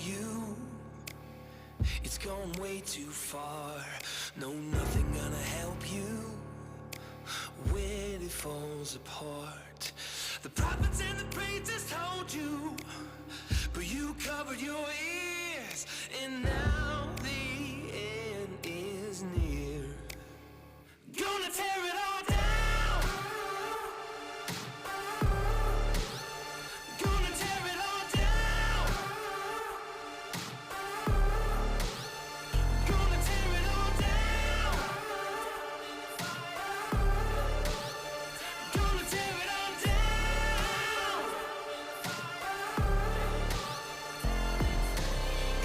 you. It's gone way too far. No, nothing gonna help you when it falls apart. The prophets and the preachers told you, but you covered your ears, and now the end is near. Gonna tear it all down. Gonna tear it all down. Gonna tear it all down. Gonna tear it all down.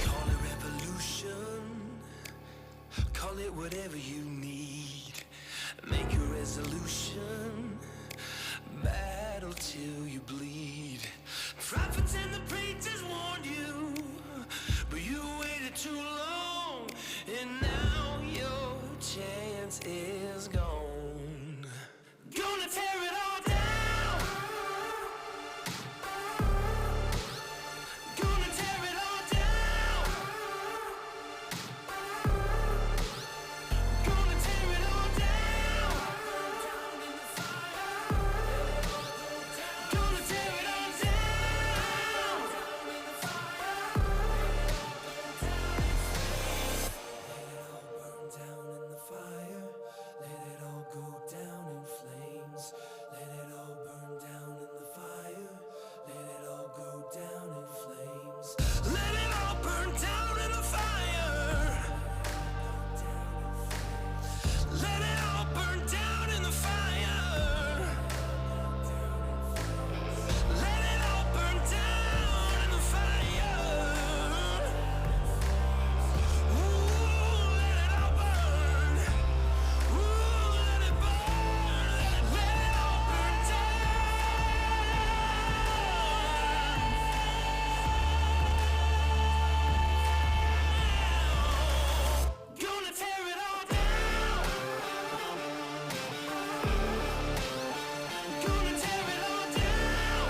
Call it revolution. Call it whatever you need. Make a resolution, battle till you bleed. Prophets and the preachers warned you, but you waited too long, and now your chance is gone. Gonna tear it all down. Gonna tear it all down. Gonna tear it all down. Gonna tear it all down. Let it all burn down in the fire. Let it all go down in flames. Let it all burn down in the fire. Let it all go down in flames. Let it all burn down in the fire. Let it all burn down in the fire. Let it all burn down in the fire. Ooh, let it all burn. Ooh, let it burn. Let it all burn down. Gonna tear it all down. Gonna tear it all down.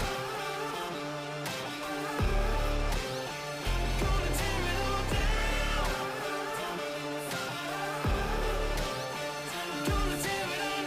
Gonna tear it all down. Gonna tear it all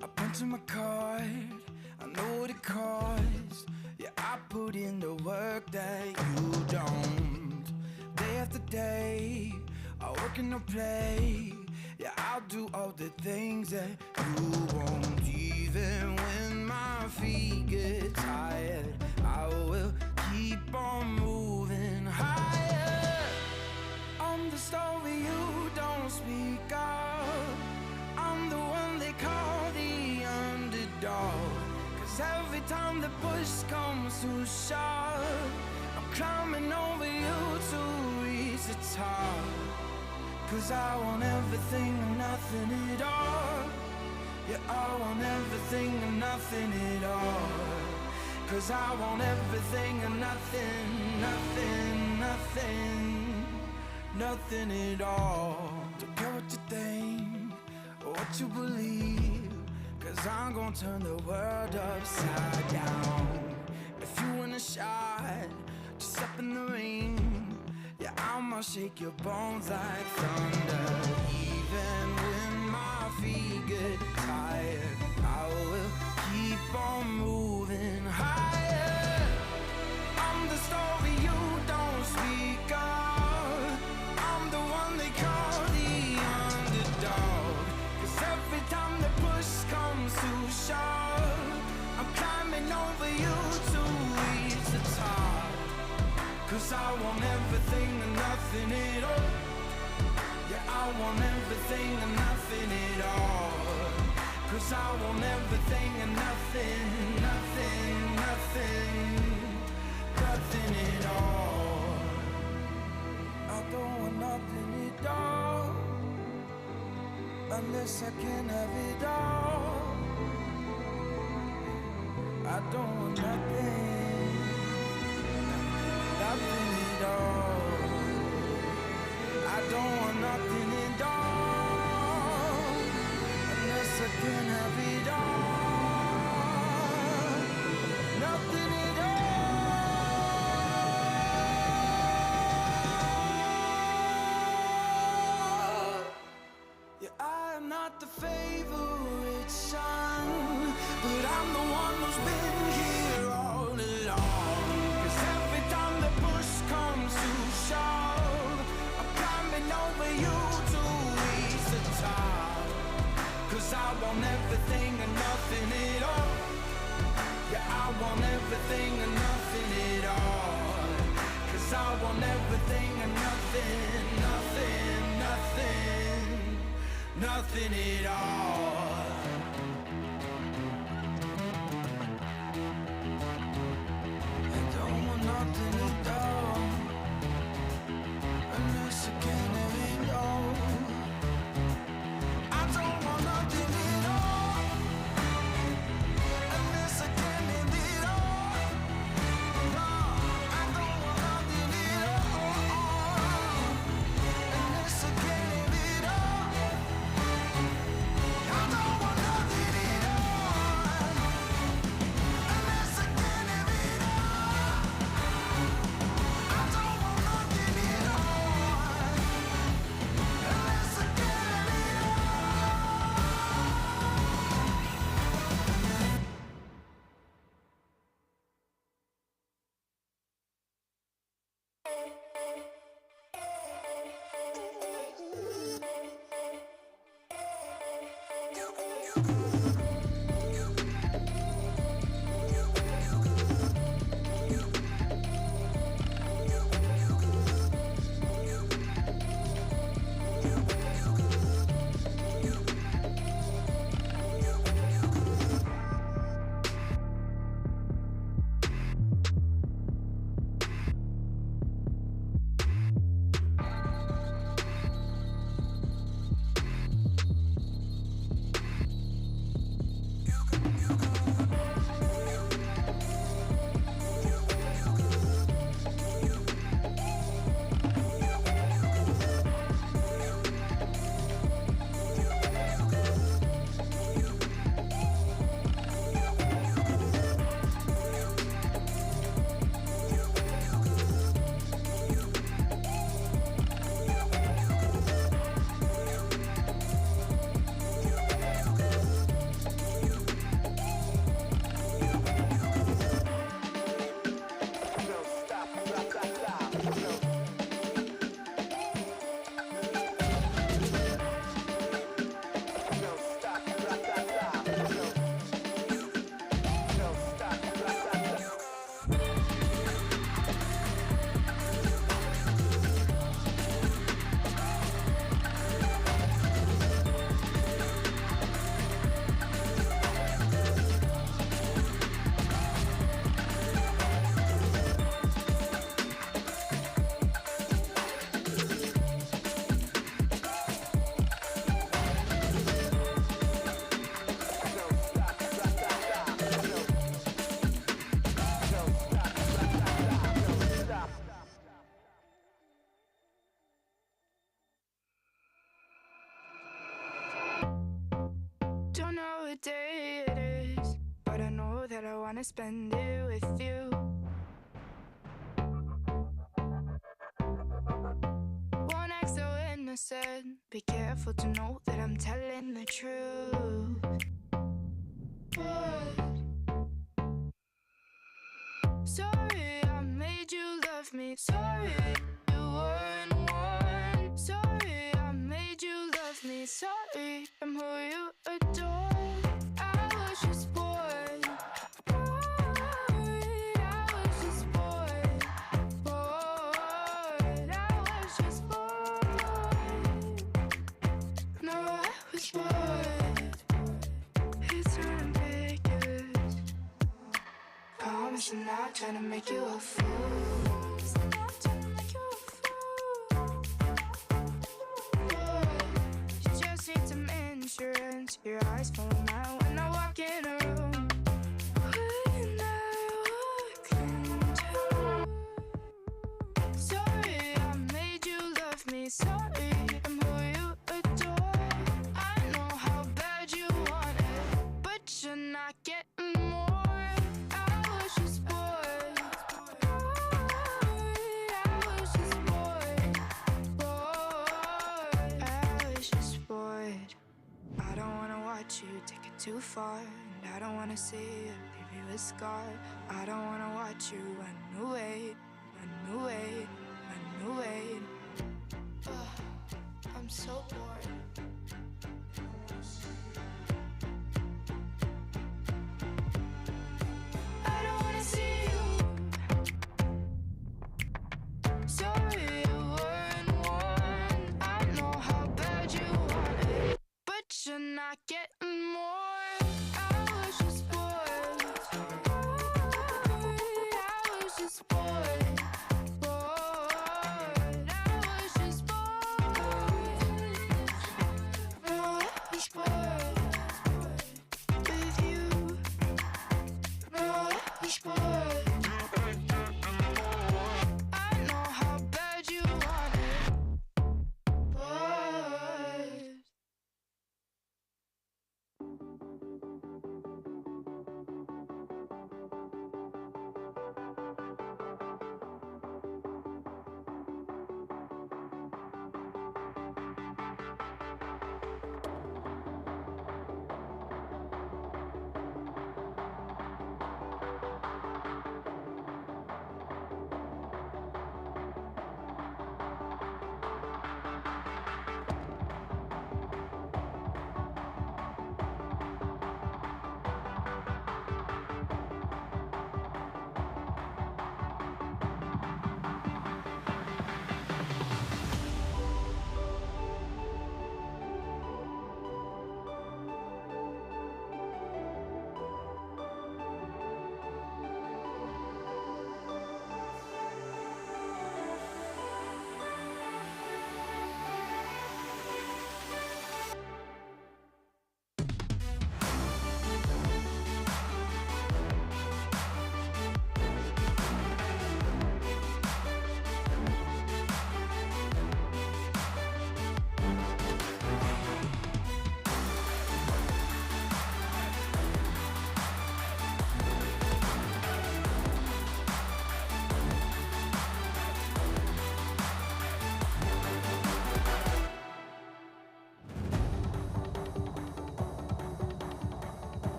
I punch in my card, I know what it costs. Yeah, I put in the work that you don't. Day after day, I work and I play. Yeah, I'll do all the things that you won't. Even when my feet get tired, I will keep on moving higher. I'm the story you don't speak of. I'm the one they call the underdog. Cause every time the push comes to shove, I'm climbing over you to reach the top. Cause I want everything and nothing at all. Yeah, I want everything and nothing at all. Cause I want everything and nothing, nothing, nothing, nothing at all. Don't care what you think or what you believe, cause I'm gonna turn the world upside down. If you want a shot, just step in the ring. Yeah, I'ma shake your bones like thunder. Even when my feet get tired, I will keep on moving higher. I'm the story you don't speak of. I'm the one they call the underdog. Cause every time the push comes to shove, I'm climbing over you to reach the top. Cause I want everything and nothing at all. I want everything and nothing at all. 'Cause I want everything and nothing, nothing, nothing, nothing at all. I don't want nothing at all, unless I can have it all. I don't want nothing, nothing at all. I don't want nothing at all, unless I can have it all. Nothing at all. Yeah, I am not the favorite son, but I'm the one who's been here all along. 'Cause every time the push comes to shove, I'm climbing over you to reach the top. 'Cause I want everything and nothing at all. Yeah, I want everything and nothing at all. 'Cause I want everything and nothing, nothing, nothing, nothing at all. I don't want nothing at all, unless I can have it all. I don't want nothing at all, unless I can have it all. No, I don't want nothing at all, unless I can have it all. I don't want nothing at all, unless I can have it all. I don't want nothing at all, unless I can have it Don't know what day it is, but I know that I wanna spend it with you. Won't act so innocent, be careful to know that I'm telling the truth. Sorry I made you love me, sorry you weren't one. Sorry I made you love me, sorry I'm who you adore. I was just bored, bored. I was just bored, bored. I was just bored. I'm not trying to make you a fool. I'm not trying to make you a fool. You just need some insurance. Your eyes fall out when I walk in a room. When I walk into a room. Sorry, I made you love me. Sorry, I'm who you adore. I know how bad you want it, but you're not getting more. I was just bored. I was just bored. Bored. I was just bored. I don't wanna watch you take it too far, and I don't wanna see you leave you a scar. I don't wanna watch you run away, run away, run away. I'm so bored. I don't wanna see you. Sorry, you weren't one. I know how bad you want it, but you're not getting more. I was just bored. I was just bored. Bored. I was just bored. No, I was bored with you. No, I was bored. I know how bad you want it. Bored.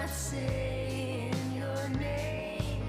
Saying your name.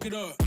Smoke it up.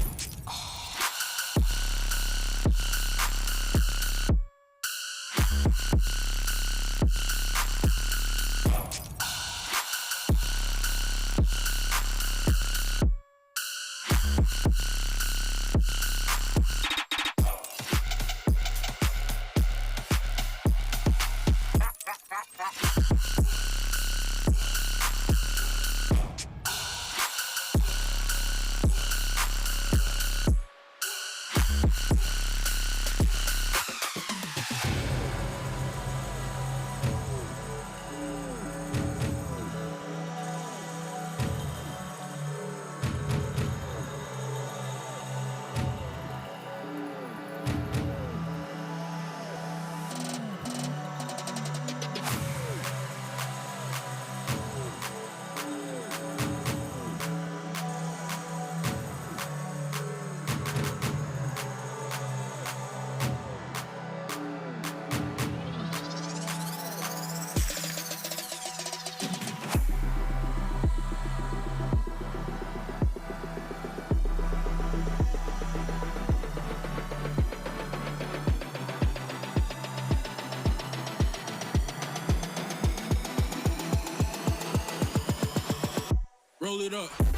Roll it up.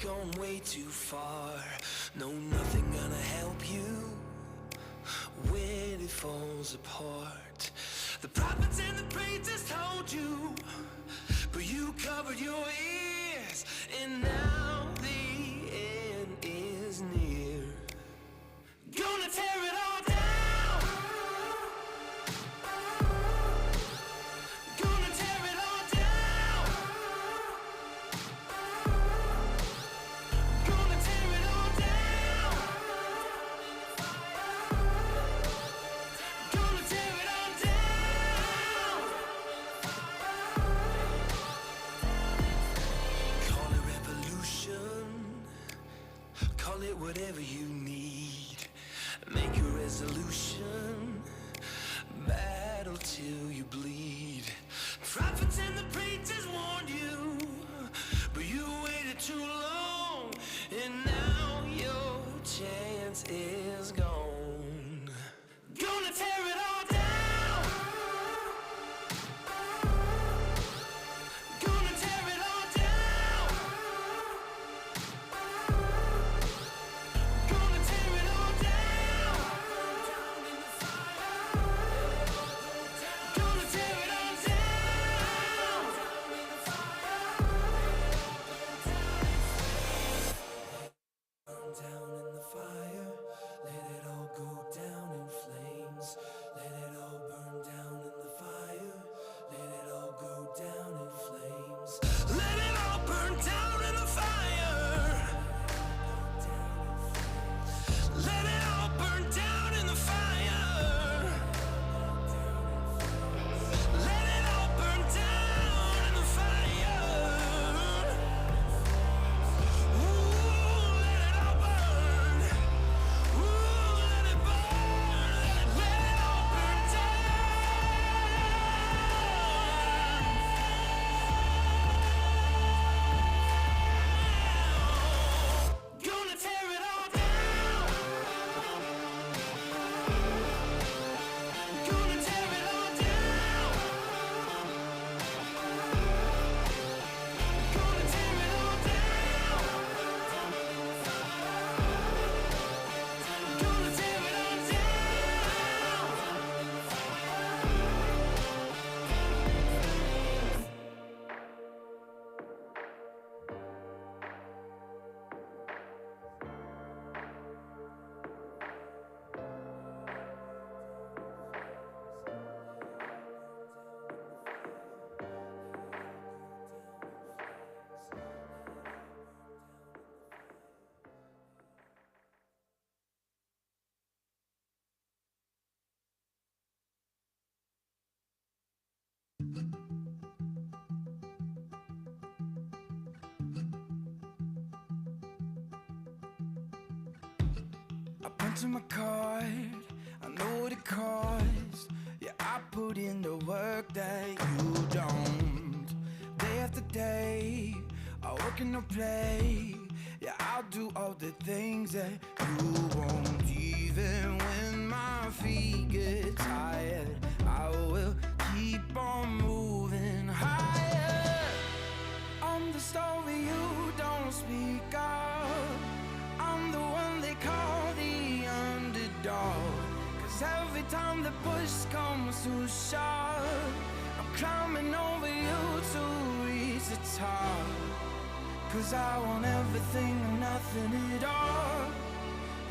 gone way too far. No, nothing gonna help you when it falls apart. The prophets and the priests told you, but you covered your ears, and now the end is near. Gonna tear it all down. Gonna tear it all down. Gonna tear it all down. Gonna tear it all down. Call it revolution. Call it whatever you need. Make a resolution. Battle till you bleed. Prophets and the preachers warned you, but you waited too long, and now your chance is gone. Gonna tear it all down. Gonna tear it all down. Gonna tear it all down. Gonna tear it all down. Burn down in the fire. Let it all go down in flames. Let it all burn down in the fire. Let it all go down in flames. Let it all burn down in the fire. Let it all burn down in the fire. Let it all burn down in the fire. Ooh, let it all burn. Ooh, let it burn. Let it all burn down. Gonna tear it all down. Gonna tear it all down. Gonna tear it all down. Gonna tear it all I punted my card, I know what it costs. Yeah, I put in the work that you don't. Day after day, I work and I play. Yeah, I'll do all the things that you won't. Even when my feet get tired, I will keep on moving higher. I'm the story you don't speak of. I'm the one they call the underdog. 'Cause every time the push comes to shove, I'm climbing over you to reach the top. 'Cause I want everything and nothing at all.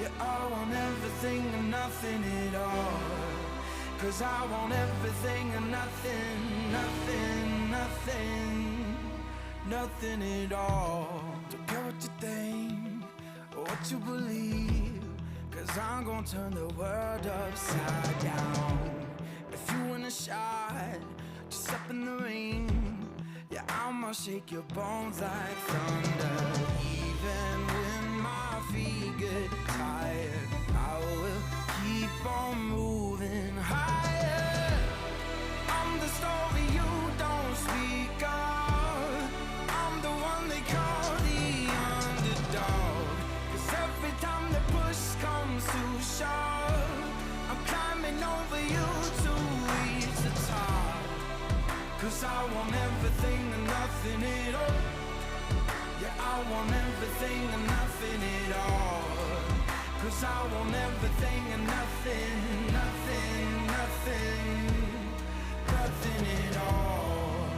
Yeah, I want everything and nothing at all. 'Cause I want everything and nothing, nothing, nothing, nothing at all. Don't care what you think or what you believe, 'cause I'm gonna turn the world upside down. If you want a shot, just step in the ring. Yeah, I'ma shake your bones like thunder. Even when my feet get tired, I will keep on moving higher. I'm the story you don't speak of. I'm the one they call the underdog. 'Cause every time the push comes to shove, I'm climbing over you to reach the top. 'Cause I want everything and nothing at all. Yeah, I want everything and nothing at all. 'Cause I want everything and nothing, nothing, nothing, nothing at all.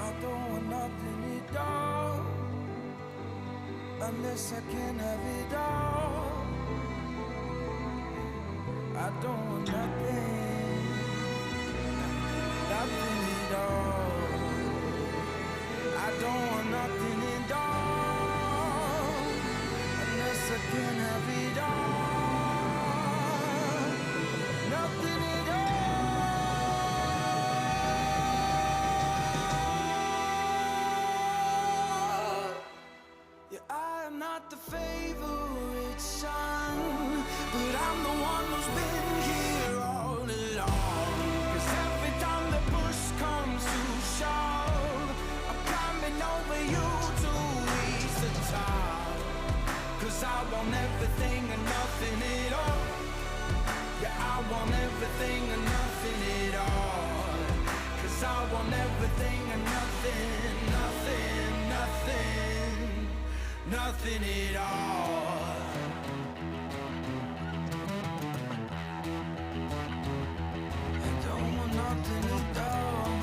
I don't want nothing at all, unless I can have it all. I don't want nothing, nothing at all. I don't want nothing at all, unless I can have it all. Nothing at all. Yeah, I am not the favorite son, but I'm the one who's been here all along. 'Cause every time the push comes to shove, I'm climbing over you to reach the top. 'Cause I want everything and nothing at all. Yeah, I want everything and nothing at all. 'Cause I want everything and nothing, nothing, nothing, nothing at all. I don't want nothing at all,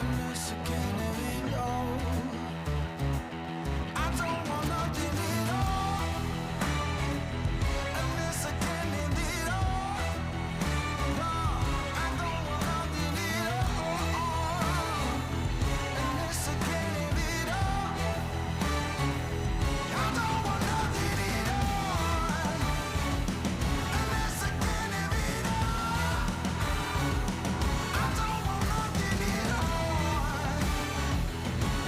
unless I can have it all. I don't want nothing at all, unless I can have it all. No, I don't want nothing at all, unless I can have it all. I don't want nothing at all, unless I can have it all. I don't want nothing at all,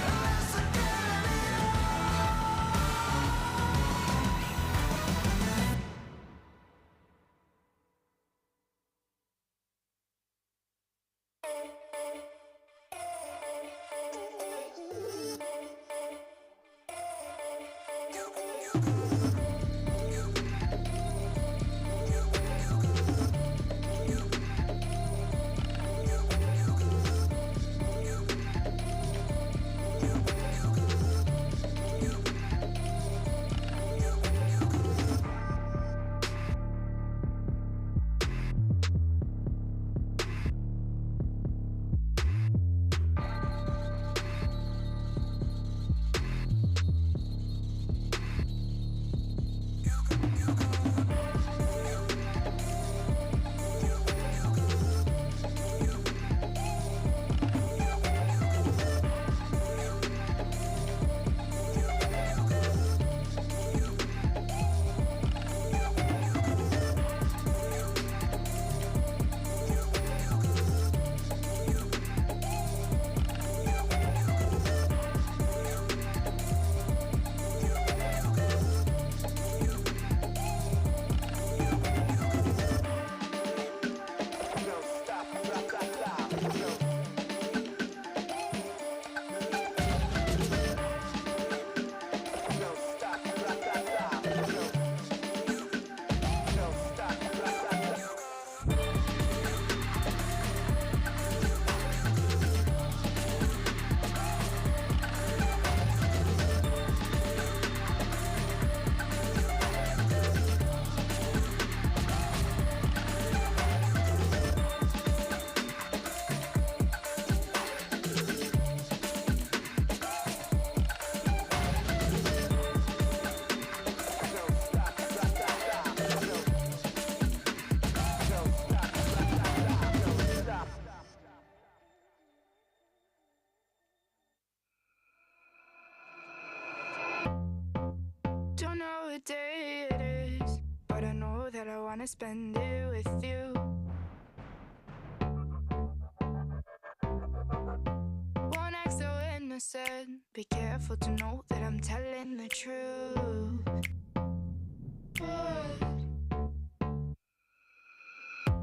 unless I can have it Don't know what day it is, but I know that I wanna spend it with you. Won't act so innocent, be careful to know that I'm telling the truth. But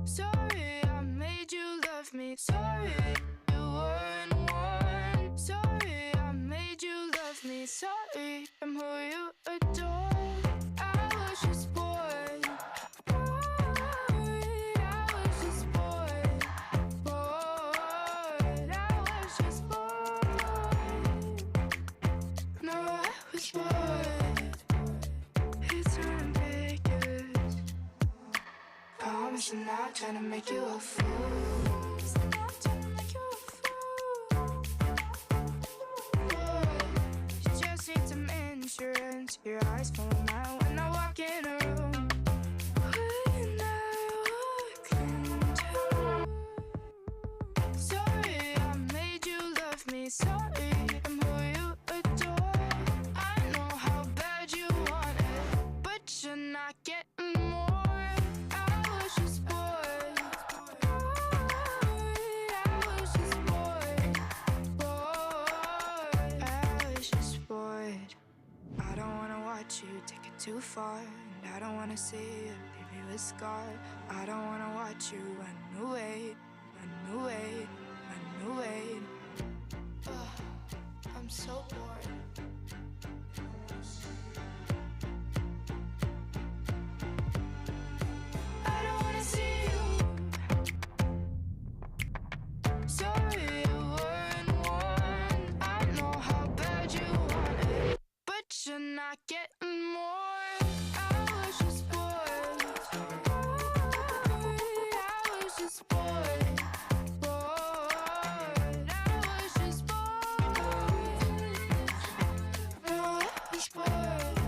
sorry I made you love me, sorry you weren't one. Sorry I made you love me, sorry I'm who you adore. I was just bored, bored. I was just bored, bored. I was just bored. but you're not trying to make you a fool. Not trying to make you a fool. Boy, you just need some insurance. Your eyes fall out when I walk in a room. When I walk into a room. Sorry, I made you love me. Sorry, I'm who you adore. I know how bad you want it, but you're not getting more. I was just bored. I was just bored. Bored. I was just bored. I don't wanna watch you take it too far, and I don't wanna see you leave you a scar. I don't wanna watch you run away, run away, run away. I'm so bored. I don't wanna see you. Sorry, you weren't one. I know how bad you want it, but you're not getting more. I was just bored. I was just bored. Bored. I was just bored. No, I was bored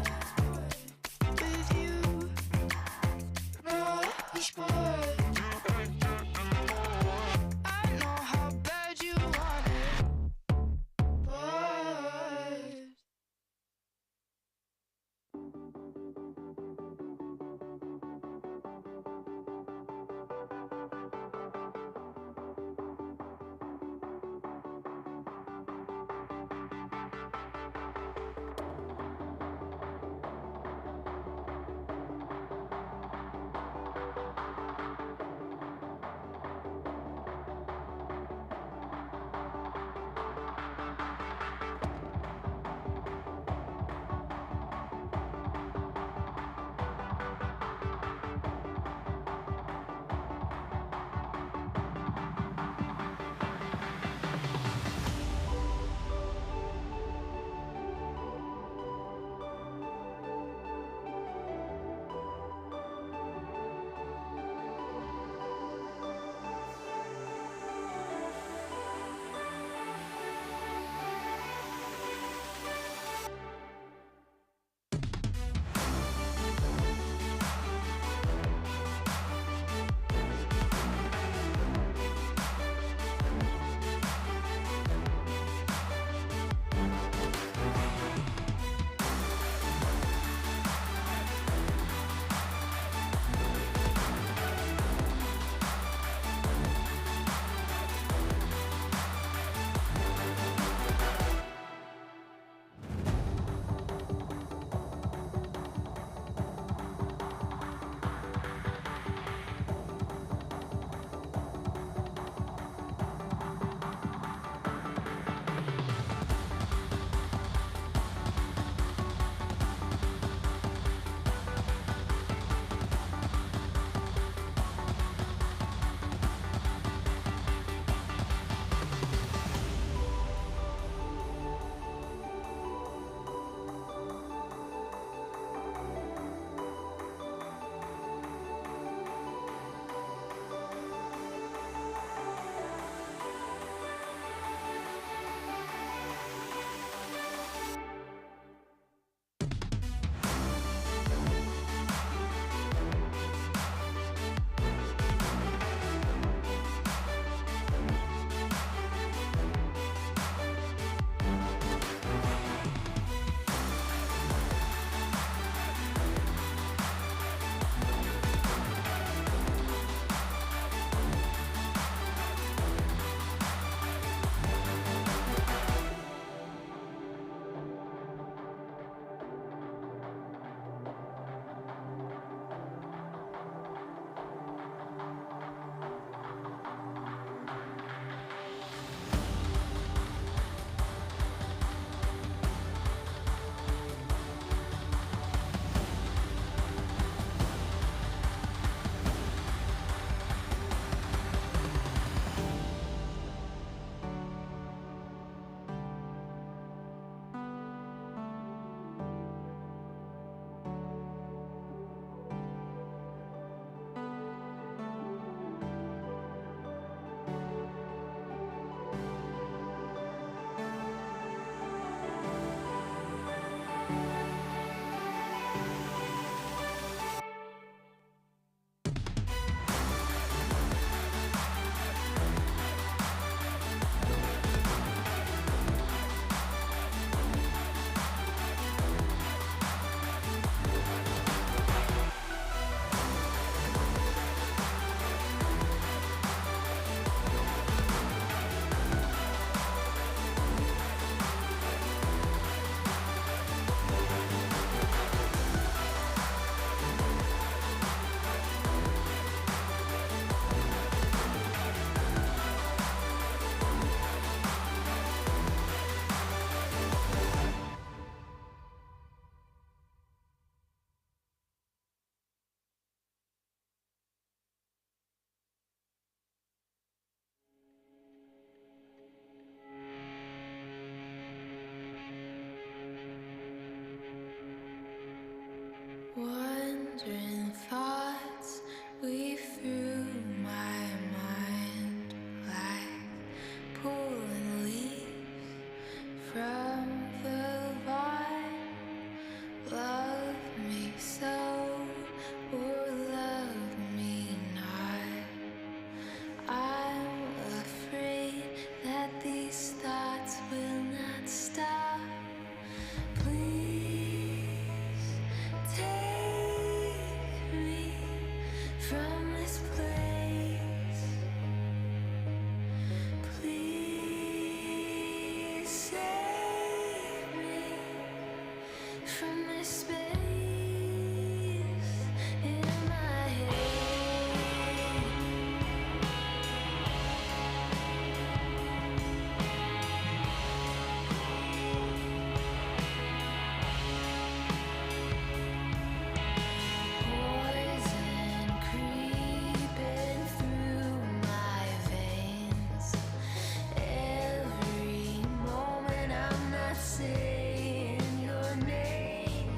with you. No, I was bored. I know how bad you want it. Bored. Saying your name,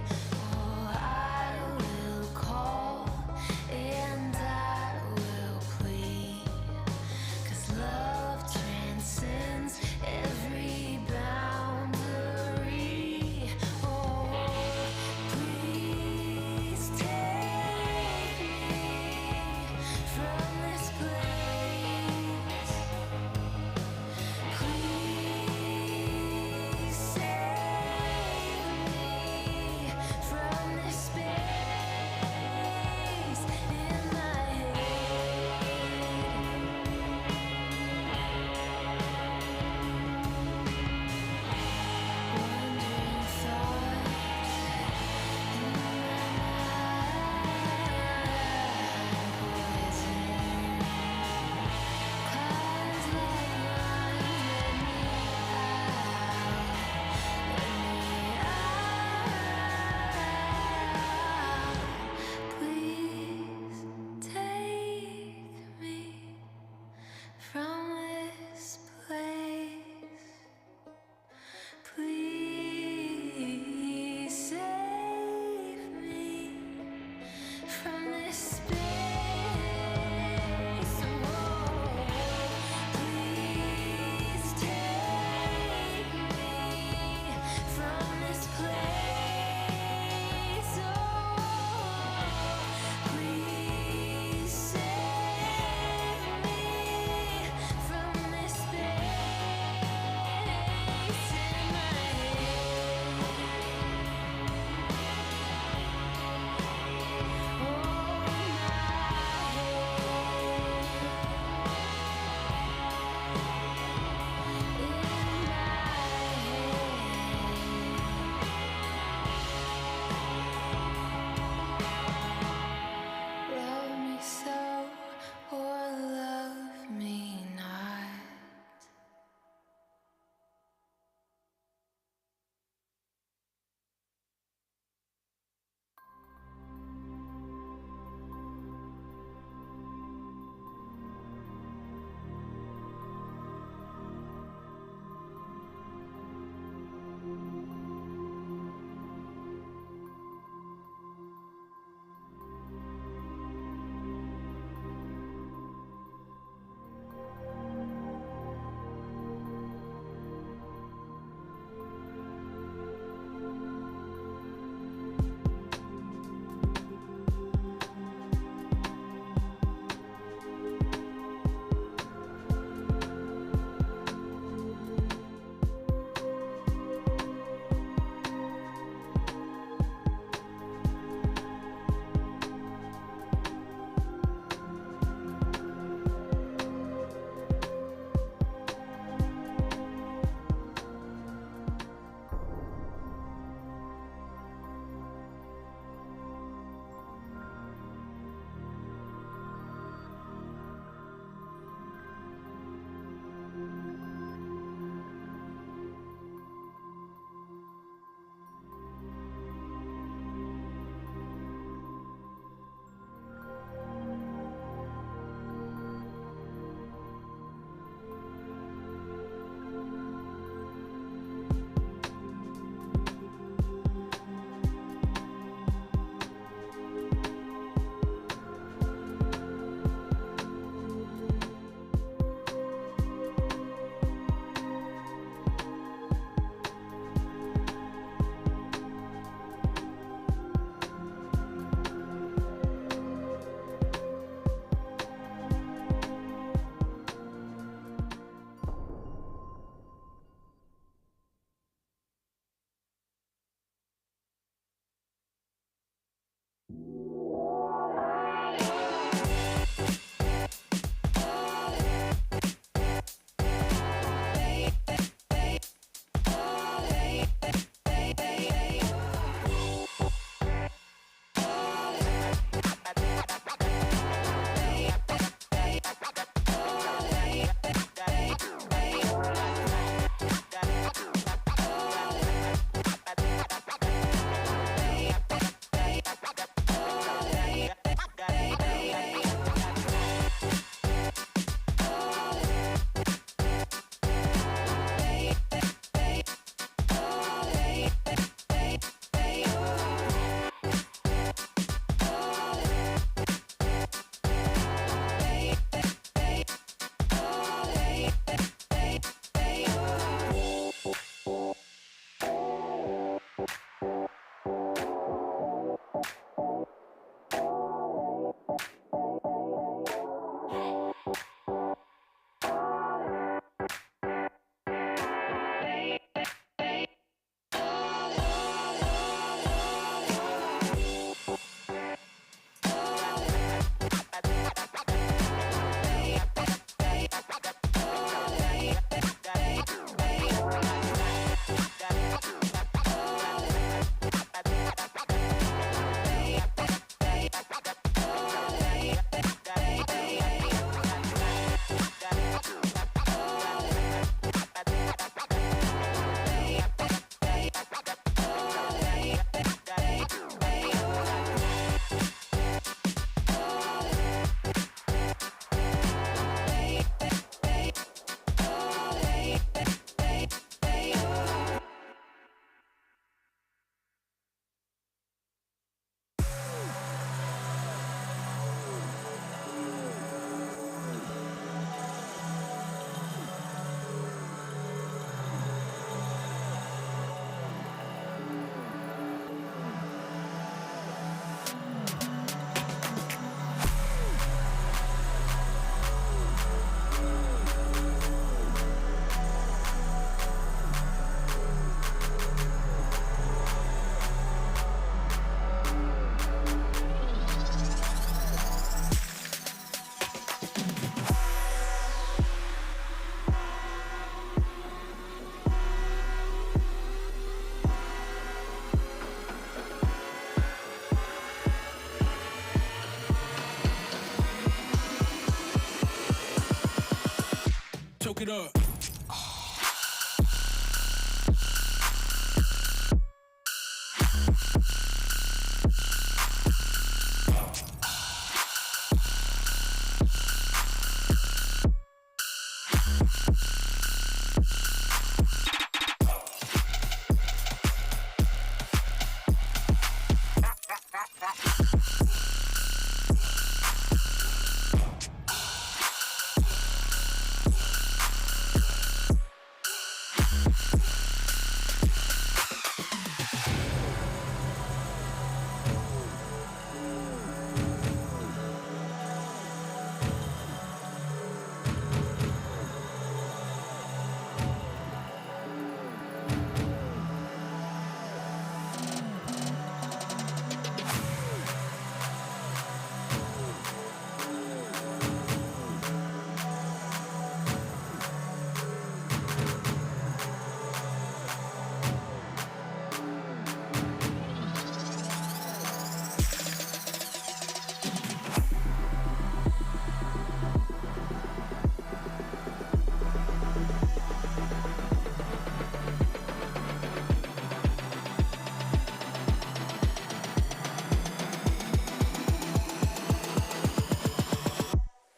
smoke it up.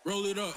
Roll it up.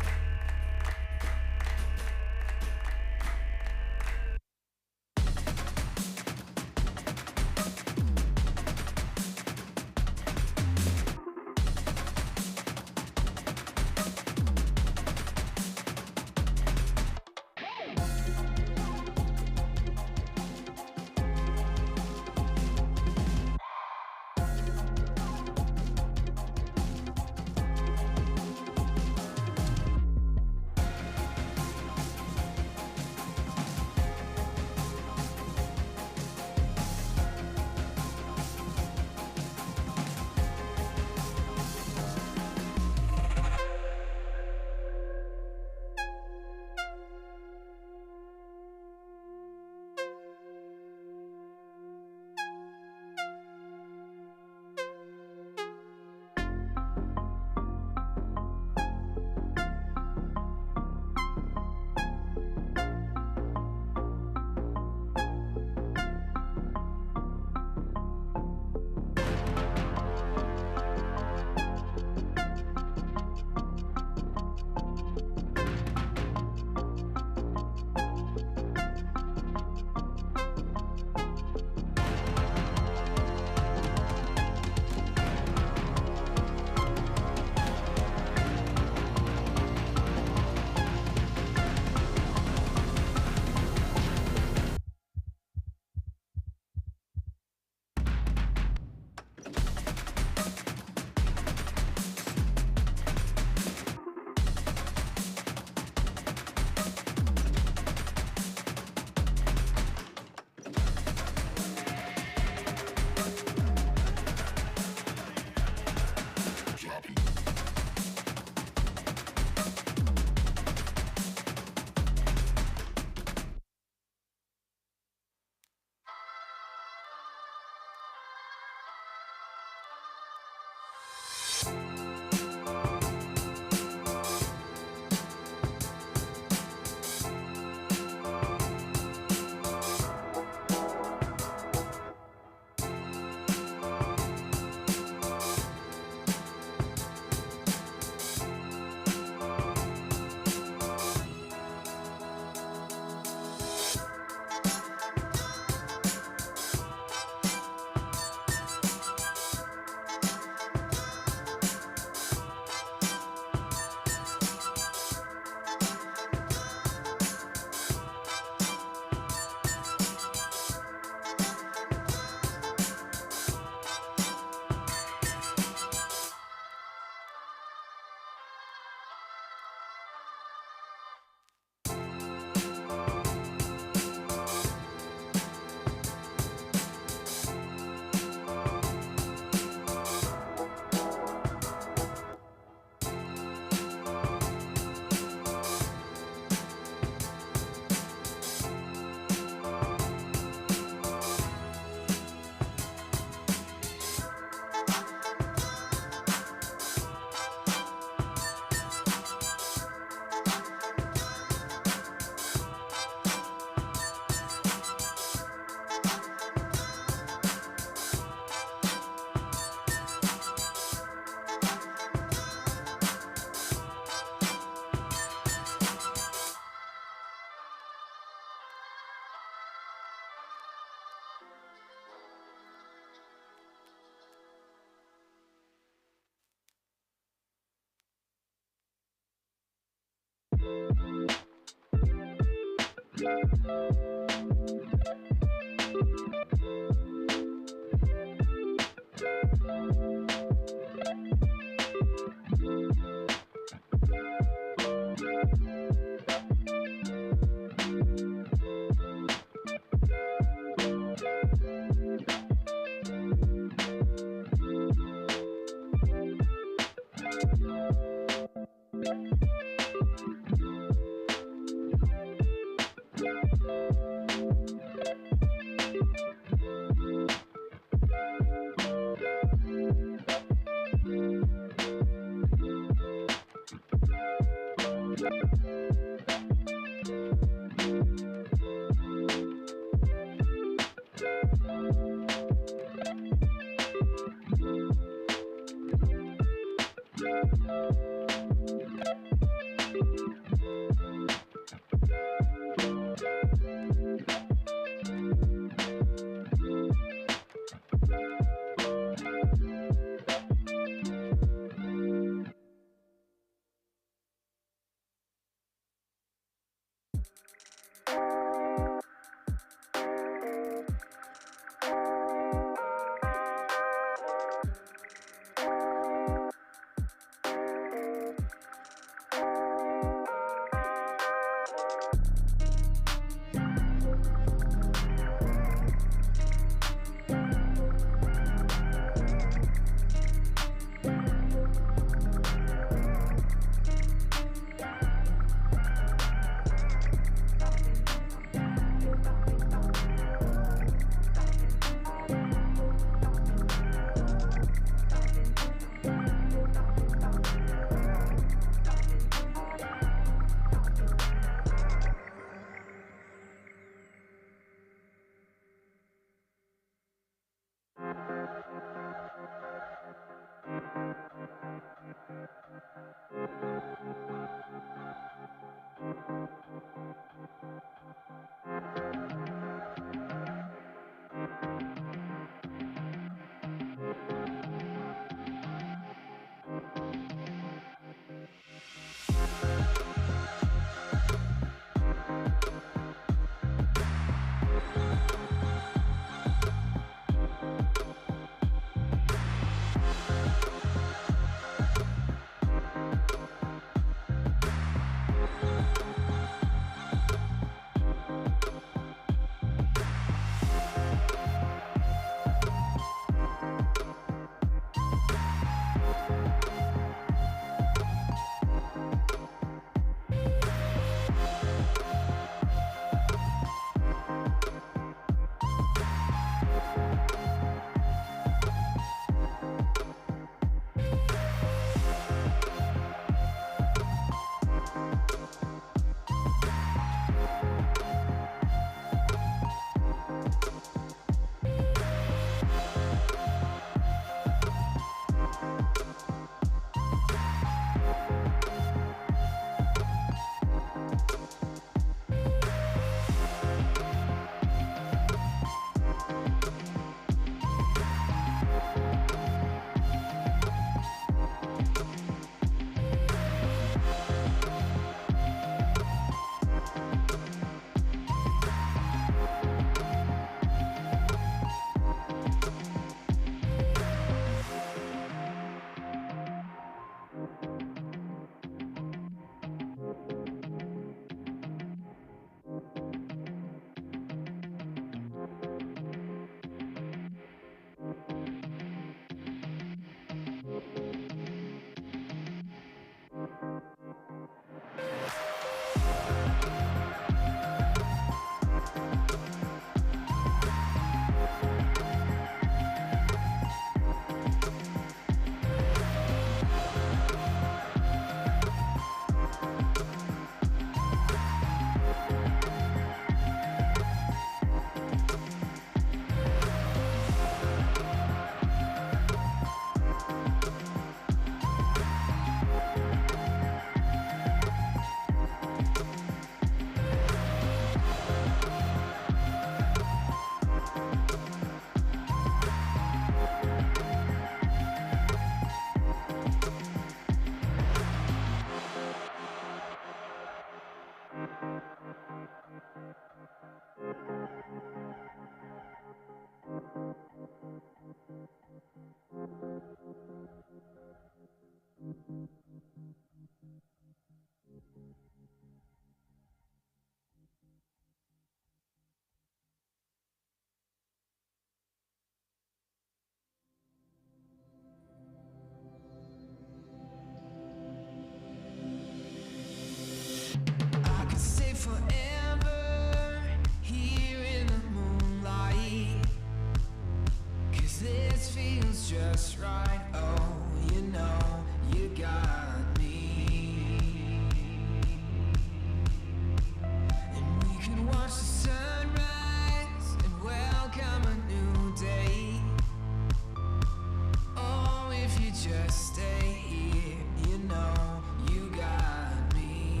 just stay here. You know you got me.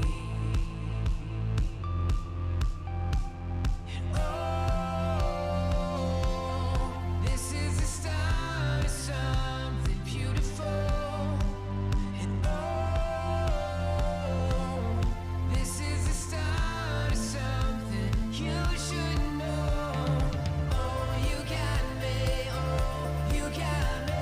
And oh, this is the start of something beautiful. And oh, this is the start of something you should know. Oh, you got me. Oh, you got me.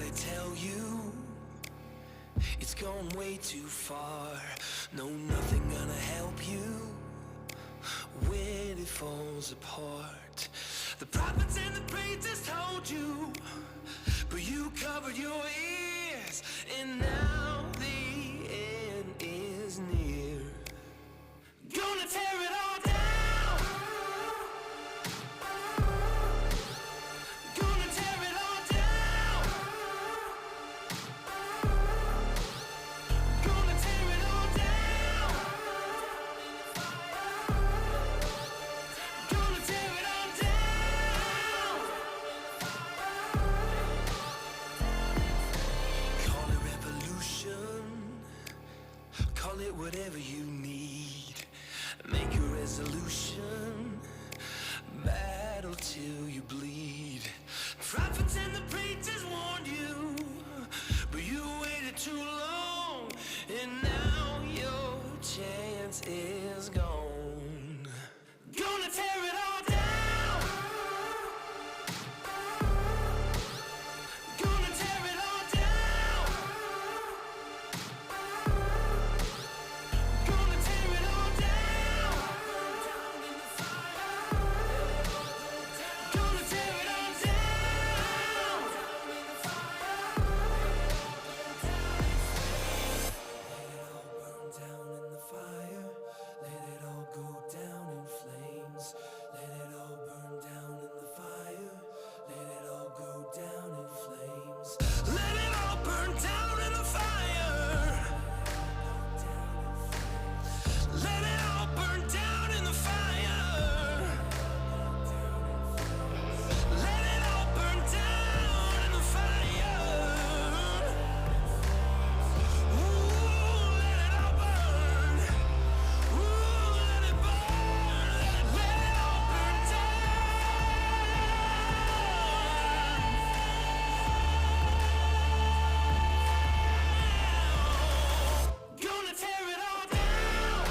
Somebody tell you it's gone way too far. No, nothing gonna help you when it falls apart. The prophets and the preachers told you, but you covered your ears, and now the end is near. Gonna tear it all down. Gonna tear it all down. Gonna tear it all down. Gonna tear it all down. Call it revolution. Call it whatever you need. Make a resolution. Battle till you bleed. Prophets and the preachers warned you, but you waited too long, and now your chance is gone. Gonna tear it all down. Gonna tear it all down. Gonna tear it all down. Gonna tear it all down. Let it all burn down in the fire. Let it all burn down in the fire. Let it all go down in flames. Let it all burn down in the fire. Let it all burn down in the fire. Let it all burn down in the fire. Ooh, let it all burn. Ooh, let it burn. Let it all burn down. Gonna tear it all down.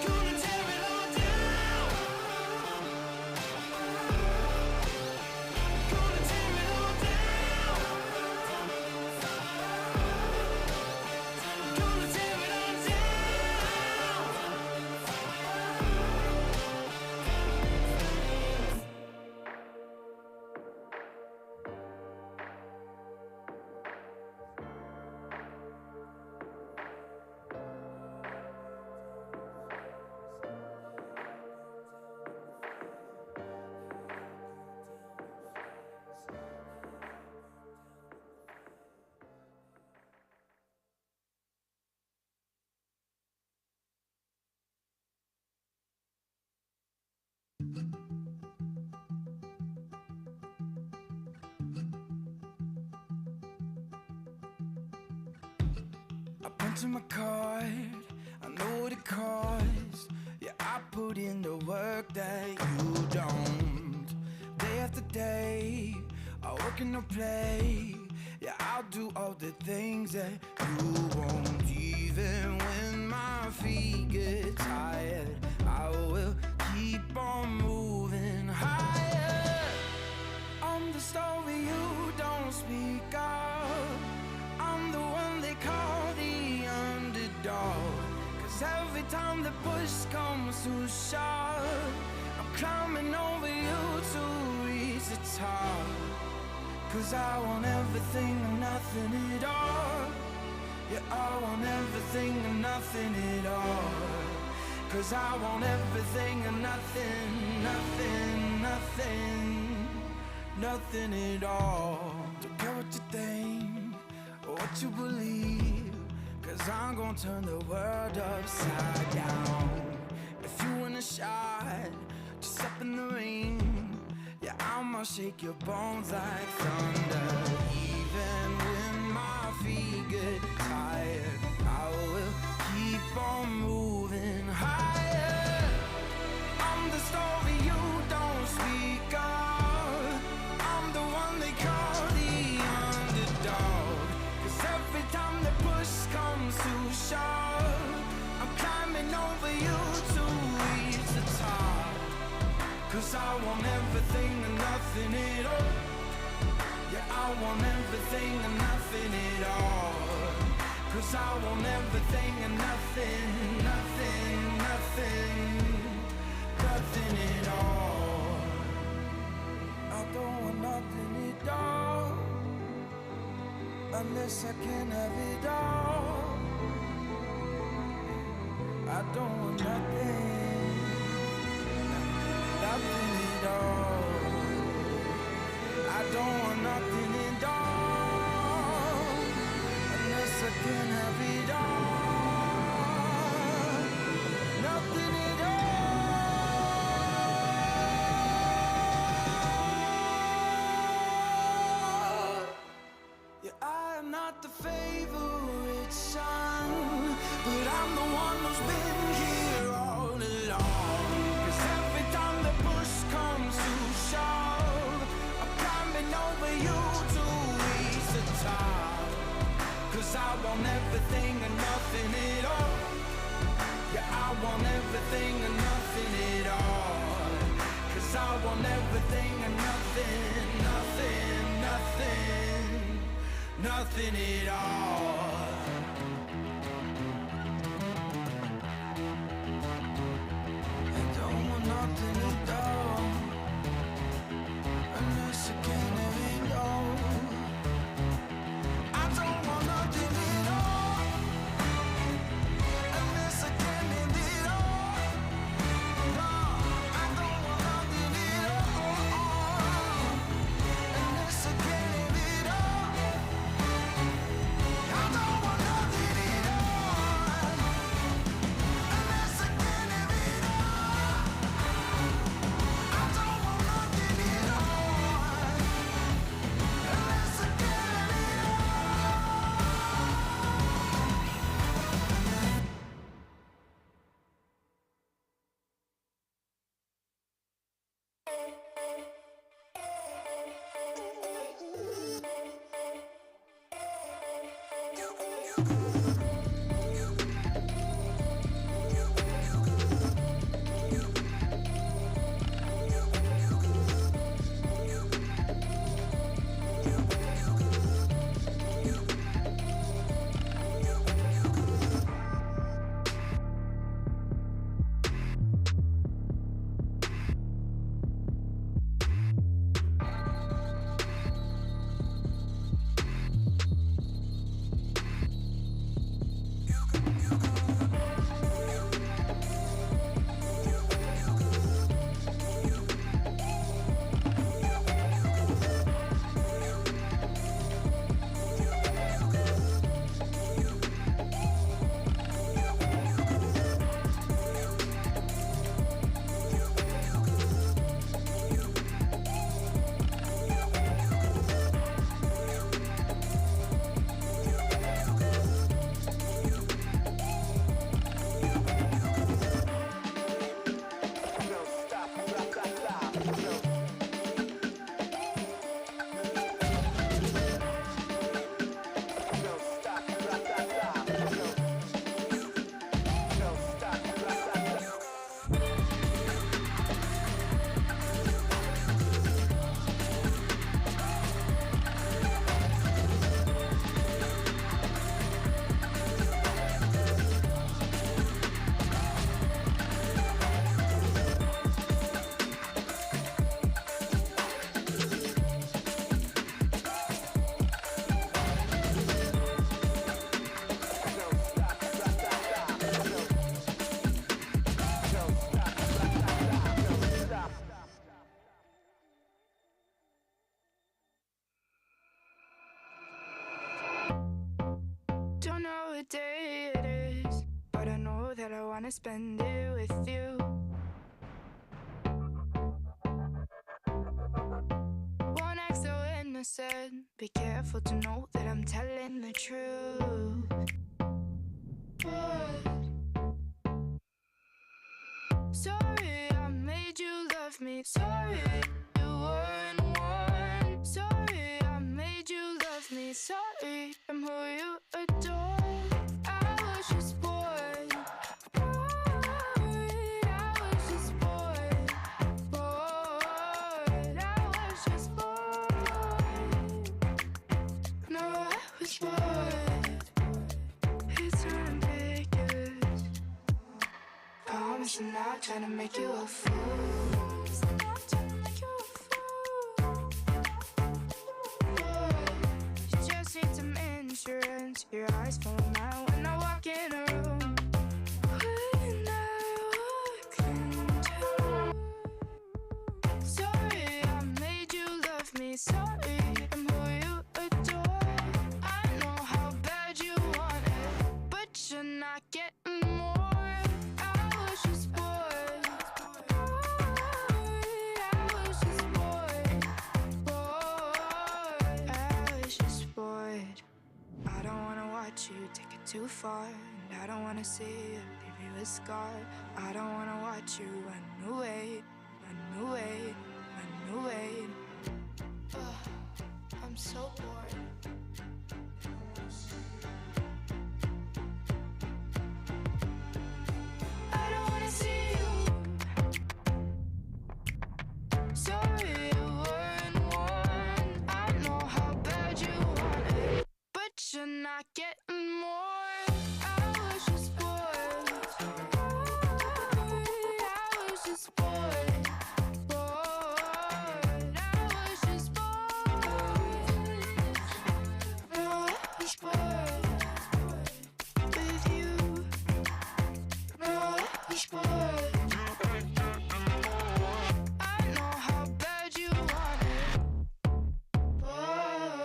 Gonna tear it all down. Gonna tear it all down. Gonna tear it all I punch in my card, I know what it costs. Yeah, I put in the work that you don't. Day after day, I work and I play. Yeah, I'll do all the things that you won't. Even when my feet get tired, I will keep on moving higher. I'm the story you don't speak of. I'm the one they call the underdog. 'Cause every time the push comes to shove, I'm climbing over you to reach the top. 'Cause I want everything and nothing at all. Yeah, I want everything and nothing at all. 'Cause I want everything and nothing, nothing, nothing, nothing at all. Don't care what you think or what you believe, 'cause I'm gonna turn the world upside down. If you want a shot, just step in the ring. Yeah, I'ma shake your bones like thunder. Even when my feet get tired, I will keep on moving higher. I'm the story you don't speak of. I'm the one they call the underdog. 'Cause every time the push comes to shove, I'm climbing over you to reach the top. 'Cause I want everything and nothing nothing at all. Yeah, I want everything and nothing at all. 'Cause I want everything and nothing, nothing, nothing, nothing at all. I don't want nothing at all, unless I can have it all. I don't want nothing, nothing at all. I don't want nothing at all, unless I can have it all. Nothing at all. Yeah, I am not the favorite son, but I'm the one who's been here all along. 'Cause every time the push comes to shove, I'm climbing over you to reach the top. 'Cause I want everything and nothing at all. Yeah, I want everything and nothing at all. 'Cause I want everything and nothing, nothing, nothing, nothing at all. I don't want nothing at all, unless I can have it all. I don't want nothing at all, unless I can have it all. No, I don't want nothing at all, unless I can have it all. I don't want nothing at all, unless I can have it all. I don't want nothing at all, unless I can have it Don't know what day it is, but I know that I wanna spend it with you. Won't act so innocent, be careful to know that I'm telling the truth. But sorry I made you love me, sorry you weren't one. Sorry I made you love me, sorry I'm who you adore. I was just bored, bored. I was just bored, bored. I was So now I'm trying to make you a fool. So now I'm trying to make you a fool. Boy, you just need some insurance. Your eyes fall out when I walk in a room. When I walk into a room. Sorry, I made you love me. Sorry, I'm who you adore. I know how bad you want it, but you're not getting more. I was just bored. I was just bored. I was just bored. I don't wanna watch you take it too far, and I don't wanna see you leave you a scar. I don't wanna watch you run away, run away, run away. I'm so bored. I don't wanna see you. Sorry, you weren't one. I know how bad you want it, but you're not getting more. I was just bored. I was just bored. Bored. I was just bored. No, I was bored with you. No, I was bored. I know how bad you want it. Bored.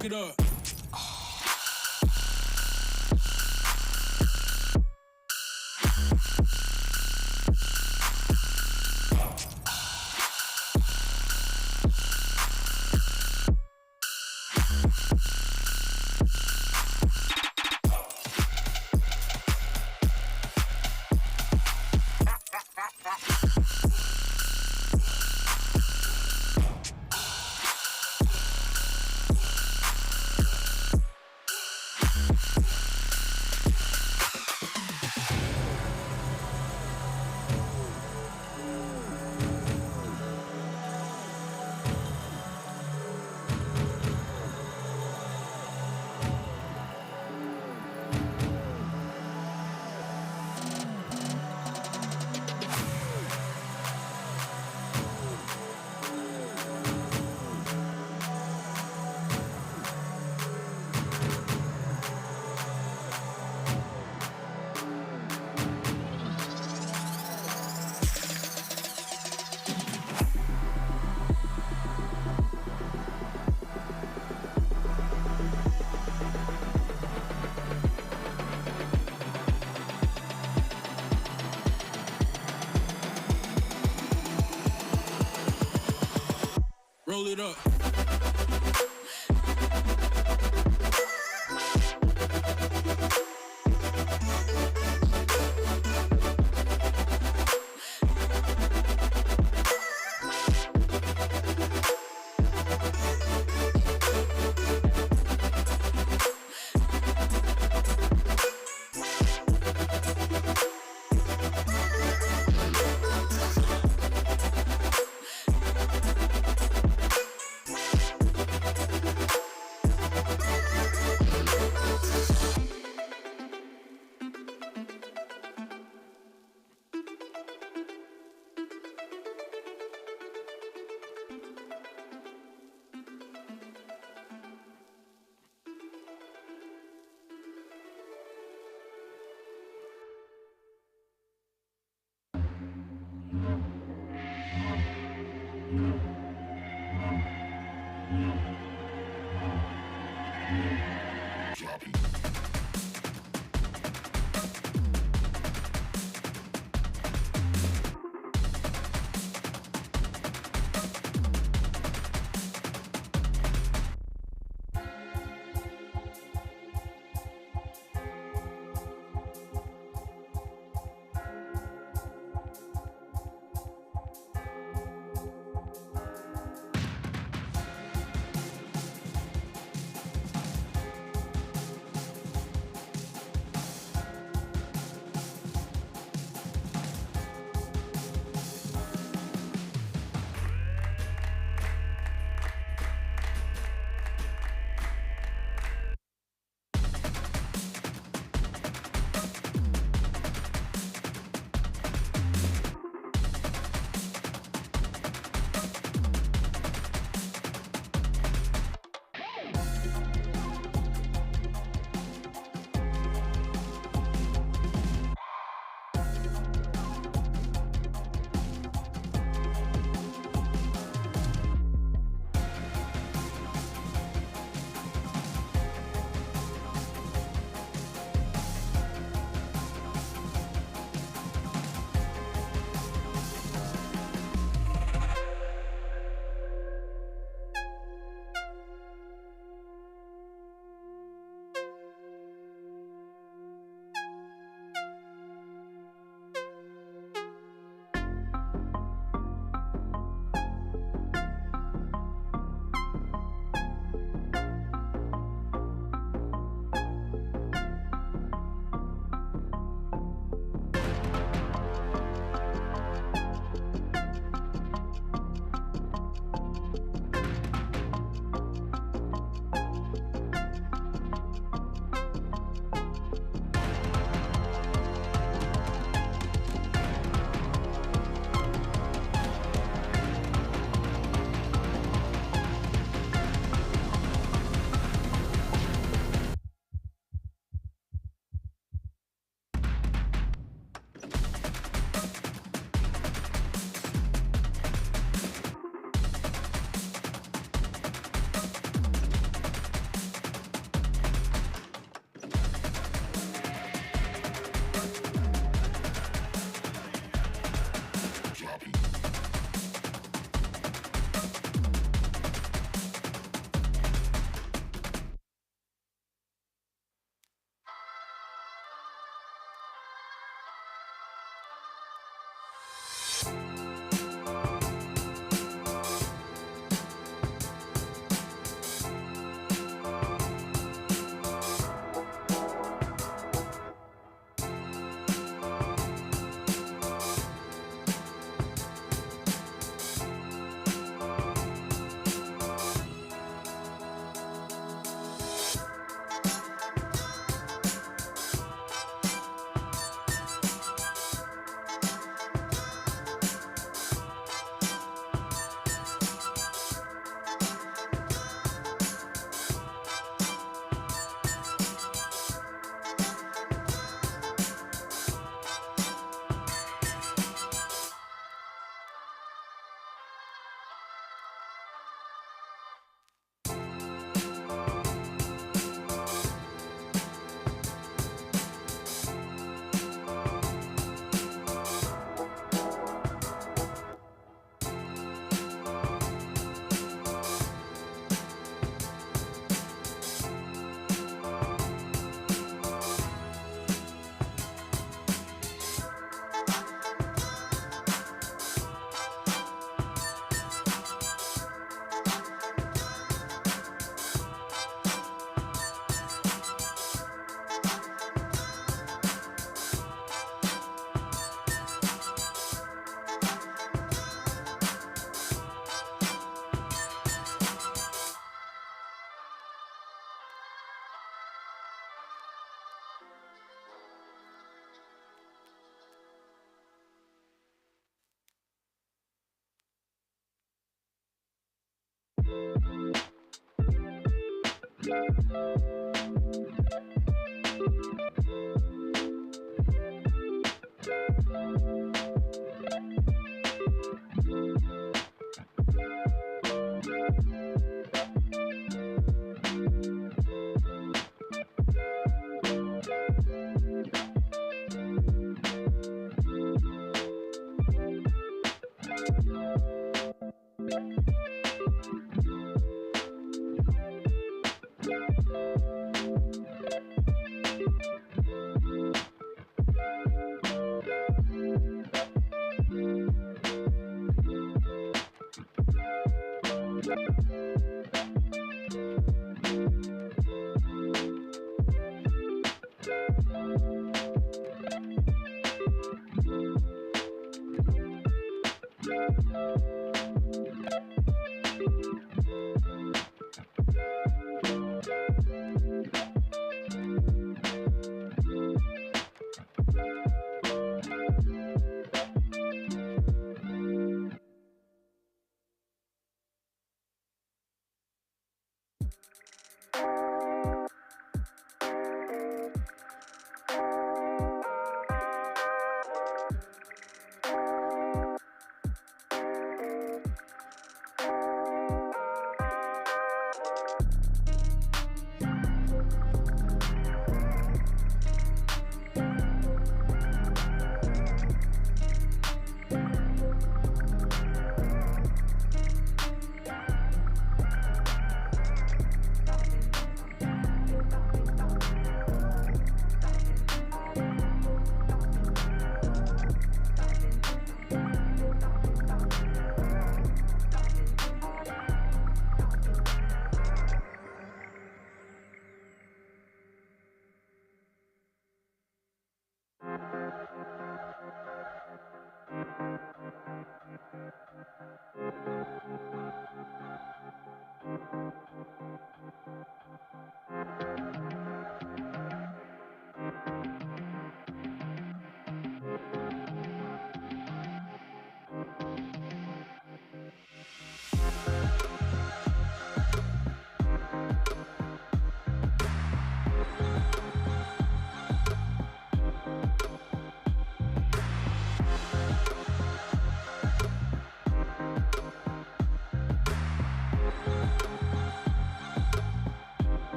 Smoke it up. Roll it up.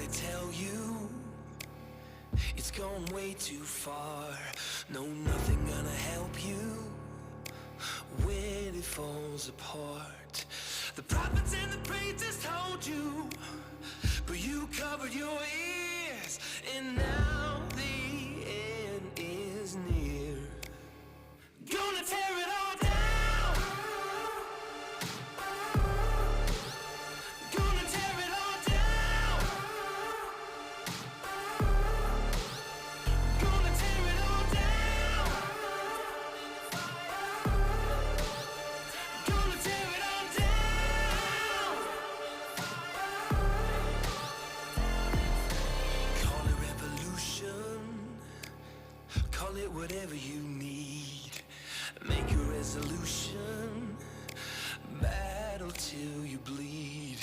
could tell you it's gone way too far. No, nothing gonna help you when it falls apart. The prophets and the preachers told you, but you covered your ears, and now the end is near. Gonna tear it all down. Gonna tear it all down. Gonna tear it all down. Gonna tear it all down. Call it revolution. Call it whatever you need. Make a resolution, battle till you bleed.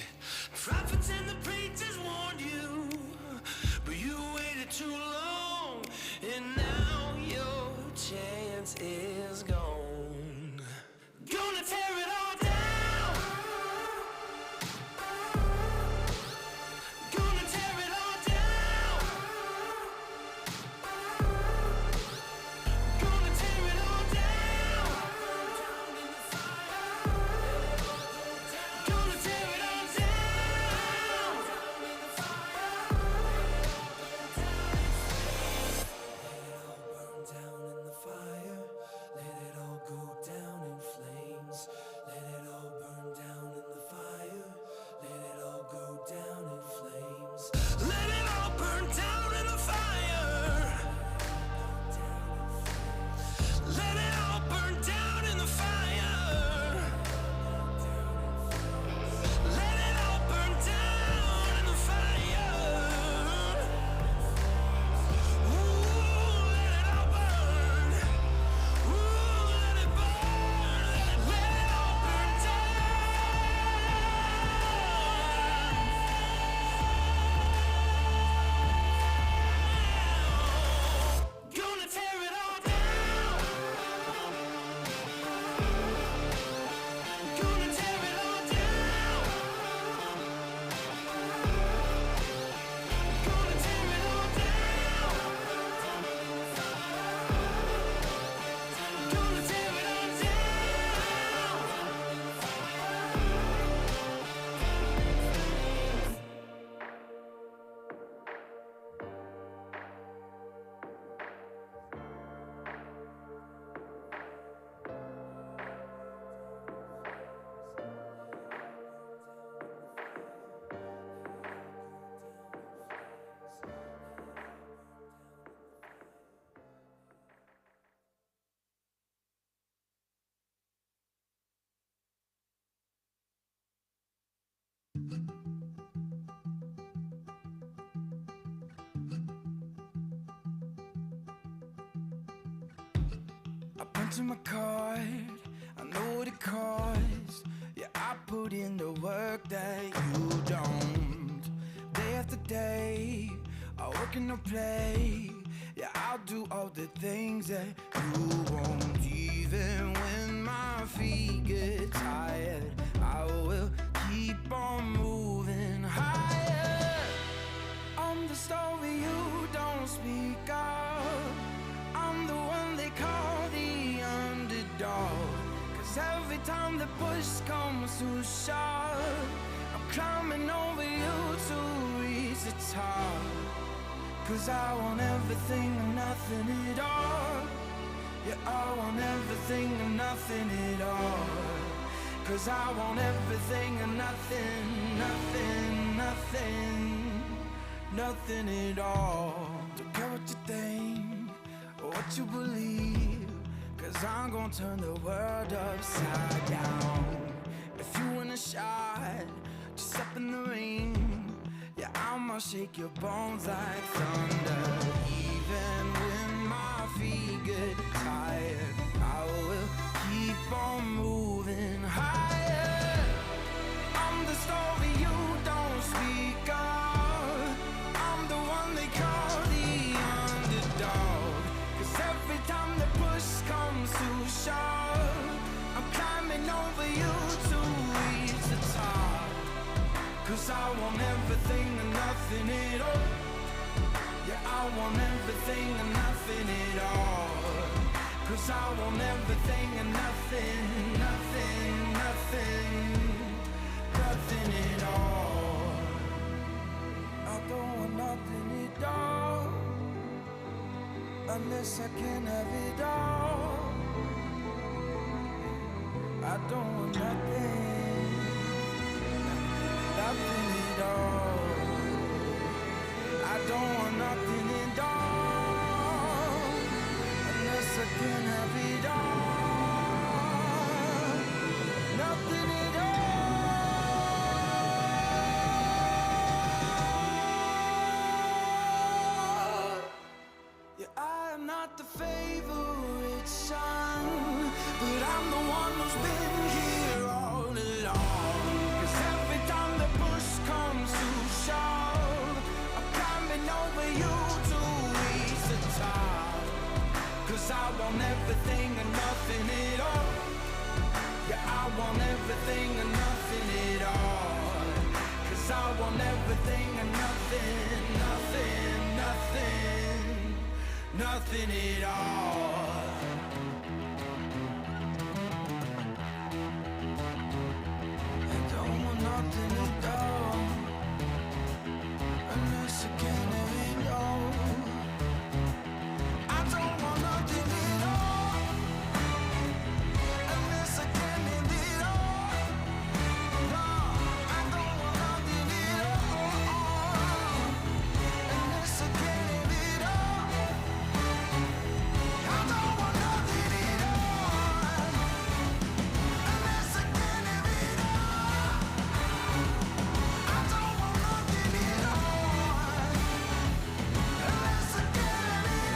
Prophets and the preachers warned you, but you waited too long, and now your chance is gone. Gonna tear it all down. Gonna tear it all down. Gonna tear it all down. Gonna tear it all down. Let it all burn down in the fire. Let it all burn down in the fire. Let it all go down in flames. Let it all burn down in the fire. Let it all burn down in the fire. Let it all burn down in the fire. Ooh, let it all burn. Ooh, let it burn. Let it all burn down. Gonna tear it all down. Gonna tear it all down. Gonna tear it all down. Gonna tear it all I punch my card, I know what it costs. Yeah, I put in the work that you don't. Day after day, I work and I play. Yeah, I'll do all the things that you won't. Even when my feet get tired, I will keep on moving higher. I'm the story you don't speak of. I'm the one they call the underdog. Cause every time the push comes to shove, I'm climbing over you to reach the top. Cause I want everything and nothing at all. Yeah, I want everything and nothing at all. Cause I want everything and nothing, nothing, nothing, nothing at all. Don't care what you think or what you believe, cause I'm gonna turn the world upside down. If you want a shot, just step in the ring. Yeah, I'ma shake your bones like thunder. Even when my feet get tired, I will keep on moving higher. I'm the story you don't speak of. I'm the one they call the underdog. Cause every time the push comes to shove, I'm climbing over you to reach the top. Cause I want everything and nothing nothing at all. Yeah, I want everything and nothing at all. 'Cause I want everything and nothing, nothing, nothing, nothing at all. I don't want nothing at all, unless I can have it all. I don't want nothing, nothing at all. I don't want nothing at all, unless I can have it all. Nothing at all. Yeah, I am not the favorite son, but I'm the one who's been here all along. 'Cause every time the push comes to shove, I'm climbing over you to reach the top. 'Cause I want everything and nothing at all. Yeah, I want everything and nothing at all. 'Cause I want everything and nothing, nothing, nothing, nothing at all. I don't want nothing at all, unless I can have it all. I don't want nothing at all, unless I can have it all. No, I don't want nothing at all, unless I can have it all. I don't want nothing at all, unless I can have it all. I don't want nothing at all, unless I can have it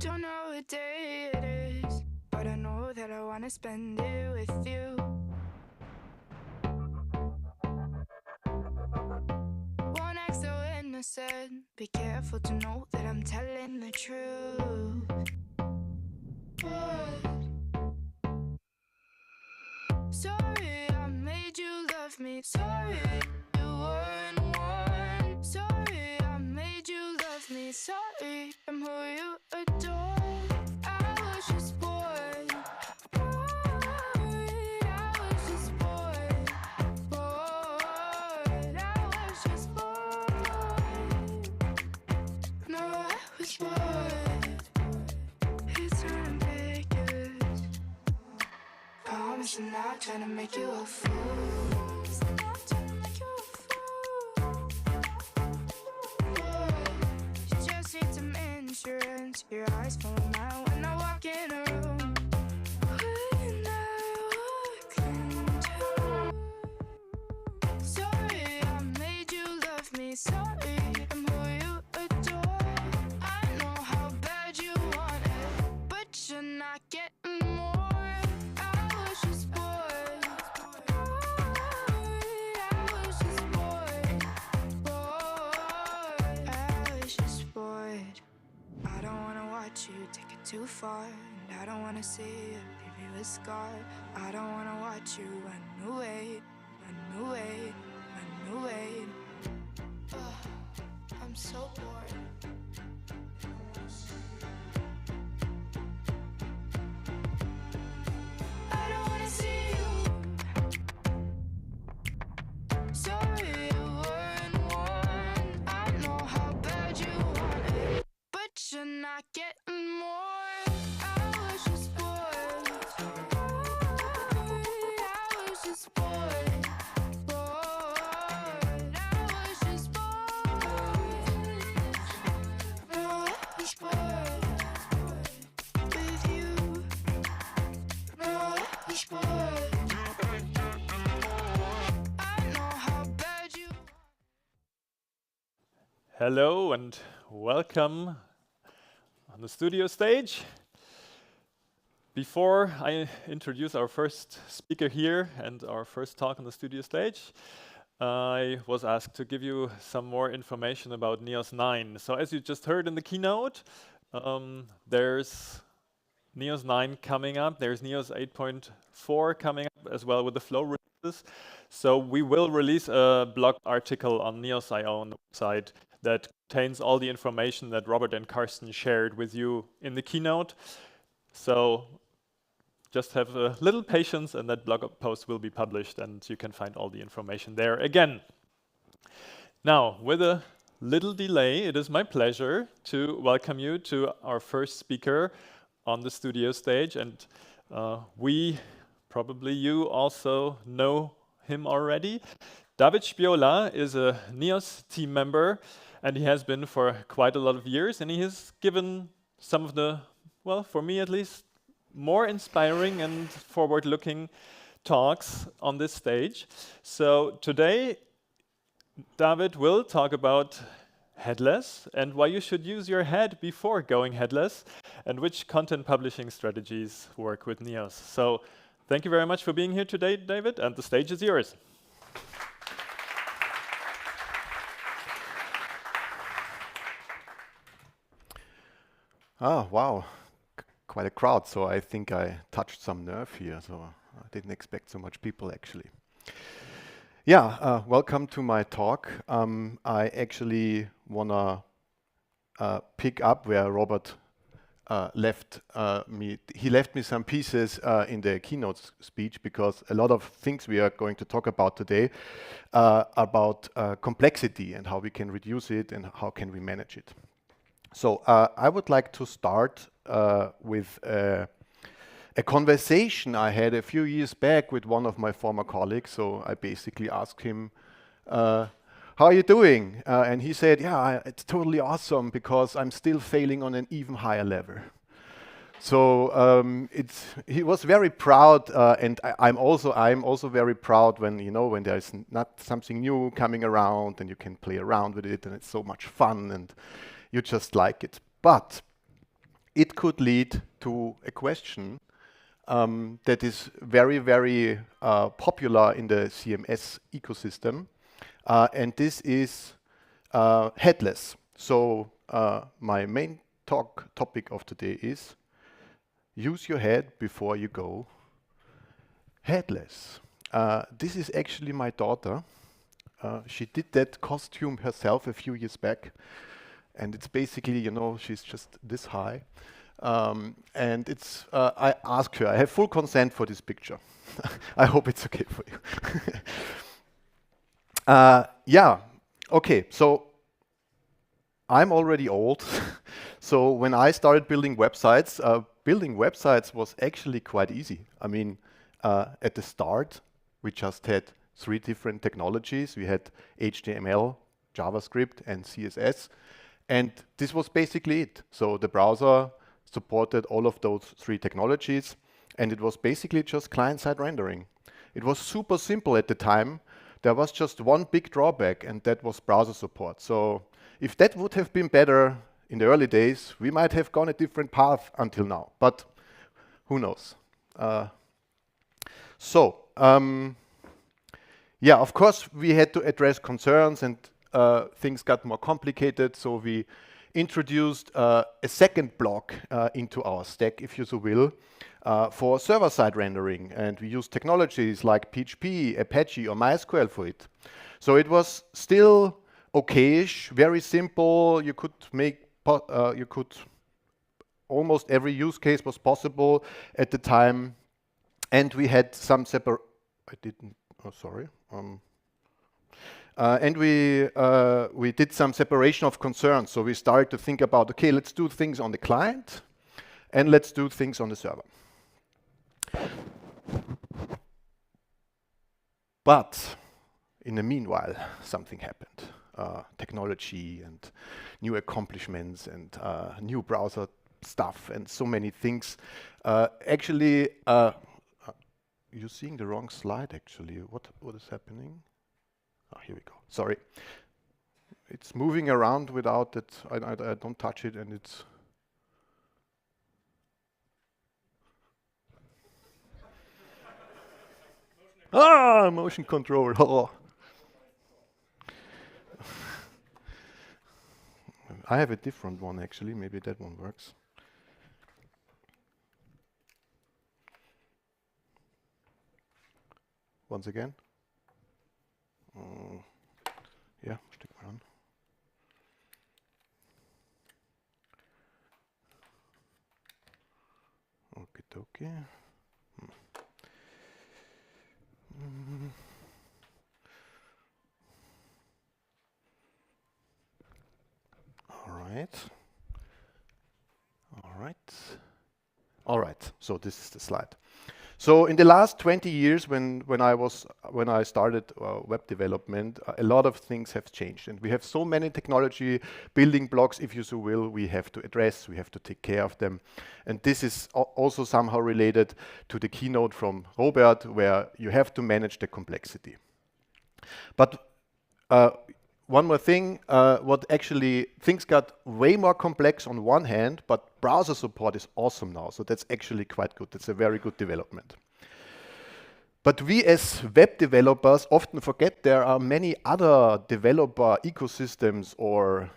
Don't know what day it is, but I know that I wanna spend it with you. Won't act so innocent, be careful to know that I'm telling the truth. Sorry I made you love me, sorry you weren't one. Sorry I made you love me, sorry I'm who you adore. I was just bored, bored. I was just bored, bored. I was just Pushing out, trying to make you a fool. Pushing out, trying to make you a fool. You just need some insurance. Your eyes falling out when I walk in a room. When I walk into a room. Sorry, I made you love me. Sorry, I'm who you adore. I know how bad you want it, but you're not getting more. I was just bored. I was just bored. Bored. I was just bored. I don't wanna watch you take it too far, and I don't wanna see you leave you a scar. I don't wanna watch you run away, run away, run away. I'm so bored. I don't wanna see you. Sorry, you weren't one. I know how bad you want it, but you're not getting more. I was just bored. I was just bored. Bored. I was just bored. No, I was bored with you. No, I was bored. I know how bad you. Hello and welcome on the studio stage. Before I introduce our first speaker here and our first talk on the studio stage, I was asked to give you some more information about Neos 9. So as you just heard in the keynote, there's Neos 9 coming up. There's Neos 8.4 coming up as well with the flow releases. So we will release a blog article on Neos.io on the website that contains all the information that Robert and Karsten shared with you in the keynote. So just have a little patience and that blog post will be published and you can find all the information there again. Now, with a little delay, it is my pleasure to welcome you to our first speaker on the studio stage. And probably you also know him already. David Spiola is a Neos team member and he has been for quite a lot of years, and he has given some of the, well, for me at least, more inspiring and forward-looking talks on this stage. So today, David will talk about headless and why you should use your head before going headless and which content publishing strategies work with Neos. So thank you very much for being here today, David, and the stage is yours. Ah, wow, quite a crowd. So I think I touched some nerve here. So I didn't expect so much people actually. Yeah, welcome to my talk. I actually wanna pick up where Robert left me. He left me some pieces in the keynote speech because a lot of things we are going to talk about today about complexity and how we can reduce it and how can we manage it. So I would like to start with a conversation I had a few years back with one of my former colleagues. So I basically asked him, how are you doing? And he said, yeah, it's totally awesome because I'm still failing on an even higher level. So he was very proud, and I'm also very proud when when there's not something new coming around and you can play around with it and it's so much fun and you just like it. But it could lead to a question that is very, very popular in the CMS ecosystem, and this is headless. So my main topic of today is use your head before you go headless. This is actually my daughter. She did that costume herself a few years back. And it's basically, she's just this high. And it's, I asked her, I have full consent for this picture. I hope it's okay for you. Yeah, okay, so I'm already old. So when I started building websites was actually quite easy. I mean, at the start, we just had 3 different technologies. We had HTML, JavaScript, and CSS. And this was basically it. So the browser supported all of those 3 technologies. And it was basically just client-side rendering. It was super simple at the time. There was just one big drawback, and that was browser support. So if that would have been better in the early days, we might have gone a different path until now. But who knows? Yeah, of course, we had to address concerns, and things got more complicated. So we introduced a second block into our stack, if you so will, for server-side rendering. And we used technologies like PHP, Apache, or MySQL for it. So it was still okayish, very simple. You could make, almost every use case was possible at the time. And we had some and we did some separation of concerns. So we started to think about, okay, let's do things on the client, and let's do things on the server. But in the meanwhile, something happened. Technology and new accomplishments and new browser stuff and so many things. Actually, you're seeing the wrong slide, actually. What is happening? Oh, here we go. Sorry. It's moving around without it. I don't touch it, and it's... motion control. Oh. I have a different one, actually. Maybe that one works. Once again. Ja, steck mal an. Okay. All right. So this is the slide. So in the last 20 years, when I started web development, a lot of things have changed, and we have so many technology building blocks, if you so will, we have to address, we have to take care of them, and this is also somehow related to the keynote from Robert, where you have to manage the complexity. But one more thing, what actually things got way more complex on one hand, but browser support is awesome now, so that's actually quite good. That's a very good development. But we as web developers often forget there are many other developer ecosystems or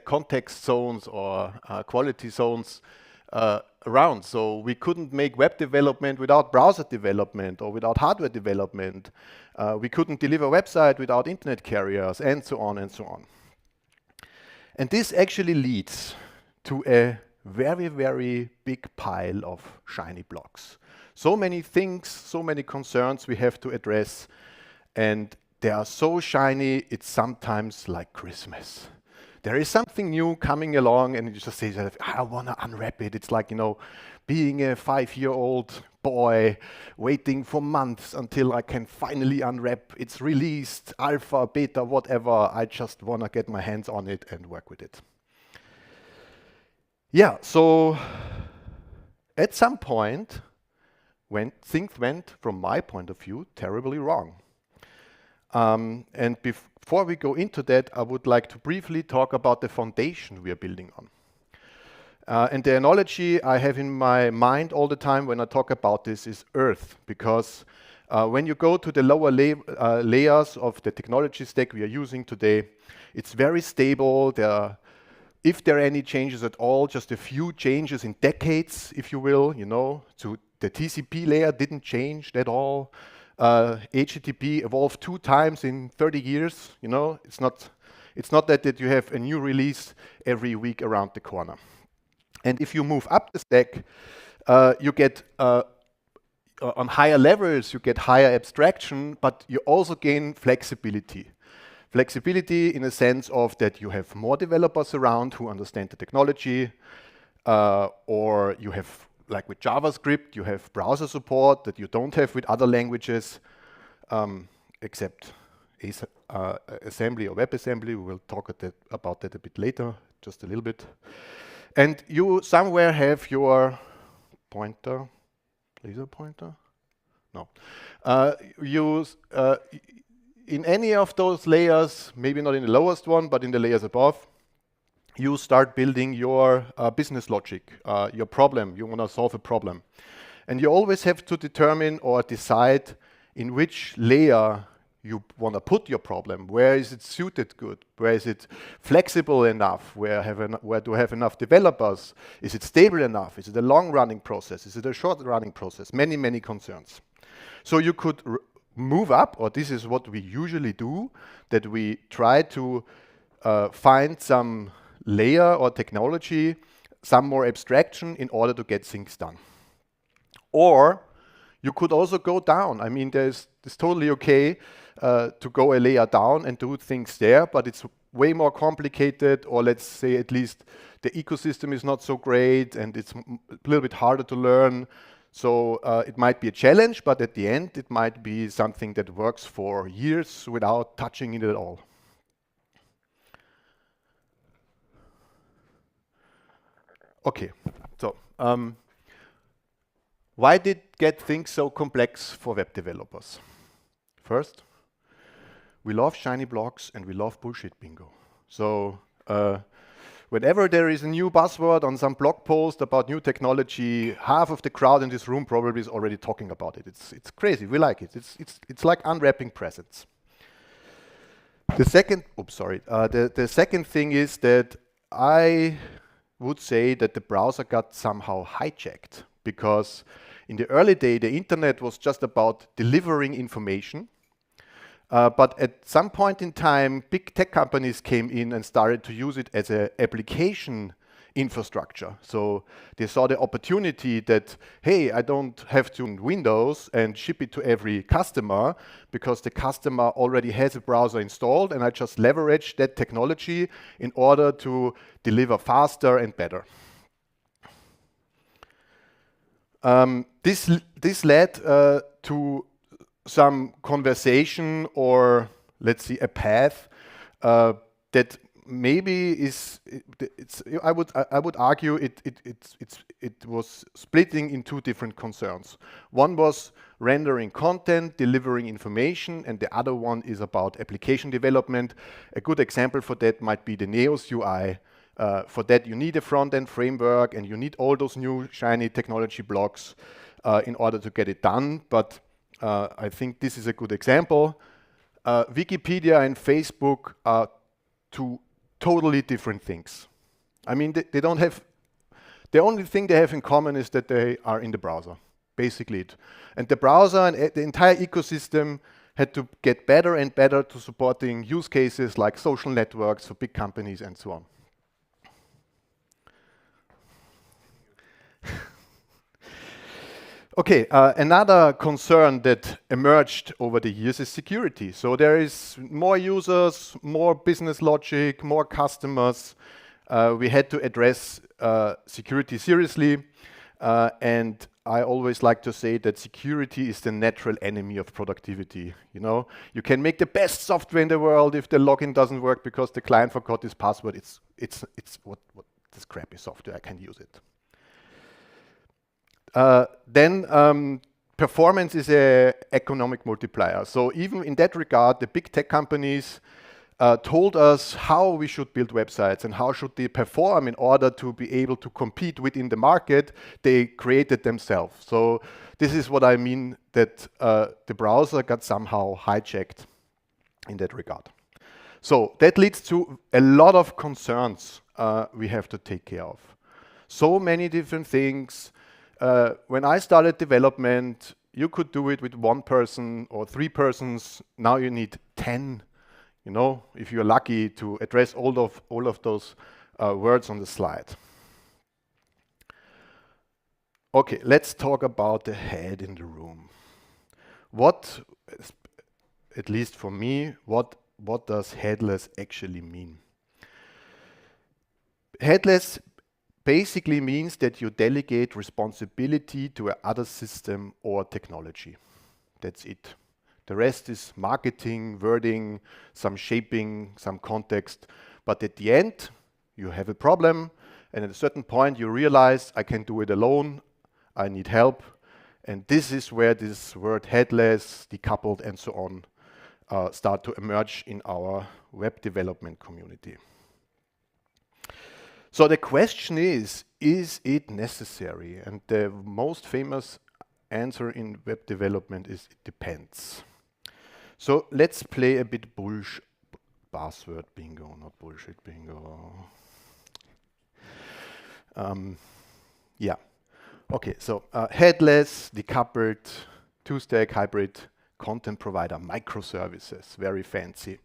context zones or quality zones around. So we couldn't make web development without browser development or without hardware development. We couldn't deliver a website without internet carriers, and so on and so on. And this actually leads to a very, very big pile of shiny blocks. So many things, so many concerns we have to address, and they are so shiny, it's sometimes like Christmas. There is something new coming along, and you just say, I want to unwrap it. It's like, you know, being a 5-year-old boy waiting for months until I can finally unwrap. It's released, alpha, beta, whatever. I just want to get my hands on it and work with it. Yeah, so at some point, when things went, from my point of view, terribly wrong. And before we go into that, I would like to briefly talk about the foundation we are building on. And the analogy I have in my mind all the time when I talk about this is Earth, because when you go to the lower layers of the technology stack we are using today, it's very stable. If there are any changes at all, just a few changes in decades, if you will, you know. So the TCP layer didn't change at all. HTTP evolved 2 times in 30 years, you know. It's not that you have a new release every week around the corner. And if you move up the stack, you get on higher levels, you get higher abstraction, but you also gain flexibility. Flexibility in a sense of that you have more developers around who understand the technology, or you have like with JavaScript, you have browser support that you don't have with other languages, except assembly or WebAssembly. We will talk about that a bit later, just a little bit. And you somewhere have your pointer, laser pointer? No. In any of those layers, maybe not in the lowest one, but in the layers above, you start building your business logic, your problem. You want to solve a problem. And you always have to determine or decide in which layer you want to put your problem. Where is it suited good? Where is it flexible enough? Where do I have enough developers? Is it stable enough? Is it a long-running process? Is it a short-running process? Many, many concerns. So you could move up, or this is what we usually do, that we try to find some layer or technology, some more abstraction in order to get things done. Or you could also go down. I mean, it's totally okay to go a layer down and do things there, but it's way more complicated, or let's say at least the ecosystem is not so great and it's a little bit harder to learn. So it might be a challenge, but at the end it might be something that works for years without touching it at all. Okay, so why did get things so complex for web developers? First, we love shiny blocks and we love bullshit bingo. So whenever there is a new buzzword on some blog post about new technology, half of the crowd in this room probably is already talking about it. It's crazy. We like it. It's like unwrapping presents. The second, the second thing is that I would say that the browser got somehow hijacked, because in the early day, the internet was just about delivering information. But at some point in time, big tech companies came in and started to use it as an application infrastructure. So they saw the opportunity that, hey, I don't have to Windows and ship it to every customer, because the customer already has a browser installed, and I just leverage that technology in order to deliver faster and better. This led to some conversation, or let's see, a path that maybe is. I would argue it was splitting in two different concerns. One was rendering content, delivering information, and the other one is about application development. A good example for that might be the Neos UI. For that, you need a front-end framework, and you need all those new shiny technology blocks in order to get it done. But I think this is a good example. Wikipedia and Facebook are two totally different things. I mean, they don't have. The only thing they have in common is that they are in the browser, basically. And the browser and the entire ecosystem had to get better and better to supporting use cases like social networks for big companies and so on. Okay, another concern that emerged over the years is security. So there is more users, more business logic, more customers. We had to address security seriously, and I always like to say that security is the natural enemy of productivity. You know, you can make the best software in the world. If the login doesn't work because the client forgot his password, it's what this crappy software, I can't use it. Then performance is an economic multiplier. So even in that regard, the big tech companies told us how we should build websites and how should they perform in order to be able to compete within the market they created themselves. So this is what I mean, that the browser got somehow hijacked in that regard. So that leads to a lot of concerns we have to take care of. So many different things. When I started development, you could do it with one person or 3 persons. Now you need 10, you know, if you're lucky to address all of those words on the slide. Okay, let's talk about the head in the room. What, at least for me, what does headless actually mean? Headless basically means that you delegate responsibility to another system or technology. That's it. The rest is marketing, wording, some shaping, some context. But at the end, you have a problem, and at a certain point you realize, I can do it alone, I need help. And this is where this word headless, decoupled, and so on start to emerge in our web development community. So the question is it necessary? And the most famous answer in web development is it depends. So let's play a bit buzzword bingo, not bullshit bingo. Yeah. Okay, so headless, decoupled, two-stack, hybrid, content provider, microservices, very fancy.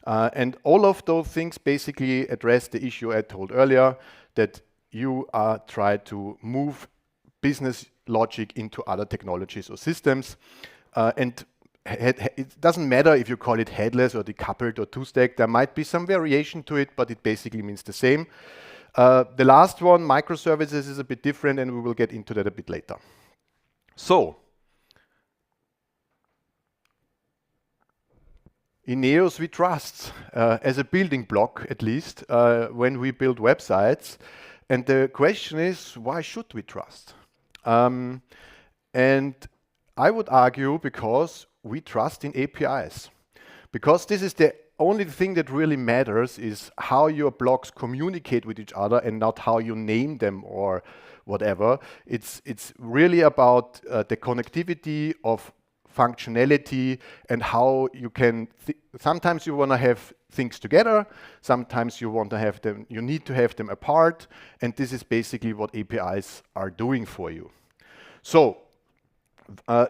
And all of those things basically address the issue I told earlier, that you try to move business logic into other technologies or systems. And it doesn't matter if you call it headless or decoupled or two-stack. There might be some variation to it, but it basically means the same. The last one, microservices, is a bit different, and we will get into that a bit later. So, in Neos we trust, as a building block at least, when we build websites. And the question is, why should we trust? And I would argue because we trust in APIs. Because this is the only thing that really matters, is how your blocks communicate with each other and not how you name them or whatever. It's really about the connectivity of functionality and how you can, sometimes you want to have things together, sometimes you want to have them, you need to have them apart, and this is basically what APIs are doing for you. So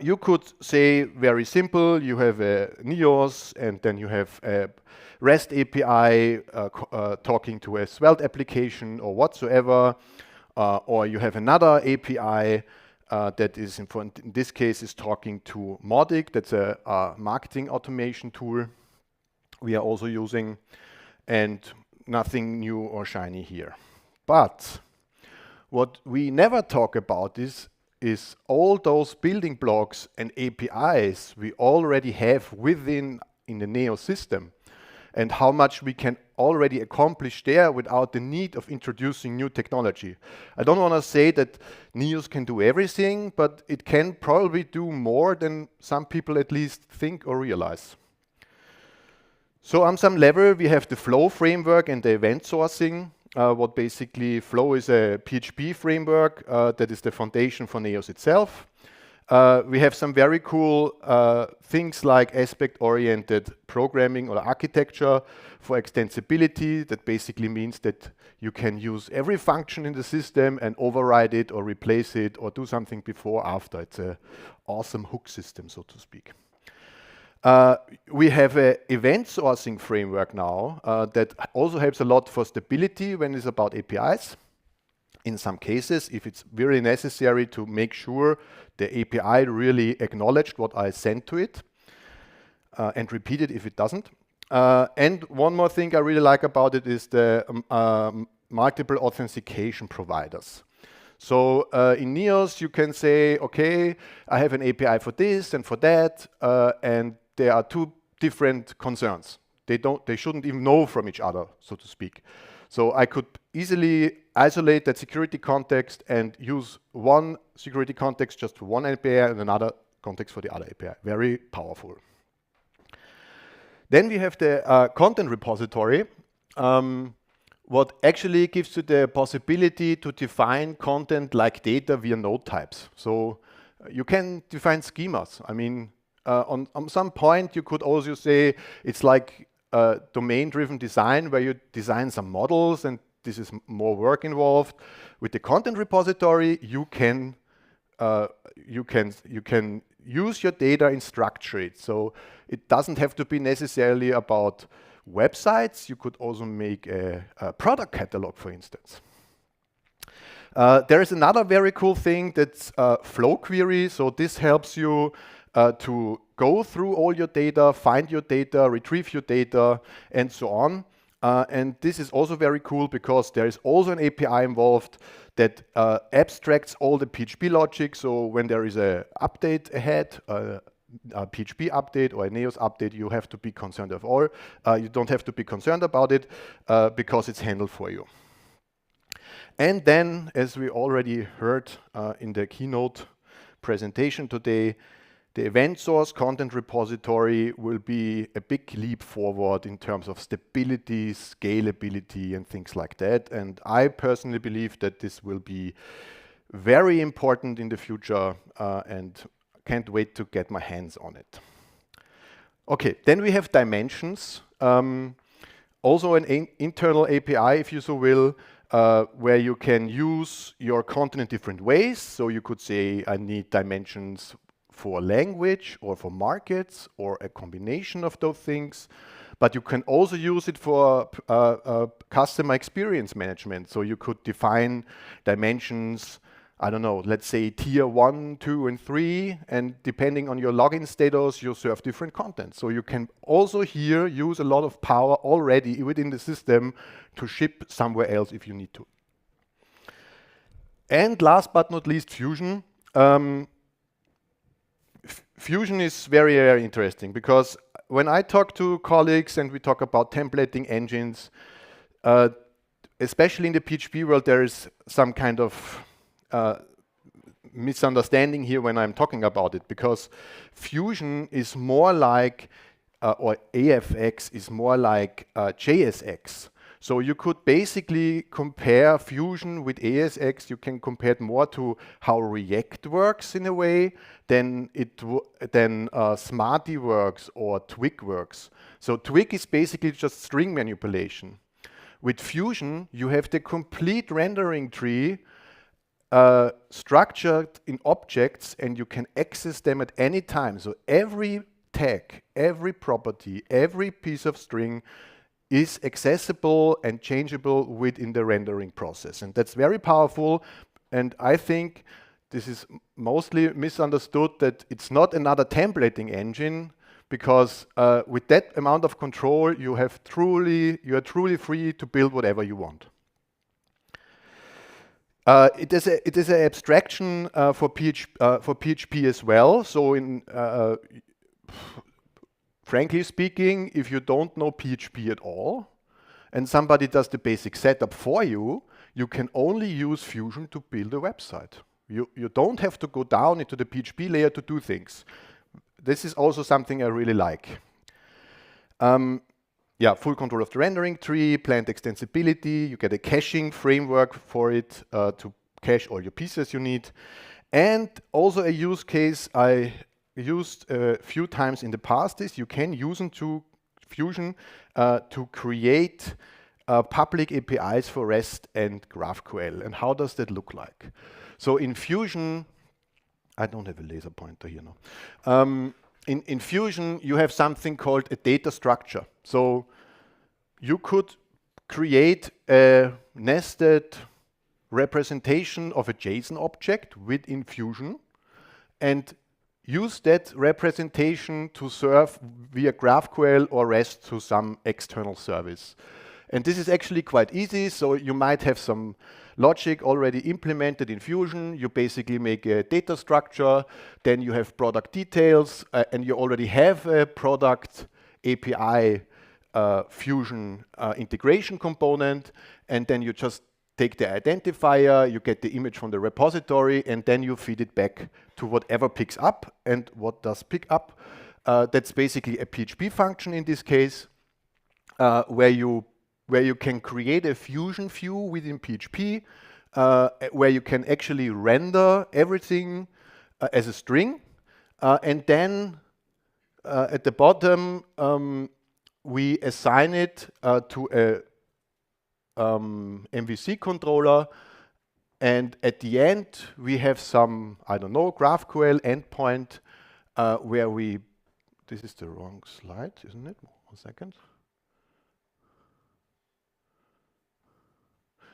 you could say very simple, you have a Neos and then you have a REST API talking to a Svelte application or whatsoever, or you have another API that is, in this case, is talking to Mautic. That's a marketing automation tool we are also using, and nothing new or shiny here. But what we never talk about is all those building blocks and APIs we already have within in the Neo system, and how much we can already accomplish there without the need of introducing new technology. I don't want to say that Neos can do everything, but it can probably do more than some people at least think or realize. So on some level, we have the Flow framework and the event sourcing. What basically Flow is a PHP framework that is the foundation for Neos itself. We have some very cool things like aspect-oriented programming or architecture for extensibility. That basically means that you can use every function in the system and override it or replace it or do something before, after. It's an awesome hook system, so to speak. We have an event sourcing framework now that also helps a lot for stability when it's about APIs. In some cases, if it's very necessary to make sure the API really acknowledged what I sent to it and repeat it if it doesn't. And one more thing I really like about it is the multiple authentication providers. So in Neos, you can say, okay, I have an API for this and for that, and there are two different concerns. They shouldn't even know from each other, so to speak. So I could easily isolate that security context and use one security context just for one API and another context for the other API. Very powerful. Then we have the content repository, what actually gives you the possibility to define content like data via node types. So you can define schemas. I mean, on some point, you could also say it's like domain-driven design, where you design some models, and this is more work involved. With the content repository, you can use your data and structure it. So it doesn't have to be necessarily about websites. You could also make a product catalog, for instance. There is another very cool thing that's flow query. So this helps you to go through all your data, find your data, retrieve your data, and so on. And this is also very cool because there is also an API involved that abstracts all the PHP logic. So when there is a update ahead, a PHP update or a Neos update, you have to be concerned of all. You don't have to be concerned about it because it's handled for you. And then, as we already heard in the keynote presentation today, the event source content repository will be a big leap forward in terms of stability, scalability, and things like that. And I personally believe that this will be very important in the future and can't wait to get my hands on it. Okay, then we have dimensions. Also an internal API, if you so will, where you can use your content in different ways. So you could say, I need dimensions for language or for markets or a combination of those things. But you can also use it for customer experience management. So you could define dimensions, I don't know, let's say tier 1, 2, and 3. And depending on your login status, you serve different content. So you can also here use a lot of power already within the system to ship somewhere else if you need to. And last but not least, Fusion. Fusion is very, very interesting because when I talk to colleagues and we talk about templating engines, especially in the PHP world, there is some kind of misunderstanding here when I'm talking about it, because Fusion is more like, or AFX is more like JSX. So you could basically compare Fusion with ASX. You can compare it more to how React works in a way than Smarty works or Twig works. So Twig is basically just string manipulation. With Fusion, you have the complete rendering tree structured in objects, and you can access them at any time. So every tag, every property, every piece of string is accessible and changeable within the rendering process. And that's very powerful. And I think this is mostly misunderstood, that it's not another templating engine, because with that amount of control, you are truly free to build whatever you want. It is an abstraction for PHP as well. So frankly speaking, if you don't know PHP at all, and somebody does the basic setup for you, you can only use Fusion to build a website. You don't have to go down into the PHP layer to do things. This is also something I really like. Yeah, full control of the rendering tree, planned extensibility. You get a caching framework for it to cache all your pieces you need. And also a use case I used a few times in the past is you can use Fusion to create public APIs for REST and GraphQL. And how does that look like? So in Fusion, I don't have a laser pointer here now. In Fusion, you have something called a data structure. So you could create a nested representation of a JSON object within Fusion and use that representation to serve via GraphQL or REST to some external service. And this is actually quite easy. So you might have some logic already implemented in Fusion. You basically make a data structure, then you have product details, and you already have a product API Fusion integration component, and then you just take the identifier, you get the image from the repository, and then you feed it back to whatever picks up. And what does pick up? That's basically a PHP function in this case, where you can create a Fusion view within PHP, where you can actually render everything as a string. And then at the bottom, we assign it to a MVC controller. And at the end, we have some, I don't know, GraphQL endpoint where this is the wrong slide, isn't it? 1 second.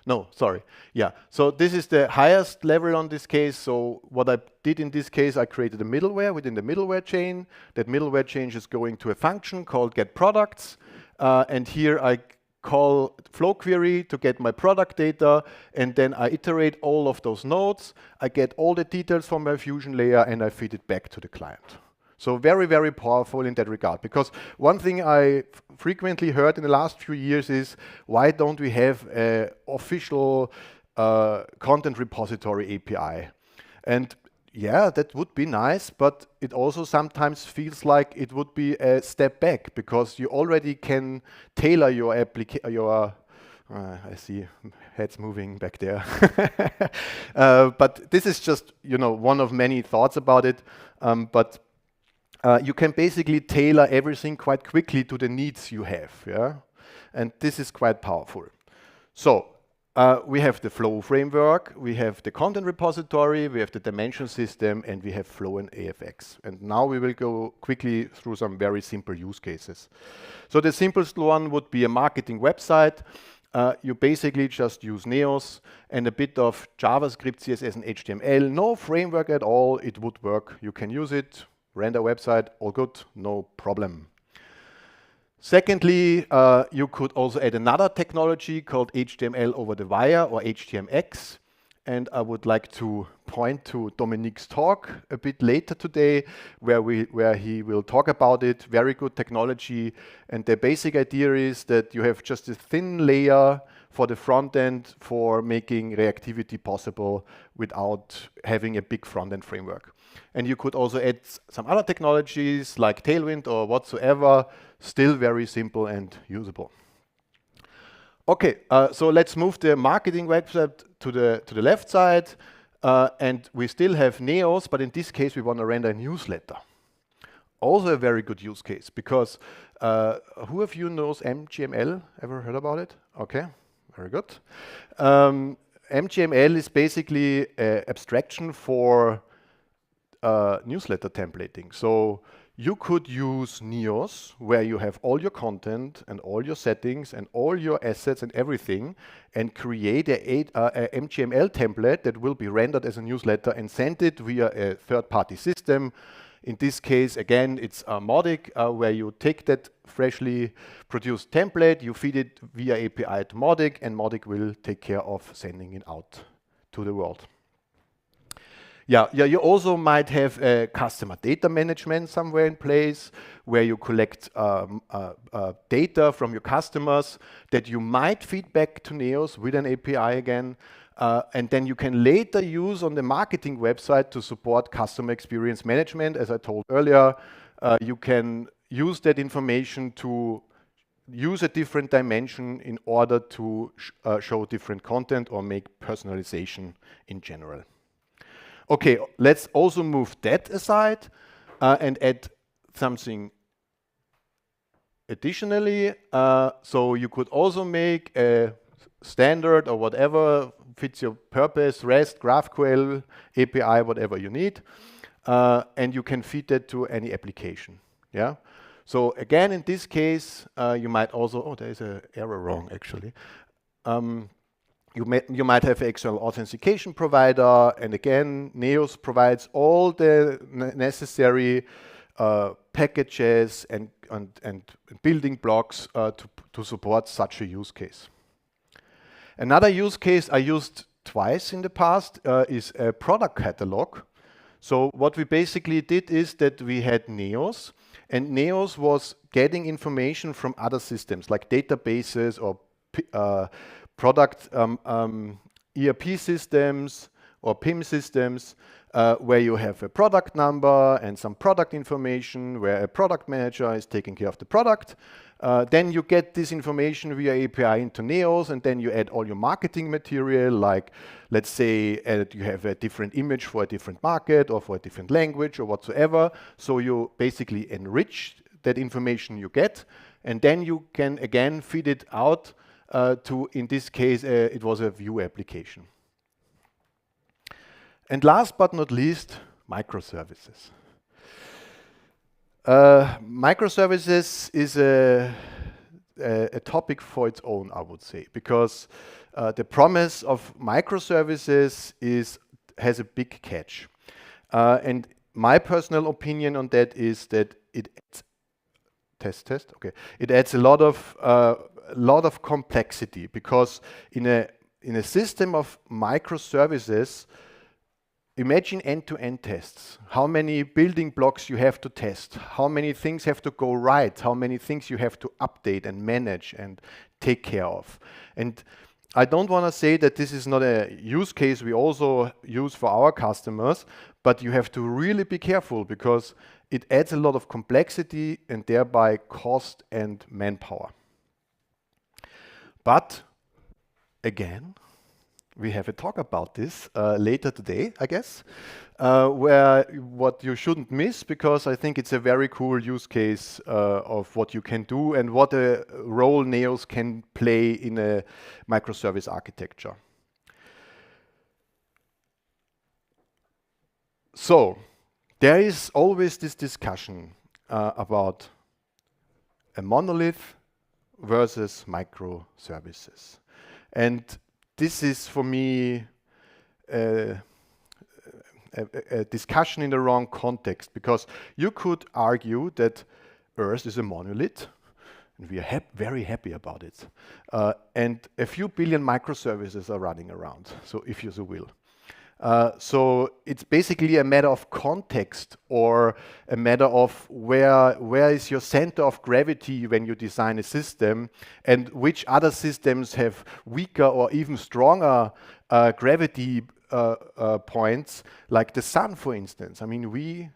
No, sorry. Yeah, so this is the highest level on this case. So what I did in this case, I created a middleware within the middleware chain. That middleware chain is going to a function called getProducts. And here I call flow query to get my product data, and then I iterate all of those nodes. I get all the details from my Fusion layer, and I feed it back to the client. So very, very powerful in that regard. Because one thing I frequently heard in the last few years is, why don't we have an official content repository API? And yeah, that would be nice, but it also sometimes feels like it would be a step back, because you already can tailor your application. I see heads moving back there. But this is just, one of many thoughts about it. But you can basically tailor everything quite quickly to the needs you have, yeah? And this is quite powerful. So we have the flow framework, we have the content repository, we have the dimension system, and we have flow and AFX. And now we will go quickly through some very simple use cases. So the simplest one would be a marketing website. You basically just use Neos and a bit of JavaScript, CSS, and HTML. No framework at all, it would work. You can use it, render website, all good, no problem. Secondly, you could also add another technology called HTML over the wire, or HTMX. And I would like to point to Dominique's talk a bit later today, where he will talk about it. Very good technology. And the basic idea is that you have just a thin layer for the front end for making reactivity possible without having a big front end framework. And you could also add some other technologies like Tailwind or whatsoever, still very simple and usable. Okay, so let's move the marketing website to the left side. And we still have Neos, but in this case, we want to render a newsletter. Also a very good use case, because who of you knows MGML? Ever heard about it? Okay, very good. MGML is basically an abstraction for newsletter templating. So you could use Neos, where you have all your content and all your settings and all your assets and everything, and create a MGML template that will be rendered as a newsletter and send it via a third-party system. In this case, again, it's Mautic, where you take that freshly produced template, you feed it via API to Mautic, and Mautic will take care of sending it out to the world. Yeah, you also might have customer data management somewhere in place, where you collect data from your customers that you might feed back to Neos with an API again, and then you can later use on the marketing website to support customer experience management. As I told earlier, you can use that information to use a different dimension in order to show different content or make personalization in general. Okay, let's also move that aside and add something additionally. So you could also make a standard or whatever fits your purpose, REST, GraphQL, API, whatever you need. And you can feed that to any application. Yeah. So again, in this case, you might also, oh, there is an error wrong actually. You might have an external authentication provider, and again, Neos provides all the necessary packages and building blocks to support such a use case. Another use case I used twice in the past is a product catalog. So what we basically did is that we had Neos, and Neos was getting information from other systems like databases or product ERP systems or PIM systems, where you have a product number and some product information, where a product manager is taking care of the product. Then you get this information via API into Neos, and then you add all your marketing material, like let's say you have a different image for a different market or for a different language or whatsoever. So you basically enrich that information you get, and then you can again feed it out to, in this case, it was a Vue application. And last but not least, microservices. Microservices is a topic for its own, I would say, because the promise of microservices has a big catch. And my personal opinion on that is that it adds, it adds a lot of lot of complexity, because in a system of microservices, imagine end-to-end tests. How many building blocks you have to test, how many things have to go right, how many things you have to update and manage and take care of. And I don't want to say that this is not a use case we also use for our customers, but you have to really be careful, because it adds a lot of complexity and thereby cost and manpower. But again, we have a talk about this later today, I guess, where what you shouldn't miss, because I think it's a very cool use case of what you can do and what a role Neos can play in a microservice architecture. So there is always this discussion about a monolith versus microservices. And this is, for me, a discussion in the wrong context, because you could argue that Earth is a monolith, and we are very happy about it. And a few billion microservices are running around, so if you so will. So it's basically a matter of context, or a matter of where is your center of gravity when you design a system, and which other systems have weaker or even stronger gravity points, like the sun, for instance. I mean, we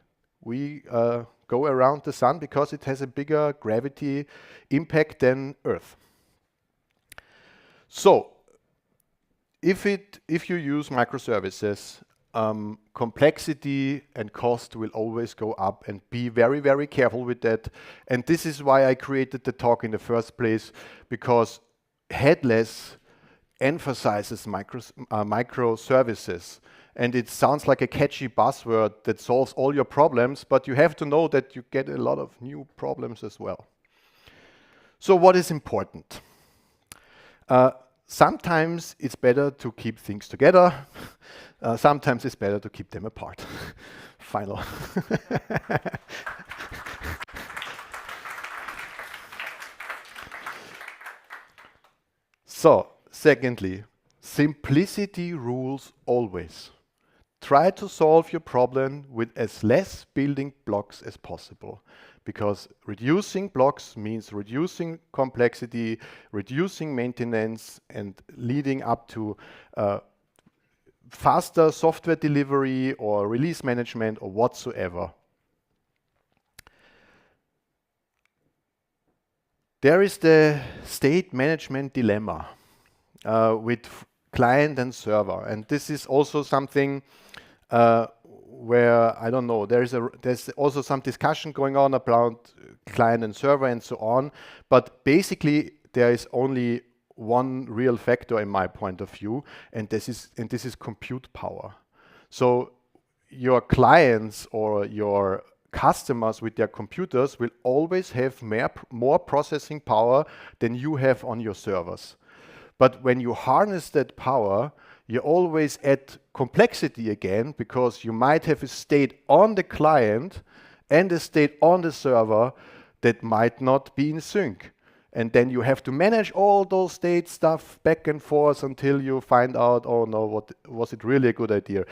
go around the sun because it has a bigger gravity impact than Earth. So if you use microservices, complexity and cost will always go up, and be very, very careful with that. And this is why I created the talk in the first place, because Headless emphasizes microservices. And it sounds like a catchy buzzword that solves all your problems, but you have to know that you get a lot of new problems as well. So what is important? Sometimes it's better to keep things together. Sometimes it's better to keep them apart. Final. So, secondly, simplicity rules always. Try to solve your problem with as less building blocks as possible, because reducing blocks means reducing complexity, reducing maintenance, and leading up to faster software delivery or release management or whatsoever. There is the state management dilemma with client and server, and this is also something where, I don't know, there's also some discussion going on about client and server and so on, but basically there is only one real factor in my point of view, and this is compute power. So your clients or your customers with their computers will always have more processing power than you have on your servers. But when you harness that power, you always add complexity again, because you might have a state on the client and a state on the server that might not be in sync. And then you have to manage all those state stuff back and forth until you find out, oh no, was it really a good idea?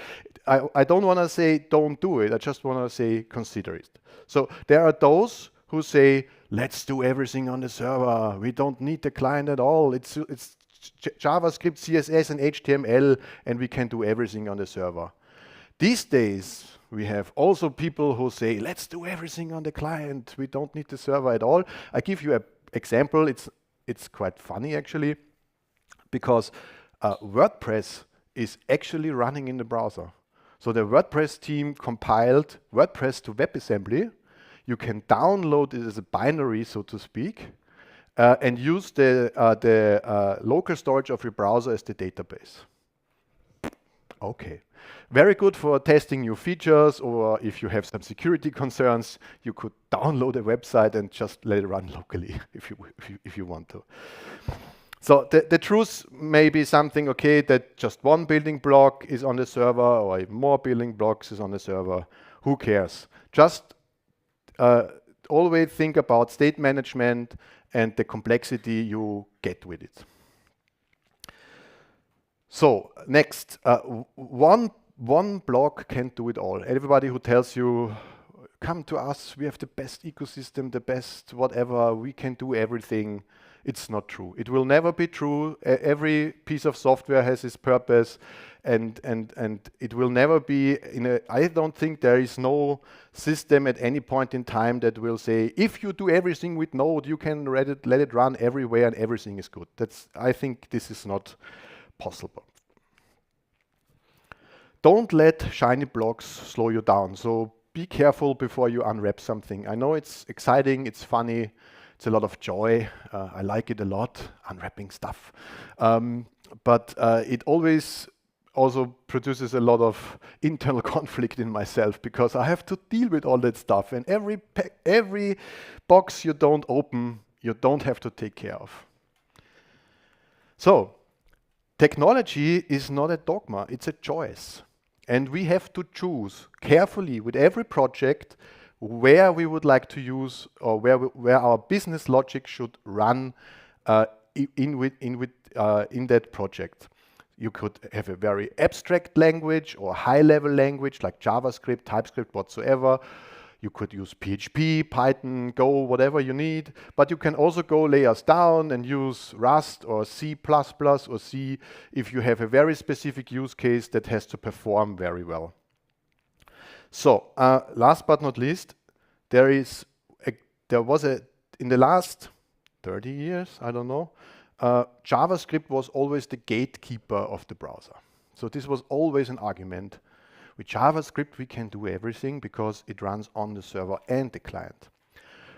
I don't want to say don't do it, I just want to say consider it. So there are those who say, let's do everything on the server, we don't need the client at all, it's JavaScript, CSS and HTML, and we can do everything on the server. These days, we have also people who say, let's do everything on the client, we don't need the server at all. I give you an example, it's quite funny actually, because WordPress is actually running in the browser. So the WordPress team compiled WordPress to WebAssembly. You can download it as a binary, so to speak, and use the local storage of your browser as the database. Okay, very good for testing new features, or if you have some security concerns, you could download a website and just let it run locally if you want to. So the truth may be something, okay, that just one building block is on the server, or even more building blocks is on the server. Who cares? Just always think about state management and the complexity you get with it. So next, one blog can't do it all. Everybody who tells you, come to us, we have the best ecosystem, the best whatever, we can do everything. It's not true. It will never be true. Every piece of software has its purpose, and it will never be I don't think there is no system at any point in time that will say, if you do everything with Node, you can let it run everywhere and everything is good. I think this is not possible. Don't let shiny blocks slow you down. So be careful before you unwrap something. I know it's exciting, it's funny, it's a lot of joy. I like it a lot, unwrapping stuff. But it always also produces a lot of internal conflict in myself, because I have to deal with all that stuff. And every box you don't open, you don't have to take care of. So technology is not a dogma, it's a choice. And we have to choose carefully with every project where we would like to use, or where our business logic should run in that project. You could have a very abstract language or high-level language like JavaScript, TypeScript, whatsoever. You could use PHP, Python, Go, whatever you need. But you can also go layers down and use Rust or C++ or C if you have a very specific use case that has to perform very well. So last but not least, there was in the last 30 years, I don't know, JavaScript was always the gatekeeper of the browser. So this was always an argument. With JavaScript, we can do everything because it runs on the server and the client.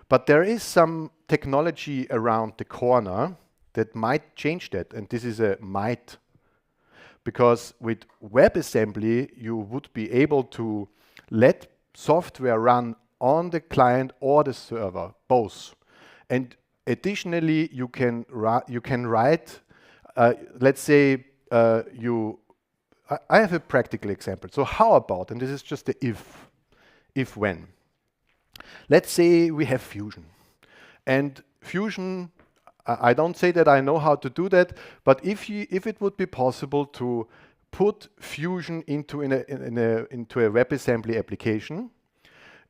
But there is some technology around the corner that might change that, and this is a might. Because with WebAssembly, you would be able to let software run on the client or the server, both. And additionally, you can write, let's say I have a practical example. So how about, and this is just the if when. Let's say we have Fusion. And Fusion, I don't say that I know how to do that, but if it would be possible to put Fusion into a WebAssembly application,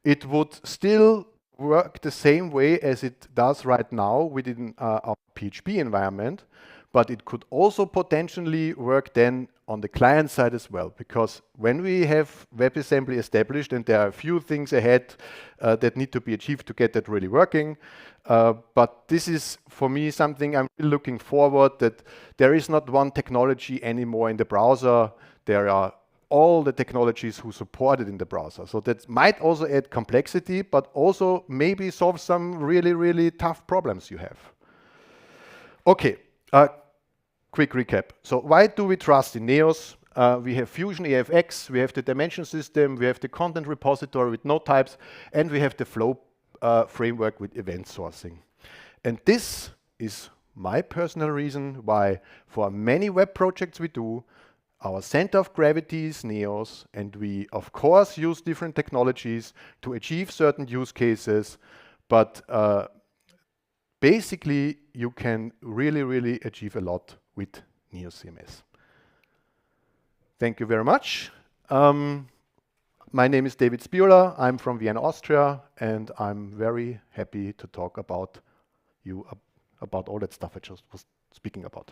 it would still work the same way as it does right now within our PHP environment, but it could also potentially work then on the client side as well, because when we have WebAssembly established, and there are a few things ahead that need to be achieved to get that really working, but this is, for me, something I'm really looking forward, that there is not one technology anymore in the browser. There are all the technologies who support it in the browser. So that might also add complexity, but also maybe solve some really, really tough problems you have. Okay. Quick recap. So why do we trust in Neos? We have Fusion AFX, we have the dimension system, we have the content repository with node types, and we have the flow framework with event sourcing. And this is my personal reason why for many web projects we do, our center of gravity is Neos, and we of course use different technologies to achieve certain use cases, but basically you can really, really achieve a lot with Neos CMS. Thank you very much. My name is David Spiola. I'm from Vienna, Austria, and I'm very happy to talk about all that stuff I just was speaking about.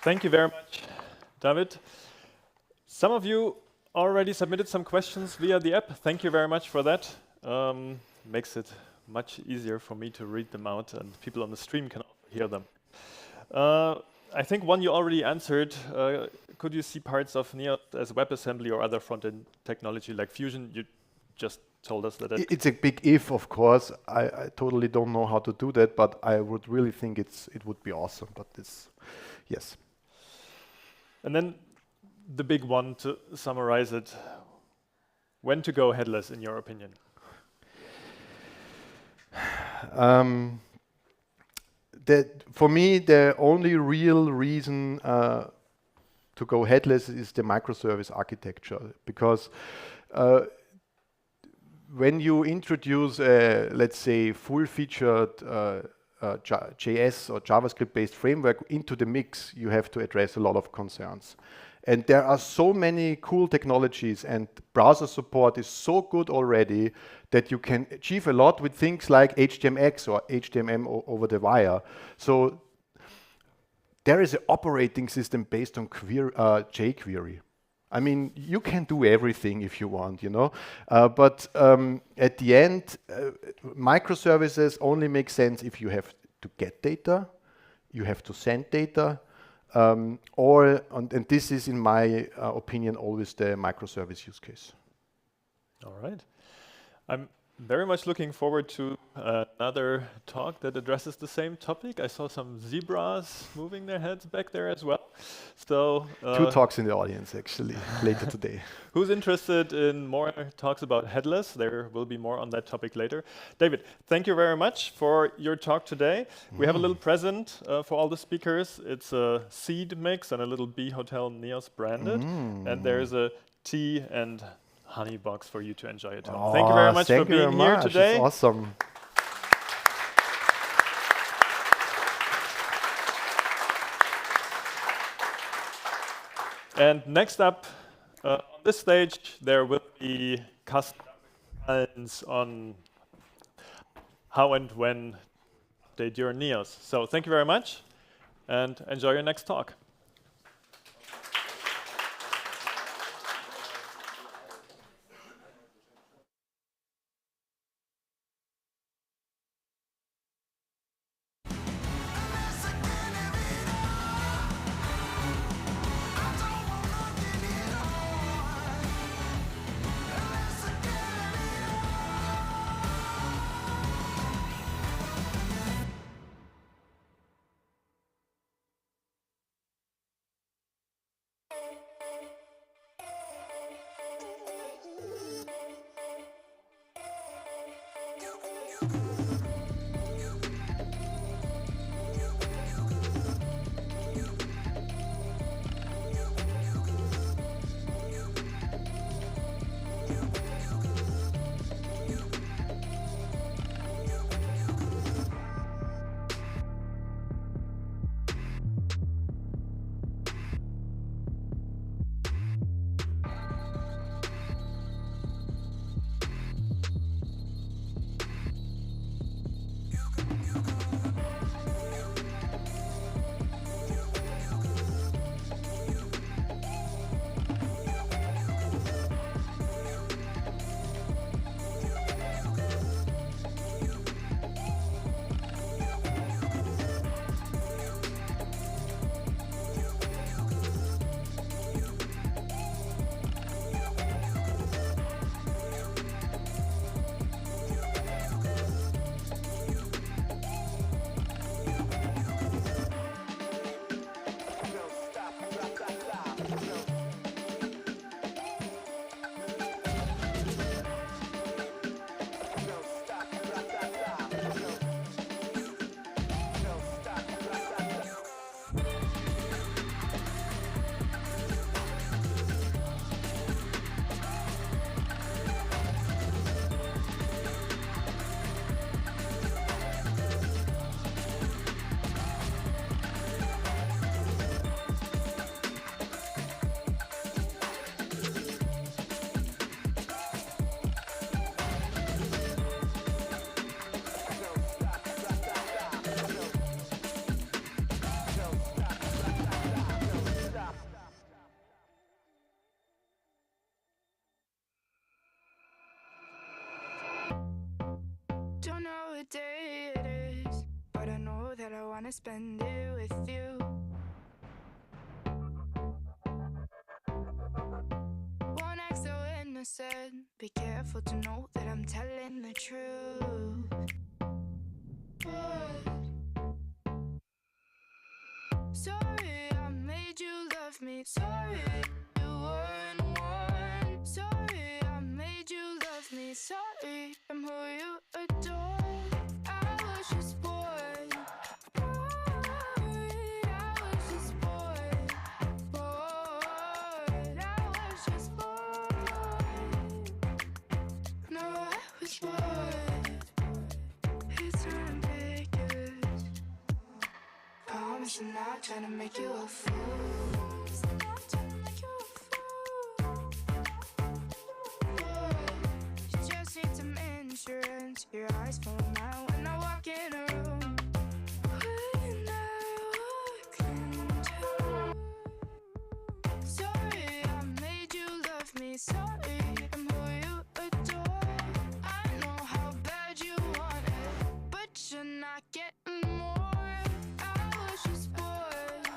Thank you very much, David. Some of you already submitted some questions via the app. Thank you very much for that. Makes it much easier for me to read them out, and people on the stream can hear them. I think one you already answered. Could you see parts of Neos as WebAssembly or other front-end technology like Fusion? You just told us that it's a big if, of course. I totally don't know how to do that, but I would really think it would be awesome. But yes. And then the big one, to summarize it, when to go headless, in your opinion? For me, the only real reason to go headless is the microservice architecture, because when you introduce let's say full-featured JS or JavaScript-based framework into the mix, you have to address a lot of concerns. And there are so many cool technologies, and browser support is so good already that you can achieve a lot with things like HTMX or HTMM over the wire. So there is an operating system based on jQuery. I mean, you can do everything if you want, you know, but at the end, microservices only make sense if you have to get data, you have to send data, and this is, in my opinion, always the microservice use case. All right. I'm very much looking forward to another talk that addresses the same topic. I saw some zebras moving their heads back there as well. So 2 talks in the audience, actually, later today. Who's interested in more talks about headless? There will be more on that topic later. David, thank you very much for your talk today. We have a little present for all the speakers. It's a seed mix and a little Bee Hotel Neos branded. And there's a tea and honey box for you to enjoy at home. Thank you very much for being here today. It's awesome. And next up on this stage, there will be Karsten on how and when update your Neos. So thank you very much, and enjoy your next talk. Don't know what day it is, but I know that I wanna spend it with you. Won't act so innocent, be careful to know that I'm telling the truth. But sorry I made you love me, sorry you weren't one. Sorry I made you love me, sorry I'm who you adore. I was just bored, I was just bored, bored. promise you're not trying to make you a fool. You just need some insurance. Your eyes fall out when I walk in a room. When I walk into. Sorry, I made you love me. Sorry, I'm who you adore. I know how bad you want it, but you're not getting more. I was just bored.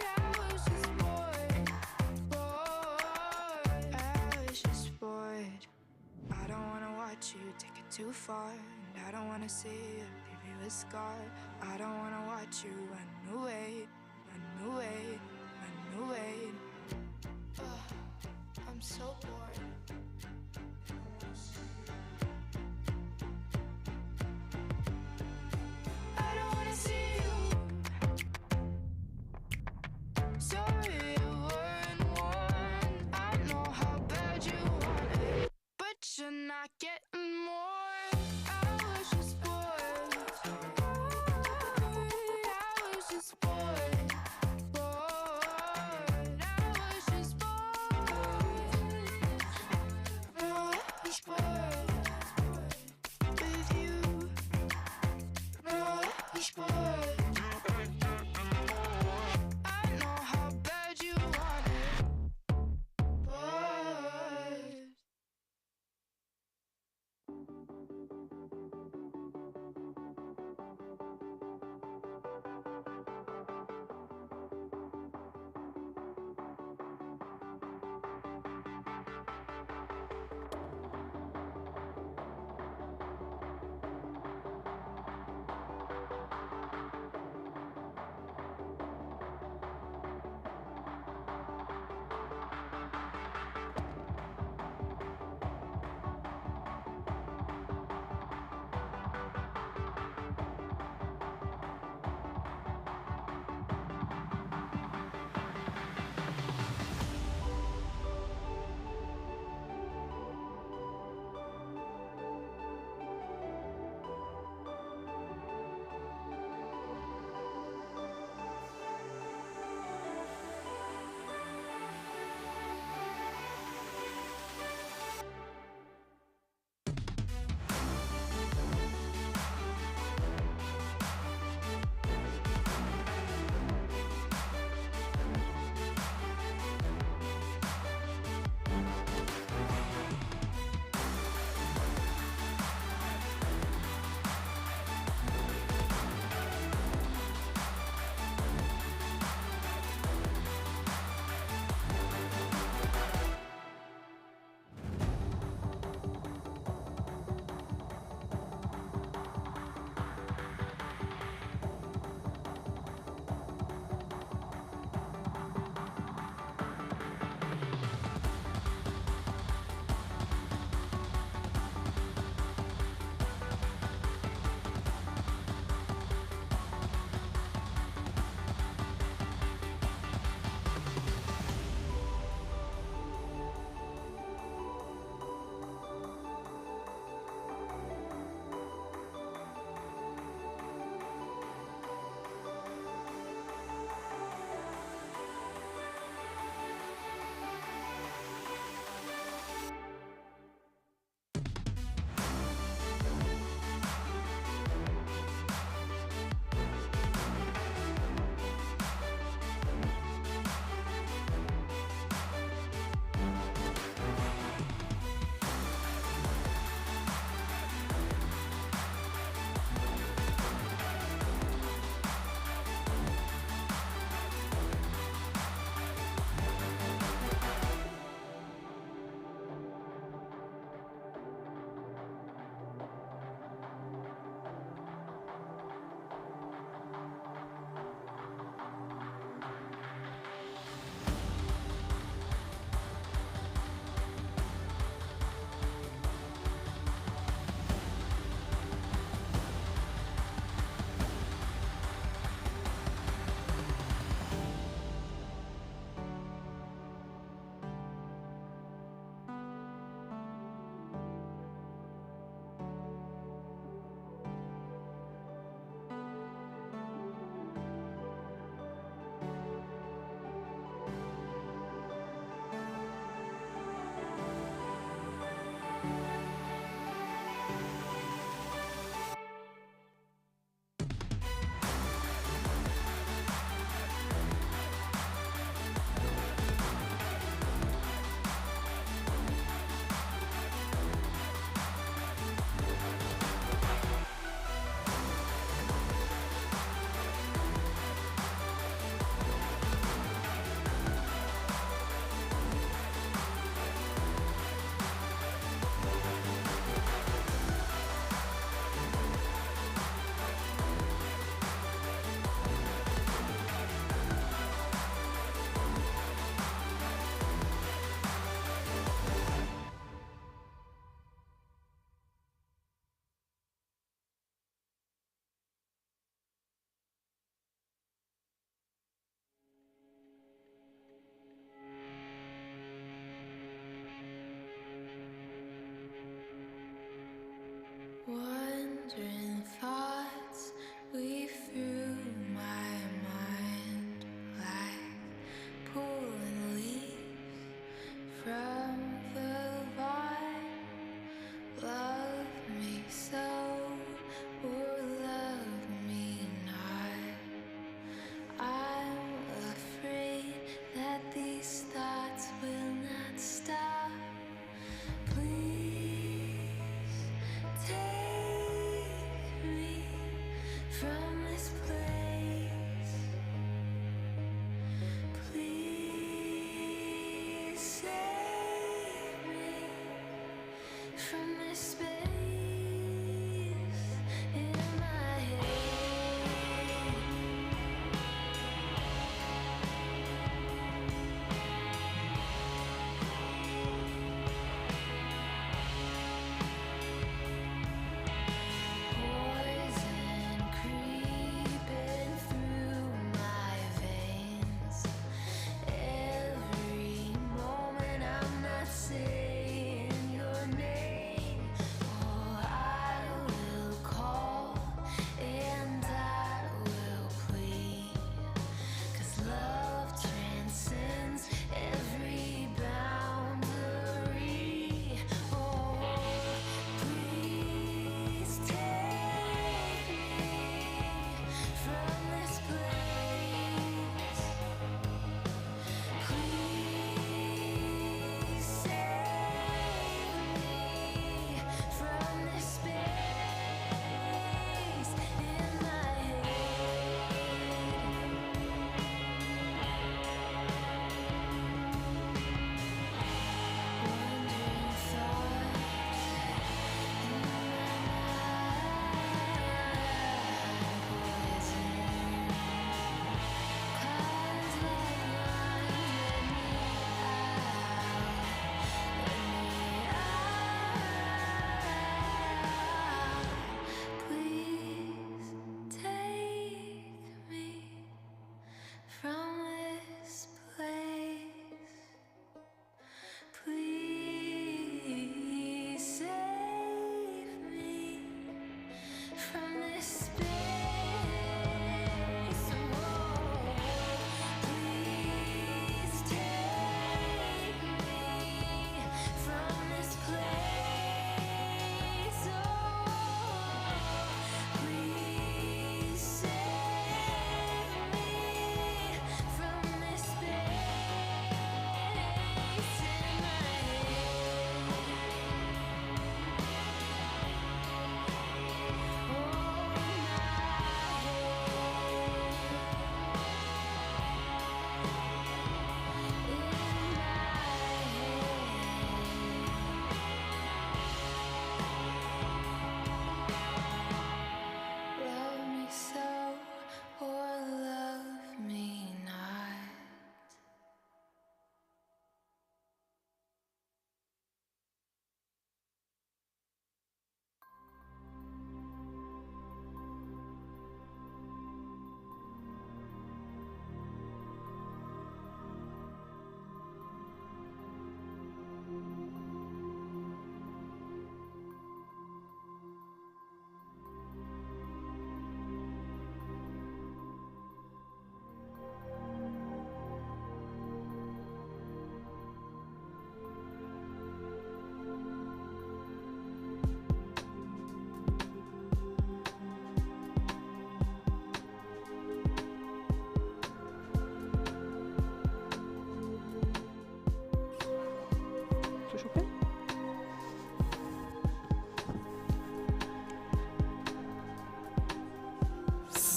I was just bored. I was just bored. I don't wanna watch you take it too far, and I don't wanna see you leave you a scar. I don't wanna watch you run away, run away, run away. I'm so bored. I don't wanna see you. Sorry, you weren't one. I know how bad you want it, but you're not getting more. I was just bored. I was just bored. Bored. I was just bored.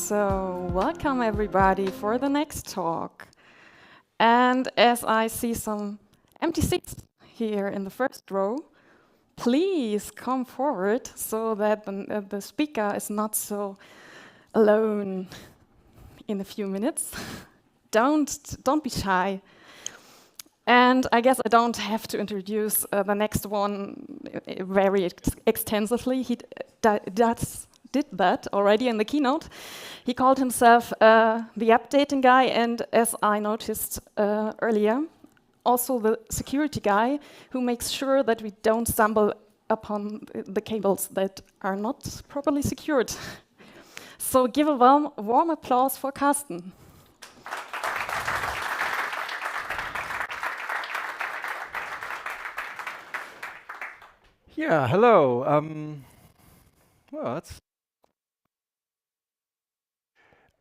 So, welcome everybody for the next talk. And as I see some empty seats here in the first row, please come forward so that the speaker is not so alone in a few minutes. Don't be shy. And I guess I don't have to introduce the next one very extensively. He did that already in the keynote. He called himself the updating guy, and as I noticed earlier, also the security guy who makes sure that we don't stumble upon the cables that are not properly secured. So give a warm applause for Karsten. Yeah, hello. Well, that's.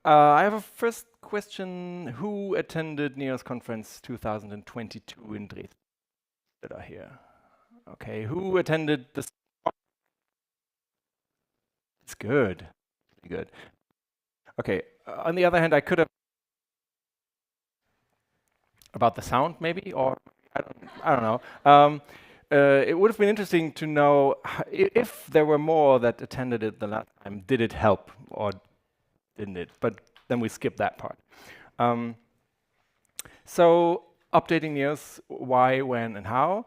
I have a first question. Who attended NEOS Conference 2022 in Dresden? That are here. Okay, who attended this? It's good. Good. Okay. On the other hand, I could have about the sound, maybe, or I don't know. It would have been interesting to know if there were more that attended it the last time. Did it help or didn't it? But then we skip that part. So updating NEOS, why, when, and how.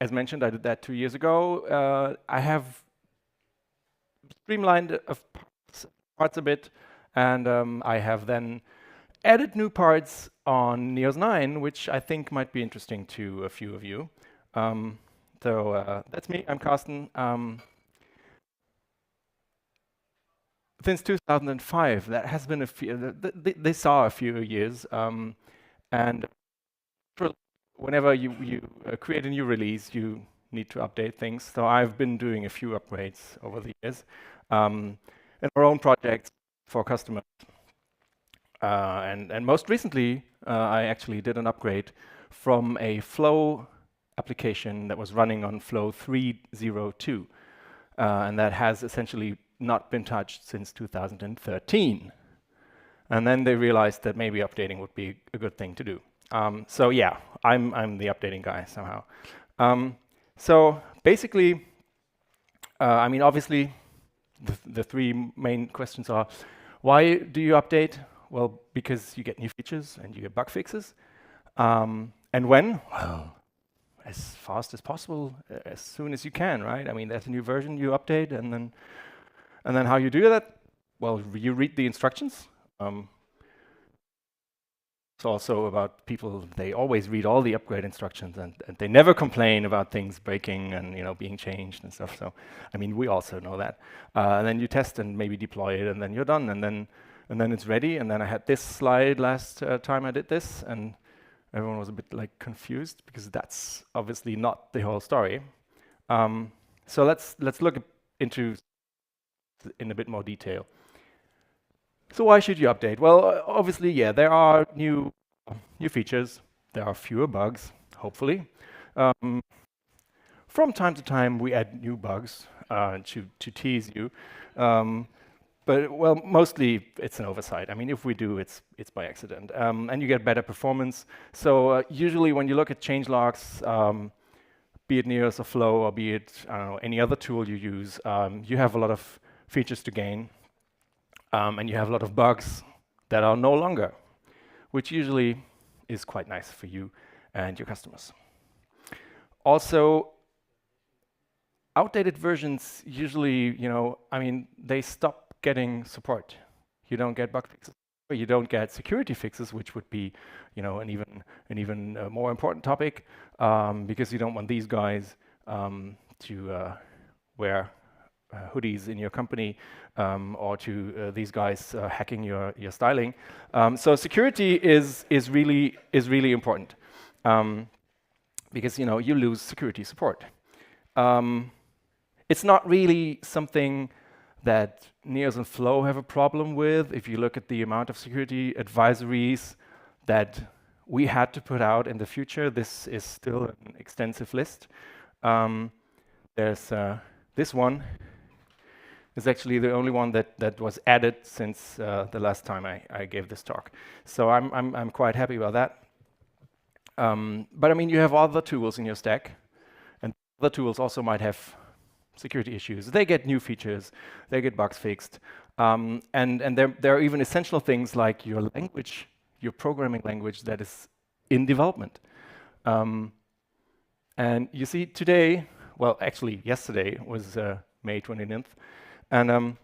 As mentioned, I did that 2 years ago. I have streamlined parts a bit, and I have then added new parts on NEOS 9, which I think might be interesting to a few of you. So that's me, I'm Karsten. Since 2005, that has been a few, they saw a few years, and whenever you create a new release, you need to update things. So I've been doing a few upgrades over the years, in our own projects for customers. And most recently, I actually did an upgrade from a Flow application that was running on Flow 3.02, and that has essentially not been touched since 2013. And then they realized that maybe updating would be a good thing to do. So yeah, I'm the updating guy somehow. So basically, I mean, obviously, the three main questions are, why do you update? Well, because you get new features and you get bug fixes. And when? Well, as fast as possible, as soon as you can, right? I mean, there's a new version, you update, and then how you do that? Well, you read the instructions. It's also about people, they always read all the upgrade instructions, and they never complain about things breaking and being changed and stuff. So, I mean, we also know that. And then you test and maybe deploy it, and then you're done, and then it's ready. And then I had this slide last time I did this, and everyone was a bit like confused because that's obviously not the whole story. So let's look into in a bit more detail. So why should you update? Well, obviously, yeah, there are new features. There are fewer bugs, hopefully. From time to time, we add new bugs to tease you. But well, mostly it's an oversight. I mean, if we do, it's by accident, and you get better performance. So usually, when you look at changelogs, be it NEOS or Flow, or be it any other tool you use, you have a lot of features to gain, and you have a lot of bugs that are no longer, which usually is quite nice for you and your customers. Also, outdated versions usually, I mean, they stop getting support. You don't get bug fixes, or you don't get security fixes, which would be, an even more important topic, because you don't want these guys to wear hoodies in your company, or to these guys hacking your styling. So security is really important, because you lose security support. It's not really something that NEOS and Flow have a problem with. If you look at the amount of security advisories that we had to put out in the future, this is still an extensive list. There's this one, It's actually the only one that was added since the last time I gave this talk. So I'm quite happy about that. But I mean, you have other tools in your stack, and other tools also might have security issues. They get new features, they get bugs fixed, and there are even essential things like your language, your programming language that is in development. And you see today, well, actually yesterday was May 29th, and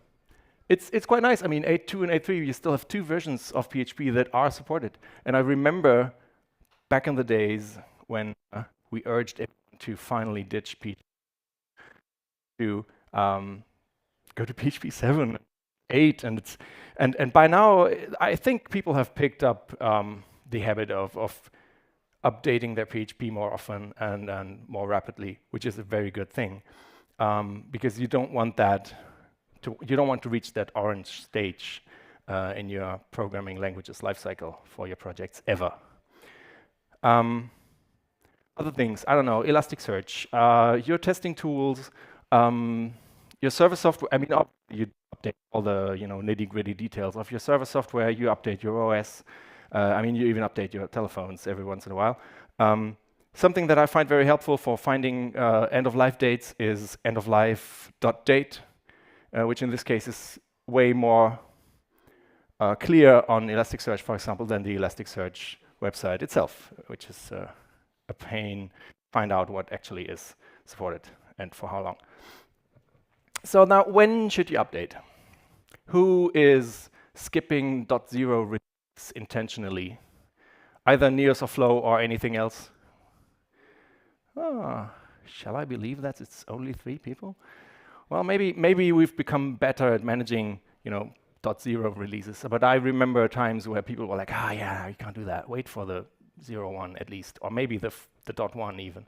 it's quite nice. I mean, 8.2 and 8.3, you still have 2 versions of PHP that are supported. And I remember back in the days when we urged everyone to finally ditch PHP to go to PHP 7, 8, and by now I think people have picked up the habit of updating their PHP more often and more rapidly, which is a very good thing, because you don't want to reach that orange stage in your programming languages lifecycle for your projects ever. Other things, I don't know, Elasticsearch, your testing tools, your server software. I mean, you update all the nitty-gritty details of your server software. You update your OS. I mean, you even update your telephones every once in a while. Something that I find very helpful for finding end-of-life dates is end-of-life.date, which in this case is way more clear on Elasticsearch, for example, than the Elasticsearch website itself, which is a pain to find out what actually is supported and for how long. So now, when should you update? Who is skipping .0 release intentionally? Either Neos or Flow or anything else? Shall I believe that it's only 3 people? Well, maybe we've become better at managing, .0 releases. But I remember times where people were like, yeah, you can't do that. Wait for the 0.1 at least, or maybe the .1 even,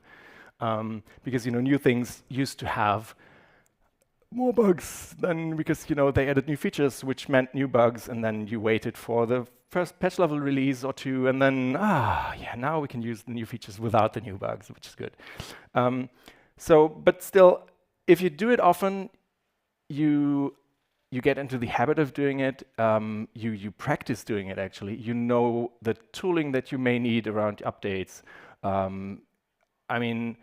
because new things used to have more bugs than because they added new features, which meant new bugs, and then you waited for the first patch level release or 2, and then now we can use the new features without the new bugs, which is good. But still, if you do it often, you get into the habit of doing it. You practice doing it. Actually, the tooling that you may need around updates. I mean,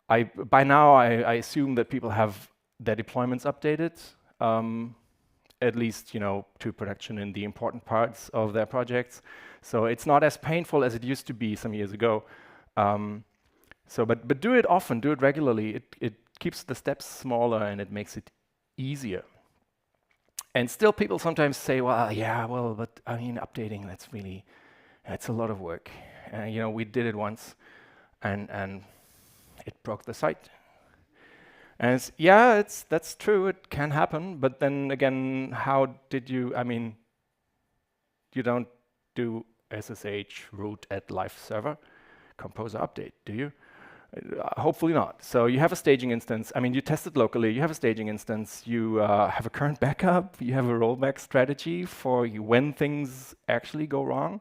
by now I assume that people have their deployments updated, at least to production in the important parts of their projects. So it's not as painful as it used to be some years ago. But do it often, do it regularly. It keeps the steps smaller and it makes it easier. And still, people sometimes say, but I mean, updating, that's a lot of work. We did it once, and it broke the site. And that's true, it can happen, but then again, how did you, I mean, you don't do SSH root at live server composer update, do you? Hopefully not. So you have a staging instance. I mean, you test it locally, you have a staging instance, you have a current backup, you have a rollback strategy for when things actually go wrong.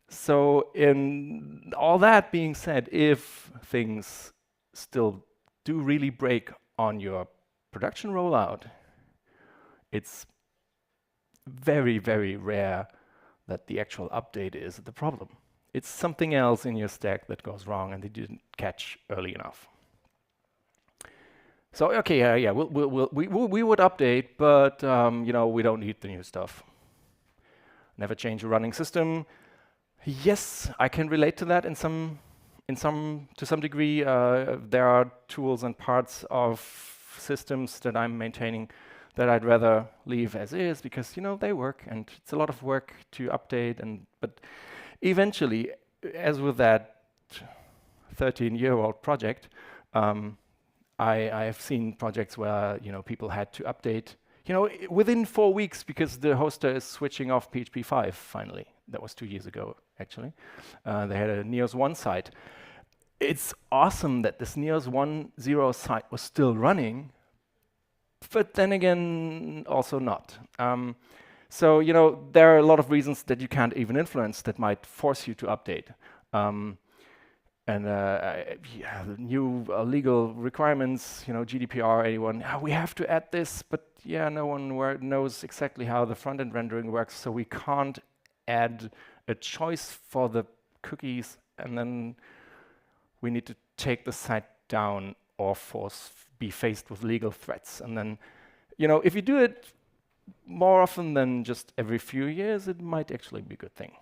So in all that being said, if things still do really break on your production rollout, it's very, very rare that the actual update is the problem. It's something else in your stack that goes wrong and they didn't catch early enough. So okay, we would update, but we don't need the new stuff. Never change a running system. Yes, I can relate to that to some degree. There are tools and parts of systems that I'm maintaining that I'd rather leave as is because they work and it's a lot of work to update. But eventually, as with that 13-year-old project, I have seen projects where people had to update within 4 weeks because the hoster is switching off PHP 5 finally. That was 2 years ago, actually. They had a Neos 1 site. It's awesome that this Neos 1.0 site was still running, but then again, also not. So, there are a lot of reasons that you can't even influence that might force you to update. And yeah, the new legal requirements, GDPR, anyone, we have to add this, but yeah, no one knows exactly how the front-end rendering works, so we can't add a choice for the cookies, and then we need to take the site down or be faced with legal threats. And then, if you do it more often than just every few years, it might actually be a good thing.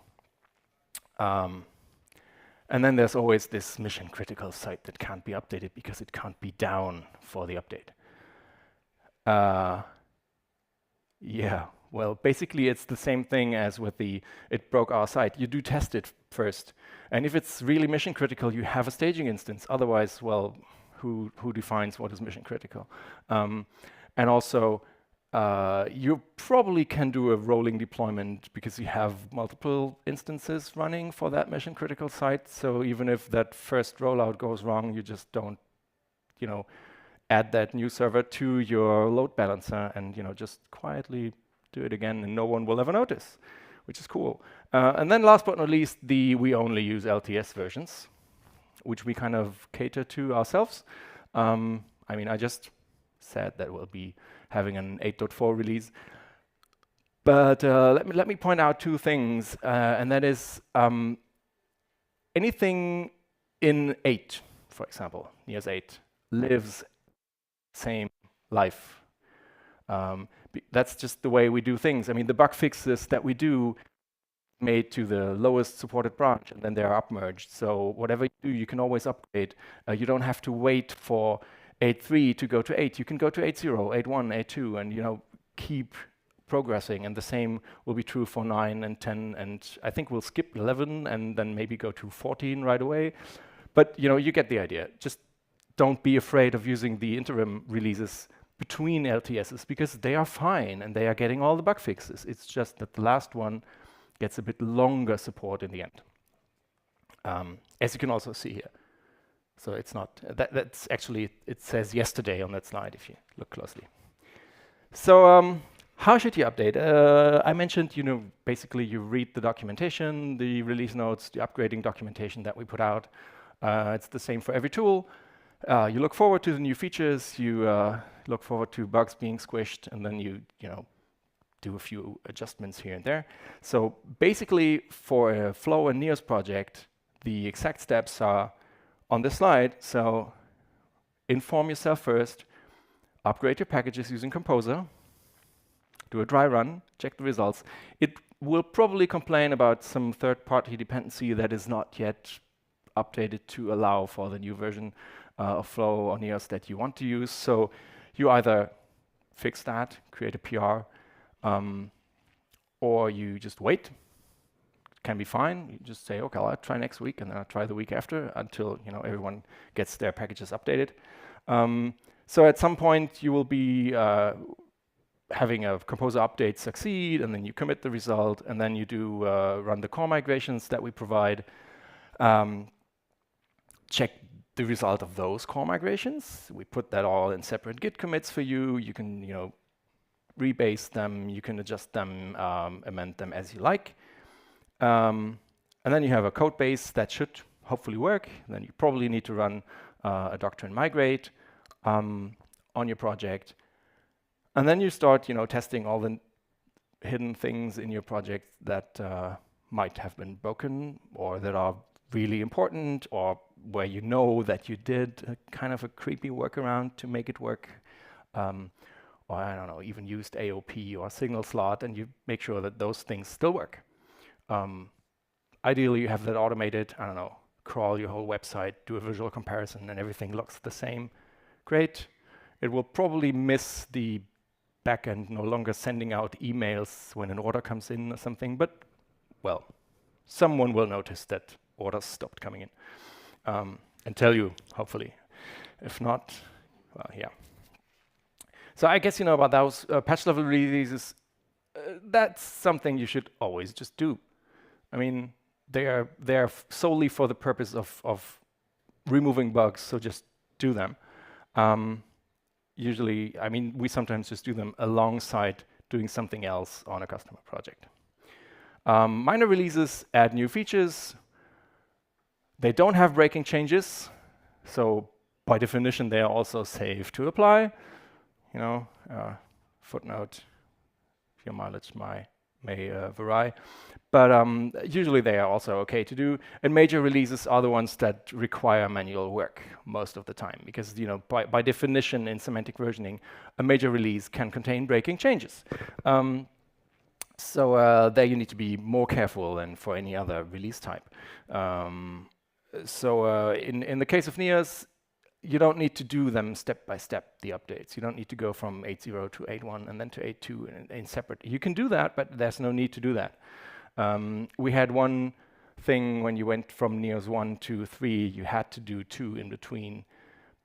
And then there's always this mission-critical site that can't be updated because it can't be down for the update. Yeah, well, basically it's the same thing as with it broke our site. You do test it first. And if it's really mission-critical, you have a staging instance. Otherwise, well, who defines what is mission-critical? And also, you probably can do a rolling deployment because you have multiple instances running for that mission-critical site. So even if that first rollout goes wrong, you just don't, add that new server to your load balancer and, just quietly do it again, and no one will ever notice, which is cool. And then last but not least, we only use LTS versions, which we kind of cater to ourselves. I just said that we'll be having an 8.4 release. But let me point out two things, and that is anything in 8, for example, NIOS 8, lives same life. That's just the way we do things. The bug fixes that we do made to the lowest supported branch, and then they are upmerged. So whatever you do, you can always upgrade. You don't have to wait for 8.3 to go to 8. You can go to 8.0, 8.1, 8.2, and keep progressing. And the same will be true for 9 and 10, and I think we'll skip 11 and then maybe go to 14 right away. But you get the idea. Just don't be afraid of using the interim releases between LTSs because they are fine and they are getting all the bug fixes. It's just that the last one gets a bit longer support in the end, as you can also see here. So it's not, that's actually, it says yesterday on that slide if you look closely. So how should you update? I mentioned, basically you read the documentation, the release notes, the upgrading documentation that we put out. It's the same for every tool. You look forward to the new features, you look forward to bugs being squished, and then you do a few adjustments here and there. So basically for a Flow and NIOS project, the exact steps are on this slide. So inform yourself first, upgrade your packages using Composer, do a dry run, check the results. It will probably complain about some third-party dependency that is not yet updated to allow for the new version of Flow or NIOS that you want to use. So you either fix that, create a PR, or you just wait. It can be fine. You just say, okay, I'll try next week, and then I'll try the week after until everyone gets their packages updated. So at some point you will be having a Composer update succeed, and then you commit the result, and then you do run the core migrations that we provide. Check the result of those core migrations. We put that all in separate Git commits for you. You can, rebase them. You can adjust them, amend them as you like. And then you have a code base that should hopefully work. Then you probably need to run a doctrine migrate on your project. And then you start, testing all the hidden things in your project that might have been broken or that are really important, or where that you did a kind of a creepy workaround to make it work, or I don't know, even used AOP or signal slot, and you make sure that those things still work. Ideally, you have that automated, I don't know, crawl your whole website, do a visual comparison, and everything looks the same. Great. It will probably miss the backend no longer sending out emails when an order comes in or something, but, well, someone will notice that orders stopped coming in and tell you, hopefully. If not, well, yeah. So I guess you know about those patch level releases. That's something you should always just do. They are solely for the purpose of removing bugs, so just do them. Usually, we sometimes just do them alongside doing something else on a customer project. Minor releases add new features. They don't have breaking changes, so by definition they are also safe to apply. You know, footnote, your mileage may vary, but usually they are also okay to do. And major releases are the ones that require manual work most of the time, because you know, by definition in semantic versioning, a major release can contain breaking changes. So there you need to be more careful than for any other release type. In the case of NEOS, you don't need to do them step by step, the updates. You don't need to go from 8.0 to 8.1 and then to 8.2 in separate. You can do that, but there's no need to do that. We had one thing when you went from NEOS 1 to 3, you had to do 2 in between,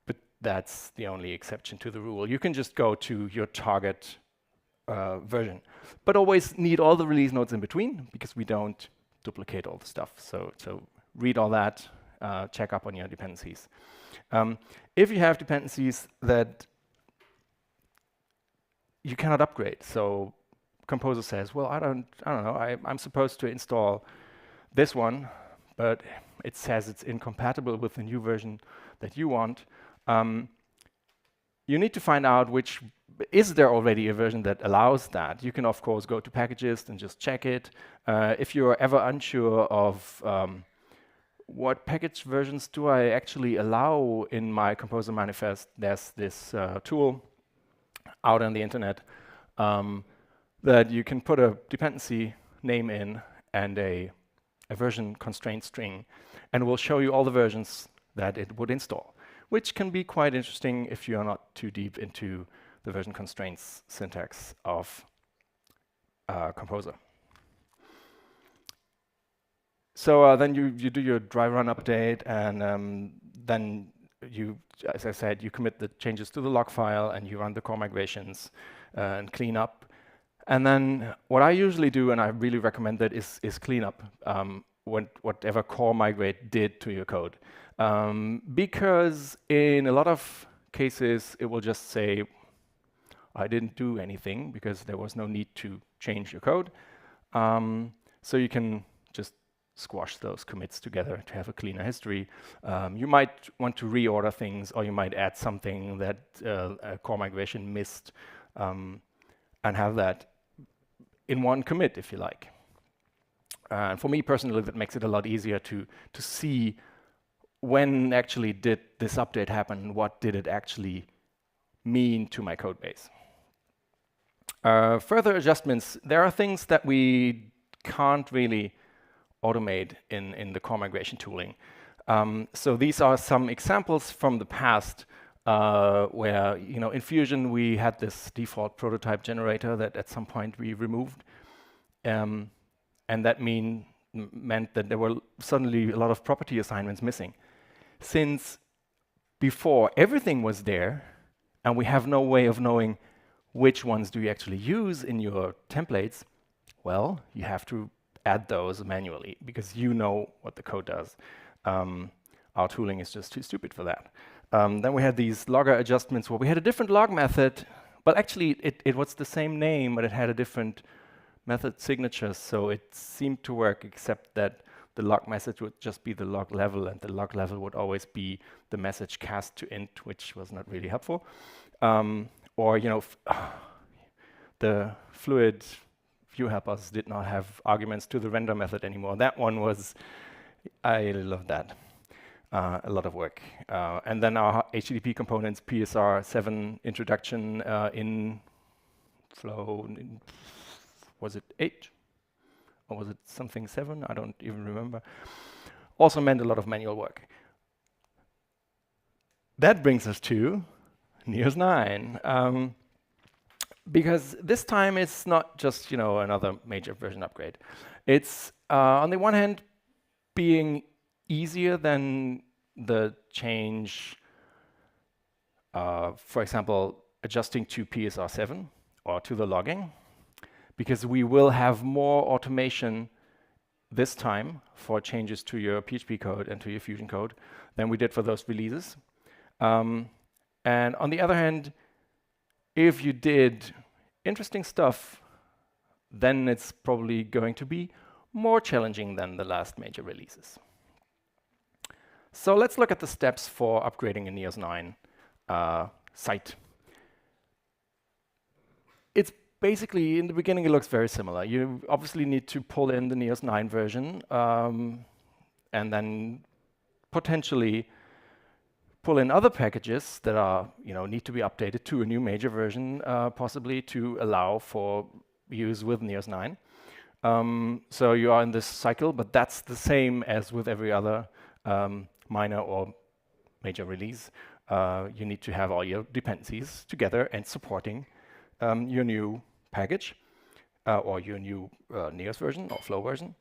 but that's the only exception to the rule. You can just go to your target version, but always need all the release notes in between, because we don't duplicate all the stuff. So read all that, check up on your dependencies. If you have dependencies that you cannot upgrade, so Composer says, well, I don't know, I'm supposed to install this one, but it says it's incompatible with the new version that you want. You need to find out is there already a version that allows that. You can of course go to packages and just check it. If you're ever unsure of what package versions do I actually allow in my Composer manifest, there's this tool out on the internet that you can put a dependency name in and a version constraint string, and it will show you all the versions that it would install, which can be quite interesting if you're not too deep into the version constraints syntax of Composer. So then you do your dry run update, and then you, as I said, you commit the changes to the log file, and you run the core migrations and clean up. And then what I usually do, and I really recommend that, is clean up whatever core migrate did to your code. Because in a lot of cases, it will just say, I didn't do anything, because there was no need to change your code. So you can just squash those commits together to have a cleaner history. You might want to reorder things, or you might add something that a core migration missed, and have that in one commit, if you like. And for me personally, that makes it a lot easier to see when actually did this update happen, what did it actually mean to my code base. Further adjustments, there are things that we can't really automate in the core migration tooling. So these are some examples from the past where, you know, in Fusion we had this default prototype generator that at some point we removed, and that meant that there were suddenly a lot of property assignments missing. Since before everything was there, and we have no way of knowing which ones do you actually use in your templates, well, you have to add those manually, because you know what the code does. Our tooling is just too stupid for that. Then we had these logger adjustments where we had a different log method, but actually it was the same name, but it had a different method signature, so it seemed to work, except that the log message would just be the log level, and the log level would always be the message cast to int, which was not really helpful. Or, you know, the fluid view helpers did not have arguments to the render method anymore. That one was, I love that. A lot of work. And then our HTTP components, PSR 7 introduction in Flow, was it 8? Or was it something 7? I don't even remember. Also meant a lot of manual work. That brings us to NEOS 9. Because this time it's not just, you know, another major version upgrade. It's, on the one hand, being easier than the change, for example, adjusting to PSR 7 or to the logging, because we will have more automation this time for changes to your PHP code and to your Fusion code than we did for those releases. And on the other hand, if you did interesting stuff, then it's probably going to be more challenging than the last major releases. So let's look at the steps for upgrading a NEOS 9 site. It's basically, in the beginning, it looks very similar. You obviously need to pull in the NEOS 9 version, and then potentially pull in other packages that are, need to be updated to a new major version, possibly to allow for use with NEOS 9. So you are in this cycle, but that's the same as with every other minor or major release. You need to have all your dependencies together and supporting your new package or your new NEOS version or Flow version.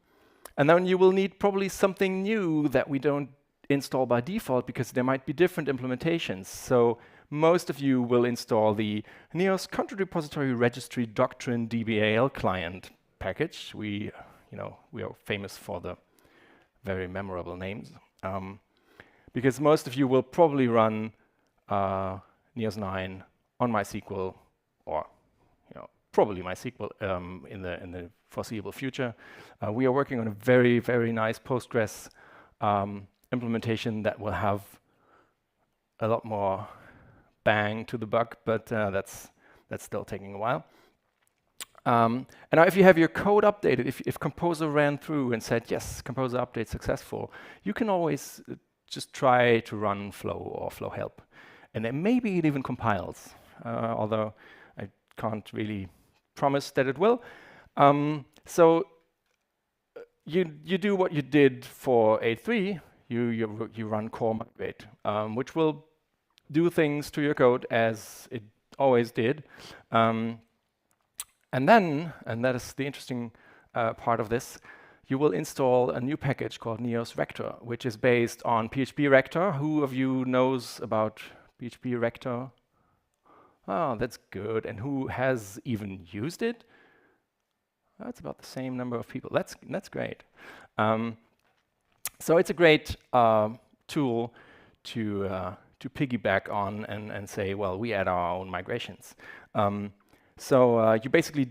And then you will need probably something new that we don't install by default because there might be different implementations. So most of you will install the NEOS Content Repository Registry Doctrine DBAL client package. We are famous for the very memorable names. Because most of you will probably run NEOS 9 on MySQL or probably MySQL in the foreseeable future. We are working on a very, very nice Postgres implementation that will have a lot more bang to the buck, but that's still taking a while. And now if you have your code updated, if Composer ran through and said, yes, Composer update successful, you can always just try to run Flow or Flow help. And then maybe it even compiles, although I can't really promise that it will. So you do what you did for 8.3, you run core migrate, which will do things to your code as it always did. And that is the interesting part of this, you will install a new package called NEOS Rector, which is based on PHP Rector. Who of you knows about PHP Rector? Oh, that's good. And who has even used it? That's about the same number of people. That's great. So it's a great tool to piggyback on and say, well, we add our own migrations. So you basically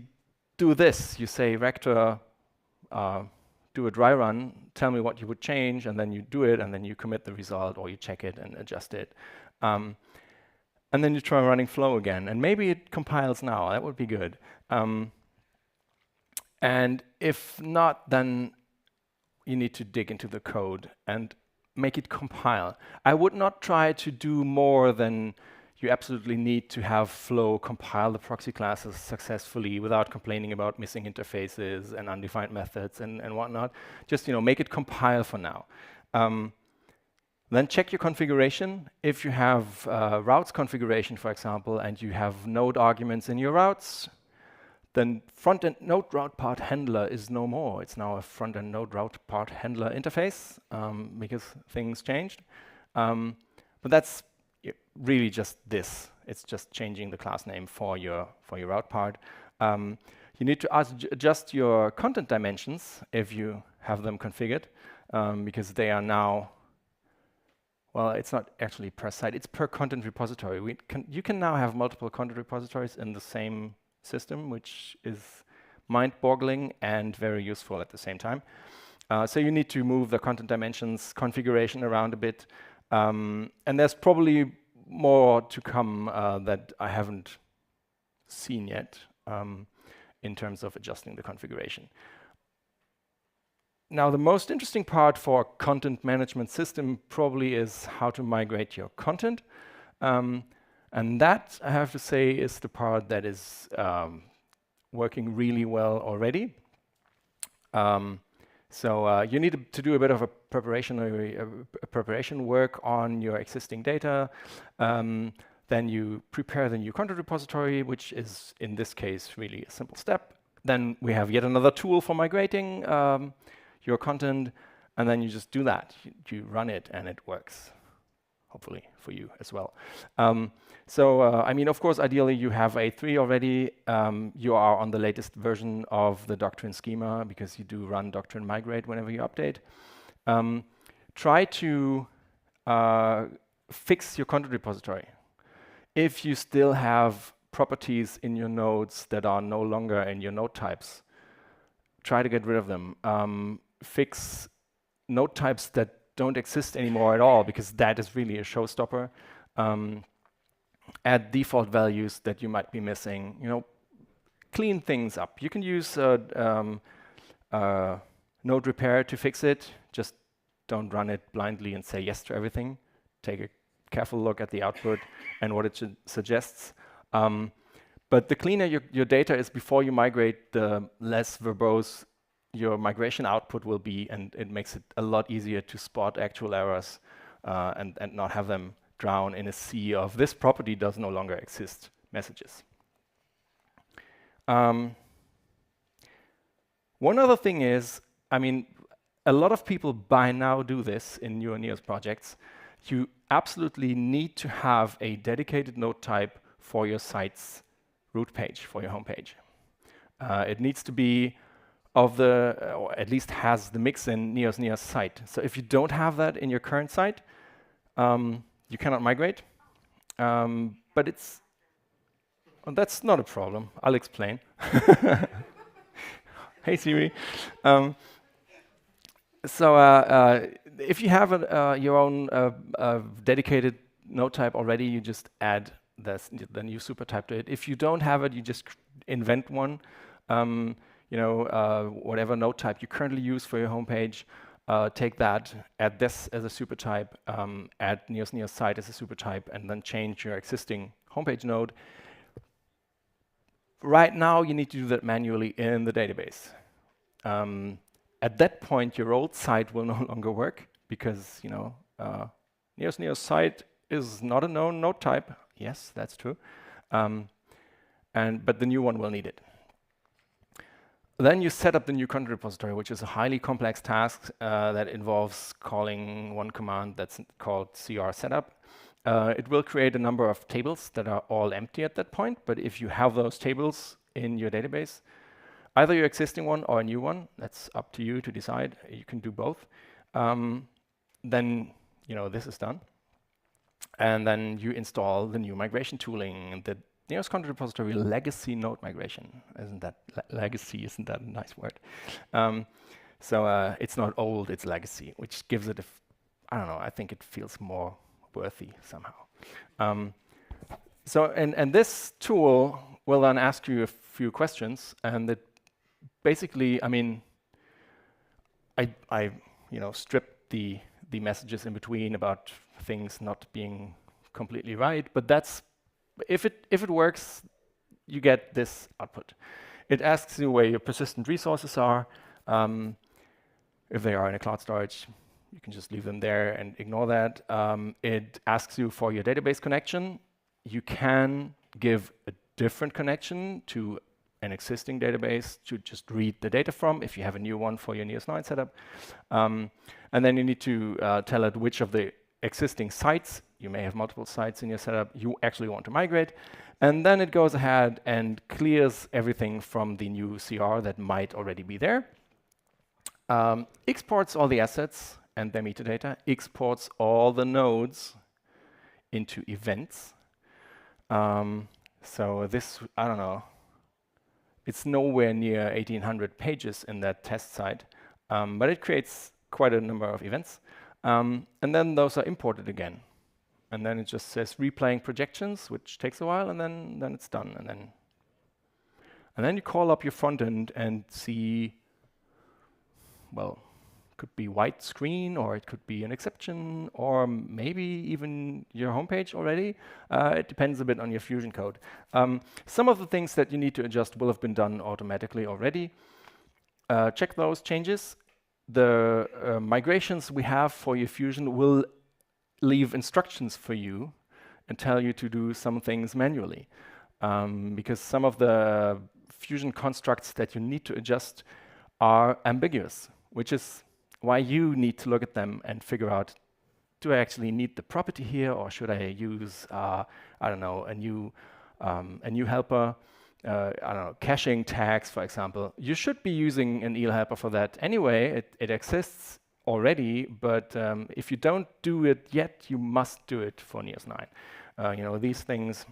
do this. You say, Rector, do a dry run, tell me what you would change, and then you do it, and then you commit the result, or you check it and adjust it. And then you try running Flow again, and maybe it compiles now. That would be good. And if not, then you need to dig into the code and make it compile. I would not try to do more than you absolutely need to have Flow compile the proxy classes successfully without complaining about missing interfaces and undefined methods and whatnot. Just make it compile for now. Then check your configuration. If you have routes configuration, for example, and you have node arguments in your routes, then front-end node route part handler is no more. It's now a front-end node route part handler interface because things changed. But that's really just this. It's just changing the class name for your route part. You need to adjust your content dimensions if you have them configured, because they are now, well, it's not actually per site, it's per content repository. You can now have multiple content repositories in the same system, which is mind-boggling and very useful at the same time. So you need to move the content dimensions configuration around a bit. And there's probably more to come that I haven't seen yet in terms of adjusting the configuration. Now, the most interesting part for content management system probably is how to migrate your content. And that, I have to say, is the part that is working really well already. So you need to do a bit of a preparation work on your existing data. Then you prepare the new content repository, which is, in this case, really a simple step. Then we have yet another tool for migrating your content, and then you just do that. You run it, and it works, hopefully, for you as well. I mean, of course, ideally, you have 8.3 already. You are on the latest version of the doctrine schema, because you do run doctrine migrate whenever you update. Try to fix your content repository. If you still have properties in your nodes that are no longer in your node types, try to get rid of them. Fix node types that don't exist anymore at all, because that is really a showstopper. Add default values that you might be missing. Clean things up. You can use node repair to fix it. Just don't run it blindly and say yes to everything. Take a careful look at the output and what it suggests. But the cleaner your data is before you migrate, the less verbose your migration output will be, and it makes it a lot easier to spot actual errors and not have them drown in a sea of "this property does no longer exist" messages. One other thing is, a lot of people by now do this in newer Neos projects. You absolutely need to have a dedicated node type for your site's root page, for your homepage. It needs to be or at least has the mix-in Neos site. So if you don't have that in your current site, you cannot migrate. But that's not a problem. I'll explain. Hey Siri. If you have your own dedicated node type already, you just add the new super type to it. If you don't have it, you just invent one. Whatever node type you currently use for your homepage, take that, add this as a super type, add Neos site as a super type, and then change your existing homepage node. Right now, you need to do that manually in the database. At that point, your old site will no longer work, because Neos site is not a known node type. Yes, that's true. But the new one will need it. Then you set up the new content repository, which is a highly complex task that involves calling one command that's called cr setup. It will create a number of tables that are all empty at that point, but if you have those tables in your database, either your existing one or a new one, that's up to you to decide. You can do both. Then this is done. And then you install the new migration tooling, the Neos content repository legacy node migration. Isn't that a nice word? It's not old, it's legacy, which gives it I think it feels more worthy somehow. And this tool will then ask you a few questions, and it basically, I stripped the messages in between about things not being completely right, but that's if it works, you get this output. It asks you where your persistent resources are. If they are in a cloud storage, you can just leave them there and ignore that. It asks you for your database connection. You can give a different connection to an existing database to just read the data from if you have a new one for your Neos 9 setup. And then you need to tell it which of the existing sites, you may have multiple sites in your setup, you actually want to migrate. And then it goes ahead and clears everything from the new CR that might already be there. Exports all the assets and their metadata, exports all the nodes into events. So this, I don't know, it's nowhere near 1,800 pages in that test site, but it creates quite a number of events. And then those are imported again. And then it just says replaying projections, which takes a while, and then it's done. And then you call up your front end and see, well, could be white screen, or it could be an exception, or maybe even your homepage already. It depends a bit on your Fusion code. Some of the things that you need to adjust will have been done automatically already. Check those changes. The migrations we have for your Fusion will leave instructions for you and tell you to do some things manually. Because some of the Fusion constructs that you need to adjust are ambiguous, which is why you need to look at them and figure out, do I actually need the property here, or should I use, I don't know, a new helper, I don't know, caching tags, for example. You should be using an EL helper for that anyway. It exists already, but if you don't do it yet, you must do it for Neos 9. These things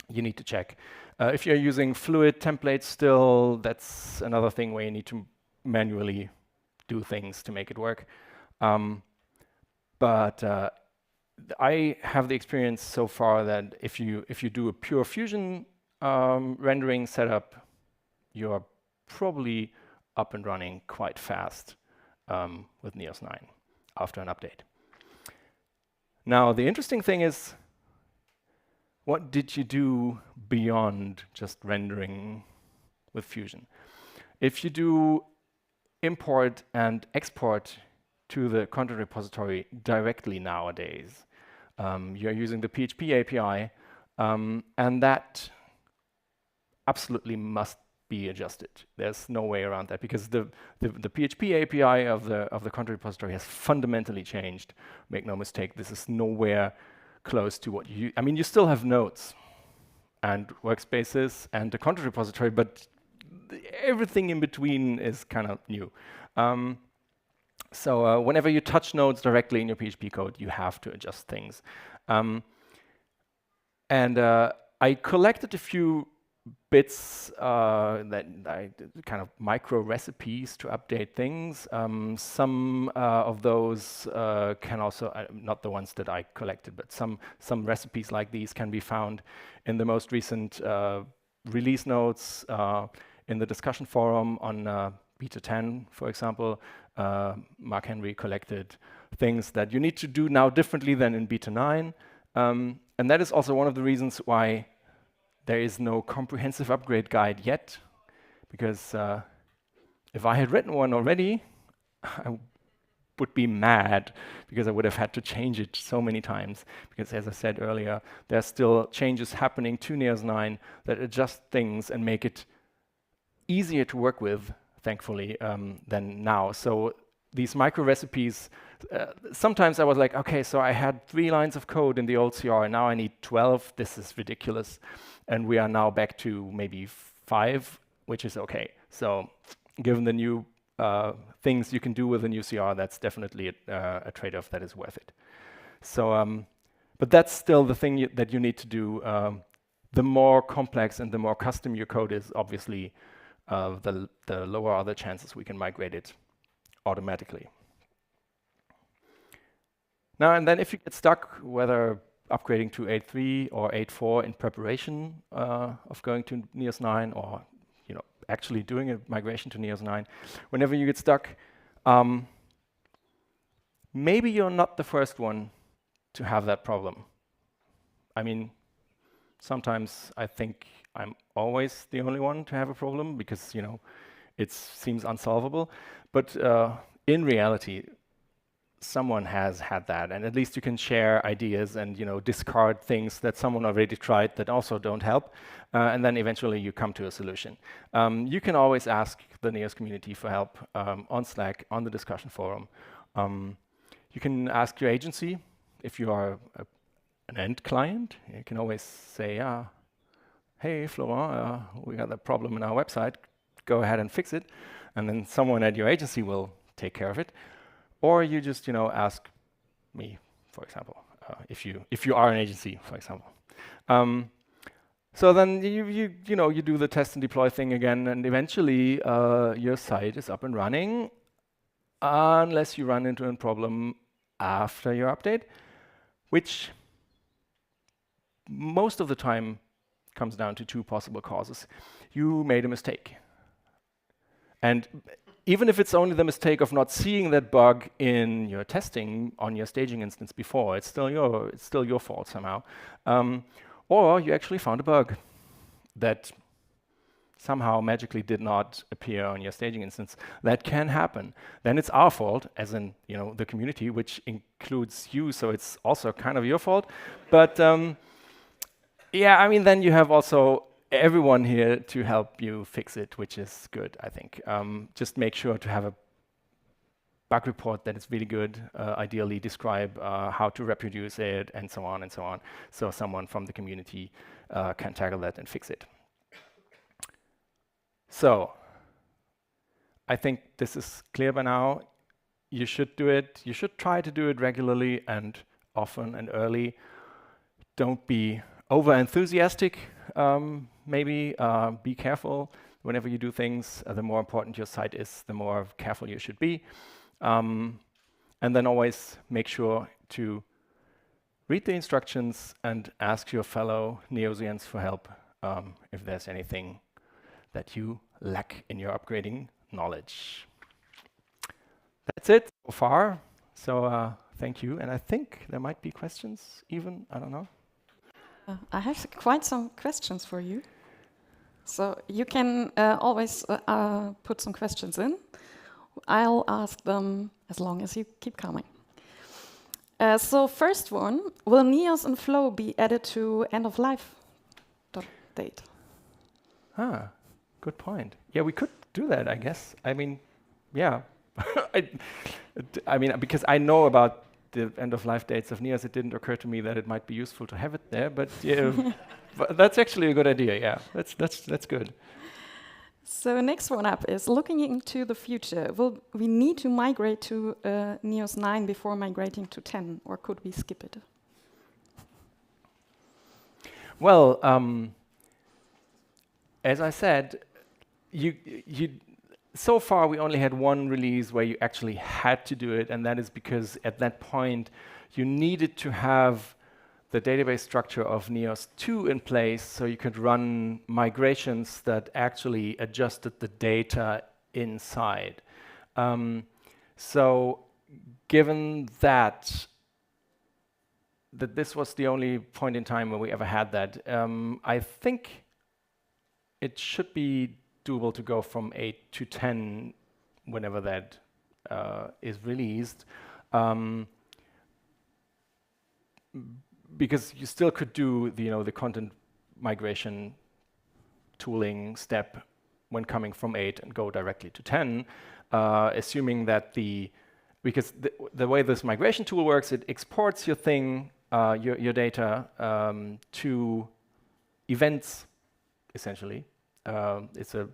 you need to check. If you're using fluid templates still, that's another thing where you need to manually do things to make it work. but I have the experience so far that if you do a pure Fusion rendering setup, you're probably up and running quite fast with Neos 9 after an update. Now, the interesting thing is, what did you do beyond just rendering with Fusion? If you do import and export to the content repository directly nowadays, you're using the PHP API, and that absolutely must be adjusted. There's no way around that, because the PHP API of the content repository has fundamentally changed. Make no mistake, this is nowhere close to what you... I mean, you still have nodes and workspaces and the content repository, but everything in between is kind of new. So whenever you touch nodes directly in your PHP code, you have to adjust things. And I collected a few bits that kind of micro recipes to update things. Some of those can also, not the ones that I collected, but some recipes like these can be found in the most recent release notes, in the discussion forum on Beta 10, for example. Marc Henry collected things that you need to do now differently than in Beta 9. And that is also one of the reasons why there is no comprehensive upgrade guide yet, because if I had written one already, I would be mad, because I would have had to change it so many times. Because as I said earlier, there's still changes happening to Neos 9 that adjust things and make it easier to work with, thankfully, than now. So these micro recipes, sometimes I was like, okay, so I had 3 lines of code in the old CR, and now I need 12. This is ridiculous. And we are now back to maybe 5, which is okay. So given the new things you can do with a new CR, that's definitely a trade-off that is worth it. So, but that's still the thing that you need to do. The more complex and the more custom your code is, obviously, the lower are the chances we can migrate it automatically. Now, and then if you get stuck, whether upgrading to 8.3 or 8.4 in preparation of going to Neos 9, or actually doing a migration to Neos 9, whenever you get stuck, maybe you're not the first one to have that problem. I mean, sometimes I think I'm always the only one to have a problem, because it seems unsolvable. But in reality, someone has had that, and at least you can share ideas and discard things that someone already tried that also don't help, and then eventually you come to a solution. You can always ask the Neos community for help on Slack, on the discussion forum. You can ask your agency if you are an end client. You can always say, hey, Florent, we got a problem in our website. Go ahead and fix it, and then someone at your agency will take care of it. Or you just, ask me, for example, if you are an agency, for example. So then you do the test and deploy thing again, and eventually your site is up and running, unless you run into a problem after your update, which most of the time comes down to 2 possible causes. You made a mistake, and even if it's only the mistake of not seeing that bug in your testing on your staging instance before, it's still your fault somehow. Or you actually found a bug that somehow magically did not appear on your staging instance. That can happen. Then it's our fault, as in the community, which includes you, so it's also kind of your fault. But yeah, I mean, then you have also everyone here to help you fix it, which is good, I think. Just make sure to have a bug report that is really good, ideally describe how to reproduce it, and so on and so on, so someone from the community can tackle that and fix it. So I think this is clear by now. You should do it. You should try to do it regularly and often and early. Don't be over-enthusiastic. Maybe be careful whenever you do things. The more important your site is, the more careful you should be. And then always make sure to read the instructions and ask your fellow Neosians for help if there's anything that you lack in your upgrading knowledge. That's it so far. So thank you. And I think there might be questions even, I don't know. I have quite some questions for you. So you can always put some questions in. I'll ask them as long as you keep coming. So first one, will Neos and Flow be added to end of life date? Good point. Yeah, we could do that, I guess. I mean, yeah. I mean, because I know about the end of life dates of Neos, it didn't occur to me that it might be useful to have it there, but yeah, but that's actually a good idea. Yeah, that's good. So next one up is looking into the future. Will we need to migrate to Neos 9 before migrating to 10, or could we skip it? Well, as I said, so far we only had one release where you actually had to do it, and that is because at that point you needed to have the database structure of Neos 2 in place so you could run migrations that actually adjusted the data inside. So given that this was the only point in time where we ever had that, I think it should be doable to go from 8 to 10 whenever that is released. Because you still could do the content migration tooling step when coming from 8 and go directly to 10, assuming that because the way this migration tool works, it exports your thing, your data to events, essentially. It's a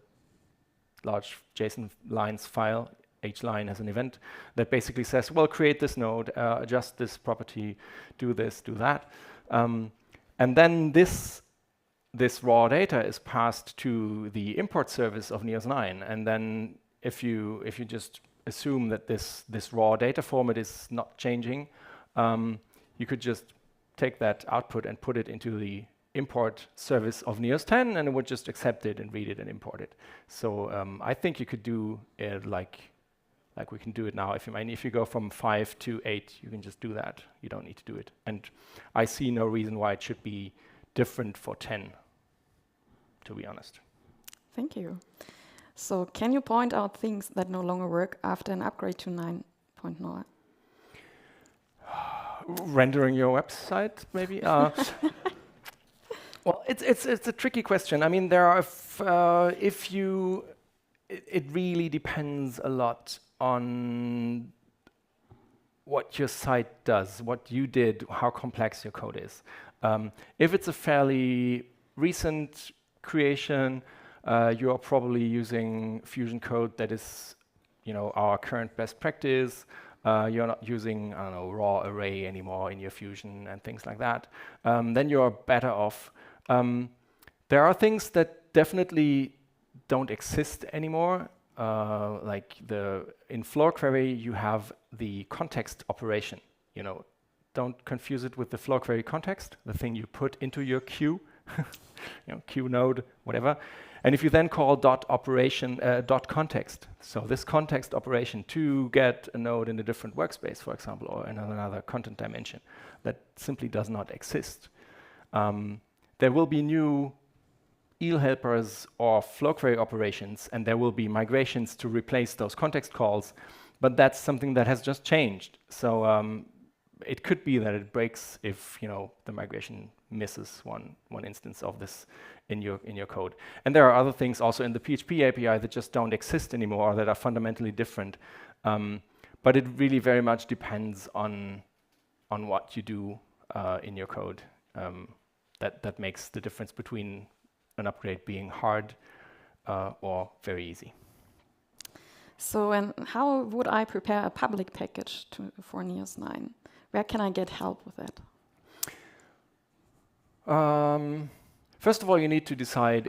large JSON lines file. Each line has an event that basically says, well, create this node, adjust this property, do this, do that. And then this raw data is passed to the import service of Neos 9. And then if you just assume that this raw data format is not changing, you could just take that output and put it into the import service of Neos 10, and it would just accept it and read it and import it. So I think you could do it like we can do it now. If you go from 5 to 8, you can just do that. You don't need to do it. And I see no reason why it should be different for 10, to be honest. Thank you. So can you point out things that no longer work after an upgrade to 9.0? Rendering your website, maybe? Well, it's a tricky question. I mean, there are it really depends a lot on what your site does, what you did, how complex your code is. If it's a fairly recent creation, you are probably using Fusion code that is, our current best practice. You're not using, I don't know, raw array anymore in your Fusion and things like that. Then you're better off. There are things that definitely don't exist anymore. Like in floor query, you have the context operation. Don't confuse it with the floor query context, the thing you put into your queue, queue node, whatever. And if you then call dot context, so this context operation to get a node in a different workspace, for example, or in another content dimension, that simply does not exist. There will be new EEL helpers or flow query operations, and there will be migrations to replace those context calls, but that's something that has just changed. So it could be that it breaks if the migration misses one instance of this in your code. And there are other things also in the PHP API that just don't exist anymore, that are fundamentally different. But it really very much depends on what you do in your code. That makes the difference between an upgrade being hard or very easy. So, and how would I prepare a public package for Neos 9? Where can I get help with that? First of all, you need to decide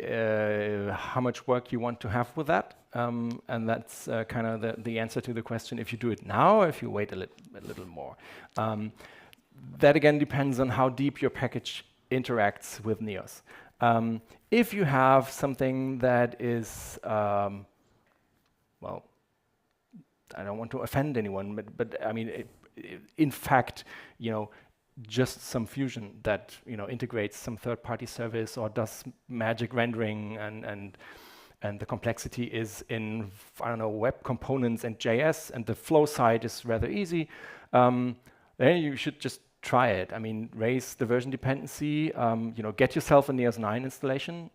how much work you want to have with that, and that's kind of the answer to the question: if you do it now, or if you wait a little more. That again depends on how deep your package interacts with Neos. If you have something that is, well, I don't want to offend anyone, but I mean, in fact, you know, just some fusion that, you know, integrates some third-party service or does magic rendering, and the complexity is in, I don't know, web components and JS, and the flow side is rather easy, then you should just try it. I mean, raise the version dependency, you know, get yourself a Neos 9 installation,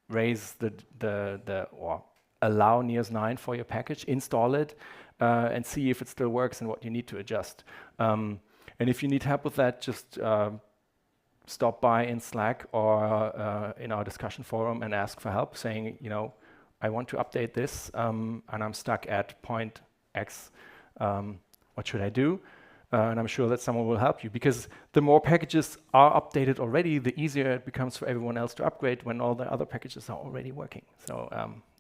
raise or allow Neos 9 for your package, install it, and see if it still works and what you need to adjust. And if you need help with that, just stop by in Slack or in our discussion forum and ask for help, saying, you know, I want to update this, and I'm stuck at point X. What should I do? And I'm sure that someone will help you, because the more packages are updated already, the easier it becomes for everyone else to upgrade when all the other packages are already working. So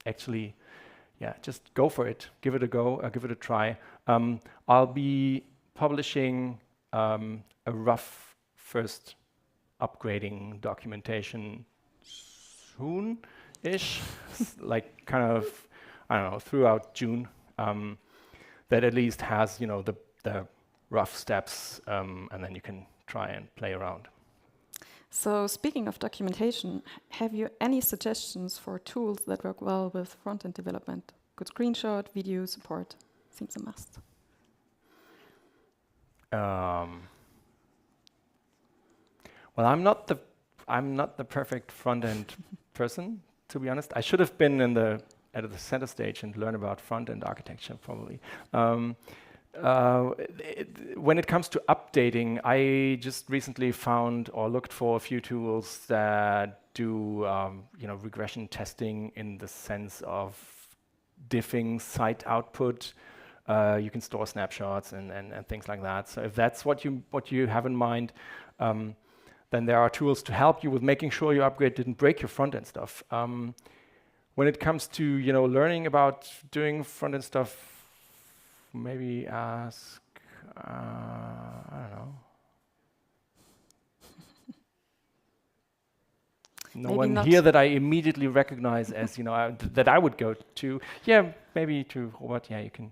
actually, yeah, just go for it. Give it a go, give it a try. I'll be publishing a rough first upgrading documentation soon-ish, like kind of, I don't know, throughout June, that at least has, you know, the rough steps, and then you can try and play around. So speaking of documentation, have you any suggestions for tools that work well with front-end development? Good screenshot, video support, seems a must. Well, I'm not the perfect front-end person, to be honest. I should have been at the center stage and learn about front-end architecture, probably. When it comes to updating, I just recently found or looked for a few tools that do you know, regression testing in the sense of diffing site output. You can store snapshots and things like that. So if that's what you have in mind, then there are tools to help you with making sure your upgrade didn't break your front-end stuff. When it comes to, you know, learning about doing front-end stuff, maybe ask, I don't know. No maybe one here that I immediately recognize as, you know, that I would go to. Yeah, maybe to Robert. Yeah, you can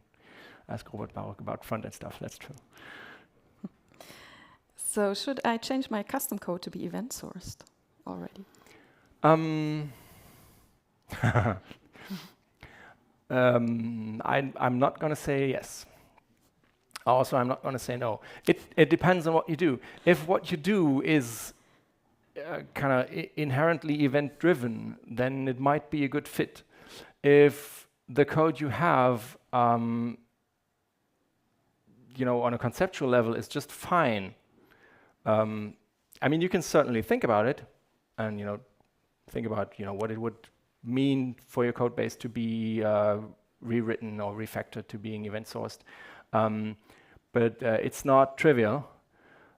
ask Robert Bauer about front-end stuff. That's true. So should I change my custom code to be event-sourced already? I'm not going to say yes. Also, I'm not going to say no. It depends on what you do. If what you do is kind of inherently event-driven, then it might be a good fit. If the code you have, you know, on a conceptual level is just fine, I mean, you can certainly think about it, and, you know, think about, you know, what it would mean for your code base to be rewritten or refactored to being event-sourced. But it's not trivial.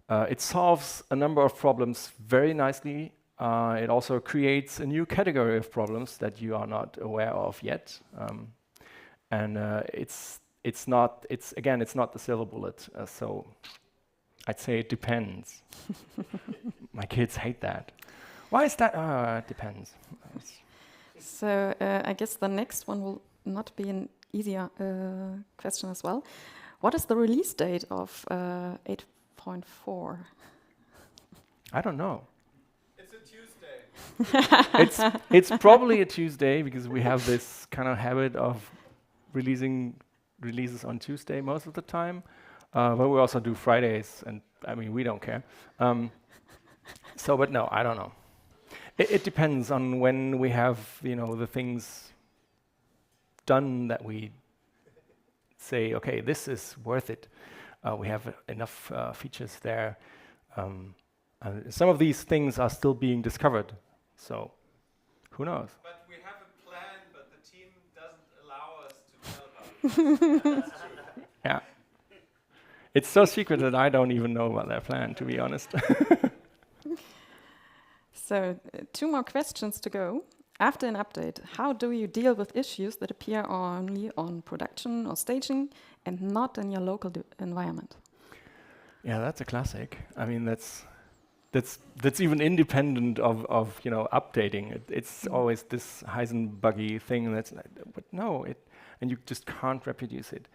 It solves a number of problems very nicely. It also creates a new category of problems that you are not aware of yet. And it's not the silver bullet. So I'd say it depends. My kids hate that. Why is that? It depends. So I guess the next one will not be an easier question as well. What is the release date of 8.4? I don't know. It's a Tuesday. It's probably a Tuesday, because we have this kind of habit of releasing releases on Tuesday most of the time. But we also do Fridays, and I mean, we don't care. But no, I don't know. It depends on when we have, you know, the things done that we say, okay, this is worth it. We have enough features there. Some of these things are still being discovered, so who knows? But we have a plan, but the team doesn't allow us to tell about it. Yeah. It's so secret that I don't even know about their plan, to be honest. So, 2 more questions to go. After an update, how do you deal with issues that appear only on production or staging and not in your local environment? Yeah, that's a classic. I mean, that's even independent of updating. It's always this Heisenbuggy thing that's like, but no, and you just can't reproduce it.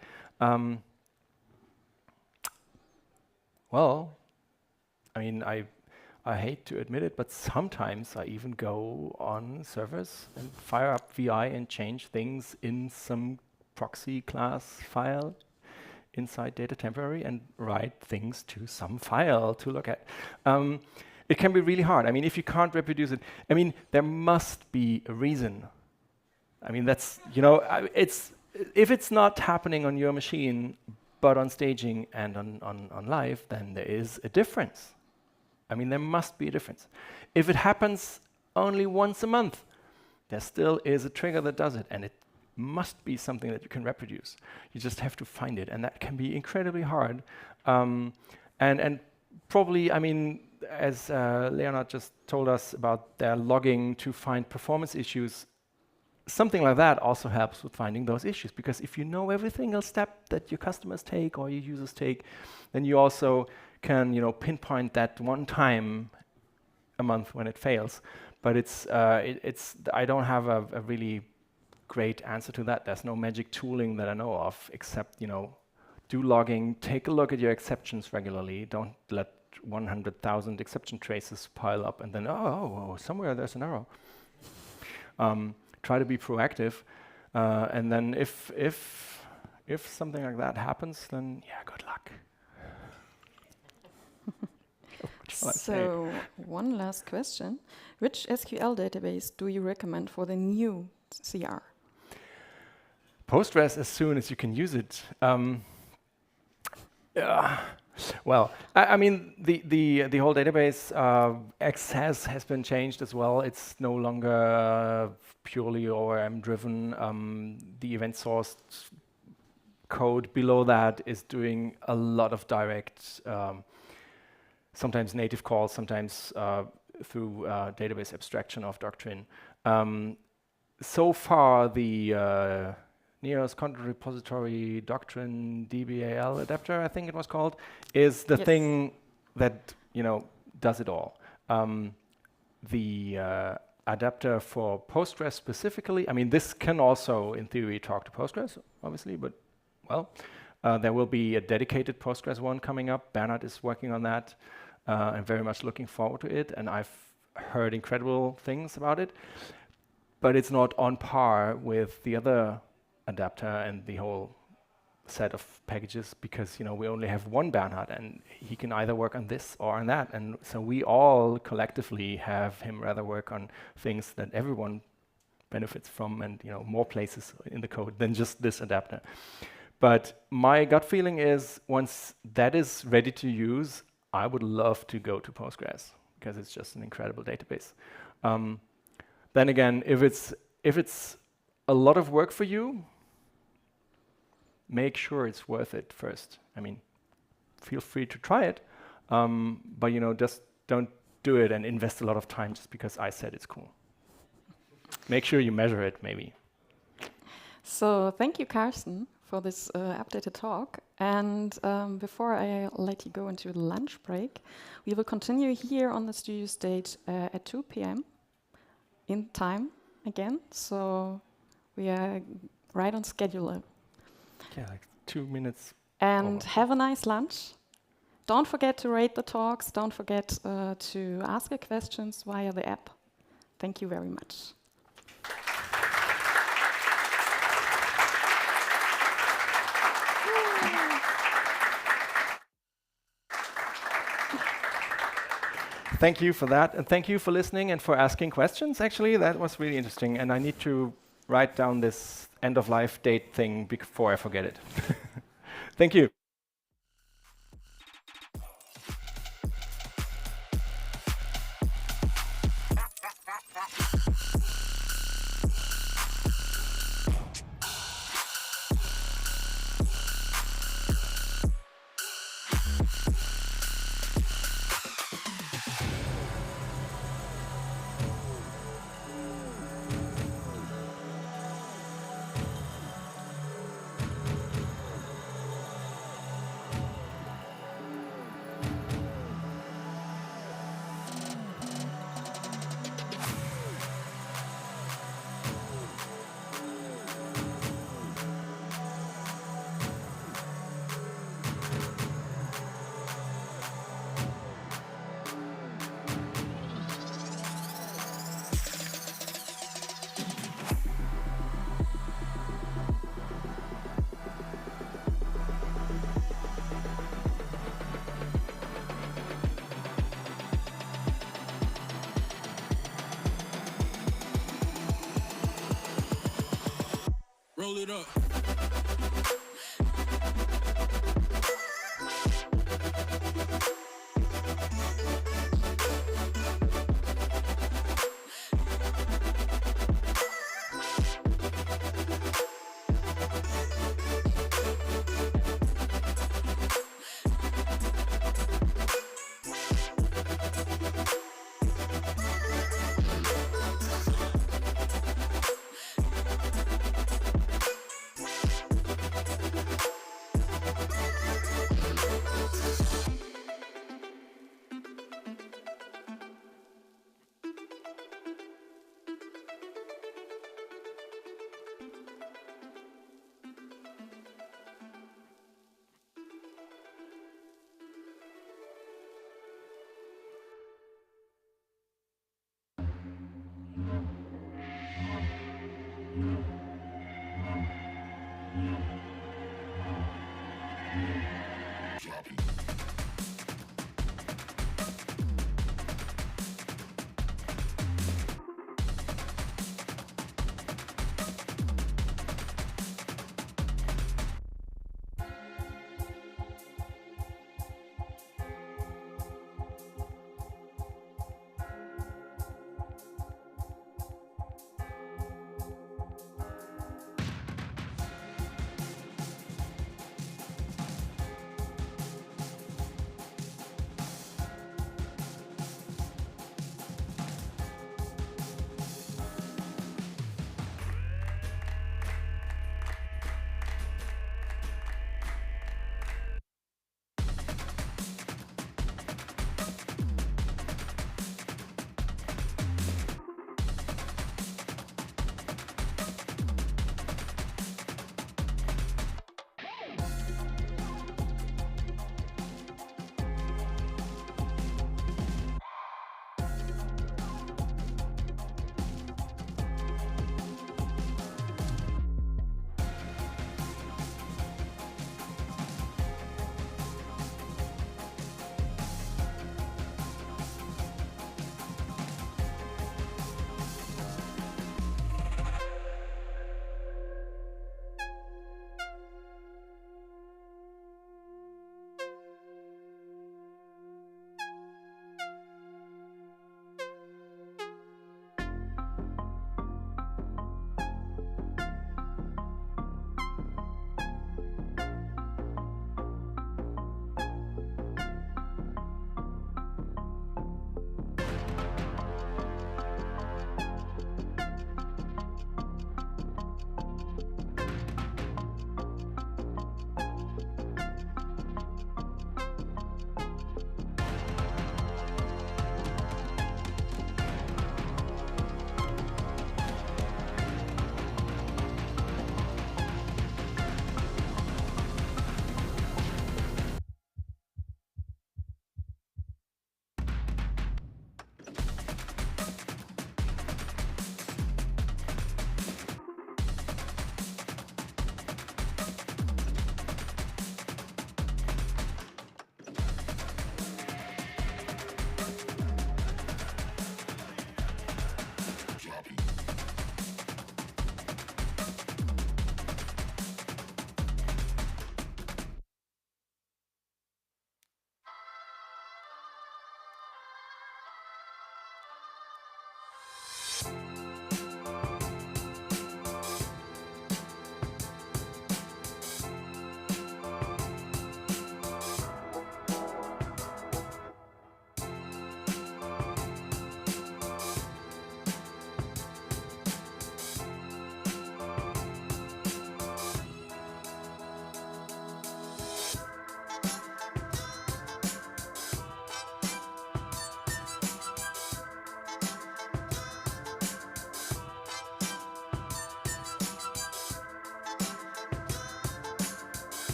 Well, I mean, I hate to admit it, but sometimes I even go on servers and fire up VI and change things in some proxy class file inside data temporary and write things to some file to look at. It can be really hard. I mean, if you can't reproduce it, I mean, there must be a reason. I mean, that's, if it's not happening on your machine, but on staging and on live, then there is a difference. I mean, there must be a difference. If it happens only once a month, there still is a trigger that does it, and it must be something that you can reproduce. You just have to find it, and that can be incredibly hard. And probably, I mean, as Leonard just told us about their logging to find performance issues, something like that also helps with finding those issues, because if you know every single step that your customers take or your users take, then you also can, pinpoint that one time a month when it fails. But I don't have a really great answer to that. There's no magic tooling that I know of, except, do logging, take a look at your exceptions regularly. Don't let 100,000 exception traces pile up and then, oh, somewhere there's an error. Try to be proactive, and then if something like that happens, then yeah, good luck. So, one last question. Which SQL database do you recommend for the new CR? Postgres as soon as you can use it. Well, I mean, the whole database access has been changed as well. It's no longer purely ORM driven. The event source code below that is doing a lot of direct, sometimes native calls, sometimes through database abstraction of doctrine. So far, the Neos content repository doctrine DBAL adapter, I think it was called, is the thing that does it all. The adapter for Postgres specifically, I mean, this can also, in theory, talk to Postgres, obviously, but well, there will be a dedicated Postgres one coming up. Behrendt is working on that. I'm very much looking forward to it, and I've heard incredible things about it, but it's not on par with the other adapter and the whole set of packages, because we only have one Behrendt, and he can either work on this or on that, and so we all collectively have him rather work on things that everyone benefits from, and more places in the code than just this adapter. But my gut feeling is, once that is ready to use, I would love to go to Postgres, because it's just an incredible database. Then again, if it's a lot of work for you, make sure it's worth it first. I mean, feel free to try it, but just don't do it and invest a lot of time just because I said it's cool. Make sure you measure it, maybe. So thank you, Karsten, for this updated talk. And before I let you go into the lunch break, we will continue here on the studio stage at 2 p.m. in time again. So we are right on schedule. Yeah, like 2 minutes. And have a nice lunch. Don't forget to rate the talks. Don't forget to ask your questions via the app. Thank you very much. Thank you for that, and thank you for listening and for asking questions. Actually, that was really interesting, and I need to write down this end-of-life date thing before I forget it. Thank you. Roll it up.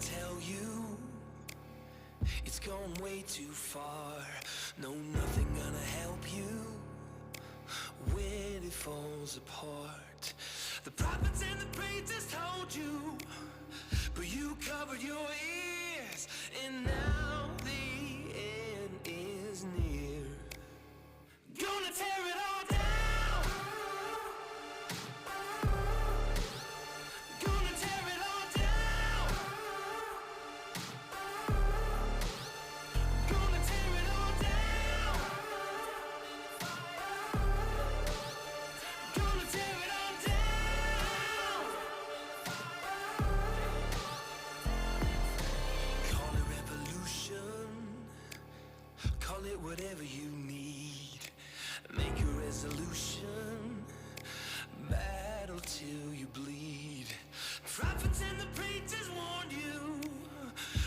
tell you it's gone way too far. No, nothing gonna help you when it falls apart. The prophets and the preachers told you, but you covered your ears, and now the end is near. Gonna tear it all down. Gonna tear it all down. Gonna tear it all down. Gonna tear it all down. Call it revolution, call it whatever you need. Make a resolution, battle till you bleed. Prophets and the preachers warned you,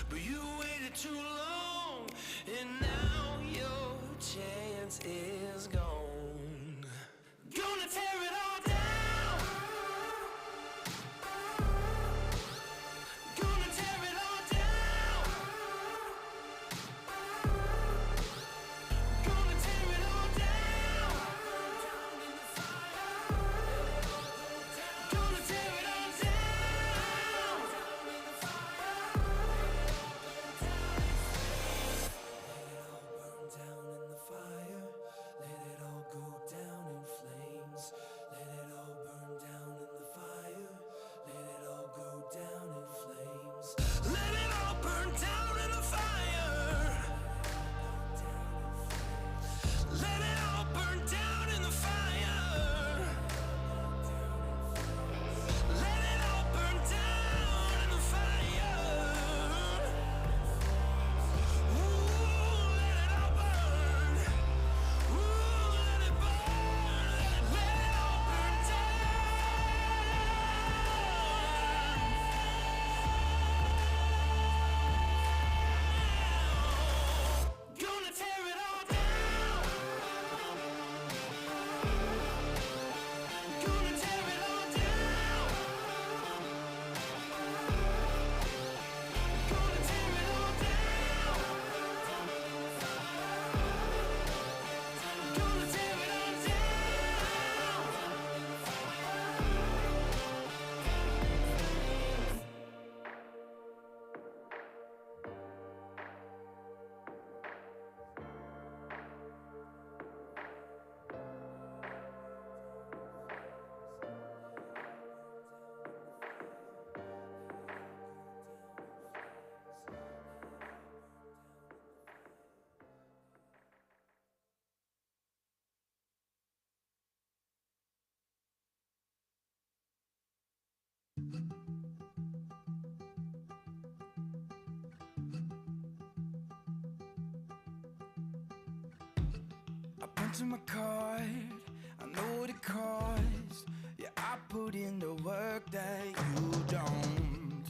but you waited too long, and now your chance is gone. Gonna tear it all down. Gonna tear it all down. Gonna tear it all down. Gonna tear it all down. Let it all burn down in the fire. Let it all burn down in the fire. Let it all go down in flames. Let it all burn down in the fire. Let it all burn down in the fire. Let it all burn down in the fire. Ooh, let it all burn. Ooh, let it burn. Let it all burn down. Gonna tear it all down. Gonna tear it all down. Gonna tear it all down. Gonna tear it all down. I punch my card, I know what it costs. Yeah, I put in the work that you don't.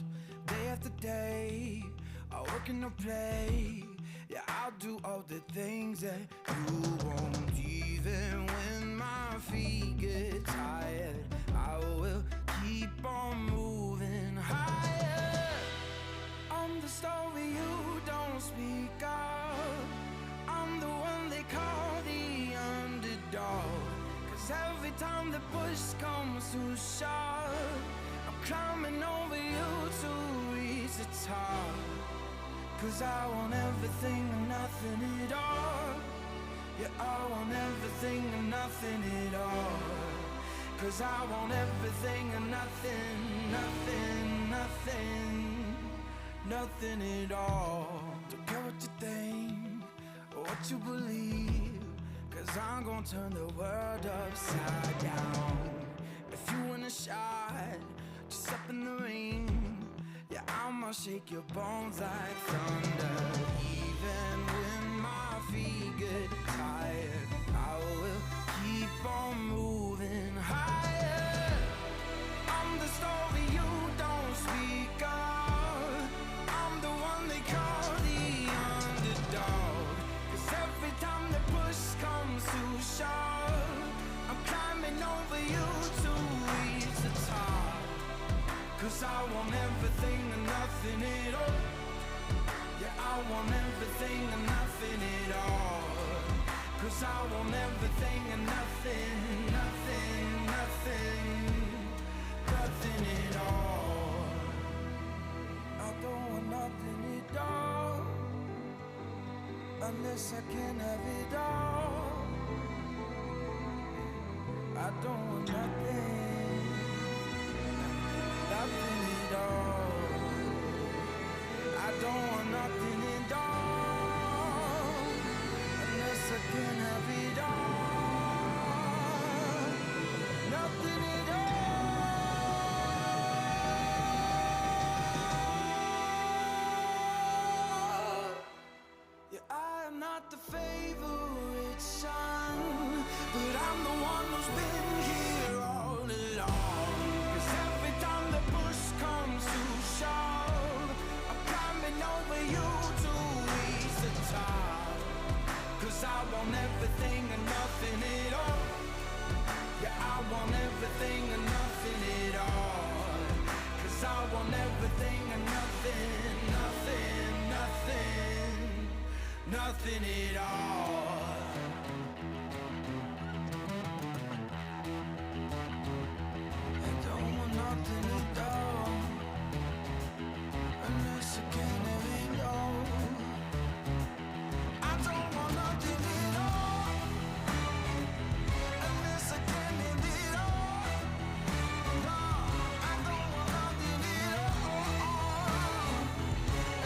Day after day, I work and I play. Yeah, I'll do all the things that you won't. Even when my feet get tired, I will keep on moving higher. I'm the story you don't speak of. I'm the one they call the underdog. Cause every time the push comes to shove, I'm climbing over you to reach the top. Cause I want everything and nothing at all. Yeah, I want everything and nothing at all. Cause I want everything and nothing, nothing, nothing, nothing at all. Don't care what you think or what you believe, cause I'm gonna turn the world upside down. If you want a shot, just step in the ring. Yeah, I'ma shake your bones like thunder. Even when my feet get tired, I will keep on moving higher. I'm the story you don't speak of. I'm the one they call the underdog. Cause every time the push comes to shove, I'm climbing over you to reach the top. Cause I want everything and nothing at all. want everything and nothing at all. 'Cause I want everything and nothing, nothing, nothing, nothing at all. I don't want nothing at all, unless I can have it all. I don't want nothing, nothing at all. I don't want nothing at all, unless I can have it all. Nothing at all. Yeah, I am not the favorite son, but I'm the one who's been here all along. 'Cause every time the push comes to shove, I'm climbing over you to reach the top. 'Cause I want everything and nothing at all. Yeah, I want everything and nothing at all. 'Cause I want everything and nothing, nothing, nothing, nothing at all. I don't want nothing at all, unless I can have it all. I don't want nothing at all, unless I can have it all. No, I don't want nothing at all,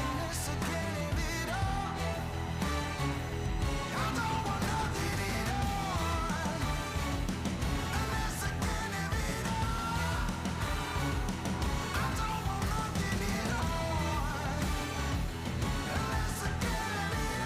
unless I can have it all. I don't want nothing at all, unless I can have it all. I don't want nothing at all, unless I can have it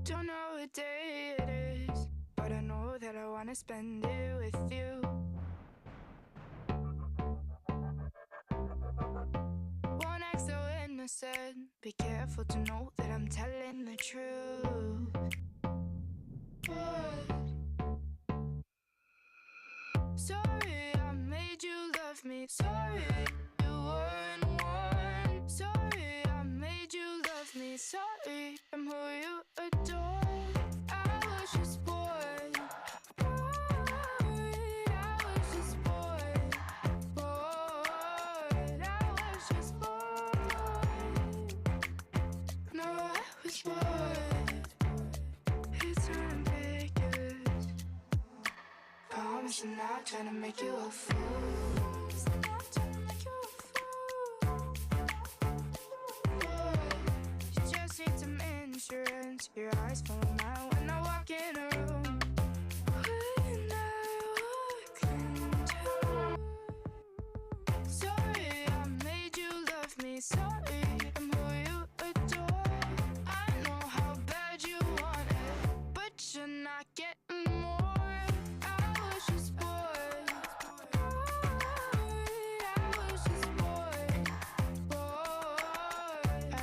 Don't know what day it is, but I know that I wanna spend it with you. Won't act so innocent, be careful to know that I'm telling the truth. But sorry I made you love me, sorry you weren't one. Sorry I made you love me, sorry I'm who you adore. I was just bored, bored. I was just bored, bored. I was just bored. Promise not trying to make you a fool. Not trying to make you a fool. You just need some insurance. Your eyes fall out when I walk in a room. When I walk into a room. Sorry, I made you love me. Sorry, I'm who you adore. I know how bad you want it, but you're not getting more. I was just bored. I was just bored. Bored. I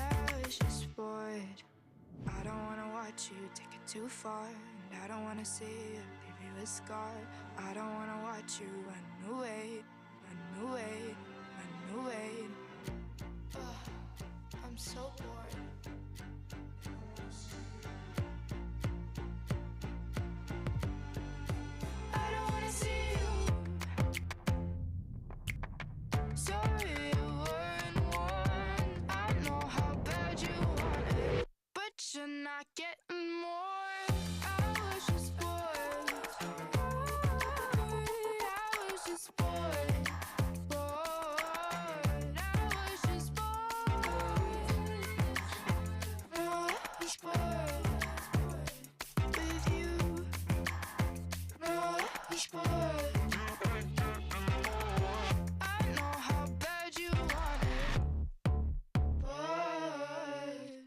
was just bored. I don't wanna watch you take it too far, and I don't wanna see you leave you a scar. I don't wanna watch you run away, run away, run away. I'm so bored. I don't wanna see you. Sorry, you weren't one. I know how bad you want it, but you're not getting more. I was just bored. I was just bored. Bored. I was just bored. No, I was bored with you. No, I was bored. I know how bad you want it. Bored.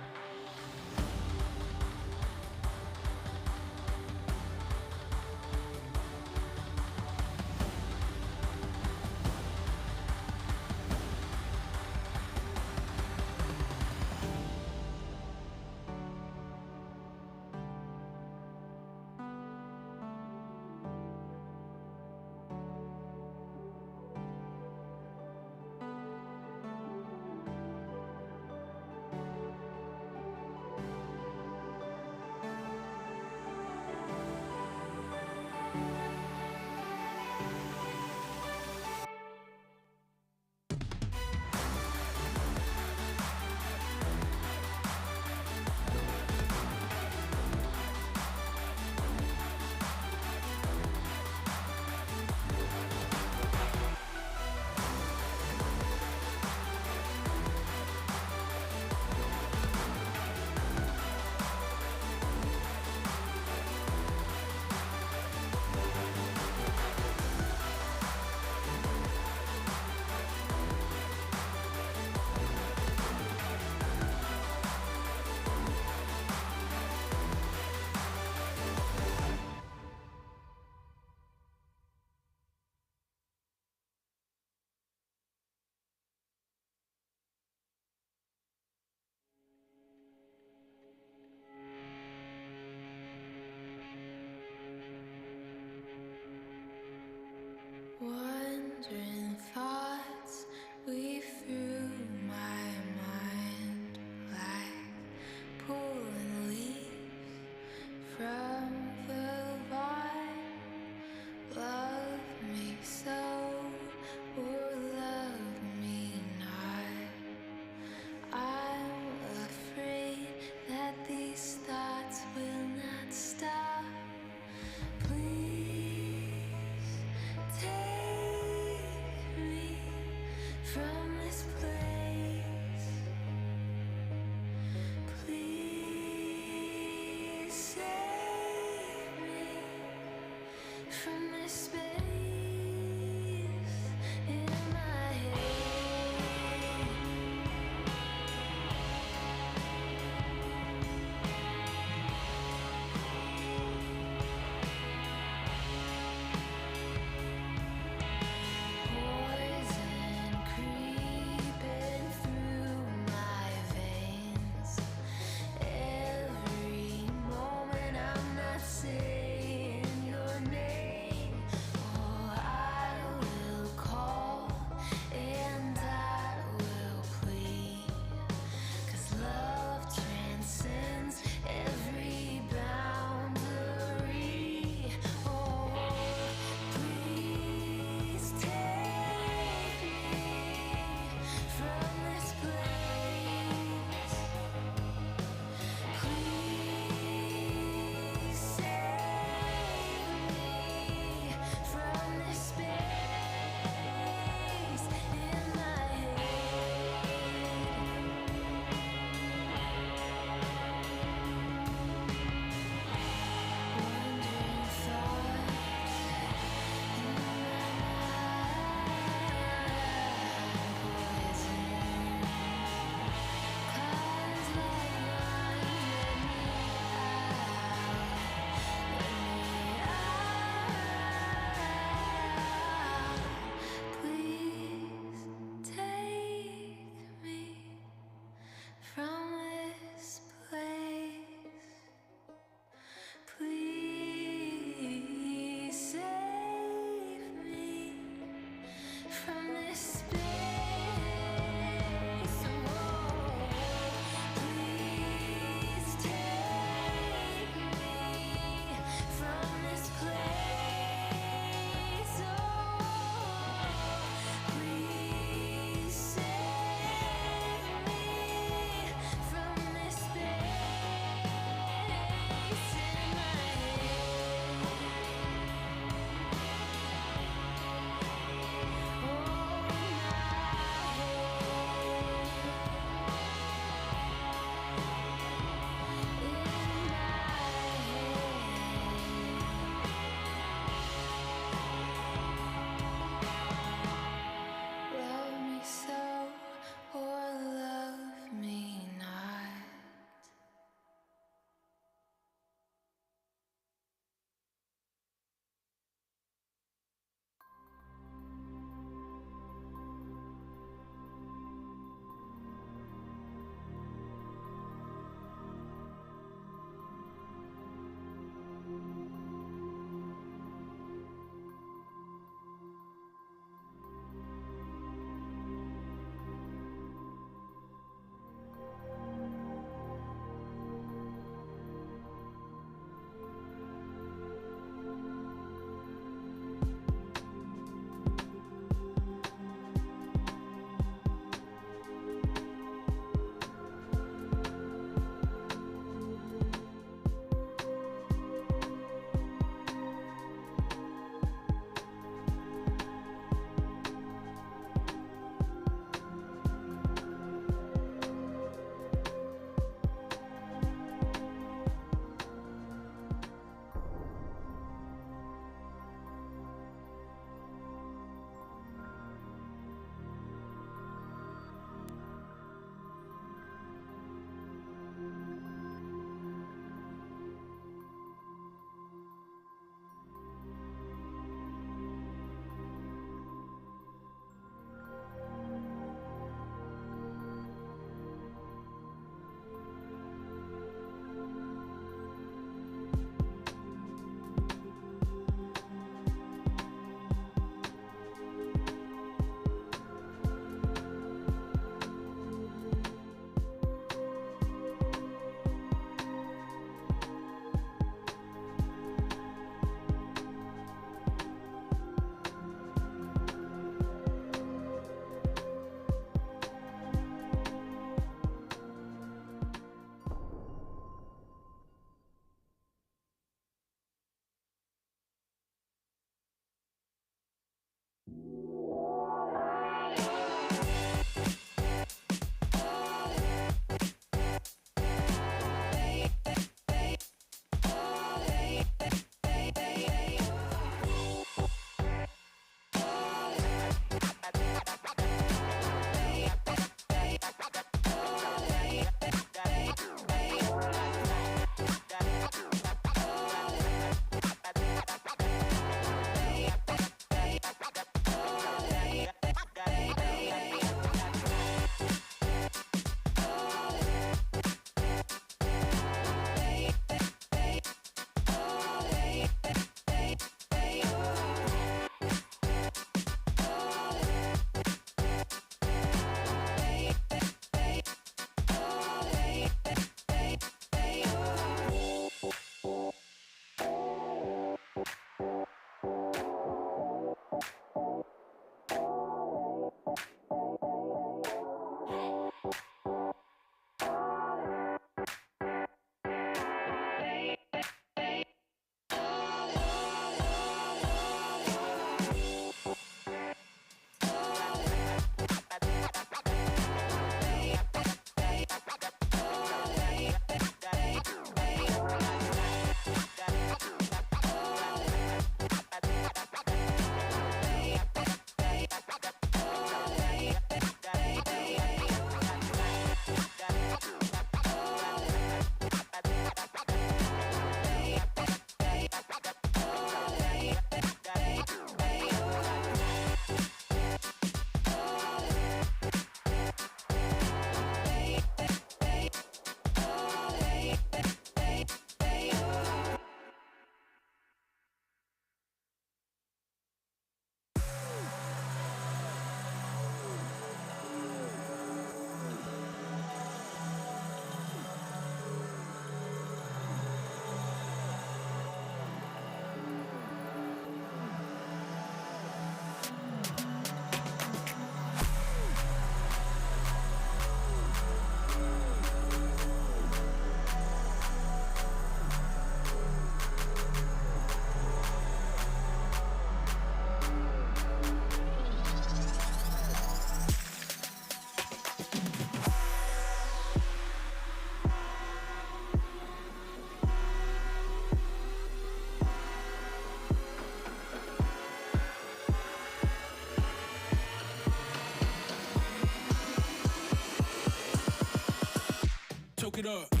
it up.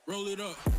Roll it up.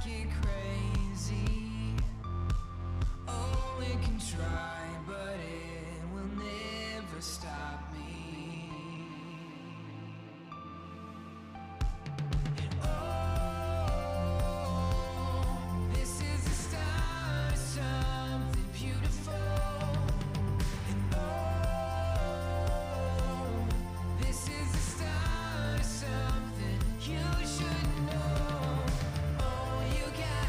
it crazy. Oh, it can try, but it will never stop me. Oh, this is the start of something beautiful. And oh, this is the start of something you should know. Oh, you got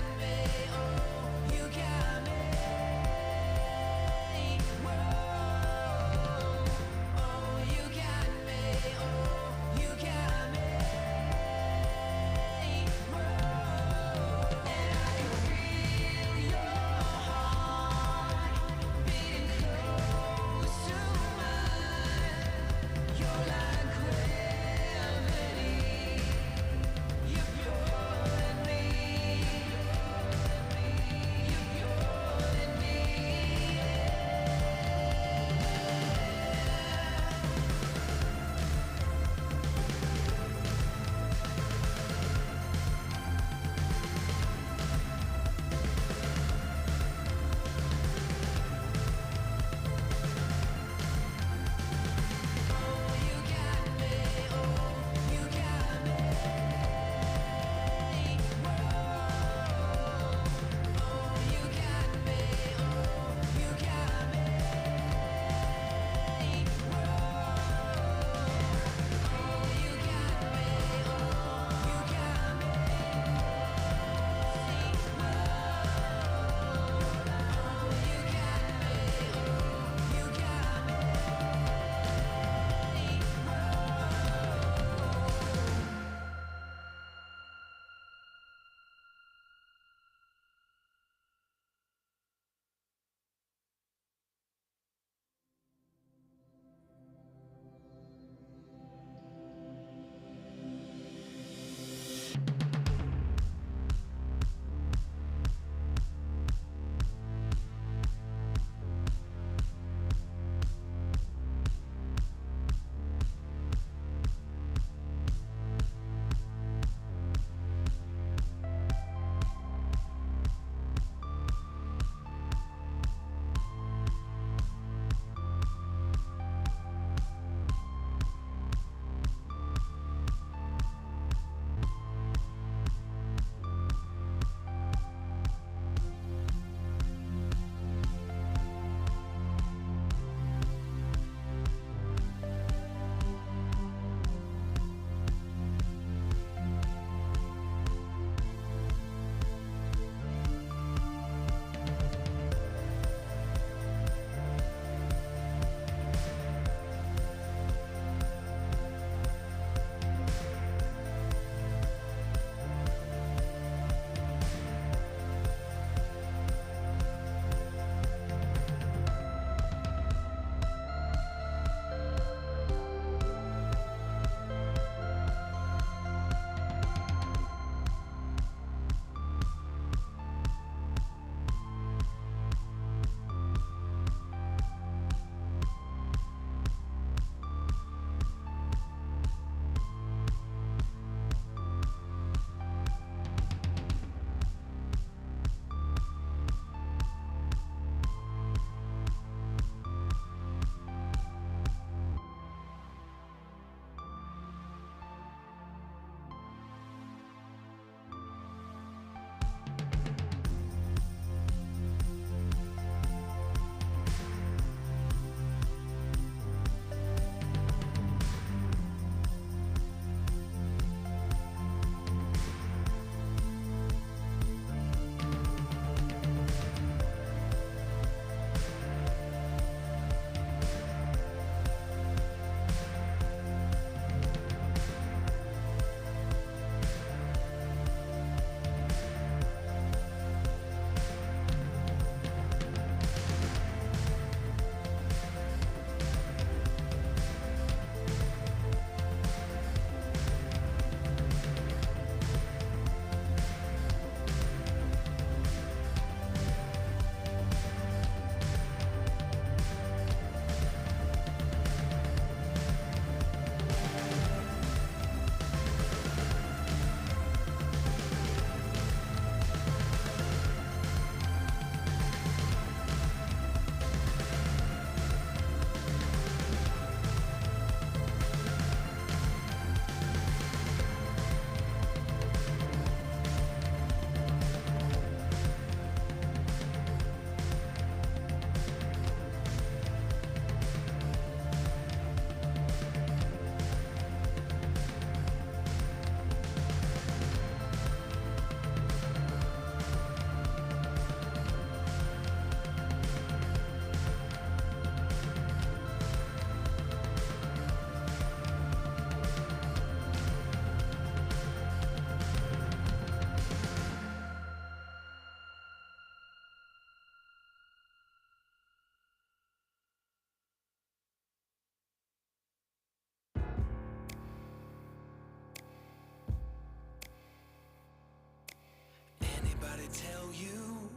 tell you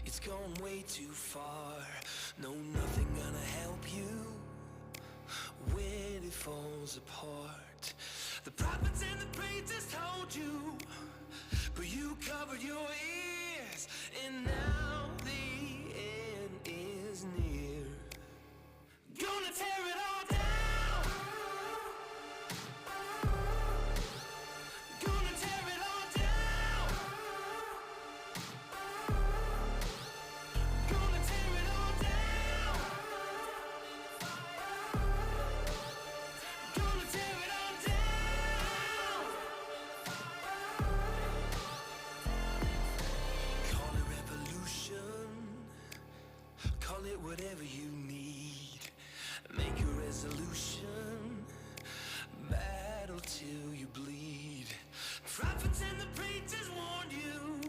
it's gone way too far. No, nothing gonna help you when it falls apart. The prophets and the preachers told you, but you covered your ears, and now the end is near. Gonna tear it all down. Gonna tear it all down. Gonna tear it all down. Gonna tear it all down. Call it revolution. Call it whatever you need. Make a resolution. Battle till you bleed. Prophets and the preachers warned you,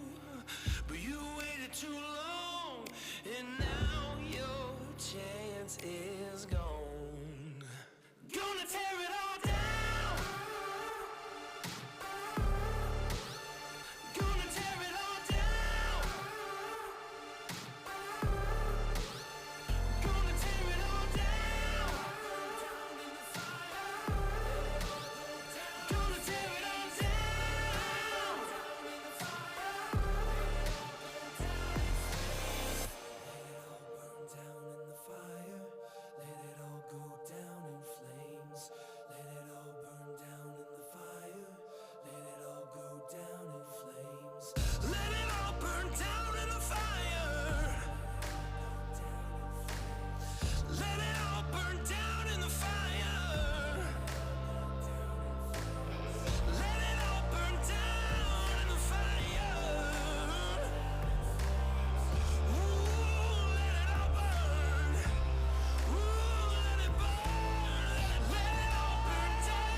but you waited too long, and now your chance is gone. Gonna tear it all down. Gonna tear it all down. Gonna tear it all down. Gonna tear it all down. Let it all burn down in the fire. Let it all burn down in the fire. Let it all go down in flames. Let it all burn down in the fire. Let it all burn down in the fire. Let it all burn down in the fire. Ooh, let it all burn. Ooh, let it burn. Let it all burn down.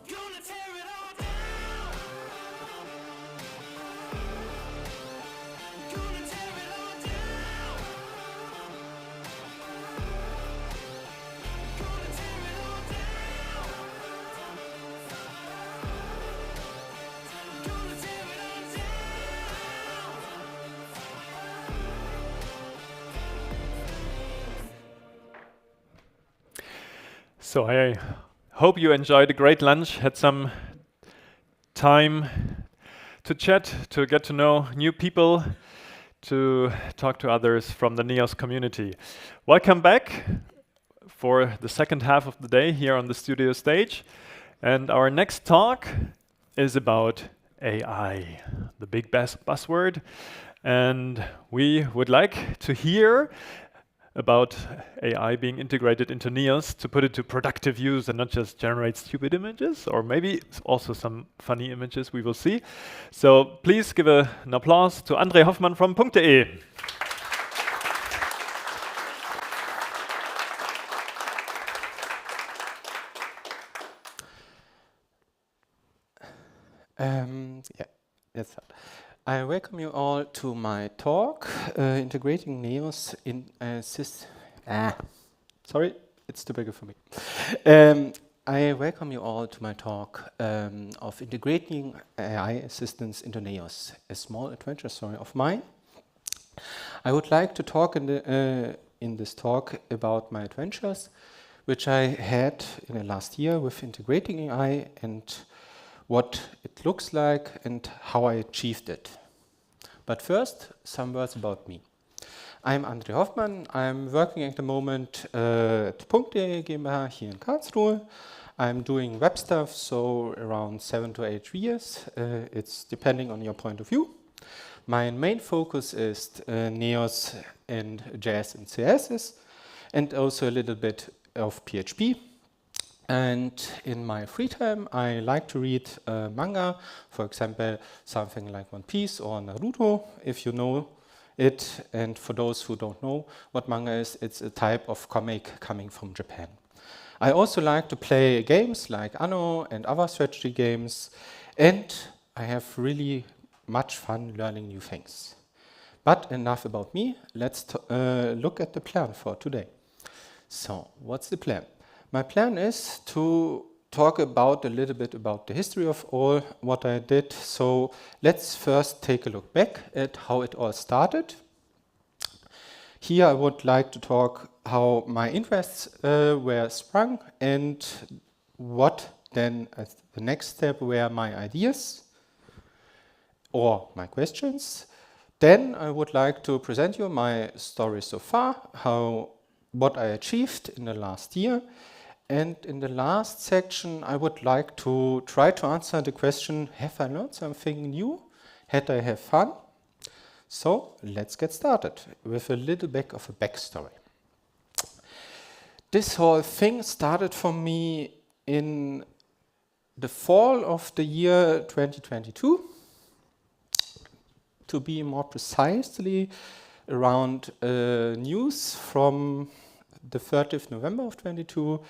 Gonna tear it all down. Gonna tear it all down. Gonna tear it all down. Gonna tear it all down. So I hope you enjoyed a great lunch, had some time to chat, to get to know new people, to talk to others from the NEOS community. Welcome back for the second half of the day here on the studio stage. And our next talk is about AI, the big buzzword. And we would like to hear about AI being integrated into NEOS to put it to productive use and not just generate stupid images, or maybe also some funny images, we will see. So please give an applause to André Hoffmann from .de. Yes. I welcome you all to my talk, integrating NEOS in sorry, it's too big for me. I welcome you all to my talk of integrating AI assistants into NEOS, a small adventure story of mine. I would like to talk in this talk about my adventures, which I had in the last year with integrating AI and what it looks like and how I achieved it. But first, some words about me. I'm André Hoffmann. I'm working at the moment at .de GmbH here in Karlsruhe. I'm doing web stuff, so around 7 to 8 years. It's depending on your point of view. My main focus is NEOS and JS and CSS, and also a little bit of PHP. And in my free time, I like to read manga, for example, something like One Piece or Naruto, if you know it. And for those who don't know what manga is, it's a type of comic coming from Japan. I also like to play games like Anno and other strategy games, and I have really much fun learning new things. But enough about me, let's look at the plan for today. So, what's the plan? My plan is to talk about a little bit about the history of all what I did. So, let's first take a look back at how it all started. Here I would like to talk how my interests were sprung and what then as the next step were my ideas or my questions. Then I would like to present you my story so far, what I achieved in the last year. And in the last section, I would like to try to answer the question, have I learned something new? Had I have fun? So let's get started with a little bit of a backstory. This whole thing started for me in the fall of the year 2022. To be more precisely, around news from the 30th November of 22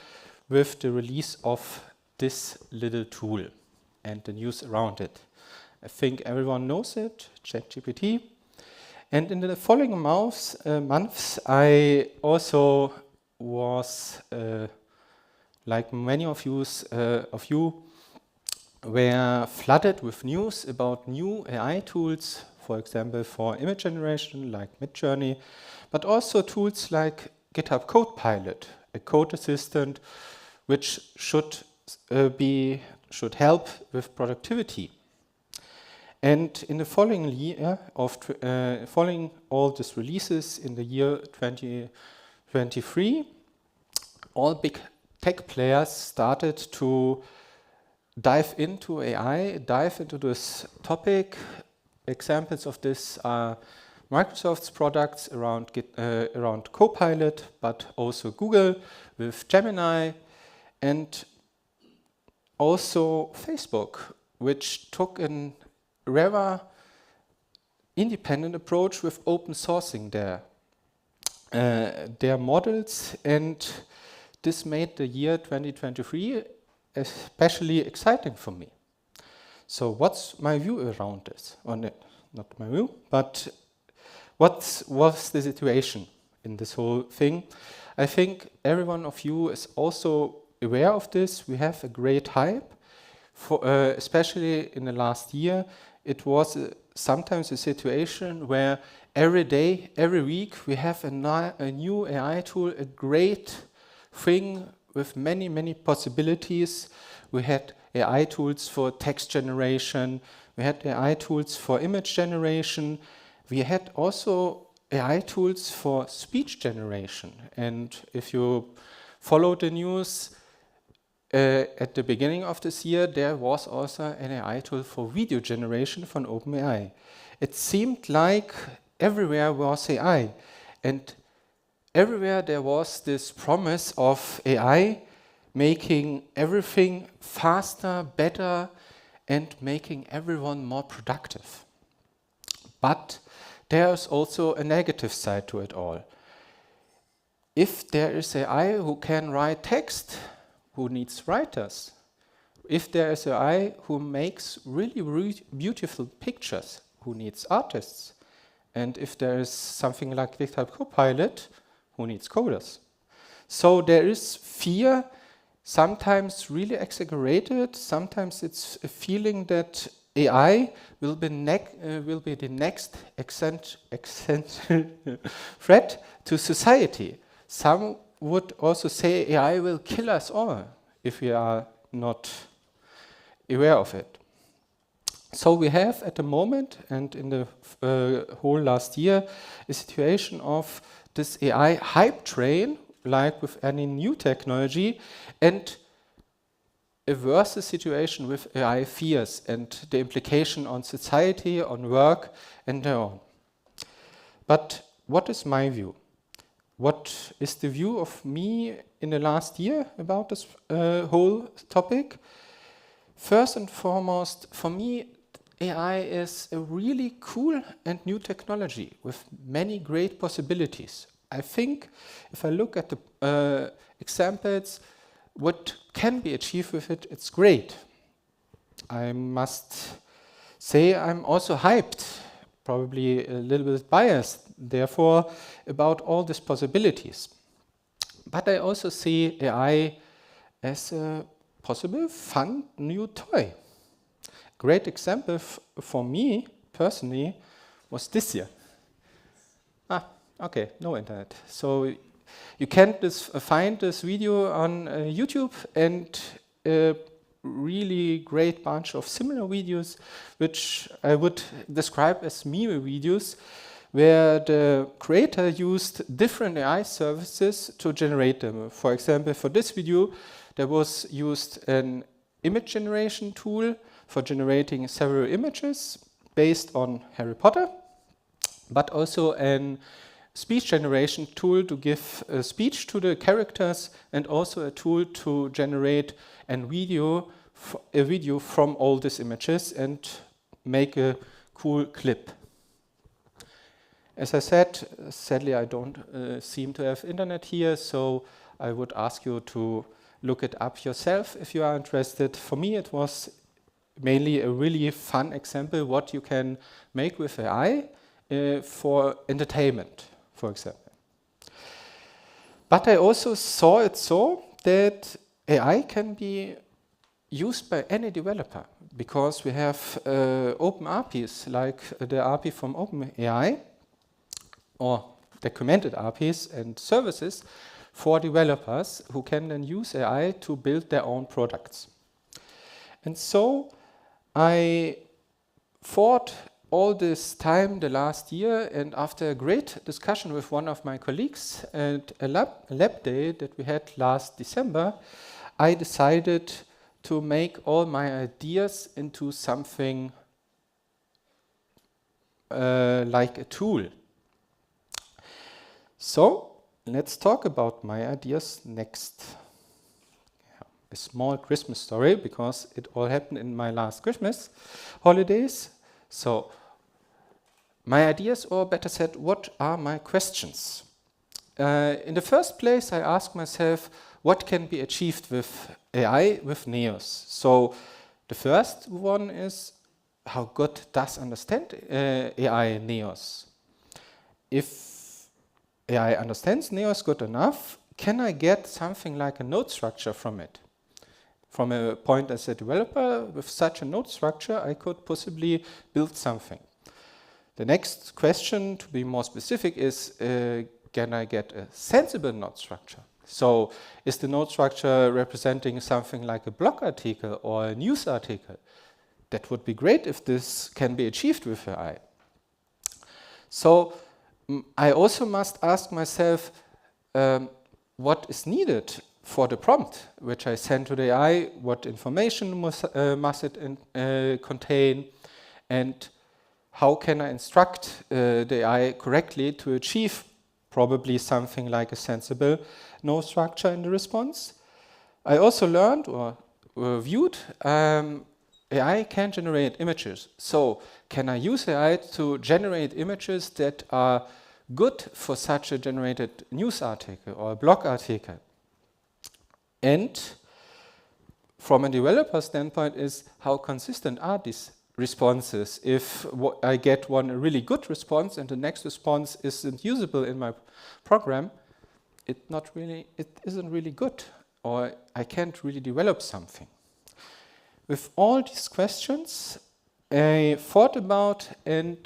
with the release of this little tool and the news around it. I think everyone knows it, ChatGPT. And in the following months, I also was, like many of you, were flooded with news about new AI tools, for example, for image generation, like Midjourney, but also tools like GitHub Copilot, a code assistant, which should help with productivity. And in the following year, following all these releases in the year 2023, all big tech players started to dive into AI, dive into this topic. Examples of this are Microsoft's products around Copilot, but also Google with Gemini, and also Facebook, which took a rather independent approach with open sourcing their models, and this made the year 2023 especially exciting for me. So what's my view around this? Or not my view, but what was the situation in this whole thing? I think every one of you is also aware of this. We have a great hype, especially in the last year. It was sometimes a situation where every day, every week, we have a new AI tool, a great thing with many, many possibilities. We had AI tools for text generation. We had AI tools for image generation. We had also AI tools for speech generation. And if you follow the news, at the beginning of this year, there was also an AI tool for video generation from OpenAI. It seemed like everywhere was AI, and everywhere there was this promise of AI making everything faster, better, and making everyone more productive. But there's also a negative side to it all. If there is AI who can write text, who needs writers? If there is AI who makes really beautiful pictures, who needs artists? And if there is something like GitHub Copilot, who needs coders? So there is fear, sometimes really exaggerated, sometimes it's a feeling that AI will be the next threat to society. Some would also say AI will kill us all if we are not aware of it. So we have at the moment, and in the whole last year, a situation of this AI hype train, like with any new technology, and a versus situation with AI fears and the implication on society, on work, and so on. But what is my view? What is the view of me in the last year about this whole topic? First and foremost, for me, AI is a really cool and new technology with many great possibilities. I think if I look at the examples, what can be achieved with it, it's great. I must say I'm also hyped, probably a little bit biased, therefore, about all these possibilities. but I also see AI as a possible fun new toy. Great example for me personally was this year. Okay, no internet. So you can find this video on YouTube, and a really great bunch of similar videos, which I would describe as mirror videos, where the creator used different AI services to generate them. For example, for this video, there was used an image generation tool for generating several images based on Harry Potter, but also an speech generation tool to give a speech to the characters, and also a tool to generate a video from all these images and make a cool clip. As I said, sadly I don't seem to have internet here, so I would ask you to look it up yourself if you are interested. For me it was mainly a really fun example what you can make with AI for entertainment, for example. But I also saw it so that AI can be used by any developer, because we have open APIs like the API from OpenAI, or documented APIs and services for developers who can then use AI to build their own products. And so I thought all this time the last year, and after a great discussion with one of my colleagues at a lab day that we had last December, I decided to make all my ideas into something like a tool. So let's talk about my ideas next. A small Christmas story, because it all happened in my last Christmas holidays. So my ideas, or better said, what are my questions? In the first place, I ask myself, what can be achieved with AI with Neos? So the first one is, how good does understand AI Neos? If AI understands Neos good enough, can I get something like a node structure from it? From a point as a developer, with such a node structure, I could possibly build something. The next question, to be more specific, is can I get a sensible node structure? So is the node structure representing something like a blog article or a news article? That would be great if this can be achieved with AI. So I also must ask myself what is needed for the prompt which I send to the AI, what information must it contain, and how can I instruct the AI correctly to achieve probably something like a sensible node structure in the response. I also learned or viewed AI can generate images. So can I use AI to generate images that are good for such a generated news article or a blog article? And from a developer standpoint is, how consistent are these responses? If I get one really good response and the next response isn't usable in my program, it isn't really good, or I can't really develop something. With all these questions, I thought about, and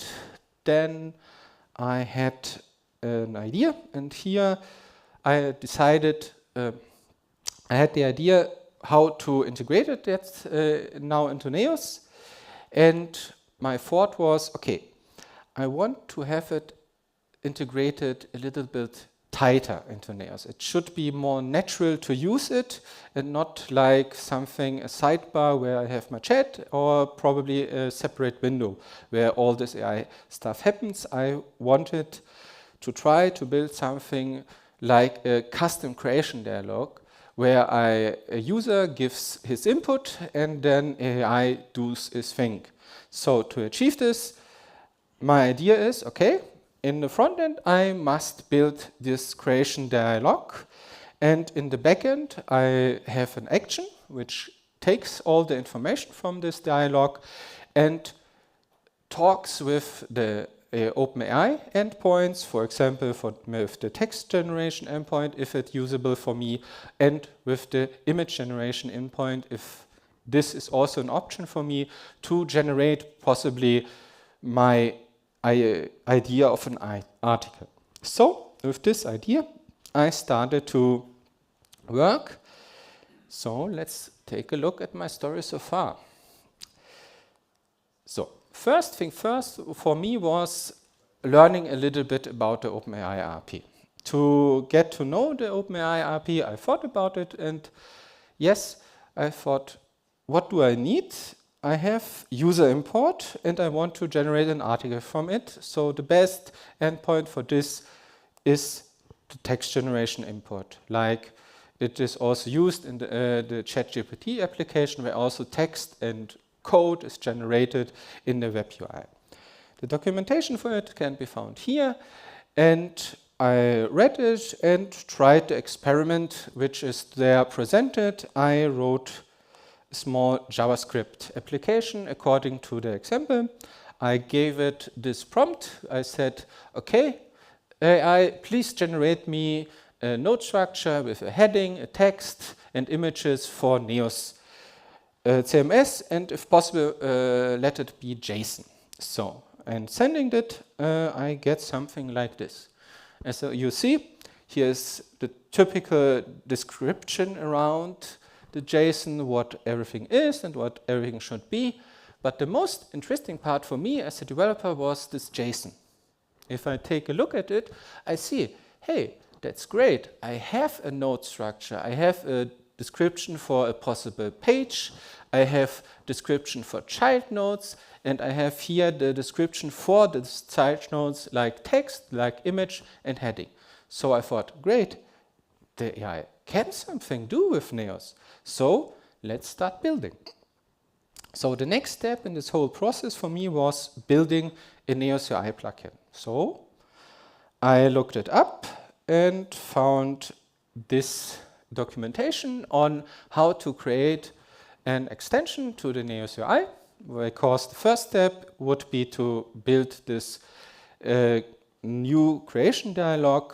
then I had an idea, and here I decided, I had the idea how to integrate it now into Neos, and my thought was, okay, I want to have it integrated a little bit tighter into Neos. It should be more natural to use it, and not like something, a sidebar where I have my chat, or probably a separate window where all this AI stuff happens. I wanted to try to build something like a custom creation dialog, where a user gives his input and then AI does his thing. So to achieve this, my idea is, okay, in the front end, I must build this creation dialog, and in the back end, I have an action which takes all the information from this dialog and talks with the OpenAI endpoints, for example, with the text generation endpoint, if it's usable for me, and with the image generation endpoint, if this is also an option for me to generate possibly my idea of an article. So, with this idea, I started to work. So, let's take a look at my story so far. So, first thing first for me was learning a little bit about the OpenAI RP. To get to know the OpenAI RP, I thought about it, and yes, I thought, what do I need? I have user import and I want to generate an article from it. So the best endpoint for this is the text generation import. Like it is also used in the ChatGPT application, where also text and code is generated in the web UI. The documentation for it can be found here, and I read it and tried the experiment which is there presented. I wrote a small JavaScript application according to the example. I gave it this prompt. I said, okay, AI, please generate me a node structure with a heading, a text, and images for Neos CMS, and if possible, let it be JSON. So, and sending it, I get something like this. As you see, here's the typical description around the JSON, what everything is and what everything should be. But the most interesting part for me as a developer was this JSON. If I take a look at it, I see, hey, that's great. I have a node structure. I have a description for a possible page. I have description for child nodes, and I have here the description for the child nodes like text, like image, and heading. So I thought, great, the AI can something do with Neos. So let's start building. So the next step in this whole process for me was building a Neos UI plugin. So I looked it up and found this documentation on how to create an extension to the Neos UI, because the first step would be to build this new creation dialog.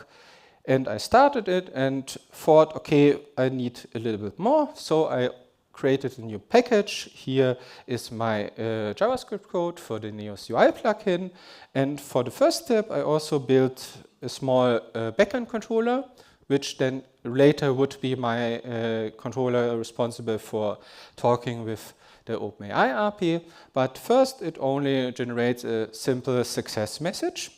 And I started it and thought, okay, I need a little bit more. So I created a new package. Here is my JavaScript code for the Neos UI plugin. And for the first step, I also built a small backend controller, which then later would be my controller responsible for talking with the OpenAI API. But first, it only generates a simple success message.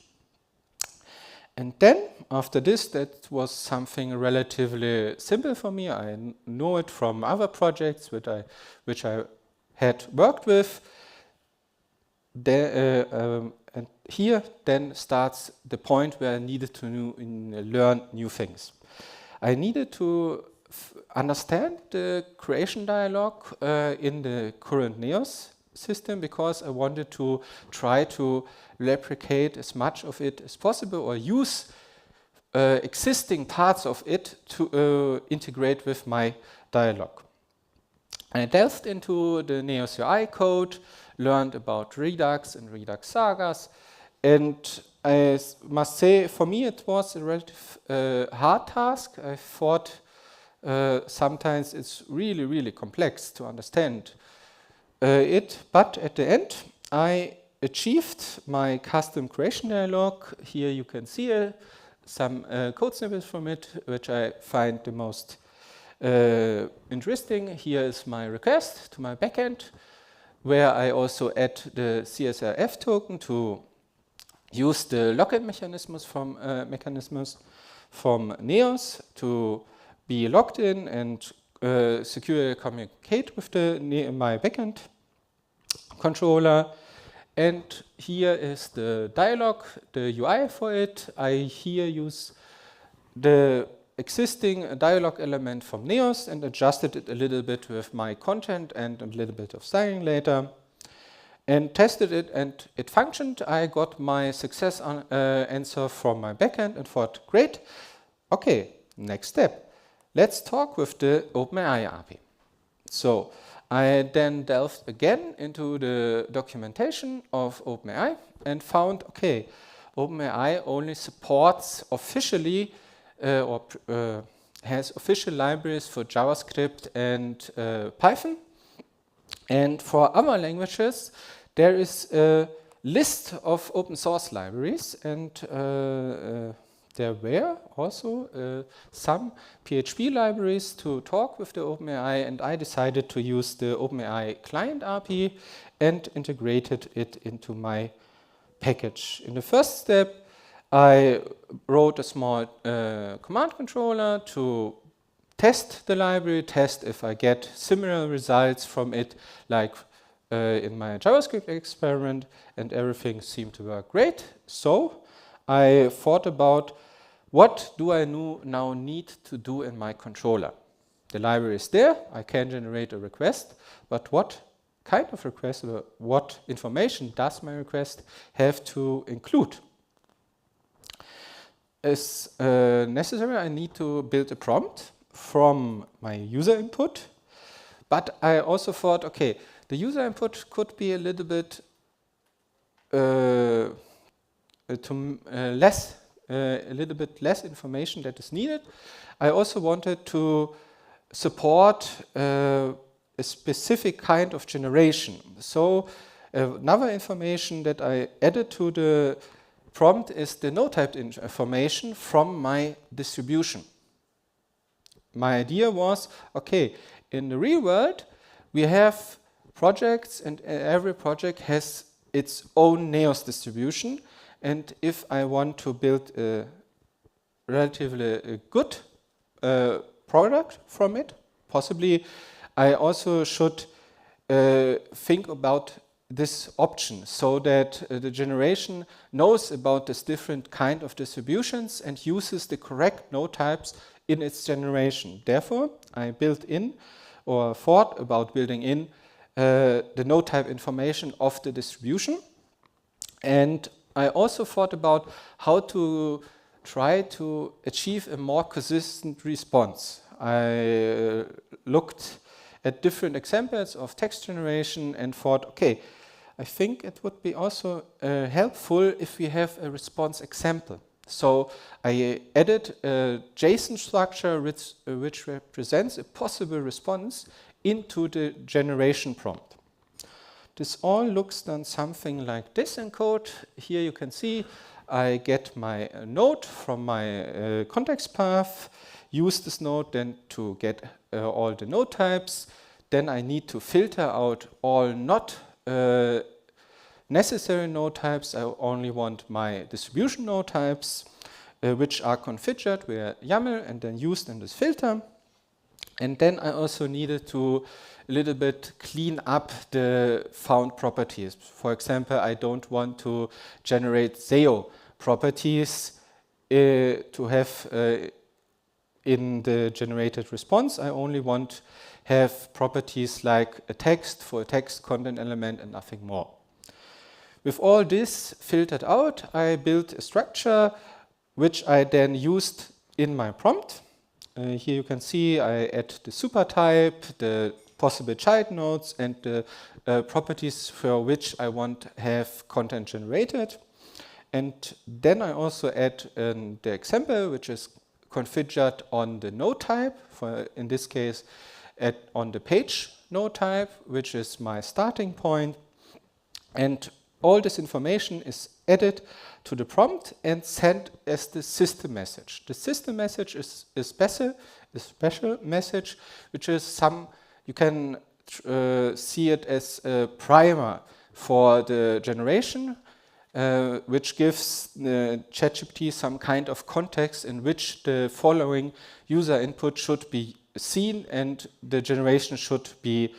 And then, after this, that was something relatively simple for me. I know it from other projects which I had worked with. And here then starts the point where I needed to learn new things. I needed to understand the creation dialog in the current Neos system, because I wanted to try to replicate as much of it as possible, or use existing parts of it to integrate with my dialog. I delved into the Neos UI code, learned about Redux and Redux sagas, and I must say, for me it was a relatively hard task. I thought sometimes it's really, really complex to understand but at the end I achieved my custom creation dialog. Here you can see some code snippets from it, which I find the most interesting. Here is my request to my backend, where I also add the CSRF token to use the login mechanisms from Neos to be logged in and securely communicate with my backend controller. And here is the dialog, the UI for it. I here use the existing dialog element from Neos and adjusted it a little bit with my content and a little bit of styling later, and tested it, and it functioned. I got my success answer from my backend and thought, great, okay, next step. Let's talk with the OpenAI API. So I then delved again into the documentation of OpenAI and found, okay, OpenAI only supports officially has official libraries for JavaScript and Python. And for other languages, there is a list of open source libraries, and there were also some PHP libraries to talk with the OpenAI, and I decided to use the OpenAI client API and integrated it into my package. In the first step, I wrote a small command controller to test the library, test if I get similar results from it, like in my JavaScript experiment, and everything seemed to work great. So I thought about, what do I now need to do in my controller? The library is there, I can generate a request, but what kind of request or what information does my request have to include? As necessary, I need to build a prompt from my user input, but I also thought, okay, the user input could be a little bit less information that is needed. I also wanted to support a specific kind of generation. So another information that I added to the prompt is the node type information from my distribution. My idea was, okay, in the real world, we have projects, and every project has its own Neos distribution. And if I want to build a relatively good product from it, possibly I also should think about this option, so that the generation knows about this different kind of distributions and uses the correct node types in its generation. Therefore, I built in, or thought about building in, the node type information of the distribution. And I also thought about how to try to achieve a more consistent response. I looked at different examples of text generation and thought, okay, I think it would be also helpful if we have a response example. So I added a JSON structure which represents a possible response into the generation prompt. This all looks then something like this in code. Here you can see I get my node from my context path, use this node then to get all the node types. Then I need to filter out all not necessary node types. I only want my distribution node types, which are configured with YAML and then used in this filter. And then I also needed to a little bit clean up the found properties. For example, I don't want to generate SEO properties to have in the generated response. I only want have properties like a text for a text content element and nothing more. With all this filtered out, I built a structure which I then used in my prompt. Here you can see I add the super type, the possible child nodes, and the properties for which I want to have content generated. And then I also add the example, which is configured on the node type, for in this case on the page node type, which is my starting point. And all this information is added to the prompt and sent as the system message. The system message is a special message, which is you can see it as a primer for the generation, which gives ChatGPT some kind of context in which the following user input should be seen and the generation should be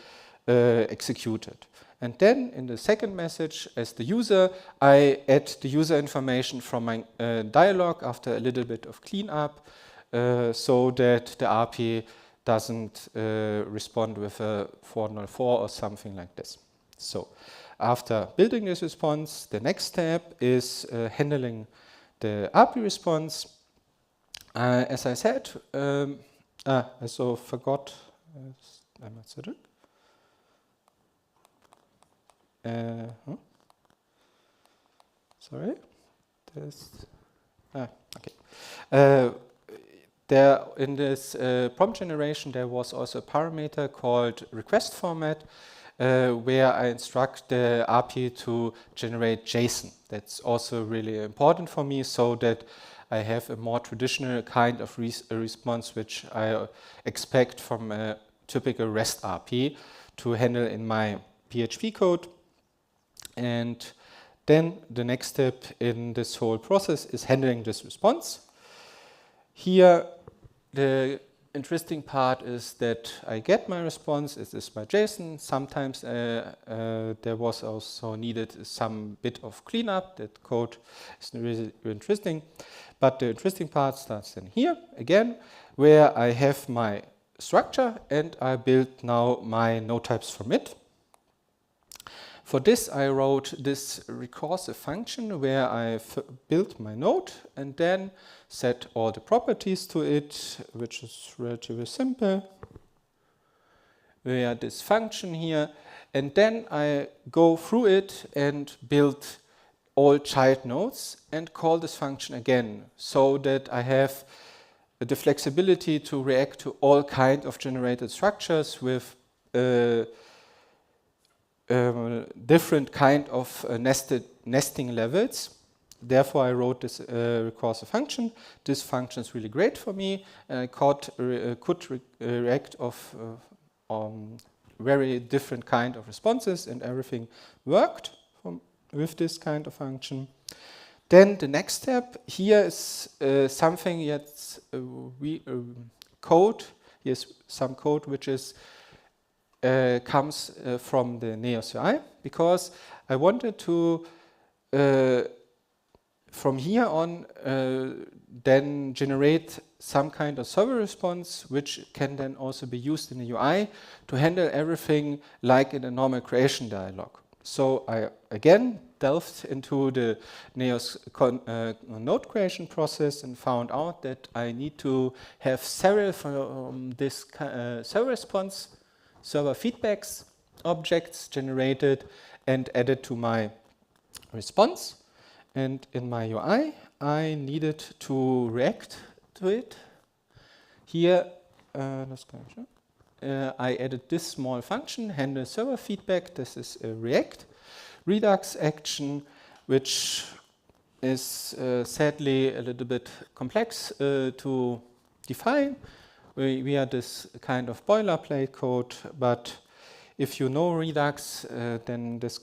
executed. And then in the second message, as the user, I add the user information from my dialog after a little bit of cleanup, so that the API doesn't respond with a 404 or something like this. So after building this response, the next step is handling the API response. As I said, I so forgot. Einmal zurück. Sorry. Okay. There in this prompt generation, there was also a parameter called request format, where I instruct the API to generate JSON. That's also really important for me, so that I have a more traditional kind of response, which I expect from a typical REST API to handle in my PHP code. And then the next step in this whole process is handling this response. Here, the interesting part is that I get my response. It is my JSON. Sometimes there was also needed some bit of cleanup. That code is really interesting. But the interesting part starts then here, again, where I have my structure and I build now my node types from it. For this, I wrote this recursive function where I built my node and then set all the properties to it, which is relatively simple. Where this function here, and then I go through it and build all child nodes and call this function again, so that I have the flexibility to react to all kinds of generated structures with different kind of nesting levels. Therefore, I wrote this recursive function. This function is really great for me. I could react of very different kind of responses, and everything worked with this kind of function. Then the next step here is something that's code. Here's some code which is comes from the Neos UI, because I wanted to from here on then generate some kind of server response, which can then also be used in the UI to handle everything like in a normal creation dialog. So I again delved into the Neos node creation process and found out that I need to have several from this server response, server feedbacks objects generated and added to my response. And in my UI, I needed to react to it. Here, I added this small function, handle server feedback. This is a React Redux action, which is sadly a little bit complex to define. We are this kind of boilerplate code, but if you know Redux, then this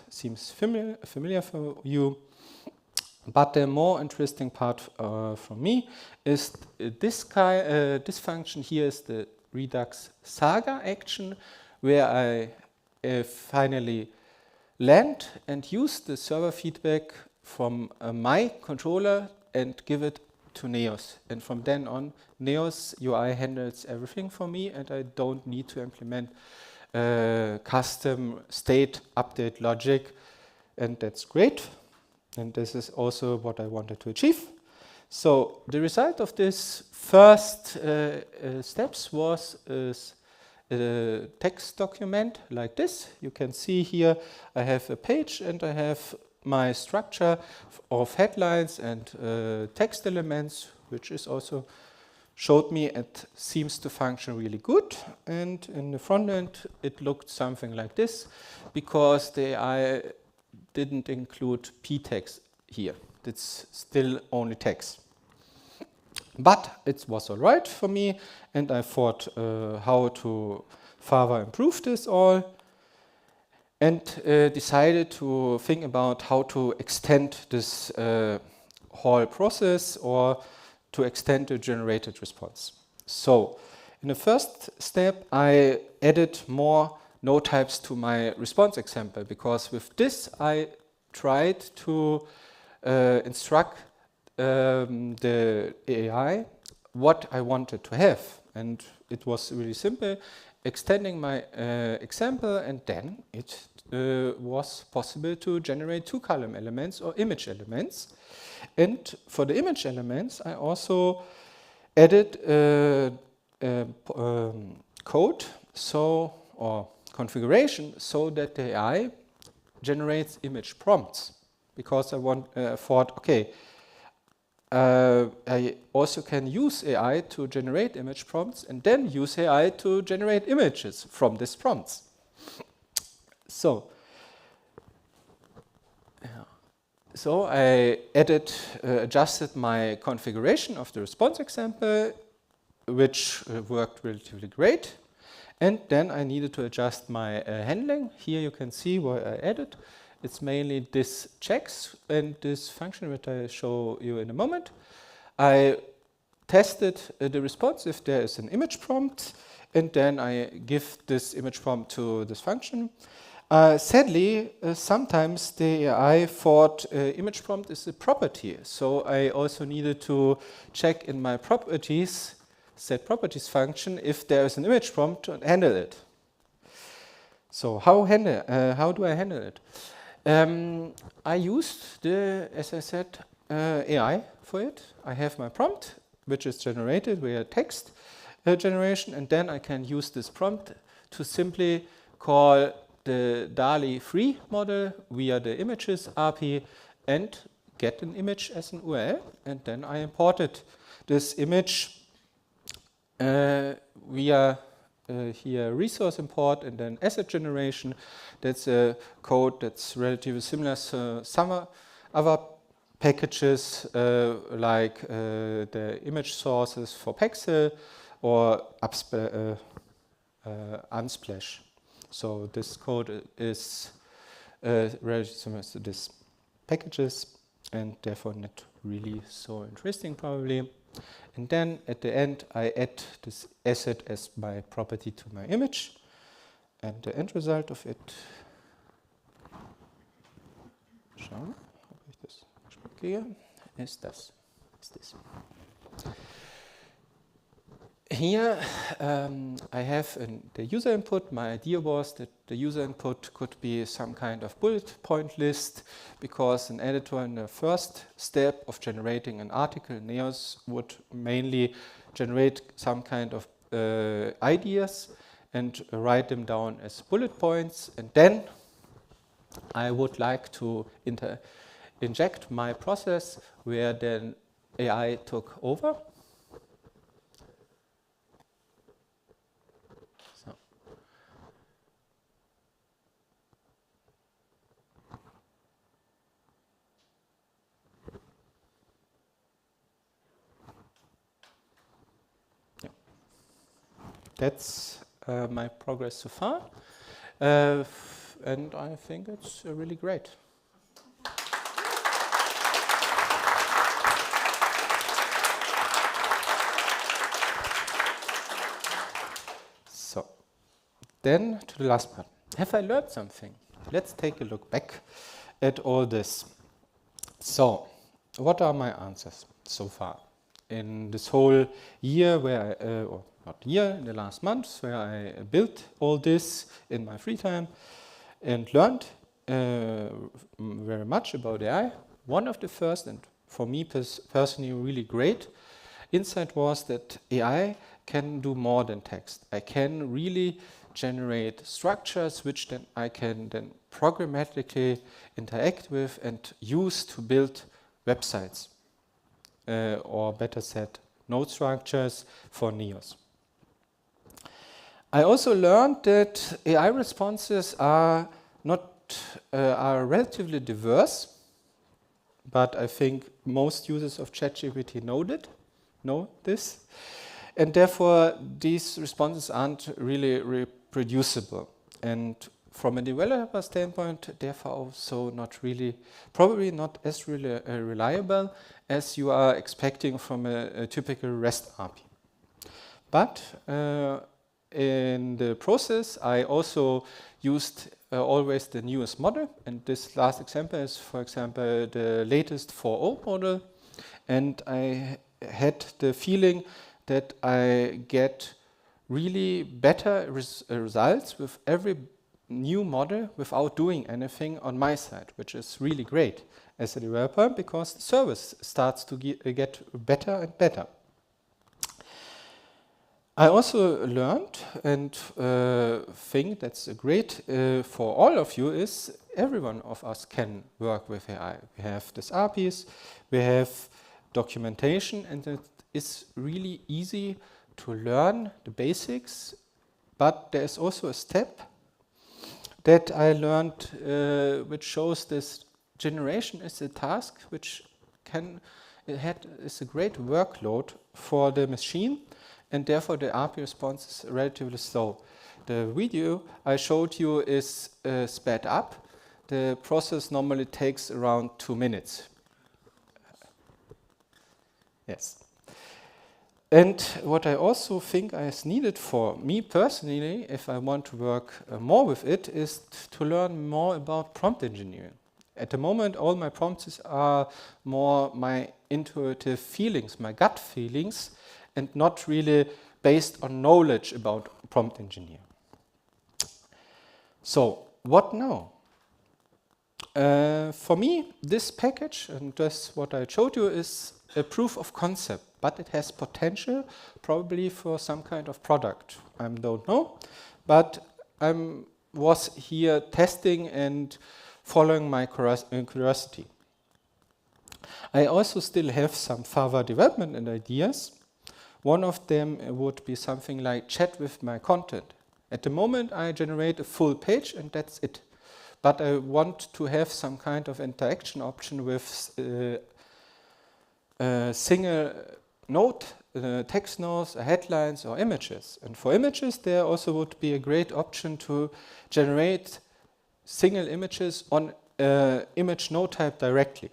seems familiar for you. But the more interesting part for me is this function here is the Redux Saga action, where I finally land and use the server feedback from my controller and give it to Neos. And from then on, Neos UI handles everything for me, and I don't need to implement custom state update logic, and that's great. And this is also what I wanted to achieve. So the result of this first steps was a text document like this. You can see here I have a page and I have my structure of headlines and text elements, which is also showed me it seems to function really good. And in the front end, it looked something like this, because the AI didn't include p-text here. It's still only text. But it was all right for me, and I thought how to further improve this all, and decided to think about how to extend this whole process, or to extend the generated response. So in the first step, I added more node types to my response example, because with this I tried to instruct the AI what I wanted to have. And it was really simple, extending my example, and then it was possible to generate 2-column elements or image elements. And for the image elements, I also added code, or configuration so that the AI generates image prompts, because I thought, okay, I also can use AI to generate image prompts and then use AI to generate images from these prompts. So I adjusted my configuration of the response example, which worked relatively great. And then I needed to adjust my handling. Here you can see what I added. It's mainly this checks and this function that I show you in a moment. I tested the response if there is an image prompt, and then I give this image prompt to this function. Sadly, sometimes the AI thought image prompt is a property, so I also needed to check in my properties, set properties function, if there is an image prompt and handle it. So how do I handle it? I used as I said, AI for it. I have my prompt, which is generated via text generation, and then I can use this prompt to simply call the DALL-E 3 model via the images API and get an image as an URL, and then I imported this image via here resource import and then asset generation. That's a code that's relatively similar to some other packages like the image sources for Pexel or Unsplash. So this code is relatively similar to these packages and therefore not really so interesting probably. And then at the end I add this asset as my property to my image, and the end result of it, schauen, ob ich das kriege, ist this. Here I have the user input. My idea was that the user input could be some kind of bullet point list, because an editor in the first step of generating an article in NEOS would mainly generate some kind of ideas and write them down as bullet points. And then I would like to inject my process where then AI took over. That's my progress so far, and I think it's really great. So, then to the last part. Have I learned something? Let's take a look back at all this. So, what are my answers so far? In this whole year where or not year, in the last months where I built all this in my free time and learned very much about AI. One of the first, and for me personally really great insight, was that AI can do more than text. I can really generate structures which then I can then programmatically interact with and use to build websites, or better said, node structures for NEOS. I also learned that AI responses are relatively diverse, but I think most users of ChatGPT know this, and therefore these responses aren't really reproducible. And from a developer standpoint, therefore also probably not as reliable as you are expecting from a typical REST API. But in the process, I also used always the newest model, and this last example is, for example, the latest 4.0 model, and I had the feeling that I get really better results with every new model without doing anything on my side, which is really great as a developer, because the service starts to get better and better. I also learned and think that's a great for all of you is every one of us can work with AI. We have this APIs, we have documentation, and it is really easy to learn the basics, but there is also a step that I learned which shows this generation is a task which is a great workload for the machine, and therefore the API response is relatively slow. The video I showed you is sped up. The process normally takes around 2 minutes. Yes. And what I also think is needed for me personally, if I want to work more with it, is to learn more about prompt engineering. At the moment, all my prompts are more my intuitive feelings, my gut feelings, and not really based on knowledge about prompt engineering. So, what now? For me, this package, and that's what I showed you, is a proof of concept, but it has potential probably for some kind of product. I don't know, but I was here testing and following my curiosity. I also still have some further development and ideas. One of them would be something like chat with my content. At the moment, I generate a full page and that's it. But I want to have some kind of interaction option with single note, text notes, headlines, or images. And for images, there also would be a great option to generate single images on image node type directly.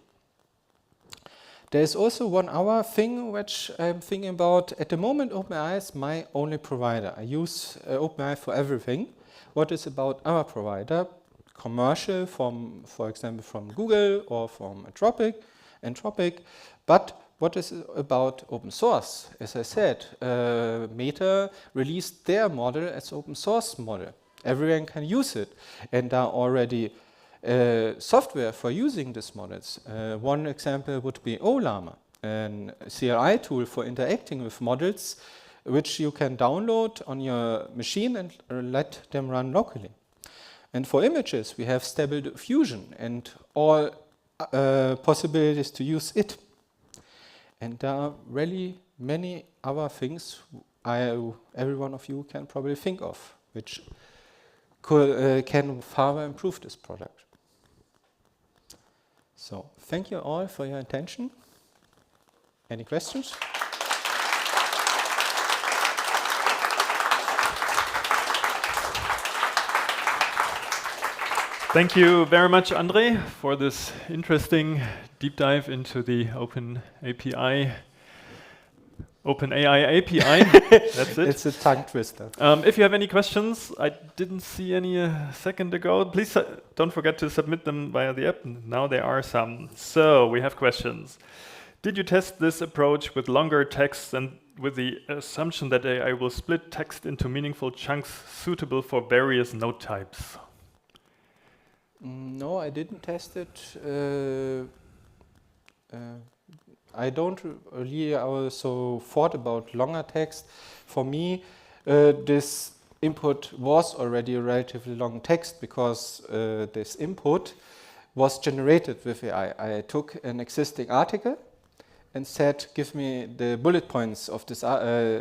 There is also one other thing which I'm thinking about. At the moment, OpenAI is my only provider. I use OpenAI for everything. What is about our provider? Commercial, for example, from Google or from Anthropic. But what is about open source? As I said, Meta released their model as open source model. Everyone can use it, and there are already software for using these models. One example would be Ollama, a CLI tool for interacting with models, which you can download on your machine and let them run locally. And for images, we have Stable Diffusion and all possibilities to use it. And there are really many other things every one of you can probably think of, which can further improve this product. So, thank you all for your attention. Any questions? Thank you very much, André, for this interesting deep dive into the OpenAI API. That's it. It's a tongue twister. If you have any questions, I didn't see any a second ago. Please don't forget to submit them via the app. Now there are some. So we have questions. Did you test this approach with longer text and with the assumption that AI will split text into meaningful chunks suitable for various node types? No, I didn't test it. I don't really also thought about longer text. For me, this input was already a relatively long text because this input was generated with AI. I took an existing article and said, give me the bullet points of this,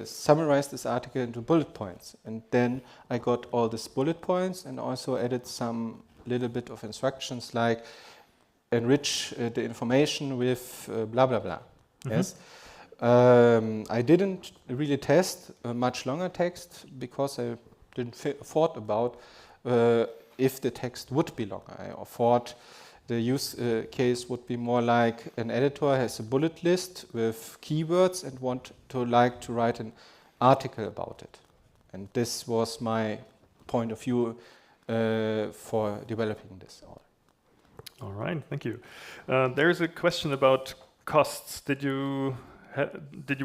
summarize this article into bullet points. And then I got all these bullet points and also added some little bit of instructions like enrich the information with blah, blah, blah. Mm-hmm. Yes. I didn't really test a much longer text because I didn't thought about if the text would be longer. I thought the use case would be more like an editor has a bullet list with keywords and want to write an article about it. And this was my point of view for developing this. All right, thank you. There's a question about costs. Did you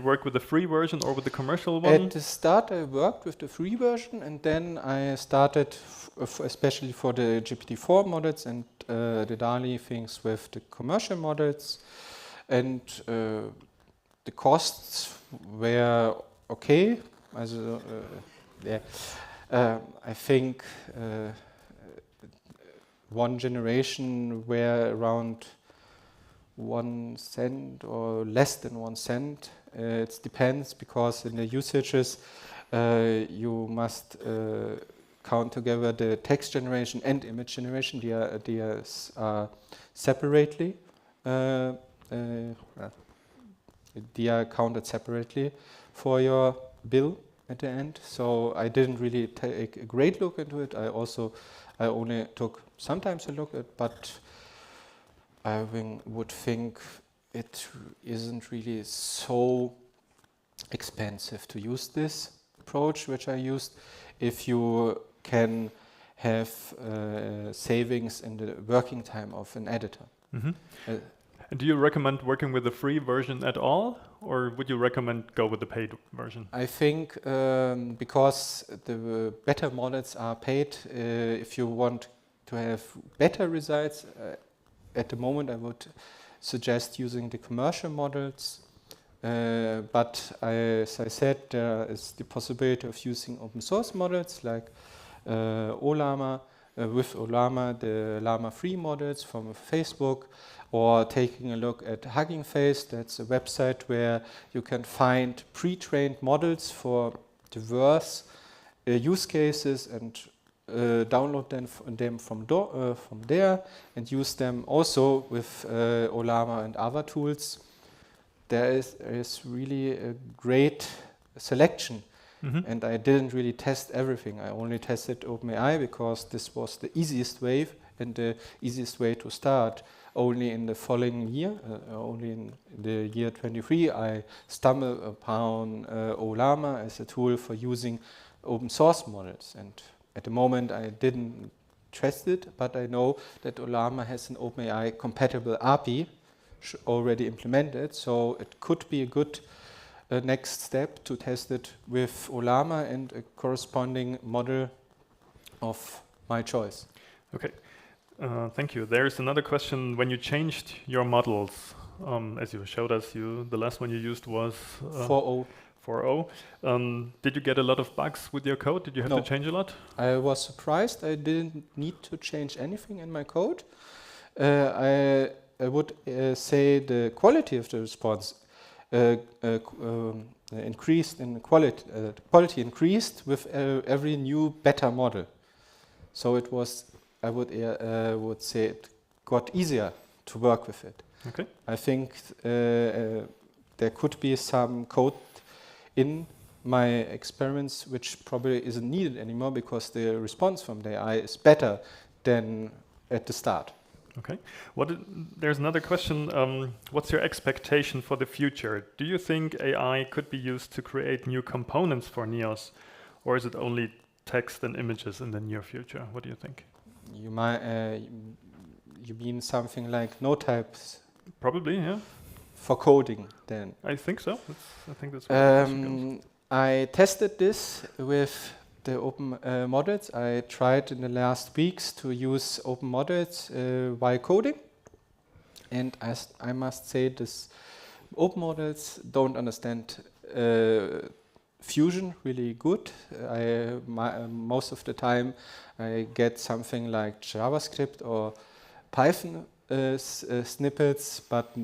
work with the free version or with the commercial one? At the start, I worked with the free version, and then I started, especially for the GPT-4 models and the DALL-E things, with the commercial models. And the costs were okay. Also, yeah. I think one generation were around 1 cent or less than 1 cent. It depends, because in the usages you must count together the text generation and image generation. They are separately. They are counted separately for your bill at the end. So I didn't really take a great look into it. I only took sometimes a look at, but I would think it isn't really so expensive to use this approach which I used, if you can have savings in the working time of an editor. And do you recommend working with the free version at all, or would you recommend go with the paid version? I think because the better models are paid, if you want to have better results, at the moment I would suggest using the commercial models. But as I said, there is the possibility of using open source models like Olama, with Olama, the Llama free models from Facebook, or taking a look at Hugging Face. That's a website where you can find pre-trained models for diverse use cases and download them from there and use them also with Olama and other tools. There is really a great selection. And I didn't really test everything. I only tested OpenAI because this was the easiest way and the easiest way to start. Only in the following year, only in the year 23, I stumbled upon Olama as a tool for using open source models. And at the moment, I didn't test it, but I know that Olama has an OpenAI compatible API already implemented, so it could be a good next step to test it with Olama and a corresponding model of my choice. Okay, thank you. There's another question. When you changed your models, as you showed us, the last one you used was 4.0. Did you get a lot of bugs with your code? Did you have to change a lot? I was surprised. I didn't need to change anything in my code. I would say the quality of the response increased in quality. Quality increased with every new better model. So it was. I would say it got easier to work with it. Okay. I think there could be some code in my experiments which probably isn't needed anymore because the response from the AI is better than at the start. Okay. There's another question. What's your expectation for the future? Do you think AI could be used to create new components for NEOS, or is it only text and images in the near future? What do you think? You mean something like node types? Probably, yeah. For coding, then. I think so. I think that's where the question goes. I tested this with the open models. I tried in the last weeks to use open models while coding, and I must say this open models don't understand Fusion really good. Most of the time I get something like JavaScript or Python snippets, but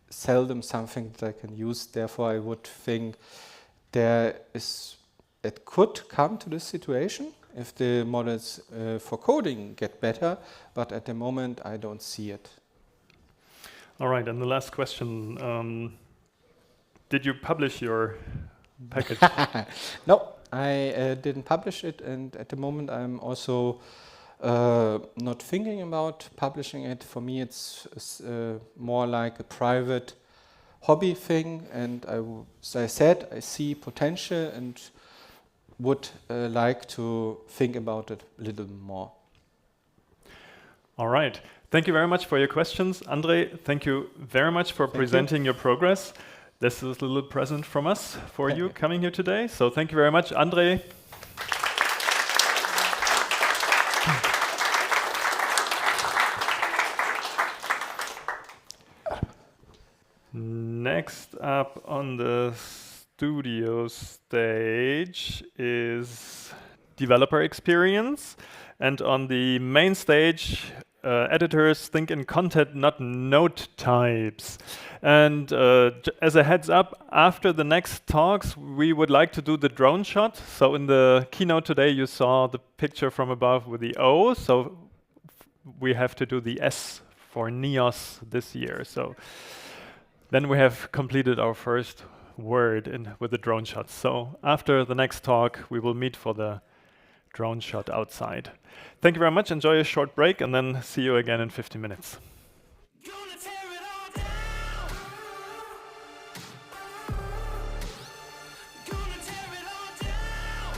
seldom something that I can use. Therefore, I would think it could come to this situation if the models for coding get better, but at the moment I don't see it. All right, and the last question. Did you publish your package? No, I didn't publish it, and at the moment I'm also not thinking about publishing it. For me it's more like a private hobby thing, and as I said, I see potential and would like to think about it a little more. All right. Thank you very much for your questions. André, thank you very much for presenting your progress. This is a little present from us for you coming here today. So thank you very much, André. Next up on the studio stage is developer experience, and on the main stage, editors think in content, not node types. And as a heads up, after the next talks, we would like to do the drone shot. So in the keynote today, you saw the picture from above with the O. So we have to do the S for NEOS this year. So then we have completed our first word with the drone shot. So after the next talk, we will meet for the drone shot outside. Thank you very much. Enjoy a short break, and then see you again in 50 minutes. Gonna tear it all down. Gonna tear it all down.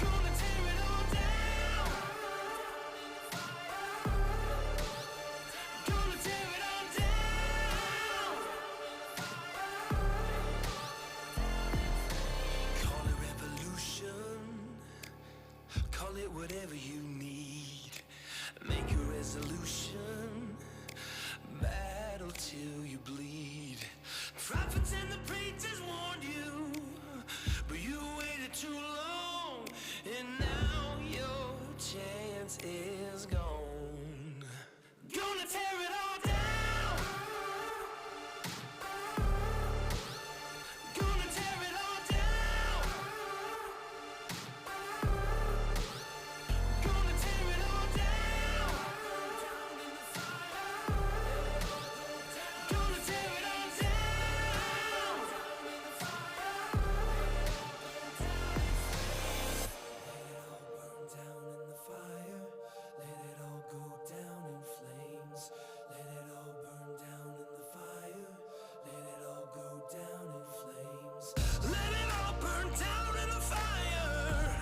Gonna tear it all down. Gonna tear it all down. Call it revolution. Call it whatever you need. Make a resolution. Battle till you bleed. Prophets and the preachers warned you, but you waited too long, and now your chance is gone. Gonna tear it all down. Gonna tear it all down. Gonna tear it all down. Gonna tear it all down. Let it all burn down in the fire. Let it all go down in flames. Let it all burn down in flames. Let it all go down in the fire.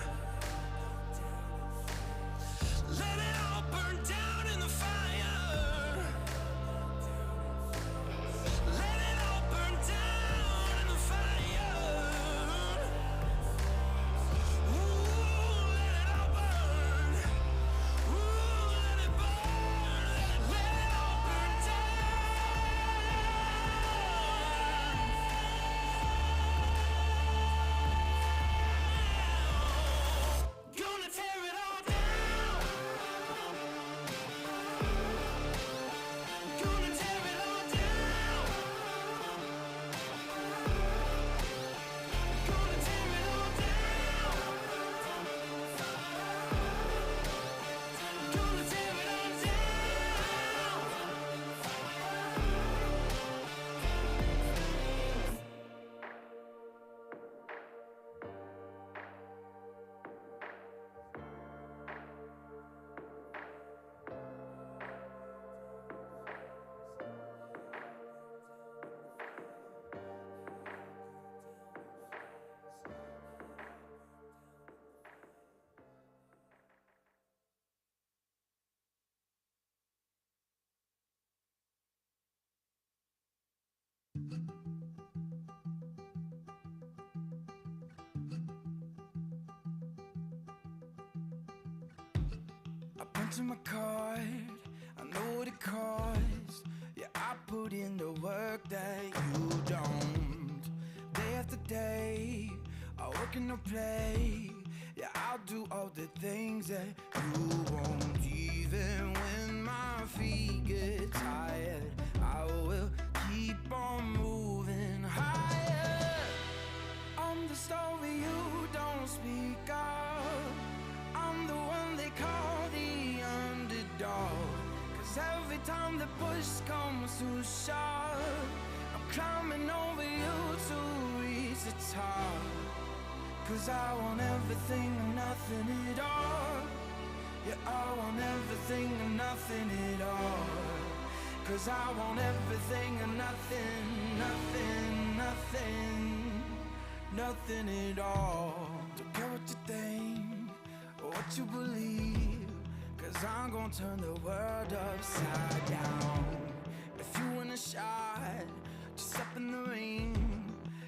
Let it all burn down in the fire. Let it all burn down in the fire. Ooh, let it all burn. Ooh, let it burn. Let it all burn down. Gonna tear it all down. Gonna tear it all down. Gonna tear it all down. Gonna tear it all down. I punch in my card, I know what it costs. Yeah, I put in the work that you don't. Day after day, I work in the play. Yeah, I'll do all the things that you won't. Even when my feet get tired, I will keep on moving higher. I'm the story you don't speak of. I'm the one they call the underdog. 'Cause every time the push comes to shove, I'm climbing over you to reach the top. 'Cause I want everything and nothing at all. Yeah, I want everything and nothing at all. 'Cause I want everything and nothing, nothing, nothing, nothing at all. Don't care what you think or what you believe, 'cause I'm gonna turn the world upside down. If you want a shot, just step in the ring.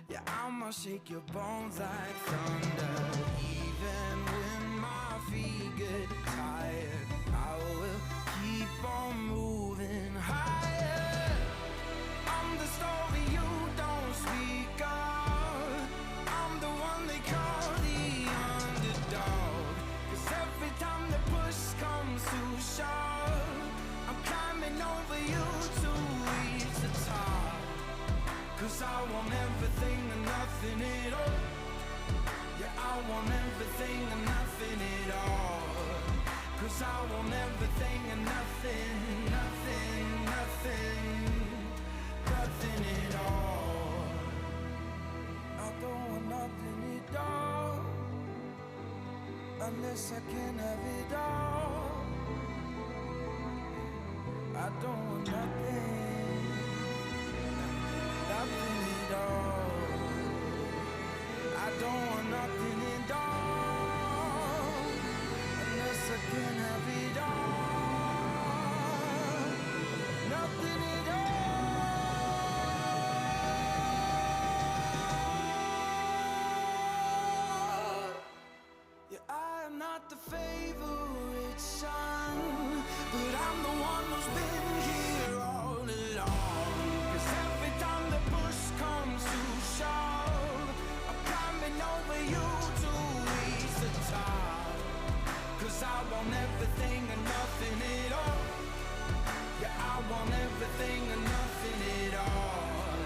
Yeah, I'ma shake your bones like thunder. Even when my feet get tired, I will keep on moving higher. I'm the star sharp. I'm climbing over you to reach the top. 'Cause I want everything and nothing at all. Yeah, I want everything and nothing at all. 'Cause I want everything and nothing, nothing, nothing, nothing at all. I don't want nothing at all, unless I can have it all. I don't want nothing, nothing at all. I don't want nothing at all, unless I can have it all. Nothing at all. Yeah, I am not the favorite son, but I'm the one who's been here all along. 'Cause every time the push comes to shove, I'm climbing over you to reach the top. 'Cause I want everything and nothing at all. Yeah, I want everything and nothing at all.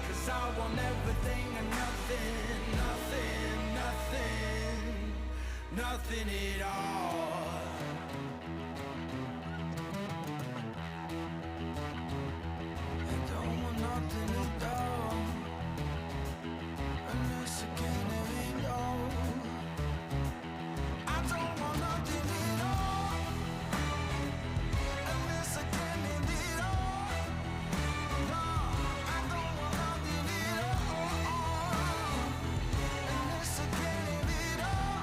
'Cause I want everything and nothing, nothing, nothing, nothing at all. I don't want nothing at all, unless I can have it all. I don't want nothing at all, unless I can have it all. No, I don't want nothing at all, unless I can have it all.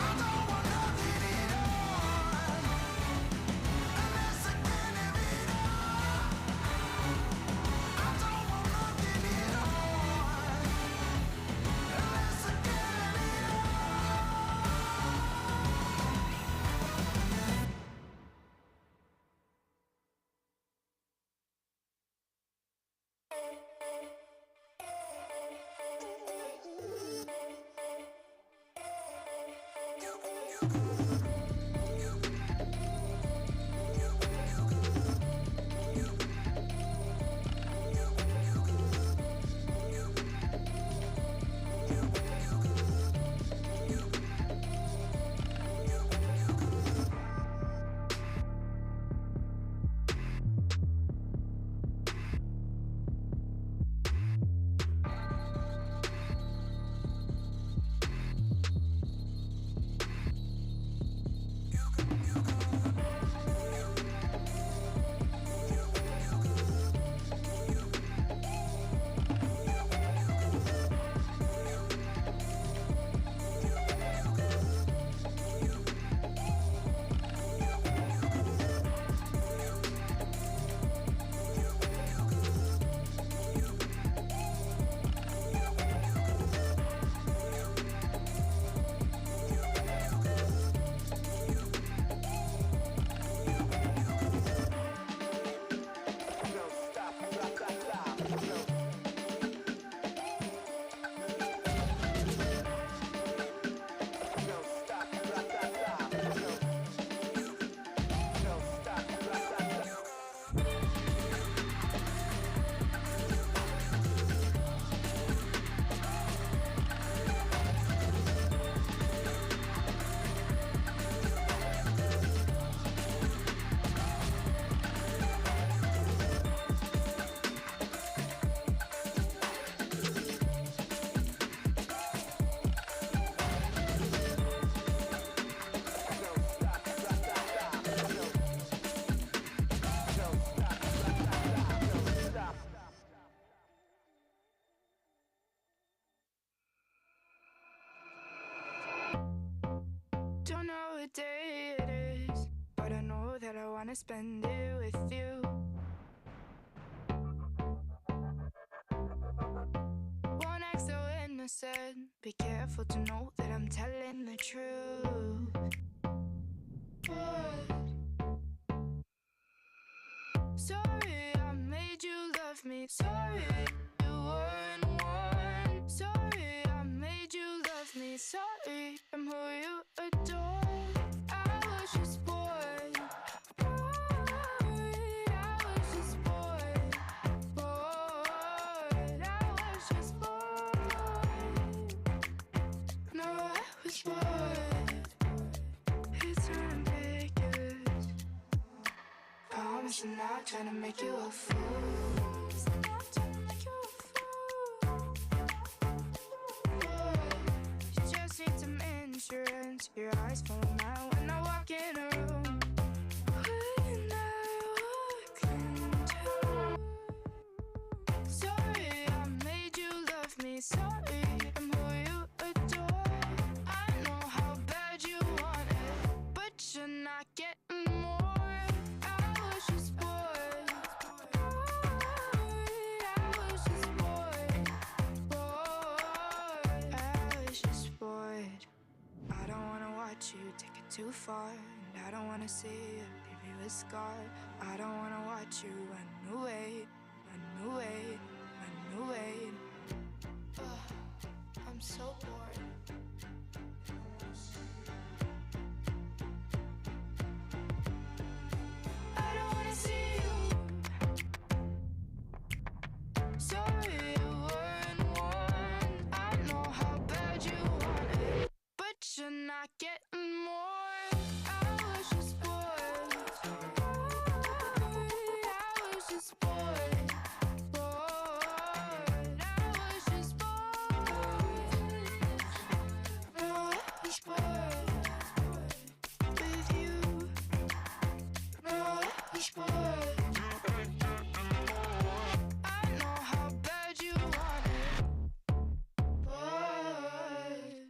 I don't want nothing at all, unless I can have it all. I don't want nothing at all, unless I can have it all. Don't know what day it is, but I know that I wanna spend it with you. Won't act so innocent, be careful to know that I'm telling the truth. What? Sorry I made you love me, sorry you weren't one. Sorry I made you love me, sorry I'm who you adore. I was Pushing out, trying to make you a fool. Pushing out, trying to make you a fool. You just need some insurance. Your eyes fall out when I walk in a room. When I walk into a room. Sorry, I made you love me. Sorry, I'm who you adore. I know how bad you want it, but you're not getting more. I was just bored. I was just bored. Bored. I was just bored. I don't wanna watch you take it too far, and I don't wanna see you leave you a scar. I don't wanna watch you run away, run away, run away. I'm so bored. I don't wanna see you. Sorry, you weren't one. I know how bad you want it, but you're not getting more. I was just bored. I was just bored. Bored. I was just bored. No, I was bored with you. No, I was bored. I know how bad you want it. Bored.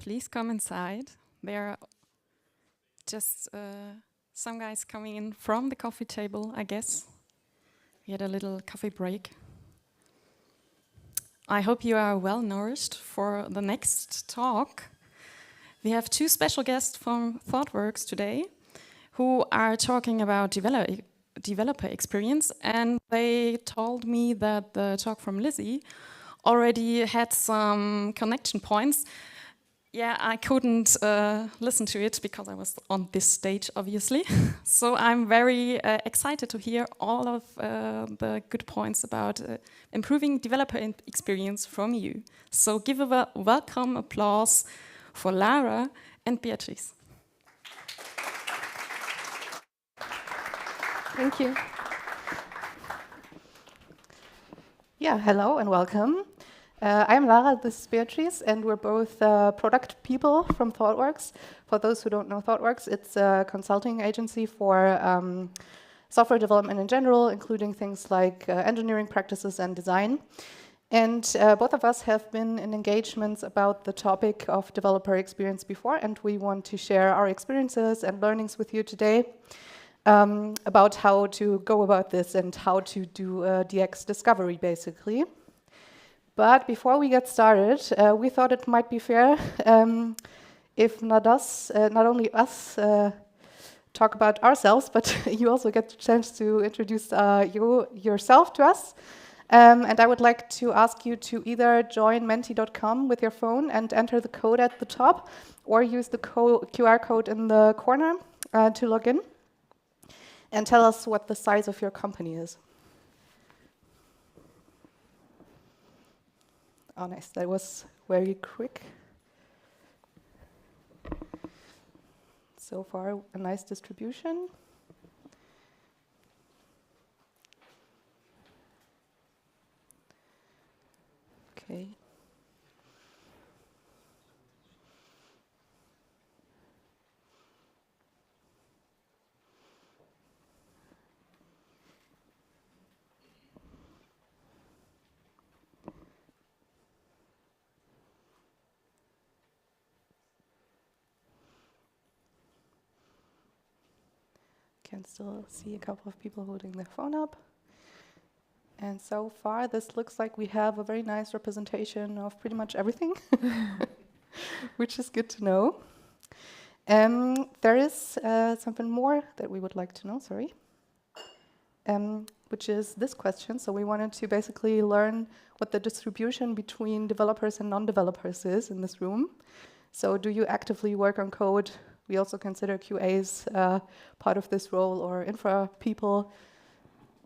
please come inside. There are just some guys coming in from the coffee table, I guess. We had a little coffee break. I hope you are well nourished for the next talk. We have two special guests from ThoughtWorks today who are talking about developer experience, and they told me that the talk from Lizzie already had some connection points. Yeah, I couldn't listen to it because I was on this stage, obviously. So I'm very excited to hear all of the good points about improving developer experience from you. So give a welcome applause for Lara and Beatrice. Thank you. Yeah, hello and welcome. I'm Lara, this is Beatrice, and we're both product people from ThoughtWorks. For those who don't know ThoughtWorks, it's a consulting agency for software development in general, including things like engineering practices and design. And both of us have been in engagements about the topic of developer experience before, and we want to share our experiences and learnings with you today about how to go about this and how to do DX discovery, basically. But before we get started, we thought it might be fair if not only us talk about ourselves, but you also get the chance to introduce yourself to us. And I would like to ask you to either join menti.com with your phone and enter the code at the top, or use the QR code in the corner to log in, and tell us what the size of your company is. Oh, nice. That was very quick. So far, a nice distribution. Okay. Can still see a couple of people holding their phone up. And so far, this looks like we have a very nice representation of pretty much everything, which is good to know. There is something more that we would like to know, which is this question. So we wanted to basically learn what the distribution between developers and non-developers is in this room. So do you actively work on code? We also consider QAs part of this role, or infra people,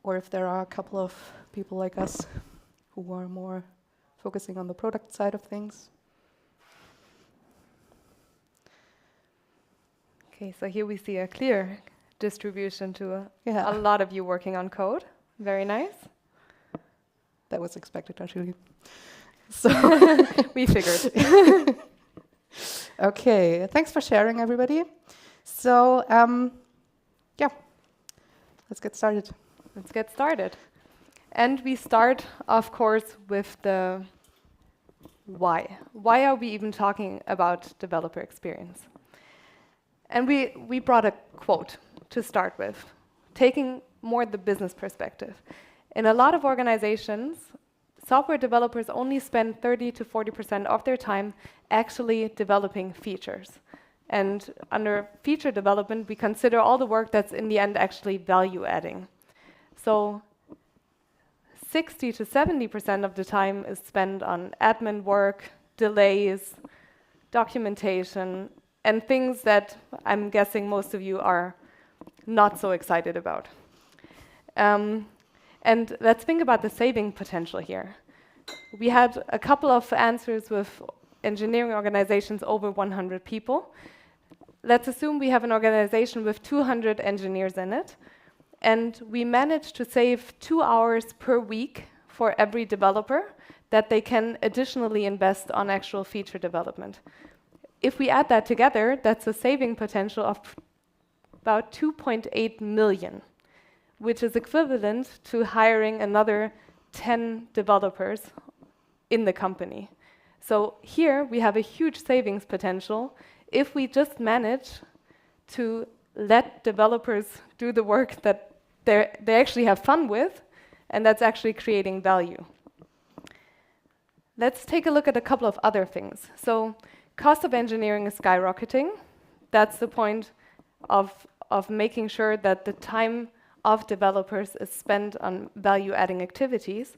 or if there are a couple of people like us who are more focusing on the product side of things. Okay, so here we see a clear distribution to a lot of you working on code. Very nice. That was expected, actually. So we figured. Okay, thanks for sharing, everybody. So, yeah, let's get started. Let's get started. And we start, of course, with the why. Why are we even talking about developer experience? And we brought a quote to start with, taking more the business perspective. In a lot of organizations, software developers only spend 30 to 40% of their time actually developing features. And under feature development, we consider all the work that's in the end actually value adding. So 60 to 70% of the time is spent on admin work, delays, documentation, and things that I'm guessing most of you are not so excited about. And let's think about the saving potential here. We had a couple of answers with engineering organizations over 100 people. Let's assume we have an organization with 200 engineers in it, and we managed to save 2 hours per week for every developer that they can additionally invest on actual feature development. If we add that together, that's a saving potential of about 2.8 million, which is equivalent to hiring another 10 developers in the company. So here we have a huge savings potential if we just manage to let developers do the work that they actually have fun with, and that's actually creating value. Let's take a look at a couple of other things. So cost of engineering is skyrocketing. That's the point of making sure that the time of developers is spent on value-adding activities.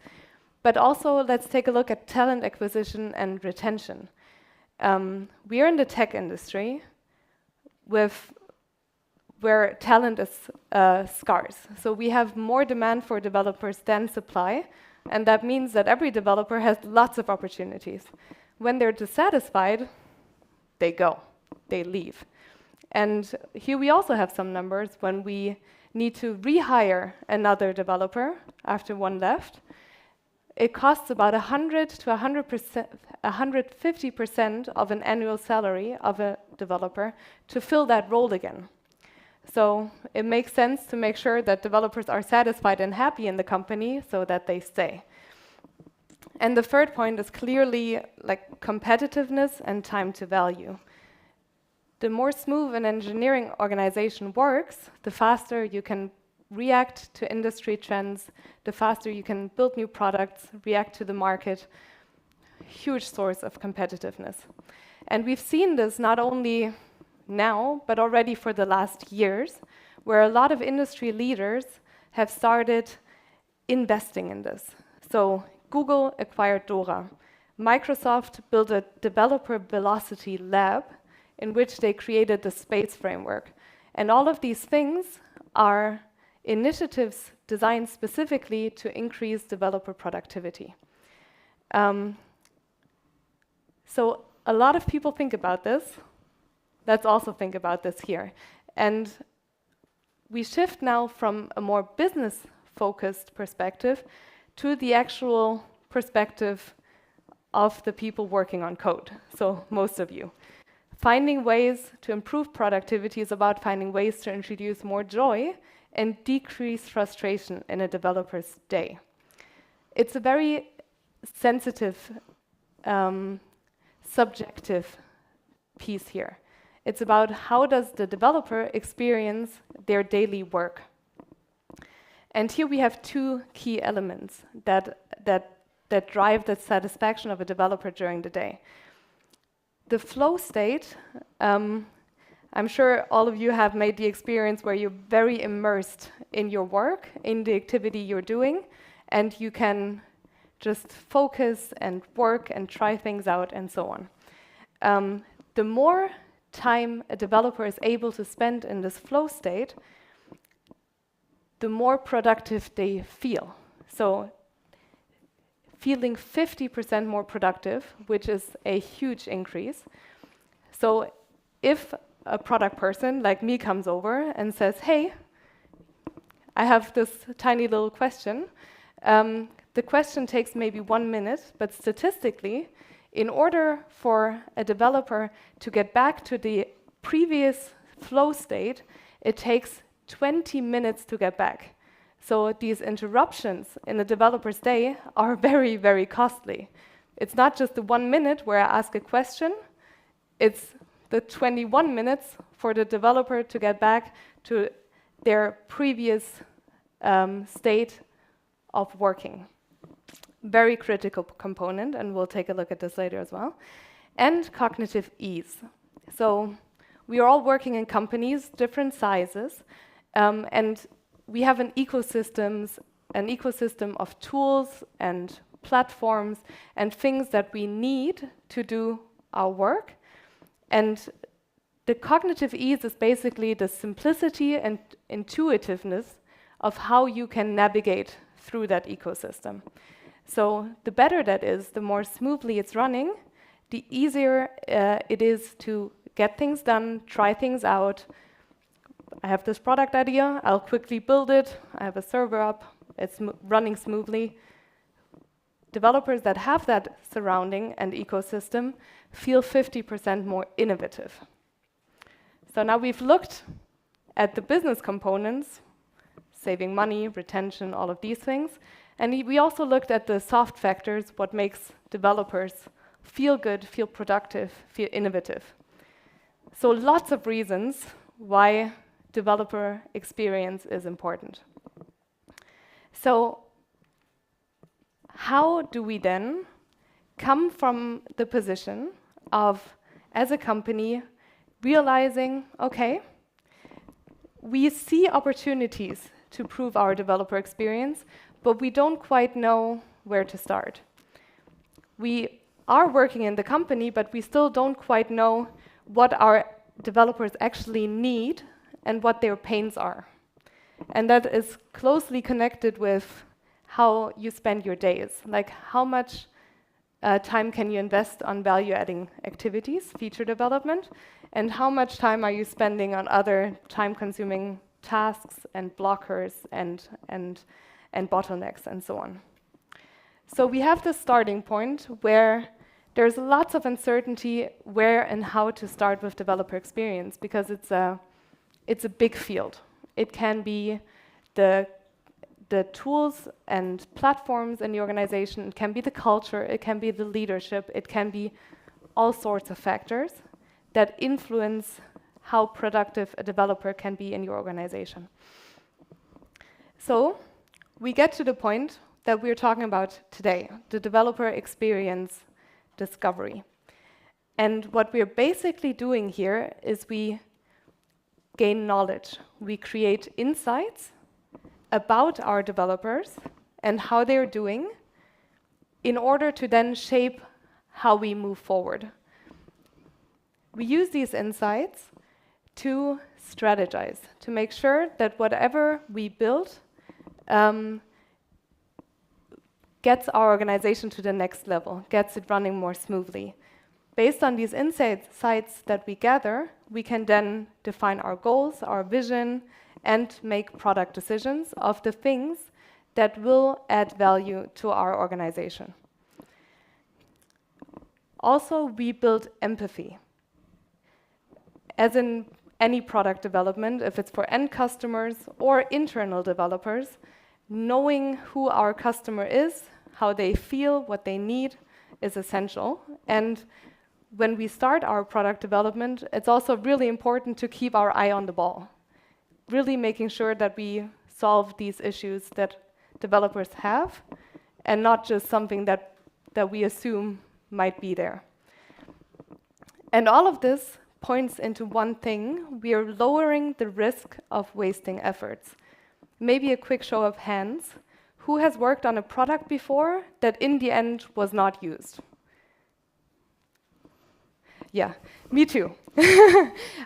But also, let's take a look at talent acquisition and retention. We are in the tech industry where talent is scarce. So we have more demand for developers than supply, and that means that every developer has lots of opportunities. When they're dissatisfied, they go, they leave. And here we also have some numbers when we need to rehire another developer after one left. It costs about 100 to 150% of an annual salary of a developer to fill that role again. So it makes sense to make sure that developers are satisfied and happy in the company so that they stay. And the third point is clearly like competitiveness and time to value. The more smooth an engineering organization works, the faster you can react to industry trends, the faster you can build new products, react to the market. Huge source of competitiveness. And we've seen this not only now, but already for the last years, where a lot of industry leaders have started investing in this. So Google acquired Dora. Microsoft built a developer velocity lab in which they created the space framework. And all of these things are initiatives designed specifically to increase developer productivity. So a lot of people think about this. Let's also think about this here. And we shift now from a more business-focused perspective to the actual perspective of the people working on code, so most of you. Finding ways to improve productivity is about finding ways to introduce more joy and decrease frustration in a developer's day. It's a very sensitive, subjective piece here. It's about how does the developer experience their daily work. And here we have two key elements that drive the satisfaction of a developer during the day. The flow state, I'm sure all of you have made the experience where you're very immersed in your work, in the activity you're doing, and you can just focus and work and try things out and so on. The more time a developer is able to spend in this flow state, the more productive they feel. So feeling 50% more productive, which is a huge increase. So if a product person like me comes over and says, hey, I have this tiny little question. The question takes maybe 1 minute, but statistically, in order for a developer to get back to the previous flow state, it takes 20 minutes to get back. So these interruptions in the developer's day are very, very costly. It's not just the 1 minute where I ask a question, it's the 21 minutes for the developer to get back to their previous state of working. Very critical component, and we'll take a look at this later as well. And cognitive ease. So we are all working in companies, different sizes, and we have an ecosystem of tools and platforms and things that we need to do our work. And the cognitive ease is basically the simplicity and intuitiveness of how you can navigate through that ecosystem. So the better that is, the more smoothly it's running, the easier it is to get things done, try things out. I have this product idea, I'll quickly build it, I have a server up, it's running smoothly. Developers that have that surrounding and ecosystem feel 50% more innovative. So now we've looked at the business components, saving money, retention, all of these things. And we also looked at the soft factors, what makes developers feel good, feel productive, feel innovative. So lots of reasons why developer experience is important. So how do we then come from the position of, as a company, realizing, okay, we see opportunities to improve our developer experience, but we don't quite know where to start. We are working in the company, but we still don't quite know what our developers actually need and what their pains are. And that is closely connected with how you spend your days. Like, how much time can you invest on value-adding activities, feature development, and how much time are you spending on other time-consuming tasks and blockers and bottlenecks and so on. So we have this starting point where there's lots of uncertainty where and how to start with developer experience, because it's a big field. It can be the tools and platforms in the organization, it can be the culture, it can be the leadership, it can be all sorts of factors that influence how productive a developer can be in your organization. So we get to the point that we're talking about today, the developer experience discovery. And what we're basically doing here is we gain knowledge. We create insights about our developers and how they're doing in order to then shape how we move forward. We use these insights to strategize, to make sure that whatever we build gets our organization to the next level, gets it running more smoothly. Based on these insights that we gather, we can then define our goals, our vision, and make product decisions of the things that will add value to our organization. Also, we build empathy. As in any product development, if it's for end customers or internal developers, knowing who our customer is, how they feel, what they need, is essential. And when we start our product development, it's also really important to keep our eye on the ball, really making sure that we solve these issues that developers have, and not just something that we assume might be there. And all of this points into one thing: we are lowering the risk of wasting efforts. Maybe a quick show of hands. Who has worked on a product before that in the end was not used? Yeah, me too.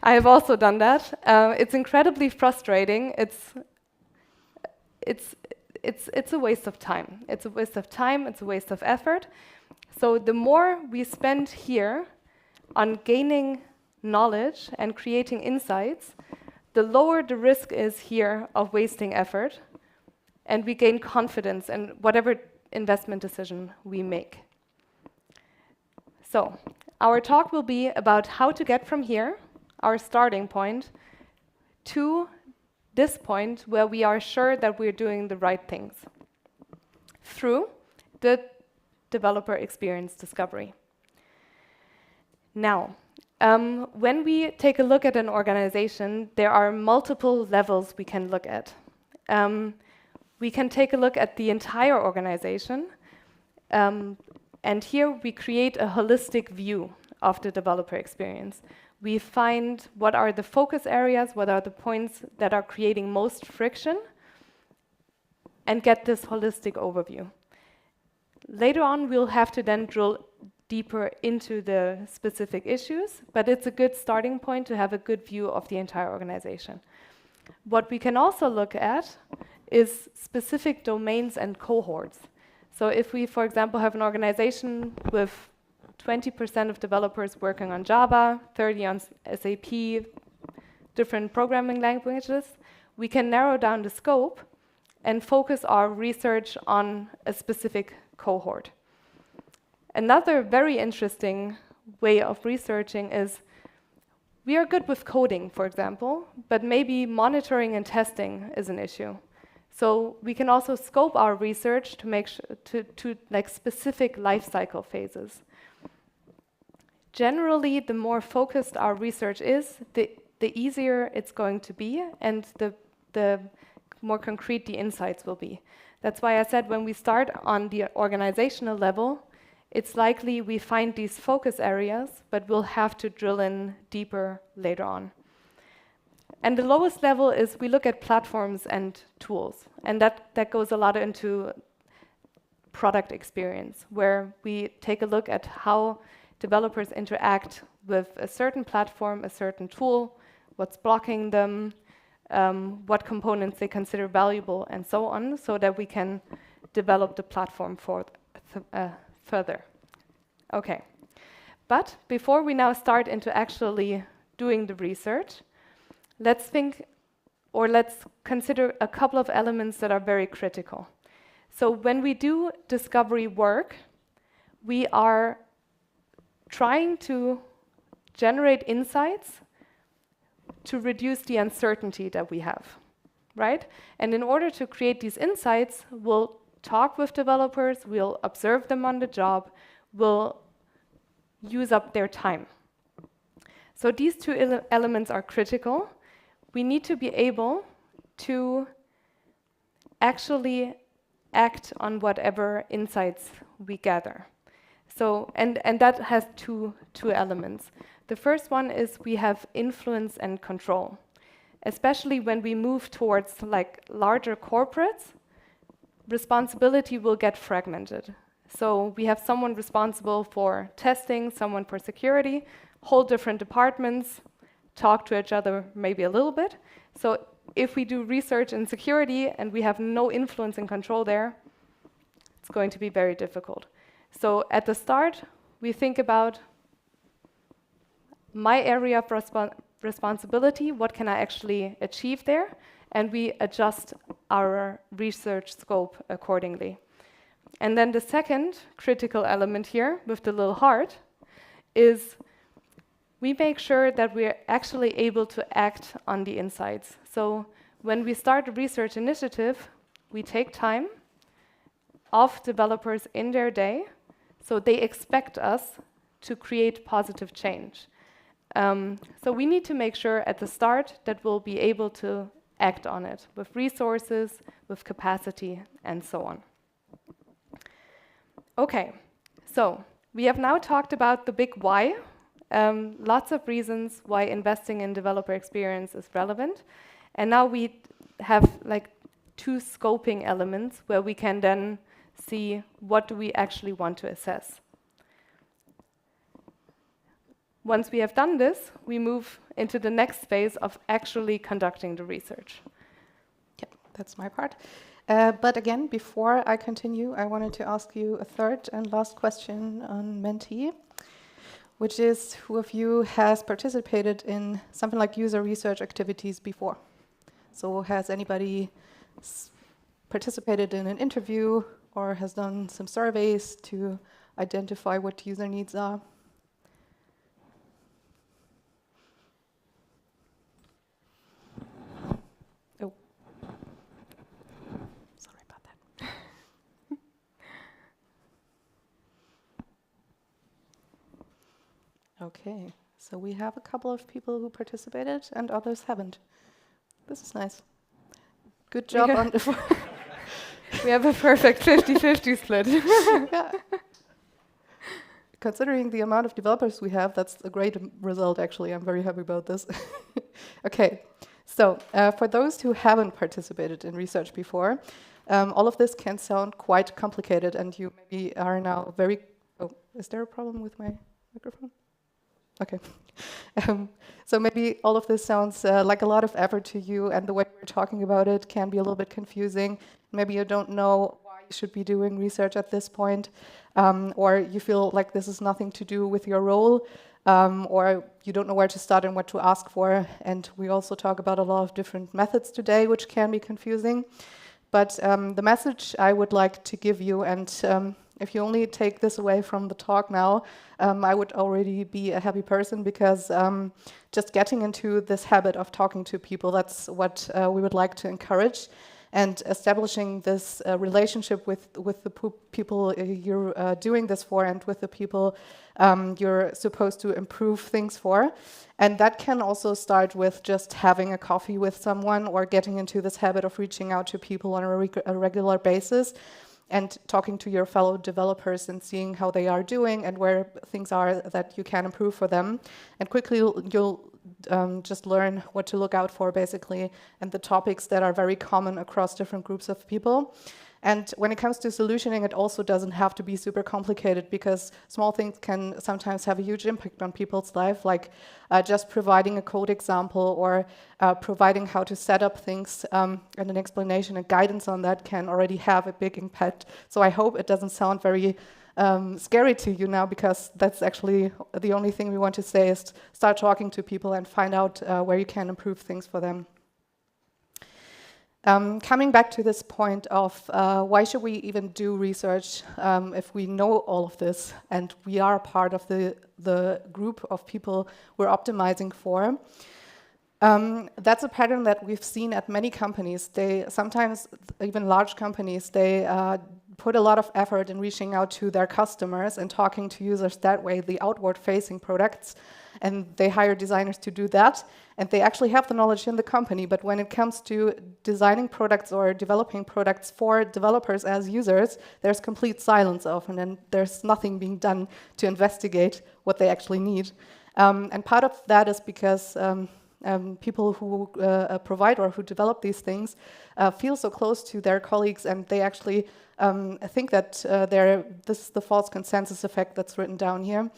I have also done that. It's incredibly frustrating. It's a waste of time. It's a waste of time, it's a waste of effort. So the more we spend here on gaining knowledge and creating insights, the lower the risk is here of wasting effort, and we gain confidence in whatever investment decision we make. So our talk will be about how to get from here, our starting point, to this point where we are sure that we're doing the right things through the developer experience discovery. Now, when we take a look at an organization, there are multiple levels we can look at. We can take a look at the entire organization, and here we create a holistic view of the developer experience. We find what are the focus areas, what are the points that are creating most friction, and get this holistic overview. Later on, we'll have to then drill deeper into the specific issues, but it's a good starting point to have a good view of the entire organization. What we can also look at is specific domains and cohorts. So if we, for example, have an organization with 20% of developers working on Java, 30 on SAP, different programming languages, we can narrow down the scope and focus our research on a specific cohort. Another very interesting way of researching is we are good with coding, for example, but maybe monitoring and testing is an issue. So we can also scope our research to make to like specific life cycle phases. generally, the more focused our research is, the easier it's going to be, and the more concrete the insights will be. That's why I said when we start on the organizational level, it's likely we find these focus areas, but we'll have to drill in deeper later on. And the lowest level is we look at platforms and tools, and that goes a lot into product experience, where we take a look at how developers interact with a certain platform, a certain tool, what's blocking them, what components they consider valuable, and so on, so that we can develop the platform further. Okay, but before we now start into actually doing the research, let's consider a couple of elements that are very critical. So when we do discovery work, we are trying to generate insights to reduce the uncertainty that we have, right? And in order to create these insights, we'll talk with developers, we'll observe them on the job, we'll use up their time. So these two elements are critical. We need to be able to actually act on whatever insights we gather. So, and that has two elements. The first one is we have influence and control. Especially when we move towards like larger corporates, responsibility will get fragmented. So we have someone responsible for testing, someone for security, whole different departments, talk to each other maybe a little bit. So if we do research in security and we have no influence and control there, it's going to be very difficult. So at the start, we think about my area of responsibility, what can I actually achieve there, and we adjust our research scope accordingly. And then the second critical element here, with the little heart, is we make sure that we're actually able to act on the insights. So when we start a research initiative, we take time of developers in their day, so they expect us to create positive change. So we need to make sure at the start that we'll be able to act on it with resources, with capacity, and so on. Okay, so we have now talked about the big why, lots of reasons why investing in developer experience is relevant. And now we have like two scoping elements where we can then see what do we actually want to assess. Once we have done this, we move into the next phase of actually conducting the research. Yeah, that's my part. But again, before I continue, I wanted to ask you a third and last question on Menti, which is, who of you has participated in something like user research activities before? So has anybody participated in an interview or has done some surveys to identify what user needs are? Oh, sorry about that. Okay, so we have a couple of people who participated and others haven't. This is nice. Good job on the we have a perfect 50-50 split. Yeah. Considering the amount of developers we have, that's a great result, actually. I'm very happy about this. Okay, so for those who haven't participated in research before, all of this can sound quite complicated, and you maybe are now very... Oh, is there a problem with my microphone? Okay. So maybe all of this sounds like a lot of effort to you, and the way we're talking about it can be a little bit confusing. Maybe you don't know why you should be doing research at this point, or you feel like this is nothing to do with your role, or you don't know where to start and what to ask for. And we also talk about a lot of different methods today, which can be confusing. But the message I would like to give you, and if you only take this away from the talk now, I would already be a happy person, because just getting into this habit of talking to people, that's what we would like to encourage. And establishing this relationship with the people you're doing this for, and with the people you're supposed to improve things for. And that can also start with just having a coffee with someone or getting into this habit of reaching out to people on a regular basis and talking to your fellow developers and seeing how they are doing and where things are that you can improve for them. And quickly you'll just learn what to look out for, basically, and the topics that are very common across different groups of people. And when it comes to solutioning, it also doesn't have to be super complicated, because small things can sometimes have a huge impact on people's life, like just providing a code example or providing how to set up things, and an explanation and guidance on that can already have a big impact. So I hope it doesn't sound very scary to you now, because that's actually the only thing we want to say, is start talking to people and find out where you can improve things for them. Coming back to this point of why should we even do research if we know all of this and we are part of the group of people we're optimizing for. That's a pattern that we've seen at many companies. They sometimes, even large companies, they put a lot of effort in reaching out to their customers and talking to users that way, the outward-facing products, and they hire designers to do that, and they actually have the knowledge in the company, but when it comes to designing products or developing products for developers as users, there's complete silence often, and there's nothing being done to investigate what they actually need. And part of that is because people who provide or who develop these things feel so close to their colleagues, and they actually think that this is the false consensus effect that's written down here.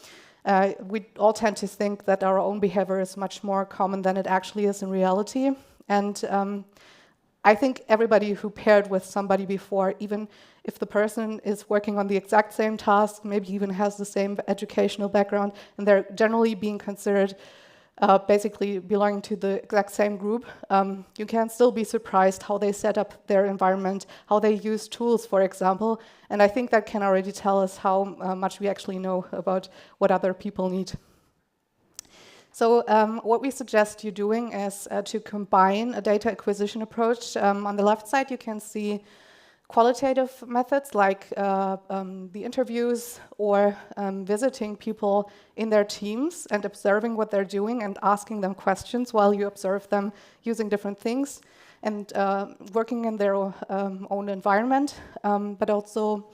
We all tend to think that our own behavior is much more common than it actually is in reality. And I think everybody who paired with somebody before, even if the person is working on the exact same task, maybe even has the same educational background, and they're generally being considered basically belonging to the exact same group, you can still be surprised how they set up their environment, how they use tools, for example. And I think that can already tell us how much we actually know about what other people need. So what we suggest you doing is to combine a data acquisition approach. On the left side, you can see qualitative methods like the interviews or visiting people in their teams and observing what they're doing and asking them questions while you observe them using different things and working in their own environment, but also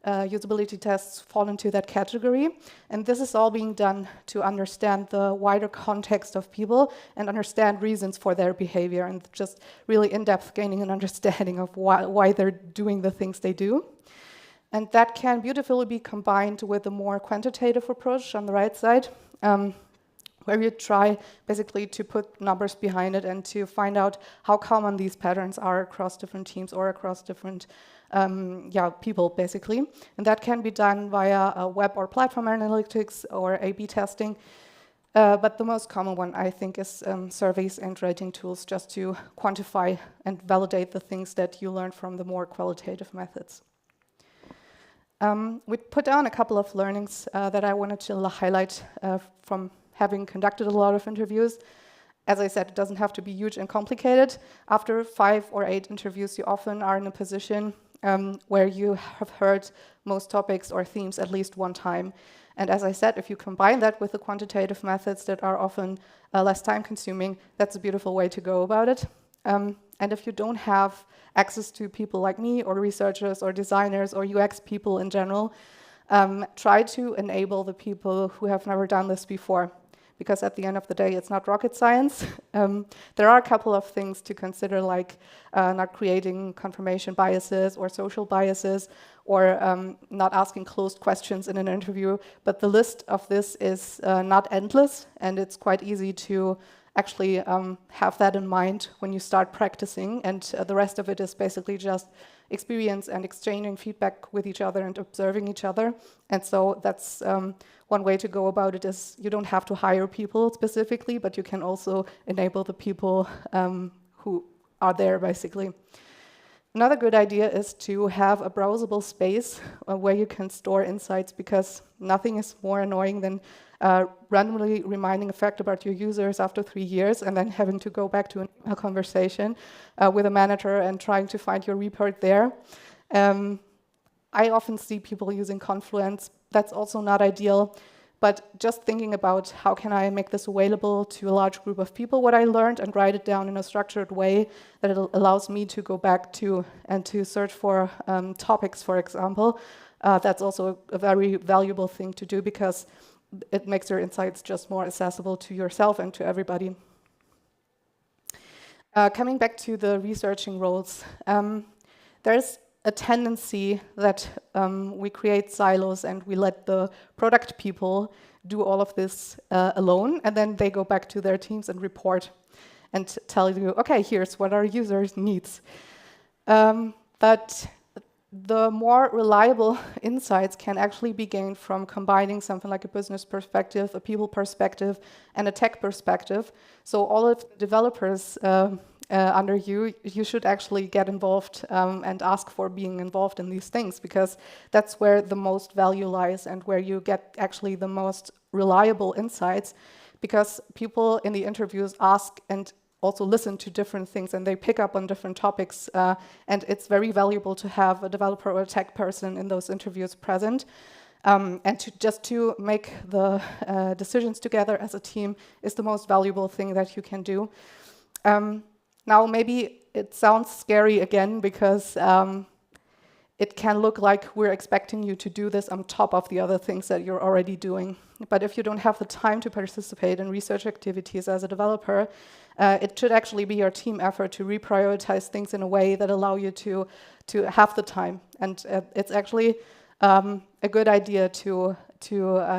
usability tests fall into that category. And this is all being done to understand the wider context of people and understand reasons for their behavior, and just really in-depth gaining an understanding of why they're doing the things they do. And that can beautifully be combined with a more quantitative approach on the right side, where you try basically to put numbers behind it and to find out how common these patterns are across different teams or across different people, basically. And that can be done via web or platform analytics or A/B testing. But the most common one, I think, is surveys and rating tools, just to quantify and validate the things that you learn from the more qualitative methods. We put down a couple of learnings that I wanted to highlight from having conducted a lot of interviews. As I said, it doesn't have to be huge and complicated. After 5 or 8 interviews, you often are in a position where you have heard most topics or themes at least one time. And as I said, if you combine that with the quantitative methods that are often less time-consuming, that's a beautiful way to go about it. And if you don't have access to people like me or researchers or designers or UX people in general, try to enable the people who have never done this before. Because at the end of the day, it's not rocket science. There are a couple of things to consider, like not creating confirmation biases or social biases, or not asking closed questions in an interview. But the list of this is not endless, and it's quite easy to actually have that in mind when you start practicing. And the rest of it is basically just experience and exchanging feedback with each other and observing each other. And so that's one way to go about it. Is you don't have to hire people specifically, but you can also enable the people who are there, basically. Another good idea is to have a browsable space where you can store insights, because nothing is more annoying than randomly reminding a fact about your users after 3 years and then having to go back to a conversation with a manager and trying to find your report there. I often see people using Confluence. That's also not ideal. but just thinking about how can I make this available to a large group of people, what I learned, and write it down in a structured way that it allows me to go back to and to search for topics, for example. That's also a very valuable thing to do because it makes your insights just more accessible to yourself and to everybody. Coming back to the researching roles, there's a tendency that we create silos and we let the product people do all of this alone, and then they go back to their teams and report and tell you, okay, here's what our users needs. But the more reliable insights can actually be gained from combining something like a business perspective, a people perspective, and a tech perspective. So all of the developers under you should actually get involved and ask for being involved in these things, because that's where the most value lies and where you get actually the most reliable insights, because people in the interviews ask and also listen to different things and they pick up on different topics, and it's very valuable to have a developer or a tech person in those interviews present. And to make the decisions together as a team is the most valuable thing that you can do. Now, maybe it sounds scary again, because it can look like we're expecting you to do this on top of the other things that you're already doing. But if you don't have the time to participate in research activities as a developer, it should actually be your team effort to reprioritize things in a way that allow you to have the time. And it's actually a good idea to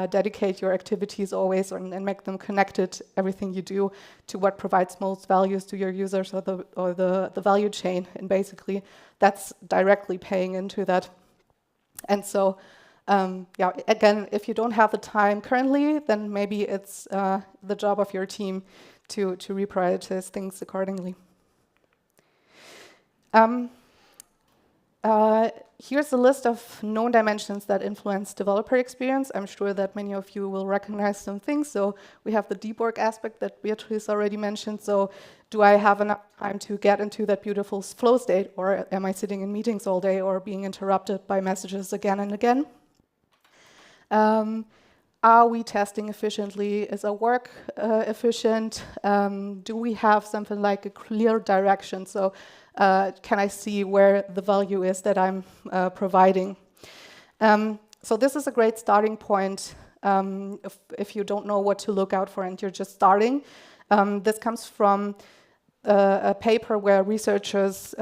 dedicate your activities always and make them connected, everything you do, to what provides most values to your users or the value chain. And basically, that's directly paying into that. And so, yeah, again, if you don't have the time currently, then maybe it's the job of your team to reprioritize things accordingly. Here's a list of known dimensions that influence developer experience. I'm sure that many of you will recognize some things. So we have the deep work aspect that Beatrice already mentioned. So do I have enough time to get into that beautiful flow state, or am I sitting in meetings all day or being interrupted by messages again and again? Are we testing efficiently? Is our work efficient? Do we have something like a clear direction? So can I see where the value is that I'm providing? So this is a great starting point if you don't know what to look out for and you're just starting. This comes from a paper where researchers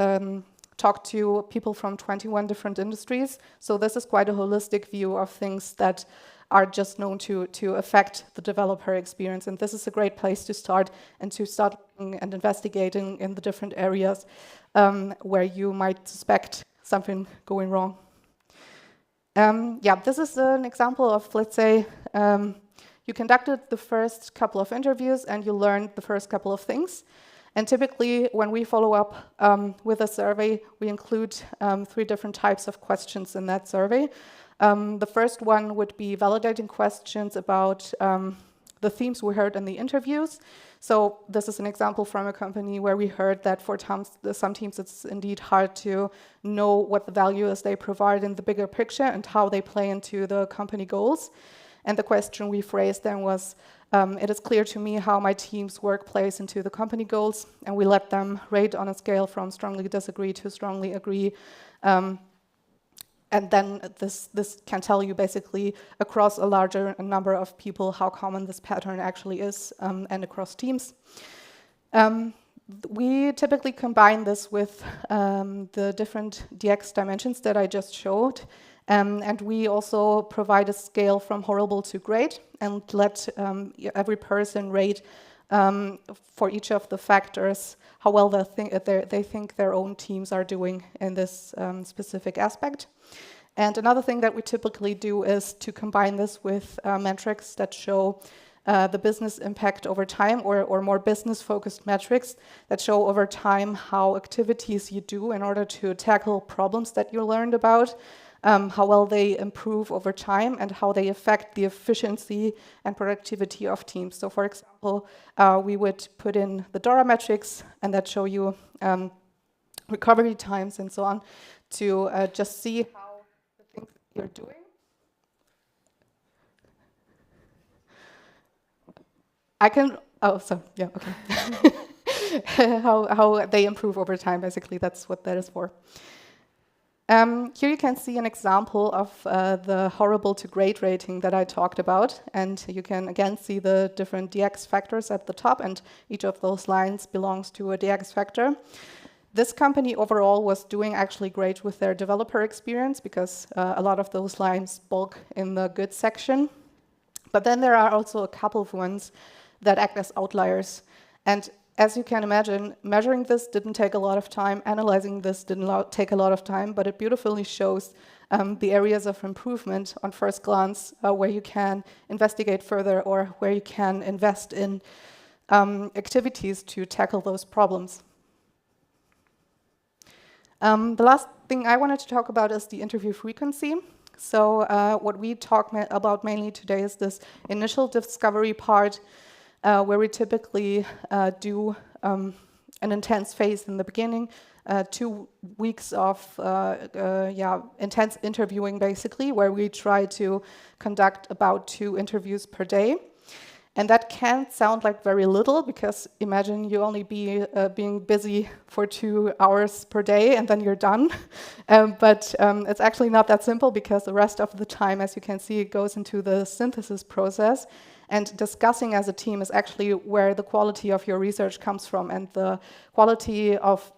talk to people from 21 different industries. So this is quite a holistic view of things that are just known to affect the developer experience. And this is a great place to start and to start looking and investigating in the different areas where you might suspect something going wrong. Yeah, this is an example of, let's say, you conducted the first couple of interviews and you learned the first couple of things. And typically, when we follow up with a survey, we include 3 different types of questions in that survey. The first one would be validating questions about the themes we heard in the interviews. So this is an example from a company where we heard that for some teams it's indeed hard to know what the value is they provide in the bigger picture and how they play into the company goals. And the question we phrased then was, it is clear to me how my team's work plays into the company goals, and we let them rate on a scale from strongly disagree to strongly agree. And then this can tell you basically across a larger number of people how common this pattern actually is, and across teams. We typically combine this with the different DX dimensions that I just showed. And we also provide a scale from horrible to great and let every person rate for each of the factors how well they think their own teams are doing in this specific aspect. And another thing that we typically do is to combine this with metrics that show the business impact over time, or more business-focused metrics that show over time how activities you do in order to tackle problems that you learned about, how well they improve over time, and how they affect the efficiency and productivity of teams. So for example, we would put in the DORA metrics, and that show you recovery times and so on, to just see how the things that you're doing I can, oh, so, yeah, okay. how they improve over time, basically, that's what that is for. Here you can see an example of the horrible to great rating that I talked about, and you can again see the different DX factors at the top, and each of those lines belongs to a DX factor. This company overall was doing actually great with their developer experience because a lot of those lines bulk in the good section. But then there are also a couple of ones that act as outliers. And as you can imagine, measuring this didn't take a lot of time, analyzing this didn't take a lot of time, but it beautifully shows the areas of improvement on first glance where you can investigate further or where you can invest in activities to tackle those problems. The last thing I wanted to talk about is the interview frequency. So what we talk about mainly today is this initial discovery part, where we typically do an intense phase in the beginning, 2 weeks of intense interviewing, basically, where we try to conduct about 2 interviews per day. And that can sound like very little, because imagine you only being busy for 2 hours per day and then you're done. But it's actually not that simple, because the rest of the time, as you can see, it goes into the synthesis process. And discussing as a team is actually where the quality of your research comes from, and the quality of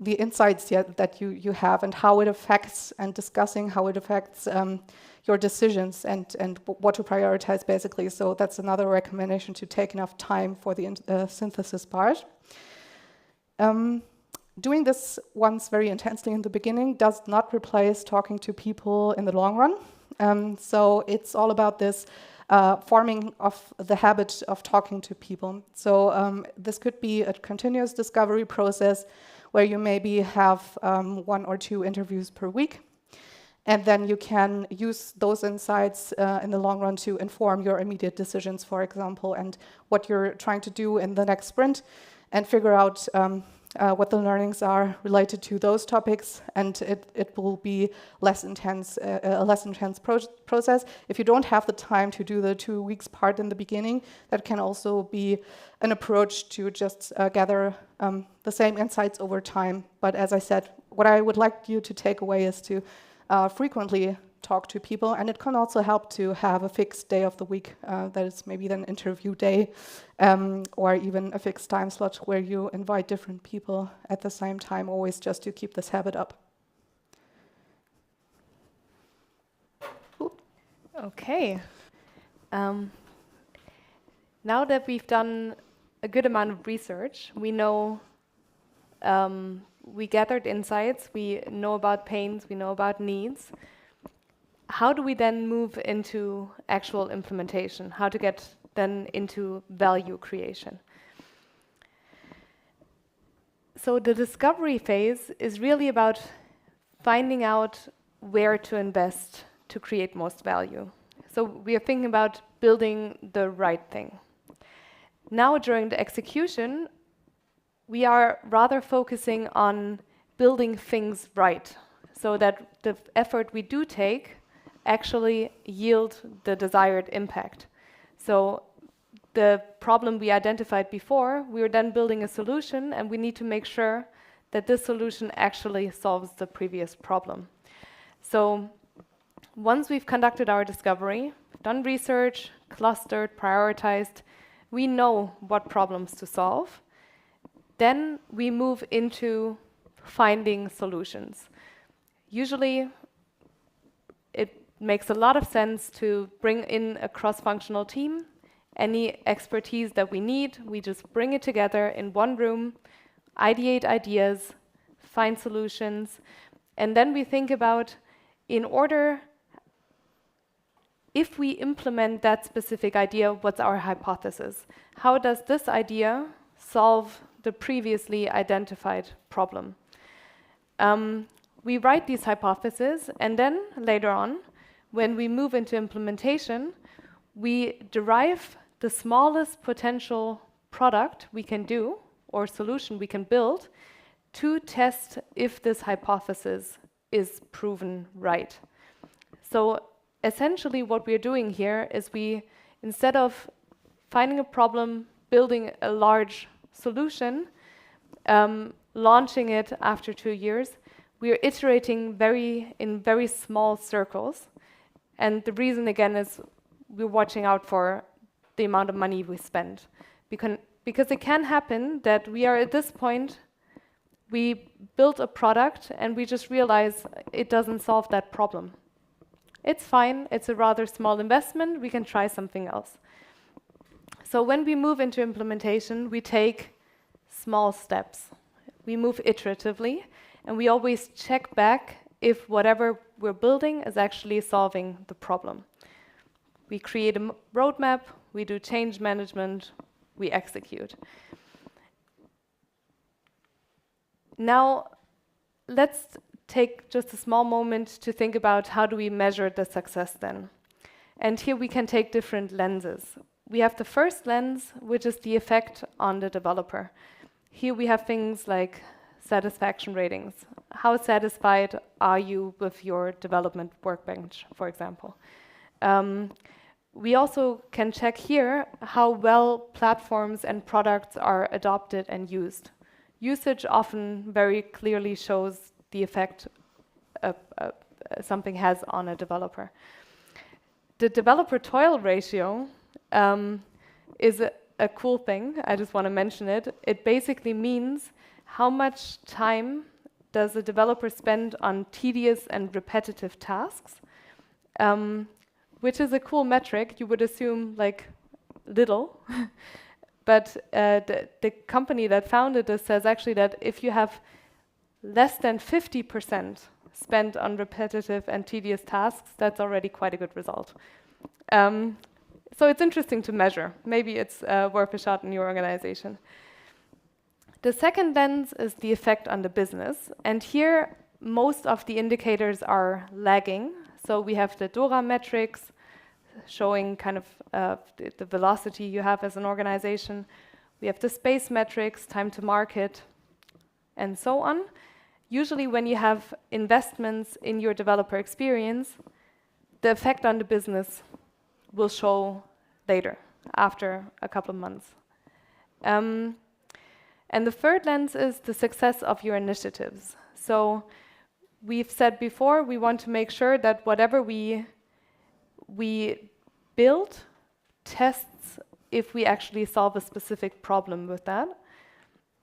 the insights that you have, and how it affects, and discussing how it affects your decisions and what to prioritize, basically. So that's another recommendation, to take enough time for the synthesis part. Doing this once very intensely in the beginning does not replace talking to people in the long run. So it's all about this forming of the habit of talking to people. So this could be a continuous discovery process where you maybe have 1 or 2 interviews per week. And then you can use those insights in the long run to inform your immediate decisions, for example, and what you're trying to do in the next sprint, and figure out what the learnings are related to those topics, and it will be less intense, a less intense process. If you don't have the time to do the 2 weeks part in the beginning, that can also be an approach to just gather the same insights over time. But as I said, what I would like you to take away is to frequently talk to people, and it can also help to have a fixed day of the week that is maybe an interview day, or even a fixed time slot where you invite different people at the same time, always just to keep this habit up. Okay. Now that we've done a good amount of research, we know we gathered insights, we know about pains, we know about needs. How do we then move into actual implementation? How to get then into value creation? So the discovery phase is really about finding out where to invest to create most value. So we are thinking about building the right thing. Now during the execution, we are rather focusing on building things right, so that the effort we do take actually yield the desired impact. So the problem we identified before, we are then building a solution, and we need to make sure that this solution actually solves the previous problem. So once we've conducted our discovery, done research, clustered, prioritized, we know what problems to solve. Then we move into finding solutions. Usually, it makes a lot of sense to bring in a cross-functional team. Any expertise that we need, we just bring it together in one room, ideate ideas, find solutions, and then we think about, if we implement that specific idea, what's our hypothesis? How does this idea solve the previously identified problem? We write these hypotheses, and then later on, when we move into implementation, we derive the smallest potential product we can do or solution we can build to test if this hypothesis is proven right. So essentially what we're doing here is we, instead of finding a problem, building a large solution, launching it after 2 years. We are iterating in very small circles. And the reason, again, is we're watching out for the amount of money we spend. Because it can happen that we are at this point, we build a product and we just realize it doesn't solve that problem. It's fine, it's a rather small investment, we can try something else. So when we move into implementation, we take small steps. We move iteratively, and we always check back if whatever we're building is actually solving the problem. We create a roadmap, we do change management, we execute. Now, let's take just a small moment to think about how do we measure the success then. And here we can take different lenses. We have the first lens, which is the effect on the developer. Here we have things like satisfaction ratings. How satisfied are you with your development workbench, for example? We also can check here how well platforms and products are adopted and used. Usage often very clearly shows the effect something has on a developer. The developer toil ratio is a cool thing. I just want to mention it. It basically means how much time does a developer spend on tedious and repetitive tasks, which is a cool metric. You would assume like little, but the company that founded this says actually that if you have less than 50% spent on repetitive and tedious tasks, that's already quite a good result. So it's interesting to measure. Maybe it's worth a shot in your organization. The second lens is the effect on the business. And here, most of the indicators are lagging. So we have the DORA metrics showing kind of the velocity you have as an organization. We have the space metrics, time to market, and so on. Usually when you have investments in your developer experience, the effect on the business will show later, after a couple of months. And the third lens is the success of your initiatives. So we've said before, we want to make sure that whatever we build tests if we actually solve a specific problem with that.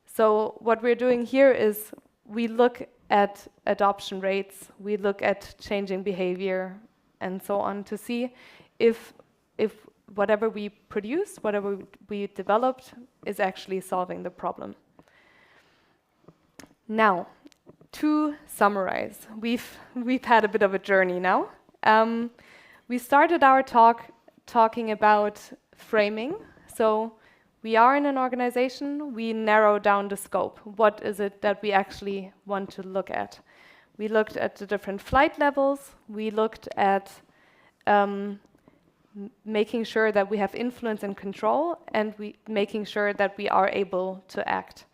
So what we're doing here is we look at adoption rates, we look at changing behavior, and so on to see if whatever we produce, whatever we developed, is actually solving the problem. Now, to summarize, we've had a bit of a journey now. We started our talk talking about framing. So we are in an organization, we narrow down the scope. What is it that we actually want to look at? We looked at the different flight levels, we looked at making sure that we have influence and control, and making sure that we are able to act.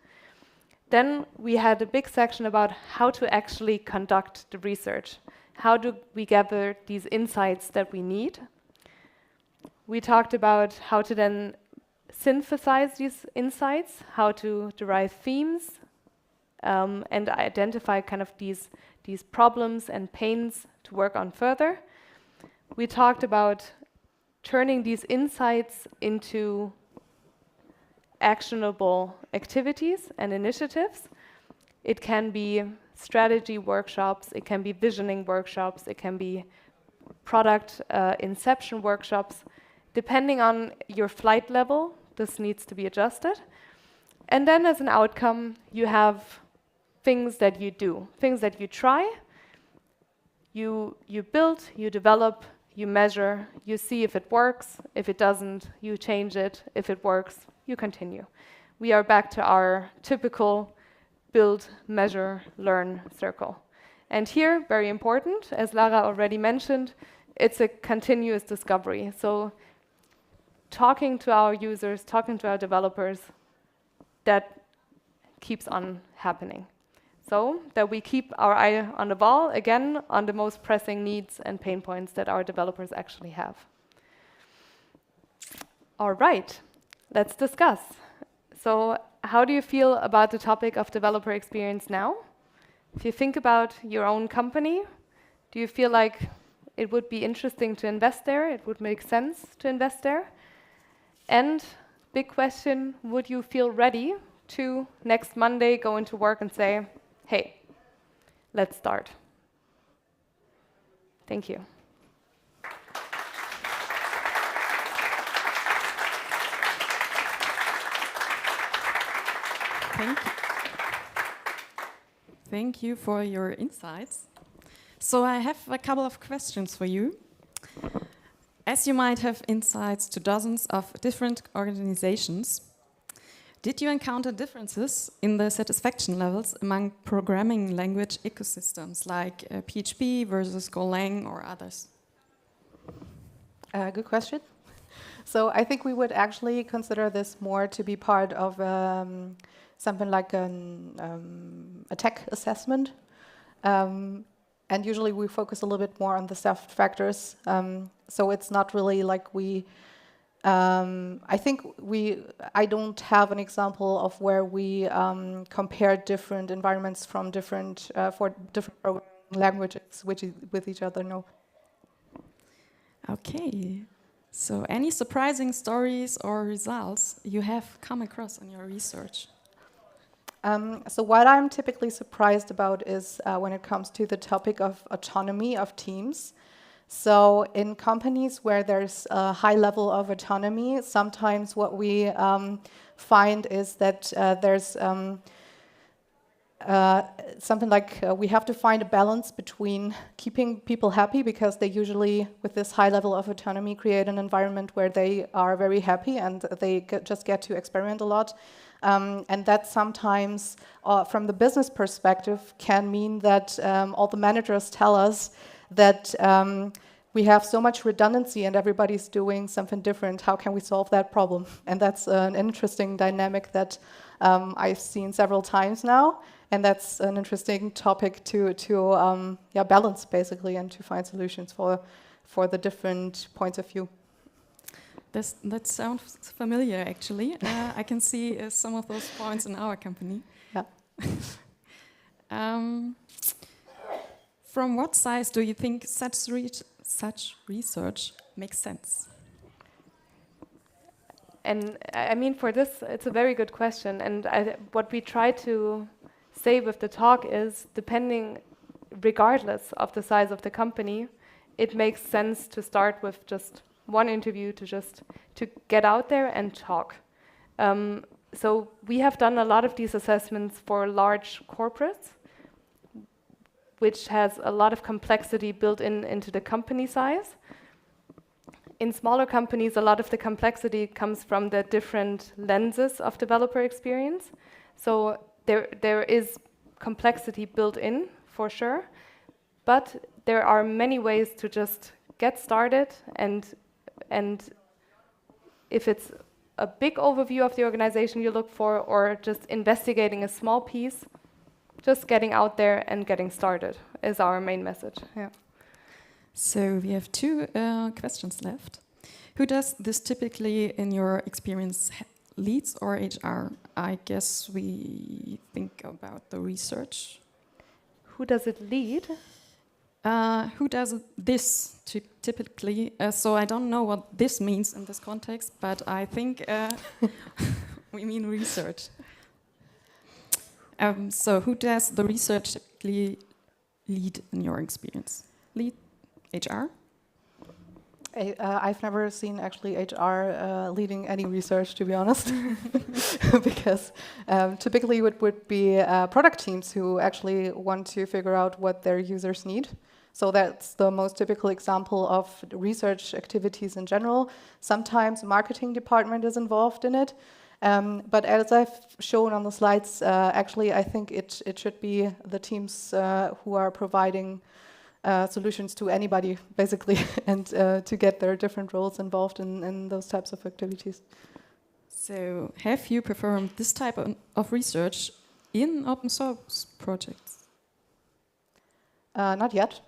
Then we had a big section about how to actually conduct the research. How do we gather these insights that we need? We talked about how to then synthesize these insights, how to derive themes, and identify kind of these problems and pains to work on further. We talked about turning these insights into actionable activities and initiatives. It can be strategy workshops, it can be visioning workshops, it can be product inception workshops. Depending on your flight level, this needs to be adjusted. And then as an outcome, you have things that you do, things that you try, you build, you develop, you measure, you see if it works. If it doesn't, you change it. If it works, you continue. We are back to our typical build, measure, learn circle. And here, very important, as Lara already mentioned, it's a continuous discovery. So talking to our users, talking to our developers, that keeps on happening. So that we keep our eye on the ball, again, on the most pressing needs and pain points that our developers actually have. All right, let's discuss. So how do you feel about the topic of developer experience now? If you think about your own company, do you feel like it would be interesting to invest there? It would make sense to invest there? And big question, would you feel ready to next Monday go into work and say, hey, let's start? Thank you. Thank you. Thank you for your insights. So I have a couple of questions for you. As you might have insights to dozens of different organizations, did you encounter differences in the satisfaction levels among programming language ecosystems like PHP versus Golang or others? Good question. So I think we would actually consider this more to be part of something like a tech assessment. And usually we focus a little bit more on the soft factors. So it's not really like we... I don't have an example of where we compare different environments from different programming languages with each other. No. Okay. So any surprising stories or results you have come across in your research? So what I'm typically surprised about is when it comes to the topic of autonomy of teams. So in companies where there's a high level of autonomy, sometimes what we find is that there's something like we have to find a balance between keeping people happy, because they usually, with this high level of autonomy, create an environment where they are very happy and they just get to experiment a lot. And that sometimes, from the business perspective, can mean that all the managers tell us that we have so much redundancy and everybody's doing something different. How can we solve that problem? And that's an interesting dynamic that I've seen several times now. And that's an interesting topic to balance, basically, and to find solutions for the different points of view. That sounds familiar, actually. I can see some of those points in our company. Yeah. From what size do you think such research makes sense? And I mean, for this, it's a very good question. And what we try to say with the talk is, regardless of the size of the company, it makes sense to start with just one interview to get out there and talk. So we have done a lot of these assessments for large corporates, which has a lot of complexity built into the company size. In smaller companies, a lot of the complexity comes from the different lenses of developer experience. So there is complexity built in, for sure, but there are many ways to just get started, and if it's a big overview of the organization you look for, or just investigating a small piece, just getting out there and getting started is our main message. Yeah. So we have two questions left. Who does this typically, in your experience, leads or HR? I guess we think about the research. Who does it lead? Who does this typically? So I don't know what this means in this context, but I think we mean research. So who does the research typically lead in your experience? Lead HR? I've never seen actually HR leading any research, to be honest, because typically it would be product teams who actually want to figure out what their users need. So that's the most typical example of research activities in general. Sometimes marketing department is involved in it. But as I've shown on the slides, actually I think it should be the teams who are providing solutions to anybody, basically, and to get their different roles involved in those types of activities. So have you performed this type of research in open source projects? Not yet.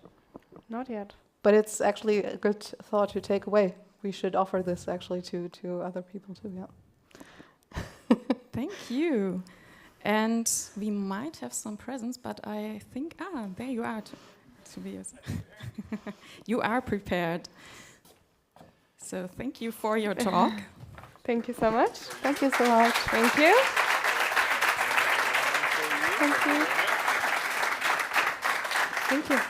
Not yet. But it's actually a good thought to take away. we should offer this actually to other people too. Yeah. Thank you. And we might have some presents, but I think, there you are, Tobias. You are prepared. So thank you for your talk. Thank you so much. Thank you so much. Thank you. Thank you. Thank you.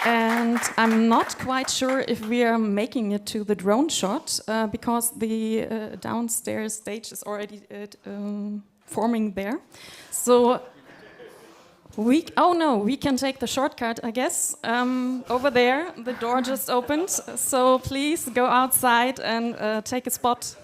And I'm not quite sure if we are making it to the drone shot because the downstairs stage is already forming there. So we can take the shortcut, I guess. Over there, the door just opened. So please go outside and take a spot.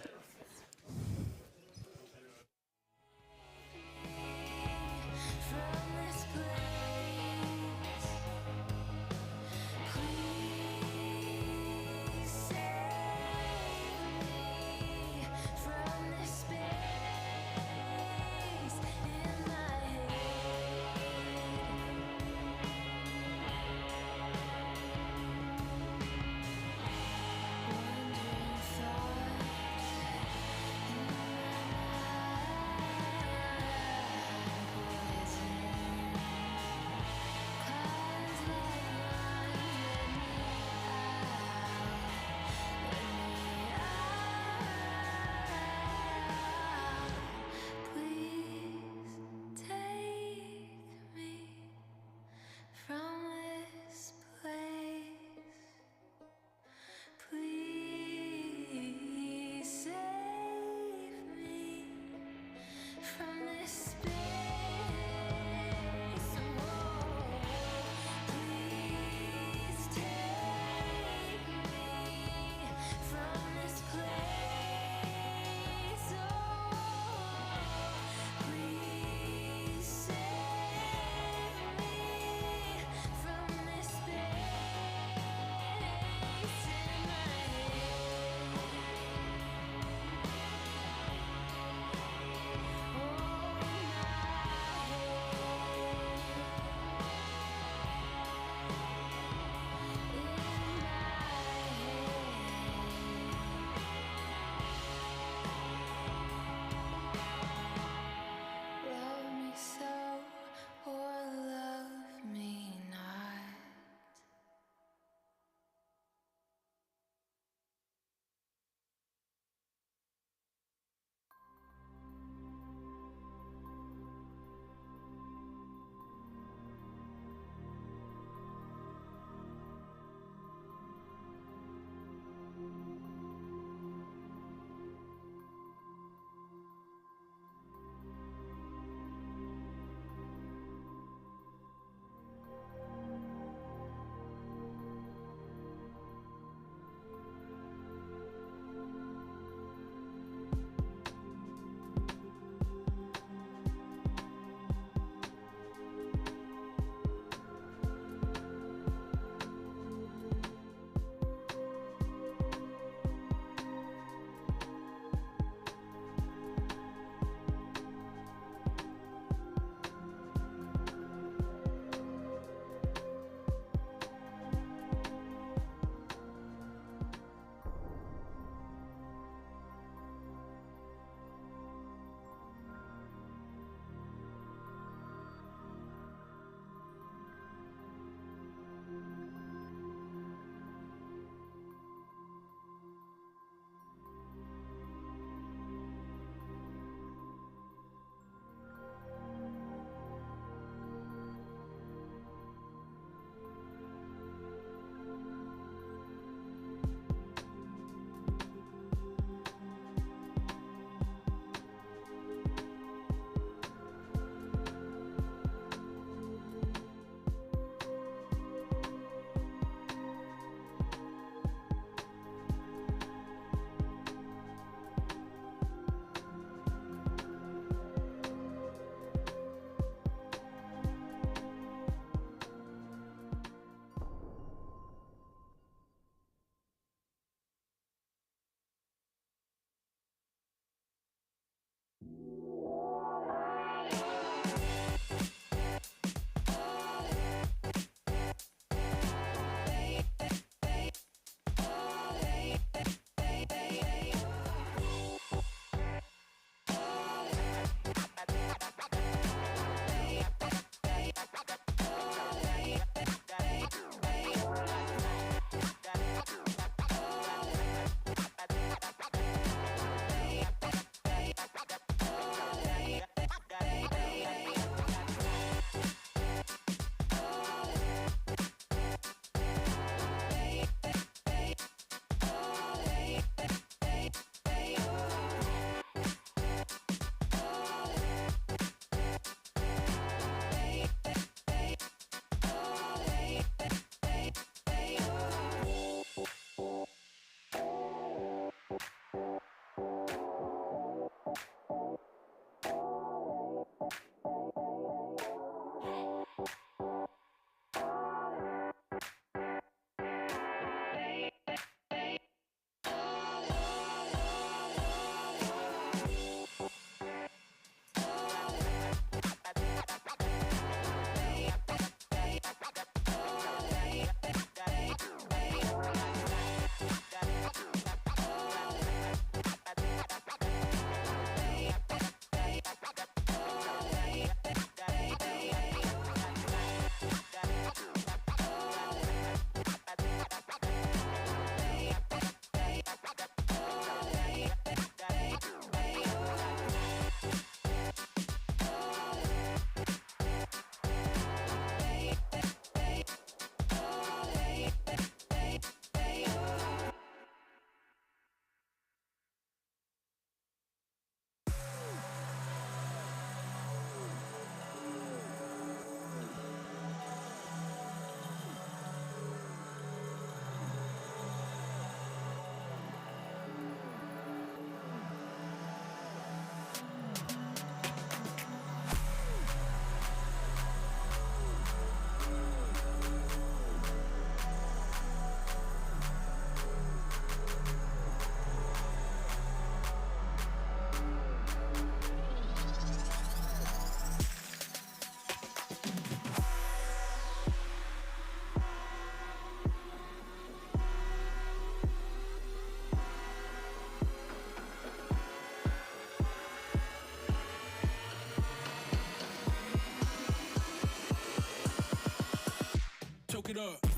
smoke it up.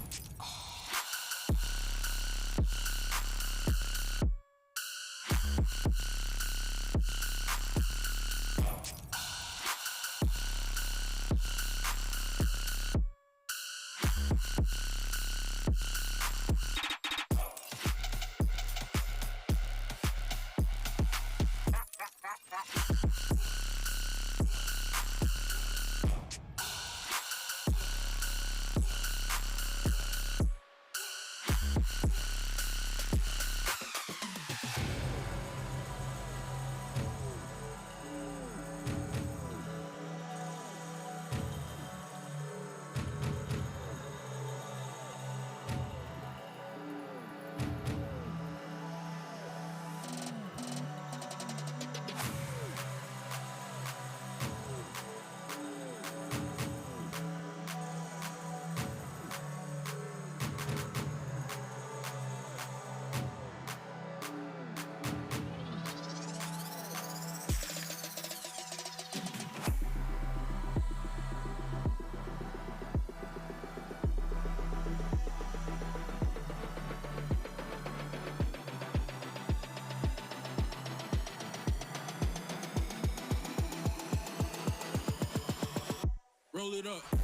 Roll it up.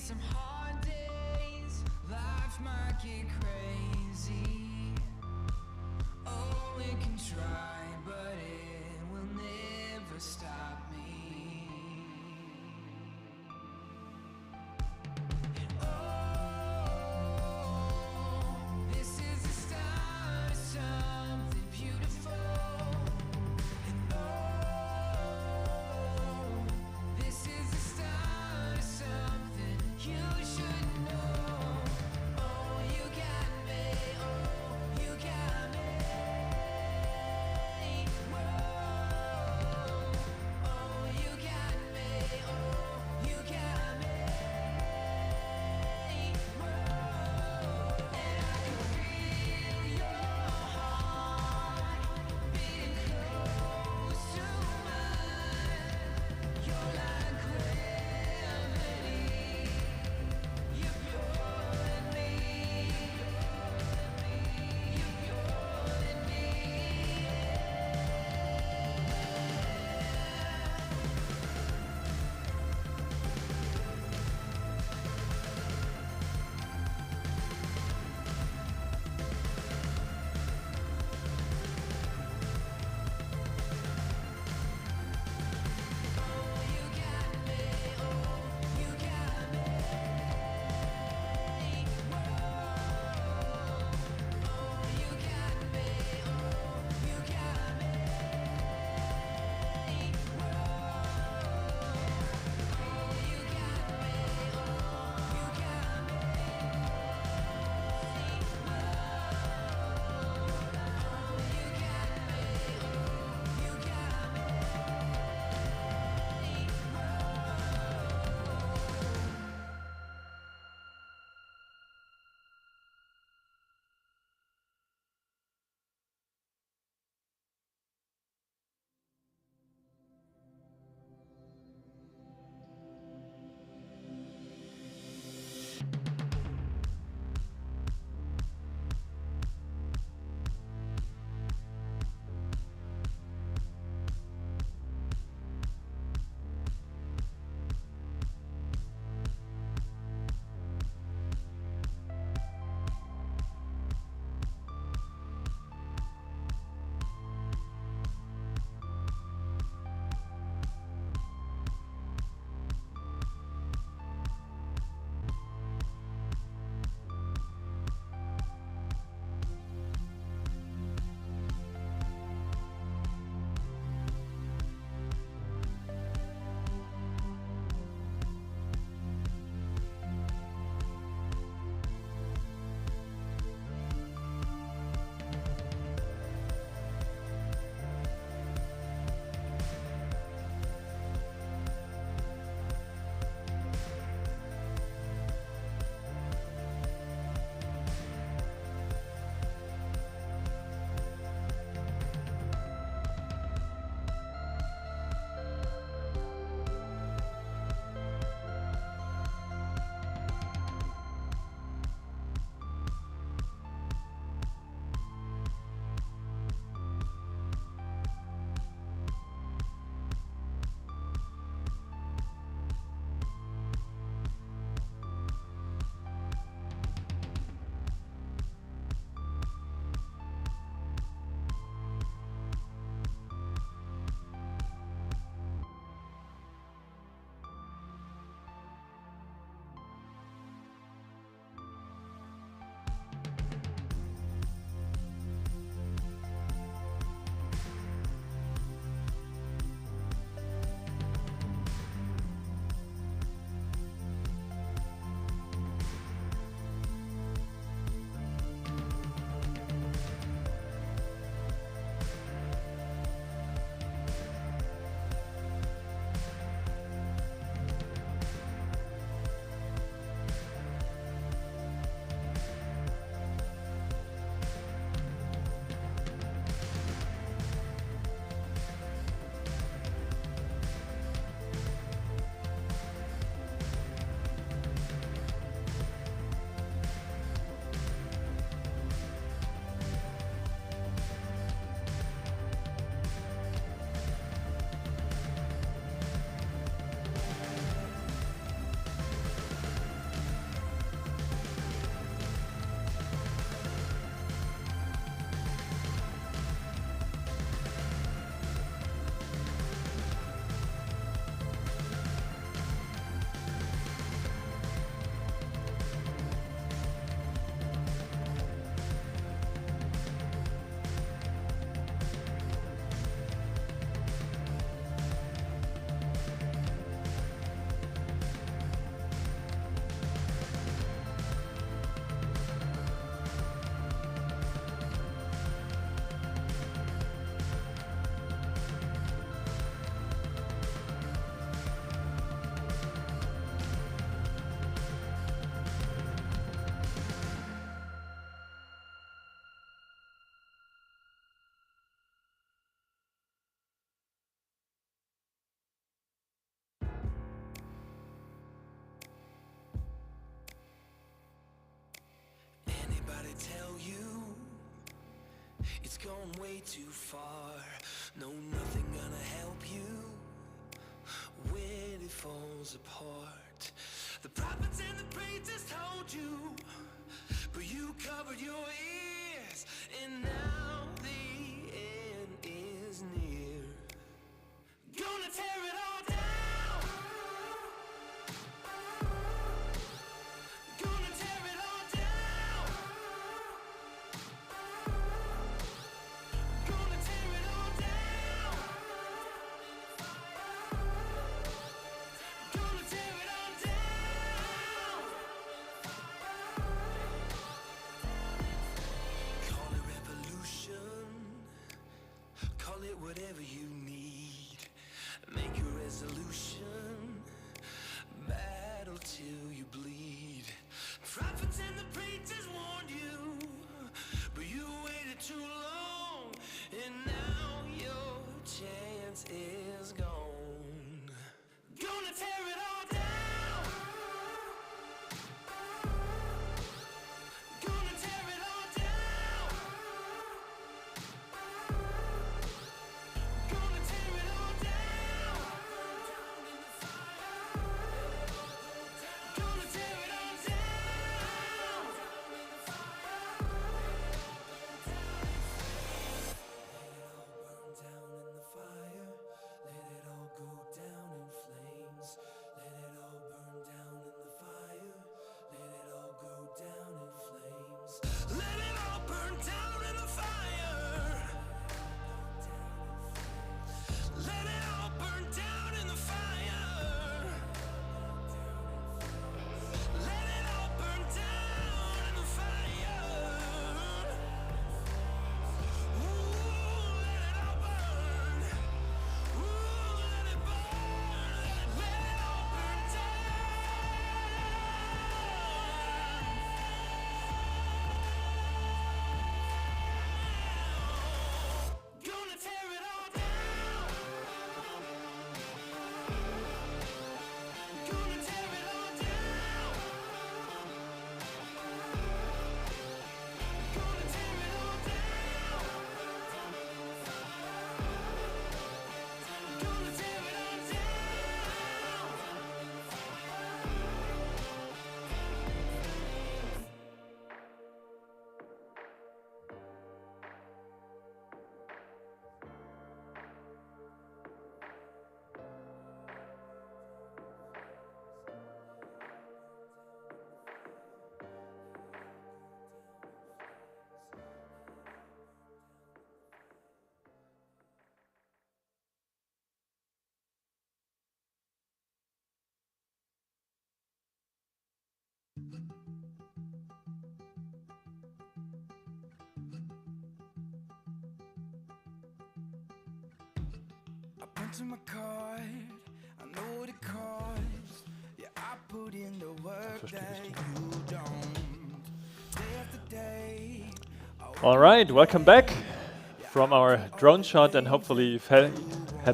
some hard days, life might get crazy. Oh, we can try, but it will never stop me. It's gone way too far. No, nothing gonna help you when it falls apart. The prophets and the priests told you, but you covered your ears, and now the end is near. Gonna tear it all down. Gonna tear it all down. Gonna tear it all down. Gonna tear it all down. Call it revolution. Call it whatever you need. Make a resolution. Battle till you bleed. Prophets and the preachers warned you, but you waited too long, and now your chance is gone. Gonna tear it all down. Gonna tear it all down. Gonna tear it all down. Gonna tear it all down. Let it all burn down in the fire. Let it all go down in flames. Let it all burn down in the fire. Let it all go down in flames. Let it all burn down in the fire. Let it all burn down in the fire. Ooh, let it all burn. Ooh, let it burn. Let it all burn down. Gonna tear it all down. Gonna tear it all down. Gonna tear it all down. Gonna tear it all down. I punch in my card, I know the cost. Yeah, I put in the work that you don't. Day after day. All right, welcome back from our drone shot, and hopefully you've had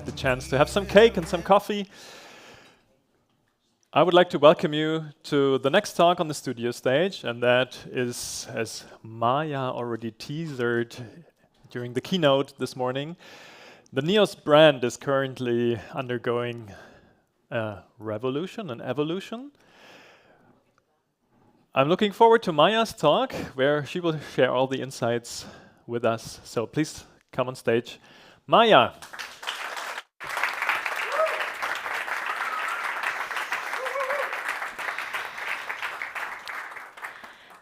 the chance to have some cake and some coffee. I would like to welcome you to the next talk on the studio stage, and that is, as Maya already teasered during the keynote this morning, the NEOS brand is currently undergoing a revolution, an evolution. I'm looking forward to Maya's talk, where she will share all the insights with us. So please come on stage. Maya.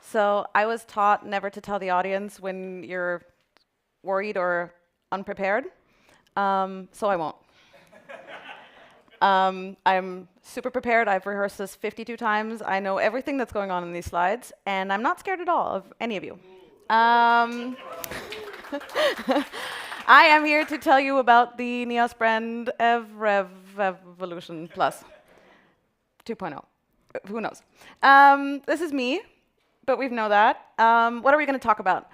So I was taught never to tell the audience when you're worried or unprepared, so I won't. I'm super prepared. I've rehearsed this 52 times. I know everything that's going on in these slides, and I'm not scared at all of any of you. I am here to tell you about the NEOS brand Evolution Plus 2.0. Who knows? This is me, but we know that. What are we going to talk about?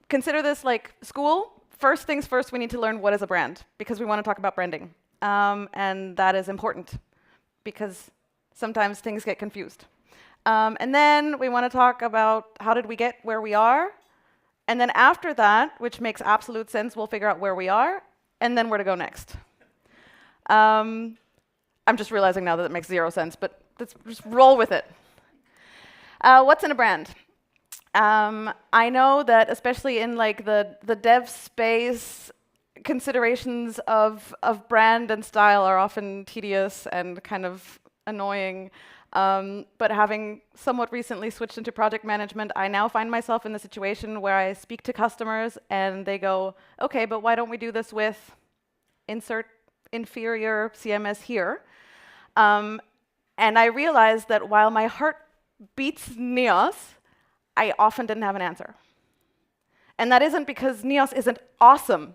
Consider this like school. First things first, we need to learn what is a brand, because we want to talk about branding. And that is important, because sometimes things get confused. And then we want to talk about how did we get where we are, And then after that, which makes absolute sense, we'll figure out where we are and then where to go next. I'm just realizing now that it makes 0 sense, but let's just roll with it. What's in a brand? I know that especially in like the dev space, considerations of brand and style are often tedious and kind of annoying. But having somewhat recently switched into project management, I now find myself in the situation where I speak to customers and they go, okay, but why don't we do this with insert inferior CMS here? And I realized that while my heart beats Neos, I often didn't have an answer. And that isn't because Neos isn't awesome.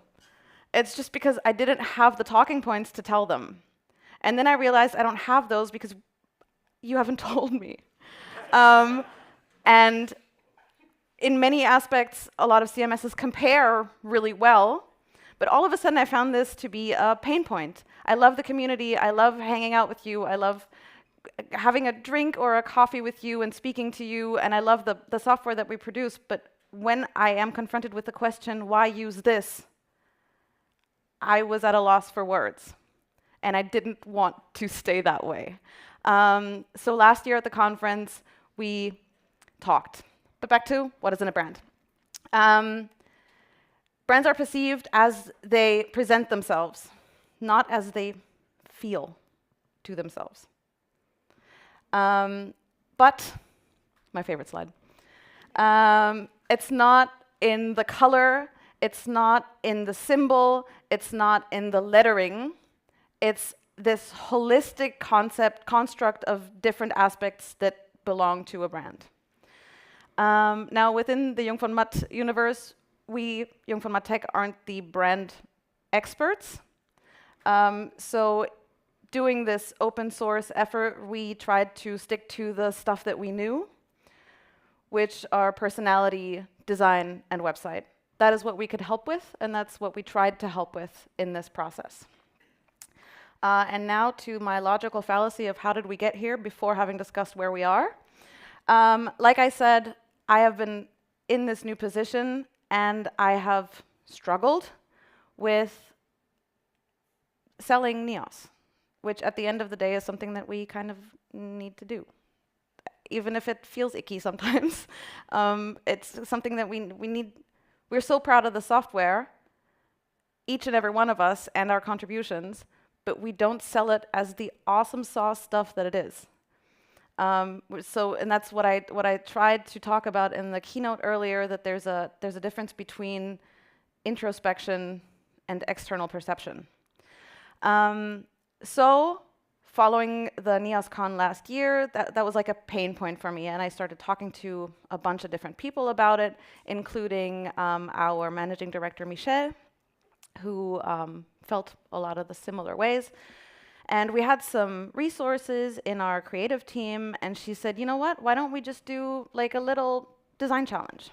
It's just because I didn't have the talking points to tell them. And then I realized I don't have those because you haven't told me. And in many aspects, a lot of CMSs compare really well. But all of a sudden, I found this to be a pain point. I love the community. I love hanging out with you. I love having a drink or a coffee with you and speaking to you. And I love the software that we produce. But when I am confronted with the question, why use this? I was at a loss for words. And I didn't want to stay that way. So last year at the conference, we talked. But back to what isn't a brand? Brands are perceived as they present themselves, not as they feel to themselves. But, my favorite slide, it's not in the color, it's not in the symbol, it's not in the lettering, it's this holistic construct of different aspects that belong to a brand. Now, within the Jung von Matt universe, we, Jung von Matt Tech, aren't the brand experts. So doing this open source effort, we tried to stick to the stuff that we knew, which are personality, design, and website. That is what we could help with, and that's what we tried to help with in this process. And now to my logical fallacy of how did we get here before having discussed where we are. Like I said, I have been in this new position and I have struggled with selling Neos, which at the end of the day is something that we kind of need to do. Even if it feels icky sometimes, it's something that we need. We're so proud of the software, each and every one of us, and our contributions, but we don't sell it as the awesome sauce stuff that it is. And that's what I tried to talk about in the keynote earlier, that there's a difference between introspection and external perception. So following the NeosCon last year, that was like a pain point for me, and I started talking to a bunch of different people about it, including our managing director, Michel, who felt a lot of the similar ways. And we had some resources in our creative team, and she said, you know what, why don't we just do like a little design challenge?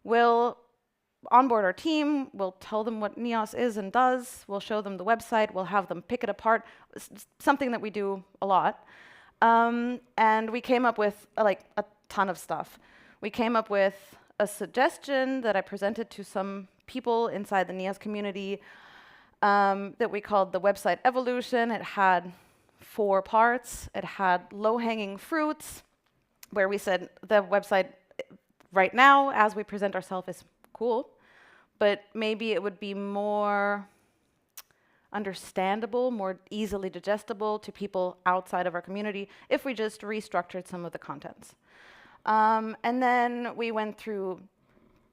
We'll onboard our team, we'll tell them what Neos is and does, we'll show them the website, we'll have them pick it apart, something that we do a lot. And we came up with like a ton of stuff. We came up with a suggestion that I presented to some people inside the Neos community that we called the website evolution. It had 4 parts. It had low-hanging fruits, where we said the website right now, as we present ourselves, is cool, but maybe it would be more understandable, more easily digestible to people outside of our community if we just restructured some of the contents. And then we went through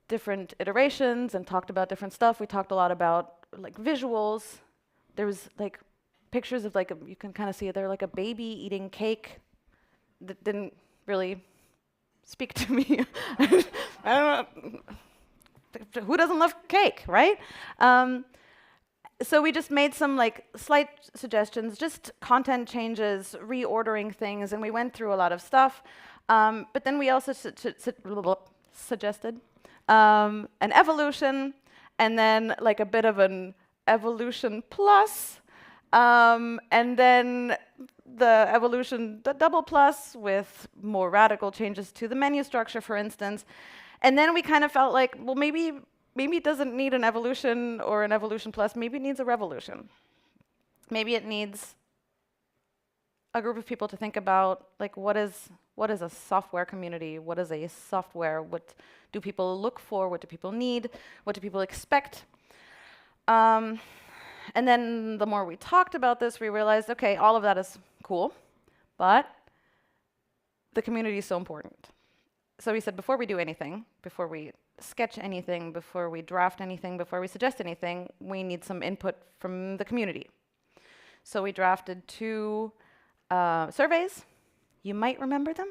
different iterations and talked about different stuff. We talked a lot about like visuals. There was like pictures of like, you can kind of see it there, like a baby eating cake that didn't really speak to me. I don't know, who doesn't love cake, right? So we just made some like slight suggestions, just content changes, reordering things, and we went through a lot of stuff. But then we also suggested an evolution, and then like a bit of an evolution plus, and then the evolution double plus with more radical changes to the menu structure, for instance. And then we kind of felt like, well, maybe it doesn't need an evolution or an evolution plus. Maybe it needs a revolution. Maybe it needs a group of people to think about, like, what is a software community? What is a software? What do people look for? What do people need? What do people expect? And then the more we talked about this, we realized, okay, all of that is cool, but the community is so important. So we said, before we do anything, before we sketch anything, before we draft anything, before we suggest anything, we need some input from the community. So we drafted 2 surveys. You might remember them?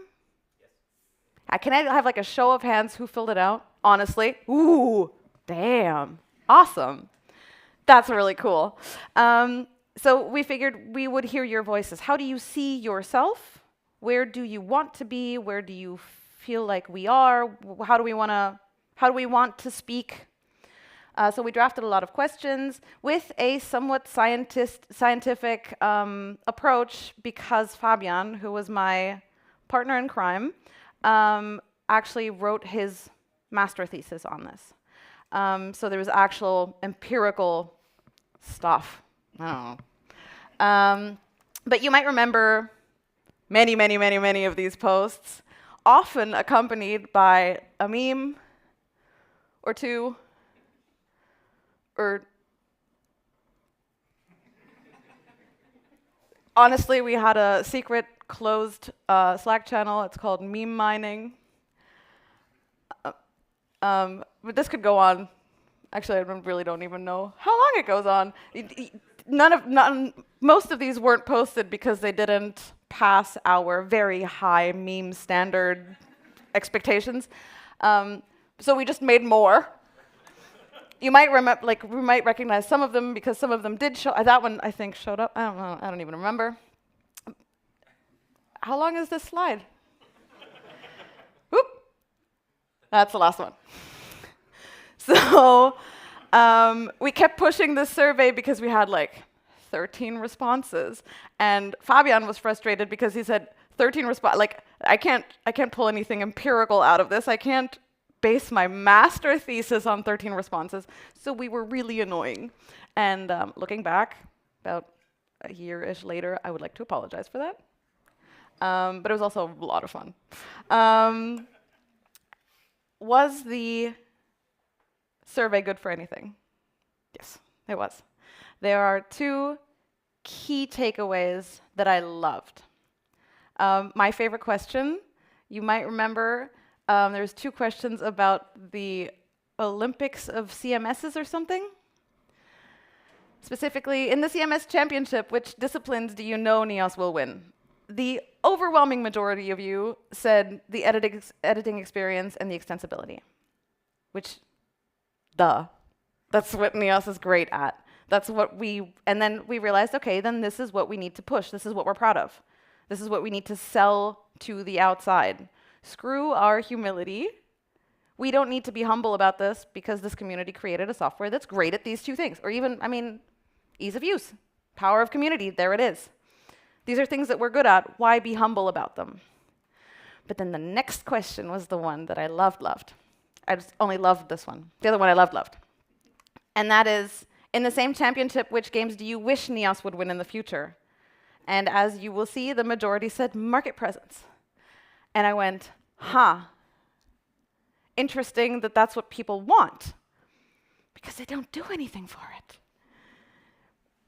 Yes. Can I have like a show of hands who filled it out? Honestly? Ooh, damn, awesome. That's really cool. So we figured we would hear your voices. How do you see yourself? Where do you want to be? Where do you feel like we are? How do we want to speak? So we drafted a lot of questions with a somewhat scientific approach, because Fabian, who was my partner in crime, actually wrote his master thesis on this. So there was actual empirical stuff. I don't know. But you might remember many of these posts, often accompanied by a meme or 2, or honestly, we had a secret closed Slack channel. It's called meme mining. But this could go on. Actually, I really don't even know how long it goes on. Most of these weren't posted because they didn't pass our very high meme standard expectations. So we just made more. You might remember, like, we might recognize some of them because some of them did show. That one, I think, showed up. I don't know. I don't even remember. How long is this slide? Whoop. That's the last one. So we kept pushing this survey because we had like 13 responses, and Fabian was frustrated because he said 13 responses. Like, I can't pull anything empirical out of this. I can't base my master thesis on 13 responses. So we were really annoying. And looking back, about a year-ish later, I would like to apologize for that. But it was also a lot of fun. Was the survey good for anything? Yes, it was. There are 2 key takeaways that I loved. My favorite question, you might remember, there's 2 questions about the Olympics of CMSs or something. Specifically, in the CMS championship, which disciplines do you know NEOS will win? The overwhelming majority of you said the editing experience and the extensibility, which, that's what NEOS is great at. That's what and then we realized, okay, then this is what we need to push. This is what we're proud of. This is what we need to sell to the outside. Screw our humility. We don't need to be humble about this because this community created a software that's great at these 2 things. Or even, ease of use, power of community, there it is. These are things that we're good at. Why be humble about them? But then the next question was the one that I loved. I just only loved this one. The other one I loved. And that is, in the same championship, which games do you wish NEOS would win in the future? And as you will see, the majority said market presence. And I went, interesting that that's what people want, because they don't do anything for it.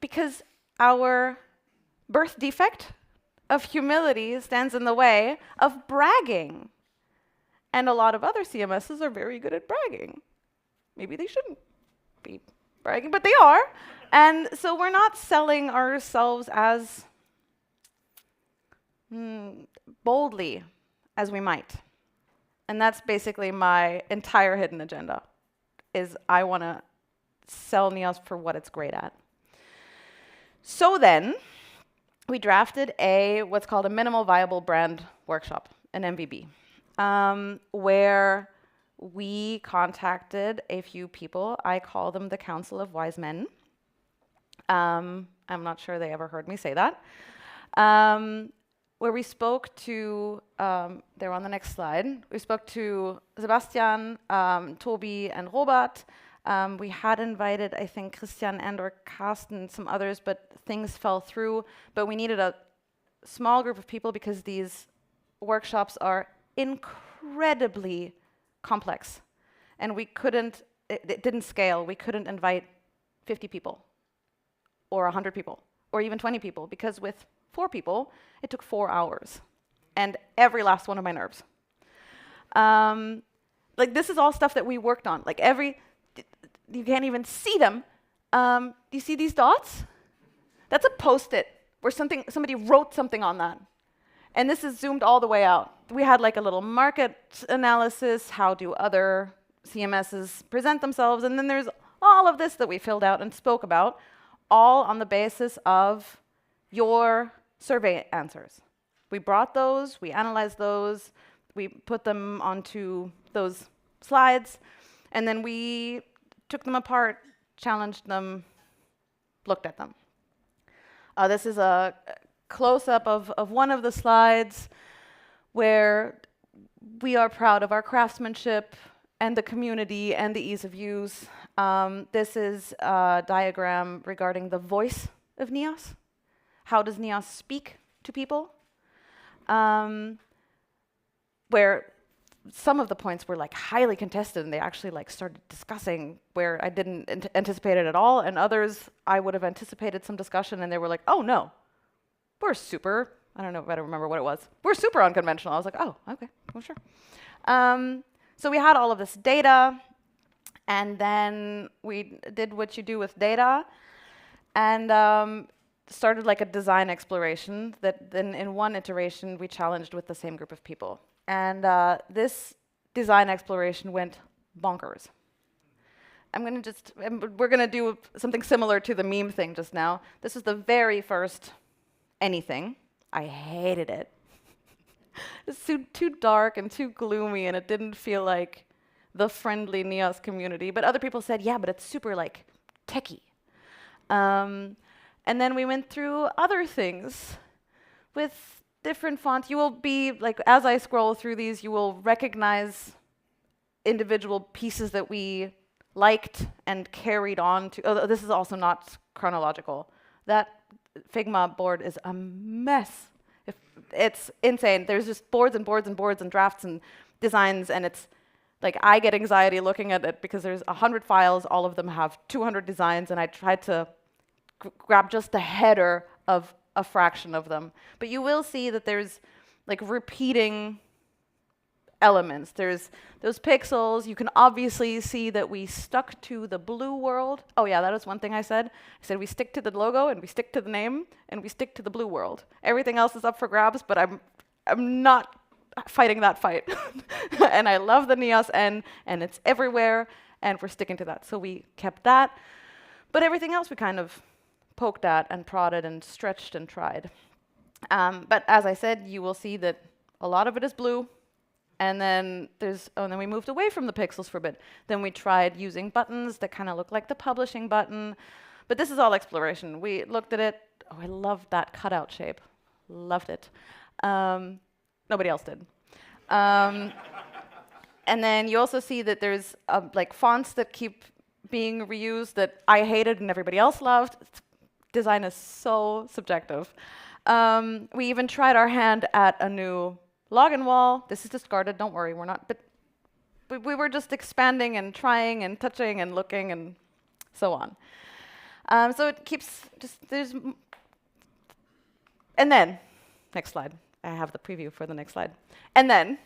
Because our birth defect of humility stands in the way of bragging. And a lot of other CMSs are very good at bragging. Maybe they shouldn't be bragging, but they are. And so we're not selling ourselves as boldly as we might. And that's basically my entire hidden agenda, is I want to sell NEOS for what it's great at. So then, we drafted what's called a minimal viable brand workshop, an MVB, where we contacted a few people. I call them the Council of Wise Men. I'm not sure they ever heard me say that. where we spoke to, they're on the next slide. We spoke to Sebastian, Toby, and Robert. We had invited, I think, Christian and/or Karsten, some others, but things fell through. But we needed a small group of people because these workshops are incredibly complex. And we couldn't, it didn't scale. We couldn't invite 50 people, or 100 people, or even 20 people, because with 4 people, it took 4 hours, and every last one of my nerves. Like, this is all stuff that we worked on. Like, you can't even see them. Do you see these dots? That's a Post-it where somebody wrote something on that. And this is zoomed all the way out. We had like a little market analysis. How do other CMSs present themselves? And then there's all of this that we filled out and spoke about, all on the basis of your survey answers. We brought those, we analyzed those, we put them onto those slides, and then we took them apart, challenged them, looked at them. This is a close-up of one of the slides where we are proud of our craftsmanship and the community and the ease of use. This is a diagram regarding the voice of NEOS. How does NEOS speak to people? Where some of the points were like highly contested, and they actually like started discussing where I didn't anticipate it at all, and others I would have anticipated some discussion, and they were like, "Oh no, we're super." I don't know if I don't remember what it was. We're super unconventional. I was like, "Oh, okay, well, sure." So we had all of this data, and then we did what you do with data, and started like a design exploration that then in one iteration we challenged with the same group of people. And this design exploration went bonkers. We're gonna do something similar to the meme thing just now. This is the very first anything. I hated it. It's too dark and too gloomy, and it didn't feel like the friendly NEOS community. But other people said, yeah, but it's super like techie. And then we went through other things with different fonts. You will be, like, as I scroll through these, you will recognize individual pieces that we liked and carried on to. Oh, this is also not chronological. That Figma board is a mess. It's insane. There's just boards and boards and boards and drafts and designs, and it's like I get anxiety looking at it because there's 100 files, all of them have 200 designs, and I tried to grab just the header of a fraction of them. But you will see that there's like repeating elements. There's those pixels. You can obviously see that we stuck to the blue world. Oh yeah, that is one thing I said. I said we stick to the logo and we stick to the name and we stick to the blue world. Everything else is up for grabs, but I'm not fighting that fight. And I love the NEOS N, and it's everywhere, and we're sticking to that. So we kept that. But everything else we kind of poked at and prodded and stretched and tried. But as I said, you will see that a lot of it is blue. And then then we moved away from the pixels for a bit. Then we tried using buttons that kind of look like the publishing button. But this is all exploration. We looked at it. Oh, I loved that cutout shape. Loved it. Nobody else did. And then you also see that there's like fonts that keep being reused that I hated and everybody else loved. Design is so subjective. We even tried our hand at a new login wall. This is discarded, don't worry, we're not, but we were just expanding and trying and touching and looking and so on. So it keeps and then, next slide. I have the preview for the next slide. And then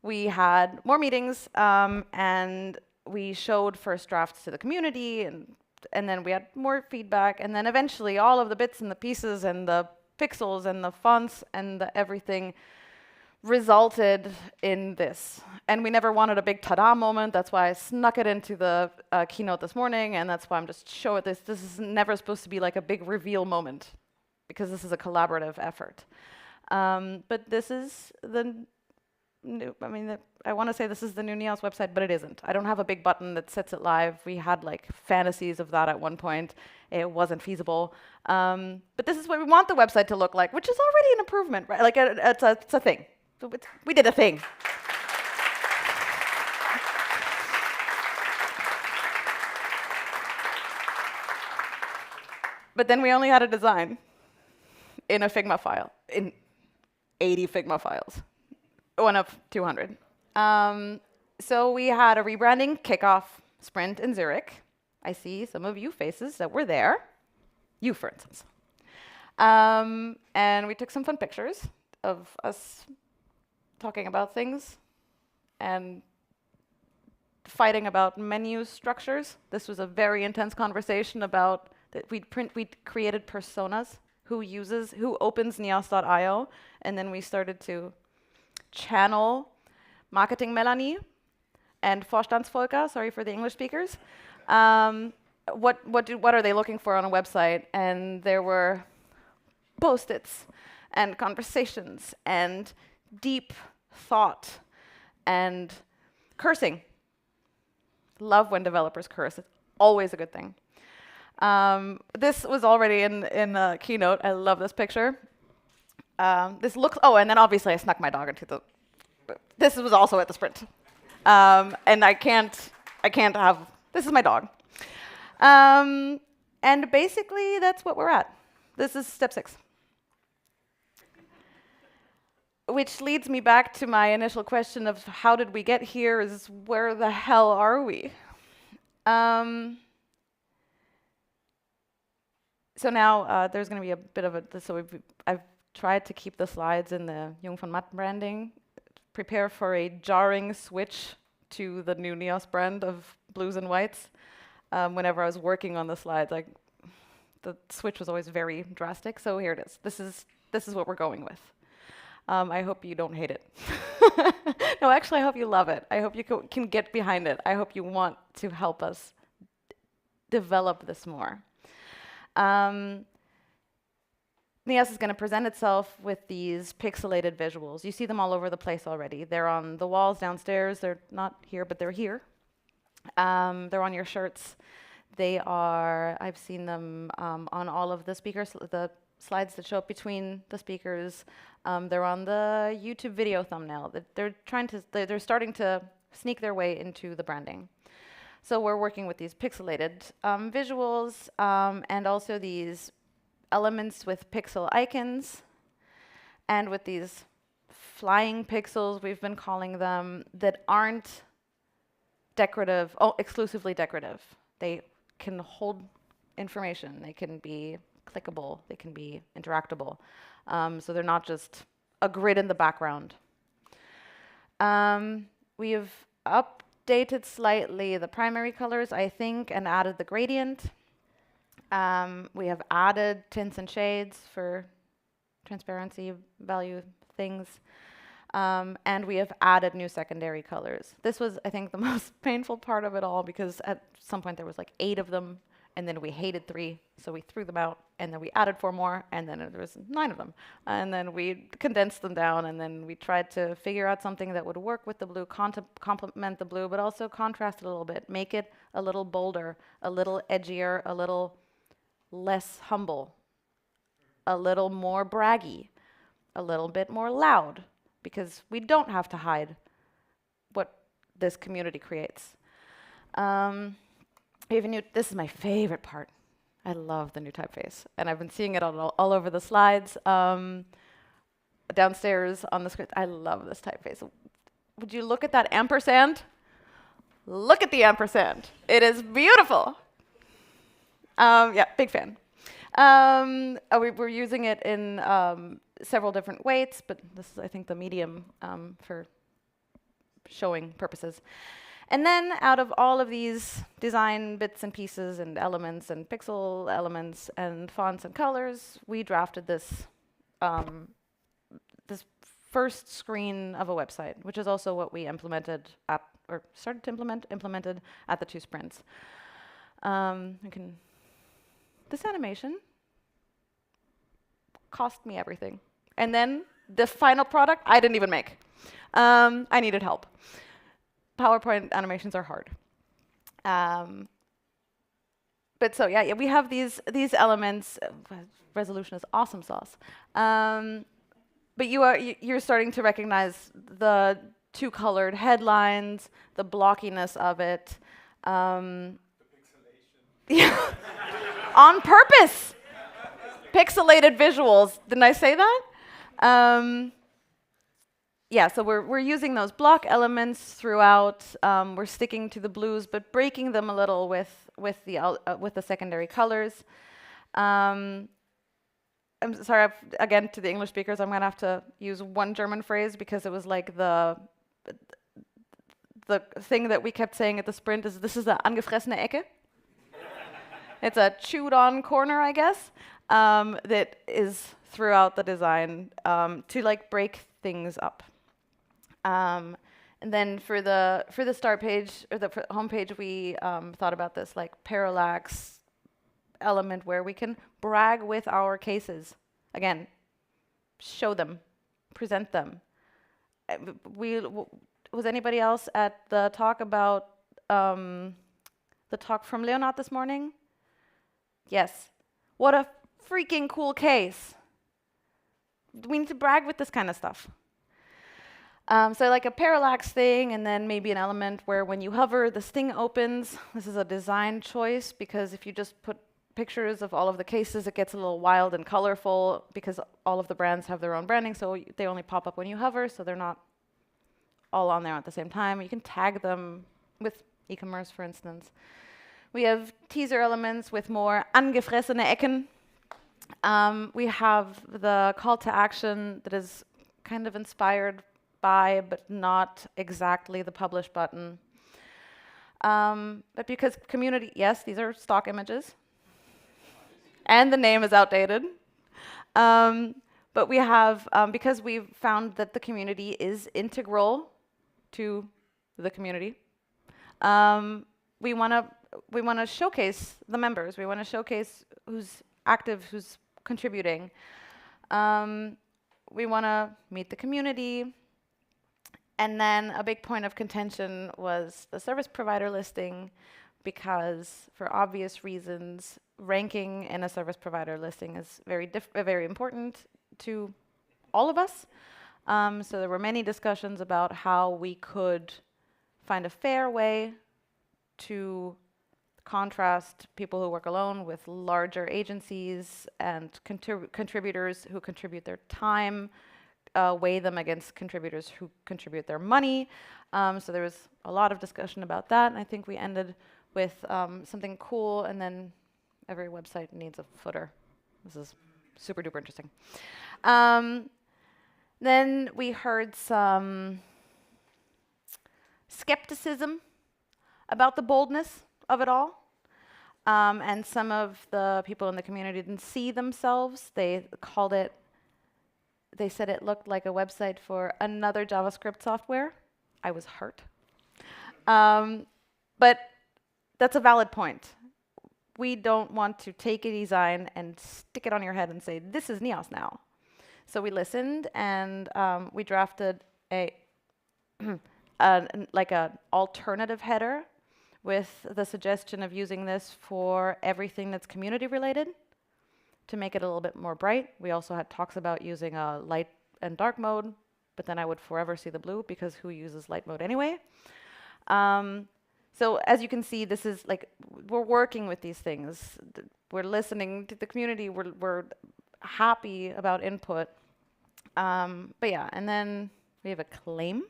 we had more meetings and we showed first drafts to the community, and then we had more feedback, and then eventually all of the bits and the pieces and the pixels and the fonts and the everything resulted in this. And we never wanted a big ta-da moment. That's why I snuck it into the keynote this morning, and that's why I'm just showing this. This is never supposed to be like a big reveal moment, because this is a collaborative effort. But this is the new, I want to say this is the new Neos website, but it isn't. I don't have a big button that sets it live. We had like fantasies of that at one point. It wasn't feasible. But this is what we want the website to look like, which is already an improvement, right? Like it's a thing. So we did a thing. But then we only had a design in a Figma file, in 80 Figma files, one of 200. So we had a rebranding kickoff sprint in Zurich. I see some of you faces that were there. You, for instance. And we took some fun pictures of us talking about things and fighting about menu structures. This was a very intense conversation about that we created personas, who opens neos.io, and then we started to channel marketing Melanie and Vorstandsvolker, sorry for the English speakers. What are they looking for on a website? And there were post-its and conversations and deep thought and cursing. Love when developers curse. It's always a good thing. This was already in a keynote. I love this picture. This looks, and then obviously I snuck my dog into the, this was also at the sprint. And I can't have, this is my dog. And basically that's what we're at. This is step 6. Which leads me back to my initial question of how did we get here, is where the hell are we? So now there's going to be a bit of a, I've tried to keep the slides in the Jung von Matt branding, prepare for a jarring switch to the new Neos brand of blues and whites. Whenever I was working on the slides, the switch was always very drastic, so here it is. This is what we're going with. I hope you don't hate it. No, actually, I hope you love it. I hope you can get behind it. I hope you want to help us develop this more. Neos is going to present itself with these pixelated visuals. You see them all over the place already. They're on the walls downstairs. They're not here, but they're here. They're on your shirts. They are, I've seen them on all of the speakers, the slides that show up between the speakers. They're on the YouTube video thumbnail. They're starting to sneak their way into the branding. So we're working with these pixelated visuals and also these elements with pixel icons and with these flying pixels, we've been calling them, that aren't decorative, exclusively decorative. They can hold information. They can be clickable. They can be interactable. So they're not just a grid in the background. We have updated slightly the primary colors, I think, and added the gradient. We have added tints and shades for transparency value things. And we have added new secondary colors. This was, I think, the most painful part of it all, because at some point there was like 8 of them, and then we hated 3, so we threw them out, and then we added 4 more, and then there was 9 of them. And then we condensed them down, and then we tried to figure out something that would work with the blue, complement the blue, but also contrast it a little bit, make it a little bolder, a little edgier, a little less humble, a little more braggy, a little bit more loud, because we don't have to hide what this community creates. This is my favorite part. I love the new typeface, and I've been seeing it all over the slides. Downstairs on the script, I love this typeface. Would you look at that ampersand? Look at the ampersand. It is beautiful. Yeah, big fan. We're using it in several different weights, but this is, I think, the medium for showing purposes. And then out of all of these design bits and pieces and elements and pixel elements and fonts and colors, we drafted this this first screen of a website, which is also what we implemented at, or started to implemented at the 2 sprints. This animation cost me everything. And then the final product, I didn't even make. I needed help. PowerPoint animations are hard. But so yeah, we have these elements. Resolution is awesome sauce. But you're starting to recognize the two-colored headlines, the blockiness of it. The pixelation. Yeah. On purpose. Pixelated visuals. Didn't I say that? Yeah, so we're using those block elements throughout. We're sticking to the blues, but breaking them a little with the secondary colors. I'm sorry, again, to the English speakers, I'm going to have to use one German phrase because it was like the thing that we kept saying at the sprint is, this is a angefressene Ecke. It's a chewed-on corner, I guess, that is throughout the design to like break things up. And then for the start page or the home page, we thought about this like parallax element where we can brag with our cases. Again, show them, present them. Was anybody else at the talk about the talk from Leonard this morning? Yes. What a freaking cool case. We need to brag with this kind of stuff. So like a parallax thing, and then maybe an element where when you hover, the sting opens. This is a design choice because if you just put pictures of all of the cases, it gets a little wild and colorful because all of the brands have their own branding, so they only pop up when you hover, so they're not all on there at the same time. You can tag them with e-commerce, for instance. We have teaser elements with more angefressene Ecken. We have the call to action that is kind of inspired by, but not exactly the publish button. But because community, yes, these are stock images. And the name is outdated. But we have, because we've found that the community is integral to the community, we want to showcase the members. We want to showcase who's active, who's contributing. We want to meet the community. And then a big point of contention was the service provider listing, because for obvious reasons, ranking in a service provider listing is very important to all of us. So there were many discussions about how we could find a fair way to contrast people who work alone with larger agencies and contributors who contribute their time, weigh them against contributors who contribute their money. So there was a lot of discussion about that, and I think we ended with something cool, and then every website needs a footer. This is super duper interesting. Then we heard some skepticism about the boldness of it all. And some of the people in the community didn't see themselves. They said it looked like a website for another JavaScript software. I was hurt. But that's a valid point. We don't want to take a design and stick it on your head and say, this is Neos now. So we listened, and we drafted like an alternative header with the suggestion of using this for everything that's community related to make it a little bit more bright. We also had talks about using a light and dark mode, but then I would forever see the blue because who uses light mode anyway? So as you can see, this is like, we're working with these things. We're listening to the community. We're happy about input. But yeah, and then we have a claim.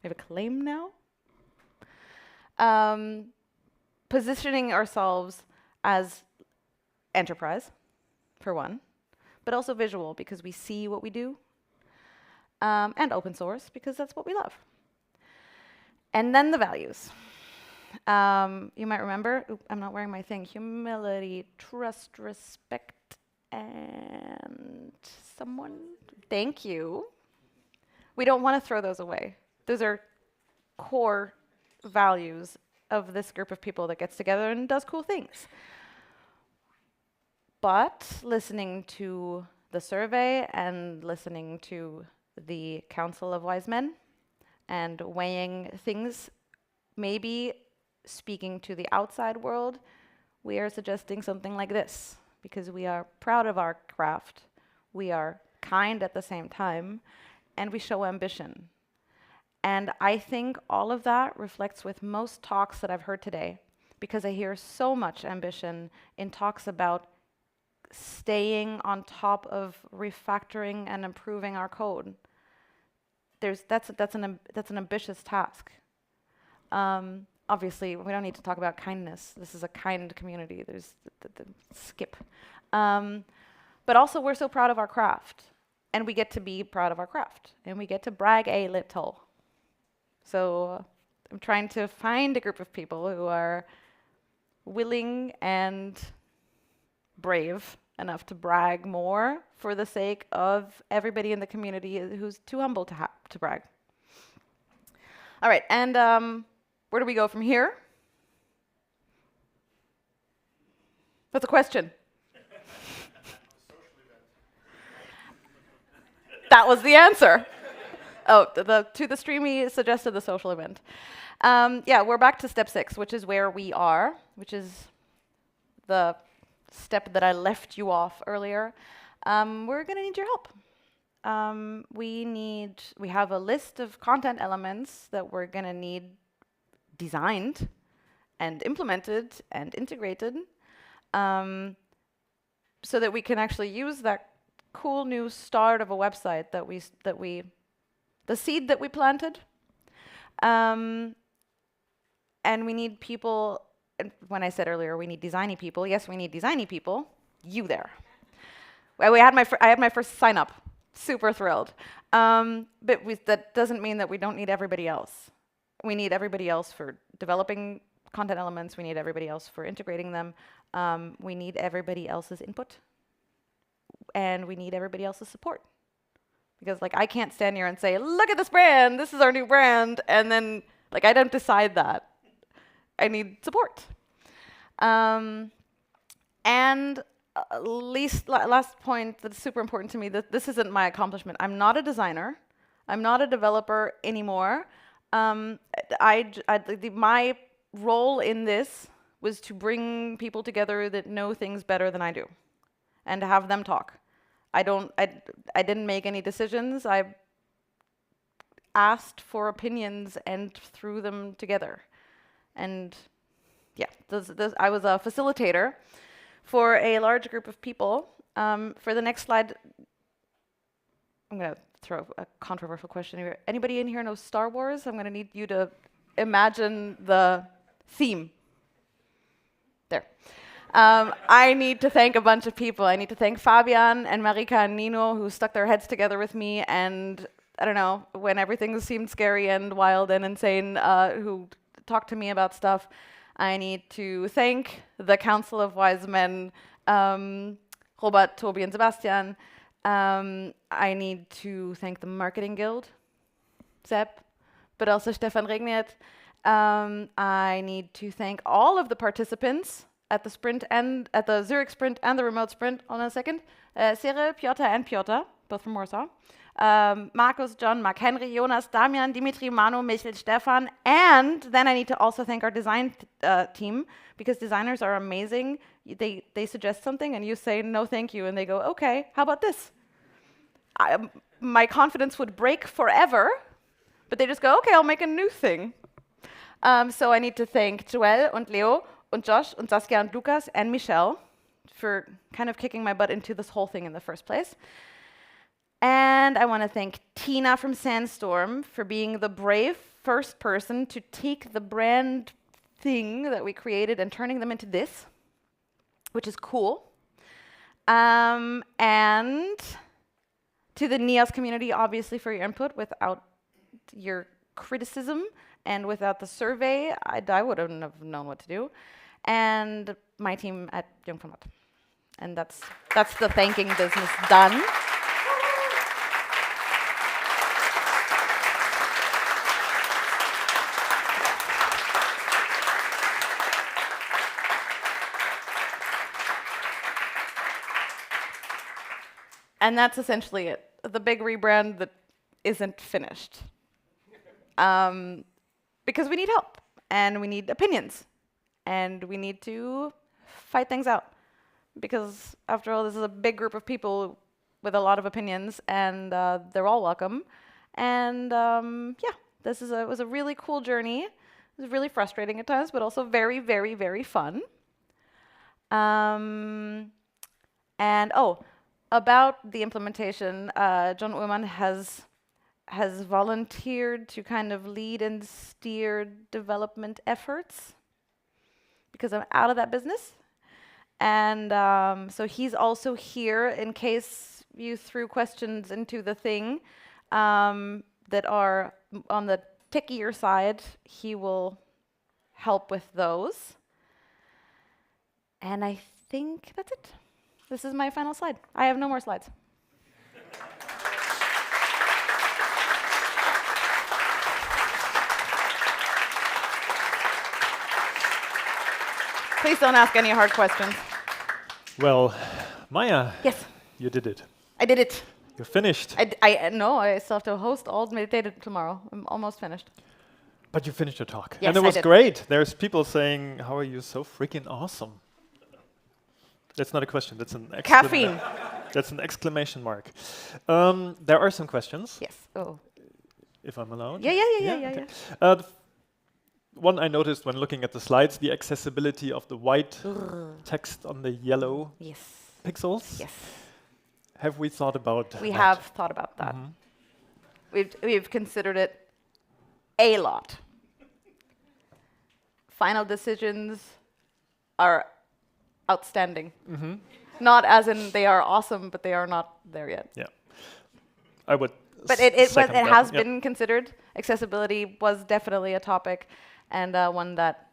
We have a claim now. Positioning ourselves as enterprise, for one, but also visual because we see what we do, and open source because that's what we love. And then the values. You might remember, I'm not wearing my thing, humility, trust, respect, and someone, thank you. We don't want to throw those away. Those are core values of this group of people that gets together and does cool things. But listening to the survey and listening to the Council of Wise Men and weighing things, maybe speaking to the outside world, we are suggesting something like this, because we are proud of our craft, we are kind at the same time, and we show ambition. And I think all of that reflects with most talks that I've heard today, because I hear so much ambition in talks about staying on top of refactoring and improving our code. That's an ambitious task. Obviously, we don't need to talk about kindness. This is a kind community. There's the skip. But also, we're so proud of our craft, and we get to be proud of our craft, and we get to brag a little. So I'm trying to find a group of people who are willing and brave enough to brag more for the sake of everybody in the community who's too humble to brag. All right, and where do we go from here? That's a question. That was the answer. Oh, to the stream, he suggested the social event. Yeah, we're back to step 6, which is where we are, which is the step that I left you off earlier. We're going to need your help. We have a list of content elements that we're going to need designed and implemented and integrated, so that we can actually use that cool new start of a website the seed that we planted. And we need people. When I said earlier we need designy people, yes, we need designy people. You there. Well, I had my first sign up. Super thrilled. But that doesn't mean that we don't need everybody else. We need everybody else for developing content elements. We need everybody else for integrating them. We need everybody else's input. And we need everybody else's support. Because I can't stand here and say, look at this brand, this is our new brand, and then I don't decide that. I need support. And last point that's super important to me, that this isn't my accomplishment. I'm not a designer. I'm not a developer anymore. My role in this was to bring people together that know things better than I do, and to have them talk. I didn't make any decisions. I asked for opinions and threw them together. And yeah, I was a facilitator for a large group of people. For the next slide, I'm going to throw a controversial question here. Anybody in here know Star Wars? I'm going to need you to imagine the theme. There. I need to thank a bunch of people. I need to thank Fabian and Marika and Nino, who stuck their heads together with me, and I don't know, when everything seemed scary and wild and insane, who talked to me about stuff. I need to thank the Council of Wise Men, Robert, Toby, and Sebastian. I need to thank the Marketing Guild, Sepp, but also Stefan Regniet. I need to thank all of the participants at the sprint and at the Zurich sprint and the remote sprint. Hold on a second. Cyril, Piotr, and Piotr, both from Warsaw. Markus, John, Marc Henry, Jonas, Damian, Dimitri, Manu, Michel, Stefan, and then I need to also thank our design team, because designers are amazing. They suggest something and you say, no, thank you, and they go, okay, how about this? My confidence would break forever, but they just go, okay, I'll make a new thing. So I need to thank Joel and Leo and Josh and Saskia and Lucas and Michelle for kind of kicking my butt into this whole thing in the first place. And I want to thank Tina from Sandstorm for being the brave first person to take the brand thing that we created and turning them into this, which is cool. And to the NIAS community, obviously, for your input. Without your criticism and without the survey, I wouldn't have known what to do. And my team at Jungformat. And that's the thanking business done. And that's essentially it. The big rebrand that isn't finished. Because we need help, and we need opinions, and we need to fight things out. Because after all, this is a big group of people with a lot of opinions, and they're all welcome. And yeah, it was a really cool journey. It was really frustrating at times, but also very, very, very fun. And about the implementation, John Ullmann has volunteered to kind of lead and steer development efforts because I'm out of that business. And so he's also here in case you threw questions into the thing that are on the tickier side. He will help with those. And I think that's it. This is my final slide. I have no more slides. Please don't ask any hard questions. Well, Maya. Yes. You did it. I did it. You're finished. No, I still have to host all meditated tomorrow. I'm almost finished. But you finished your talk. Yes, and it was I did. great. There's people saying, how are you so freaking awesome? That's not a question. That's an Caffeine. That's an exclamation mark. There are some questions. Yes. Oh. If I'm allowed. Yeah. Okay. One I noticed when looking at the slides, the accessibility of the white text on the yellow pixels. Yes. Have we thought about We that? have thought about that. We've considered it a lot. Final decisions are outstanding. Not as in they are awesome, but they are not there yet. Yeah. I would. But it has been considered. Accessibility was definitely a topic, and one that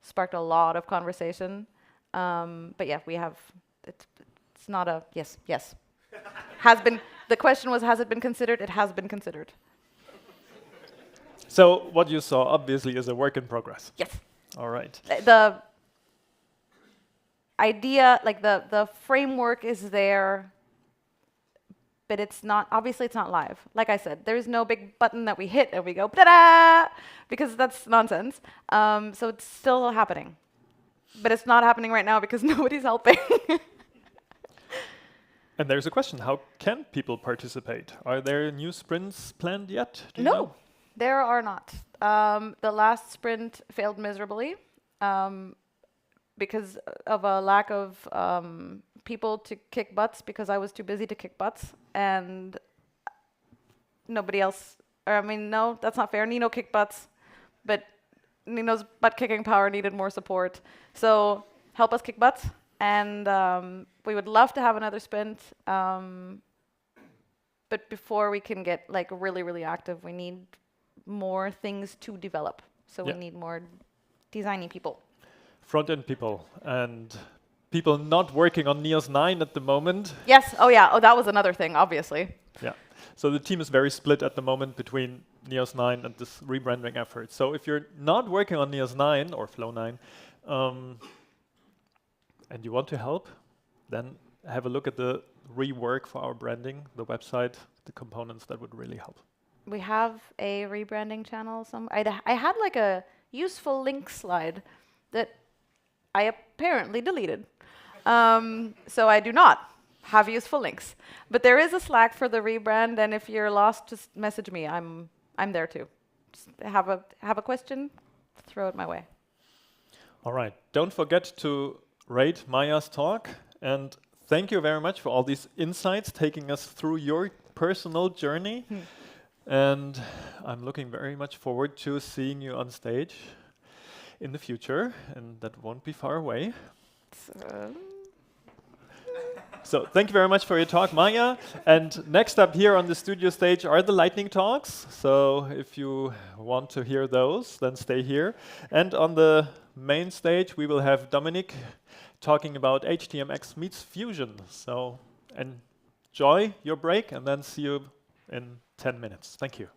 sparked a lot of conversation. But yeah, we have. It's not a yes. Has been. The question was, has it been considered? It has been considered. So what you saw obviously is a work in progress. Yes. All right. The idea, like the framework is there, but it's not, obviously it's not live. Like I said, there's no big button that we hit and we go, ta-da, because that's nonsense. So it's still happening. But it's not happening right now because nobody's helping. And there's a question, how can people participate? Are there new sprints planned yet? Do you know? There are not. The last sprint failed miserably because of a lack of people to kick butts, because I was too busy to kick butts, and nobody else, no, that's not fair. Nino kicked butts, but Nino's butt-kicking power needed more support. So help us kick butts, and we would love to have another sprint, but before we can get really, really active, we need more things to develop. So we need more designing people. Front-end people and people not working on NEOS 9 at the moment. Yes. Oh, yeah. Oh, that was another thing, obviously. Yeah. So the team is very split at the moment between NEOS 9 and this rebranding effort. So if you're not working on NEOS 9 or Flow 9 and you want to help, then have a look at the rework for our branding, the website, the components that would really help. We have a rebranding channel. I had like a useful link slide that I apparently deleted. So I do not have useful links. But there is a Slack for the rebrand, and if you're lost, just message me. I'm there too. Just have a question, throw it my way. All right. Don't forget to rate Maya's talk, and thank you very much for all these insights, taking us through your personal journey. And I'm looking very much forward to seeing you on stage in the future, and that won't be far away. So thank you very much for your talk, Maya. And next up here on the studio stage are the lightning talks. So if you want to hear those, then stay here. And on the main stage, we will have Dominic talking about HTMX meets Fusion. So enjoy your break, and then see you in 10 minutes. Thank you.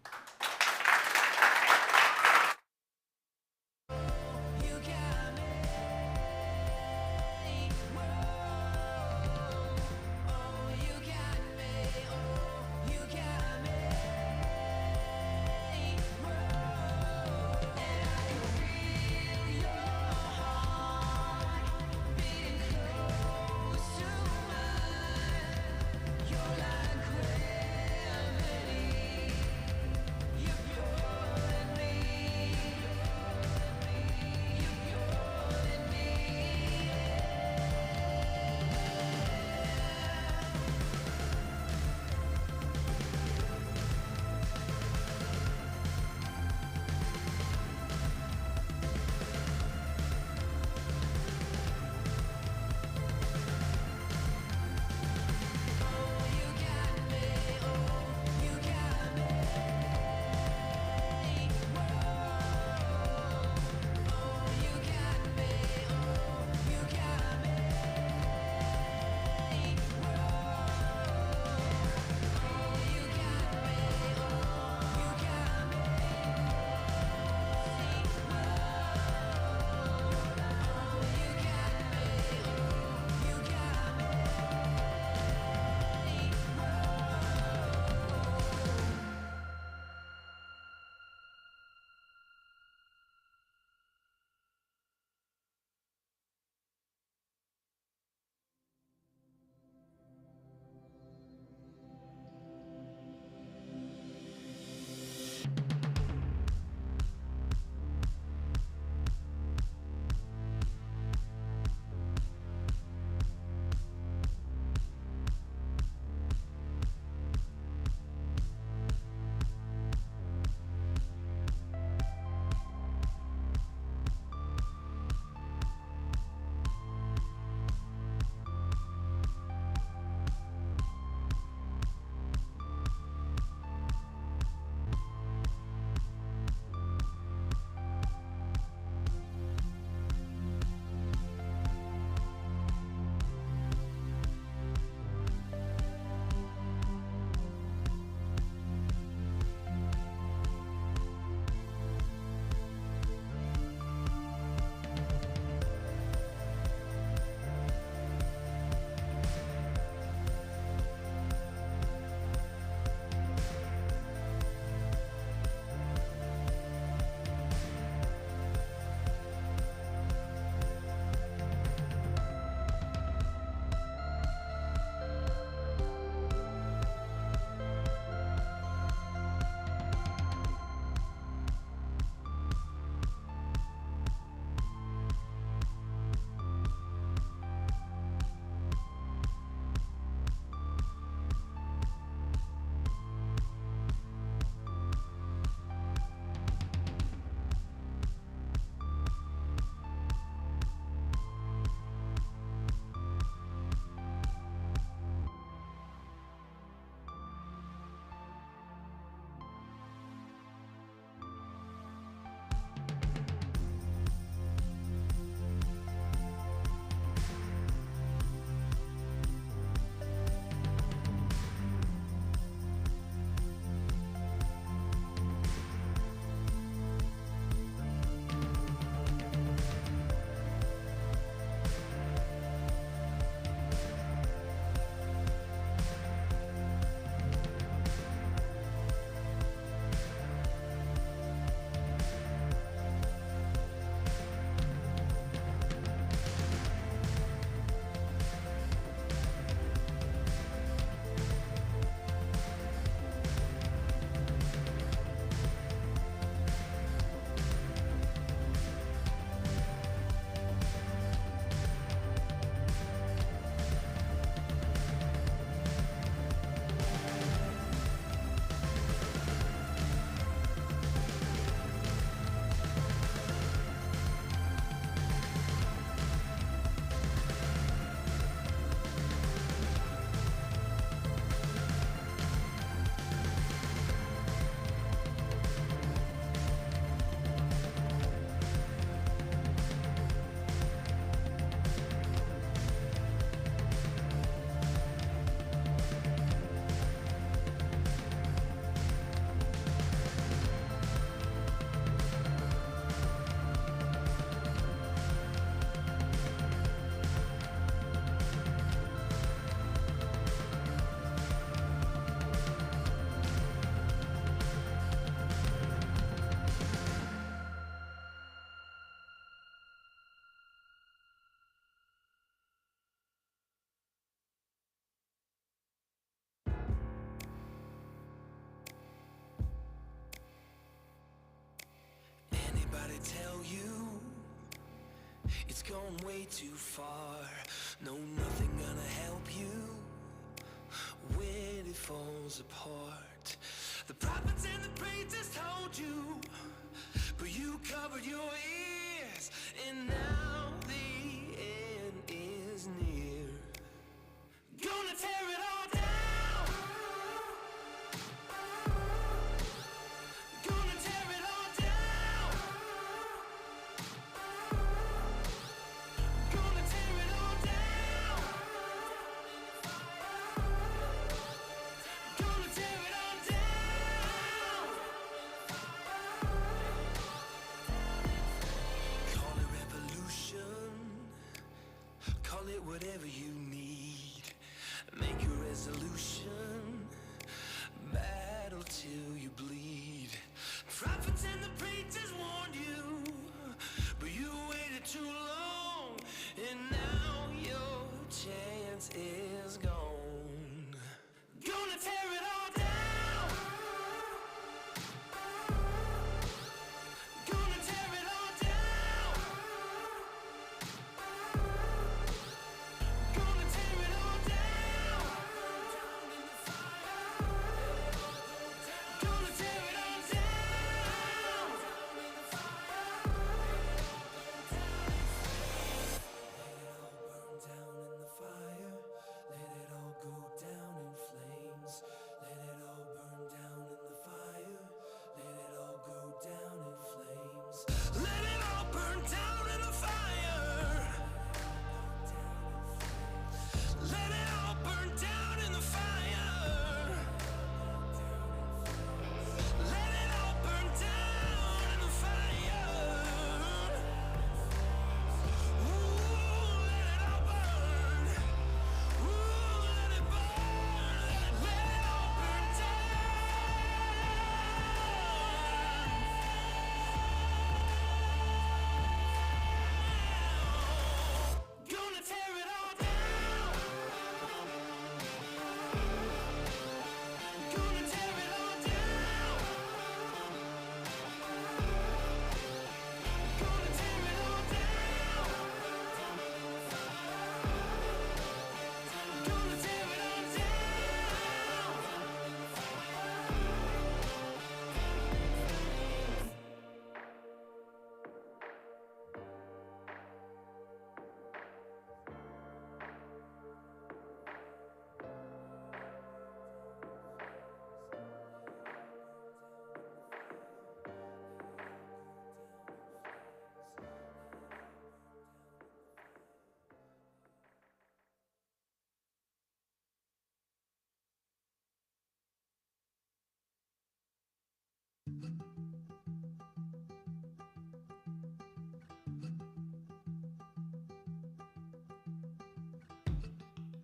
tell you it's gone way too far. No, nothing gonna help you when it falls apart. The prophets and the priests told you, but you covered your ears, and now the end is near. Gonna tear it all down. Gonna tear it all down. Gonna tear it all down. Gonna tear it all down. Call it revolution, call it whatever you need. Make a resolution, battle till you bleed. Prophets and the preachers warned you, but you waited too long, and now your chance is gone. Gonna tear it all down. Gonna tear it all down. Gonna tear it all down. Gonna tear it all down. Let it all burn down in the fire. Let it all burn down in the fire. Let it all go down in flames. Let it all burn down in the fire. Let it all burn down in the fire. Let it all burn down in the fire. Ooh, let it all burn. Ooh, let it burn. Let it all burn down. Gonna tear it all down. Gonna tear it all down. Gonna tear it all down. Gonna tear it all down.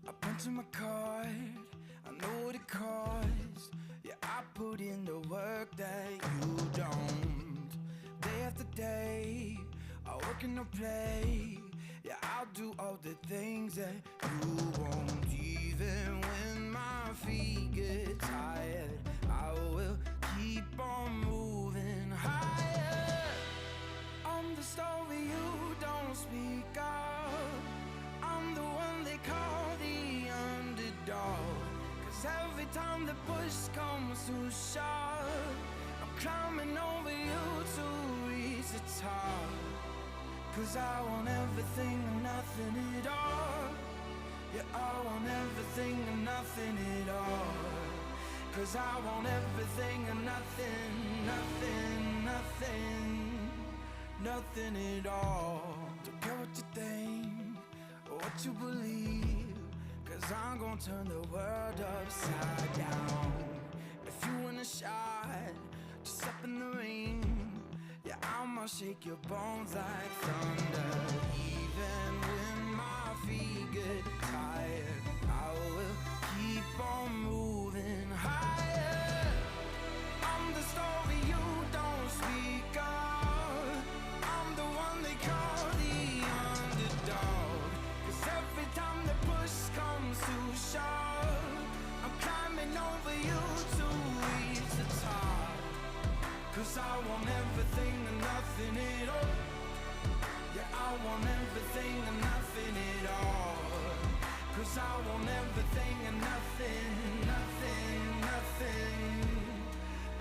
I punch my card, I know what it costs. Yeah, I put in the work that you don't. Day after day, I work in the play. Yeah, I'll do all the things that you won't. Even when my feet get tired, I will keep on moving higher. I'm the story you don't speak of. I'm the one they call the underdog. 'Cause every time the push comes to shove, I'm climbing over you to reach the top. 'Cause I want everything and nothing at all. Yeah, I want everything and nothing at all. 'Cause I want everything and nothing, nothing, nothing, nothing at all. Don't care what you think or what you believe, 'cause I'm gonna turn the world upside down. If you want a shot, just step in the ring. Yeah, I'ma shake your bones like thunder. Even when my feet get tired, I will keep on moving higher. I'm the story you don't speak of. I'm the one they call the underdog. 'Cause every time the push comes to shove, I'm climbing over you to reach the top. 'Cause I want everything and nothing at all. Yeah, I want everything and nothing at all. 'Cause I want everything and nothing, nothing, nothing,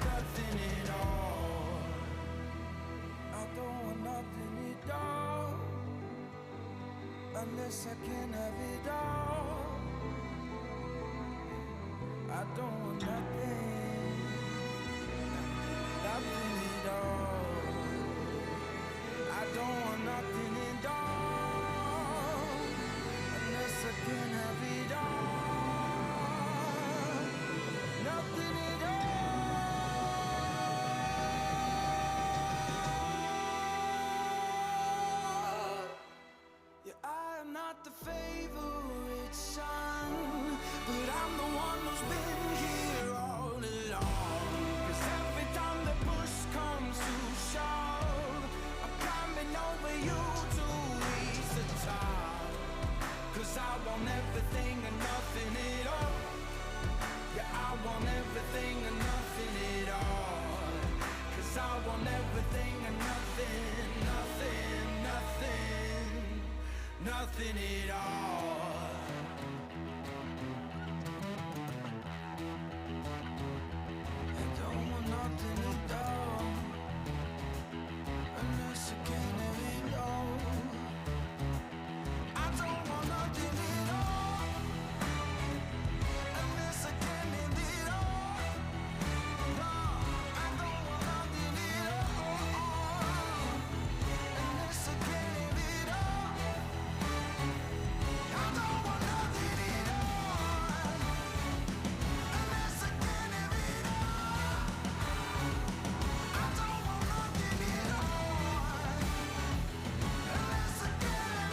nothing at all. I don't want nothing at all, unless I can have it all. I don't want nothing, nothing at all. I don't want nothing at all, unless I can have it all. Nothing at all. Yeah, I am not the favorite son, but I'm the one who's been here all along. 'Cause every time the push comes to shove, I'm climbing over you to reach the top. 'Cause I want everything and nothing at all. Yeah, I want everything and nothing at all. 'Cause I want everything and nothing, nothing, nothing, nothing at all. I don't want nothing at all, unless I can have it all. I don't want nothing at all, unless I can have it all. No, I don't want nothing at all, unless I can have it all. I don't want nothing at all, unless I can have it all. I don't want nothing at all, unless I can have it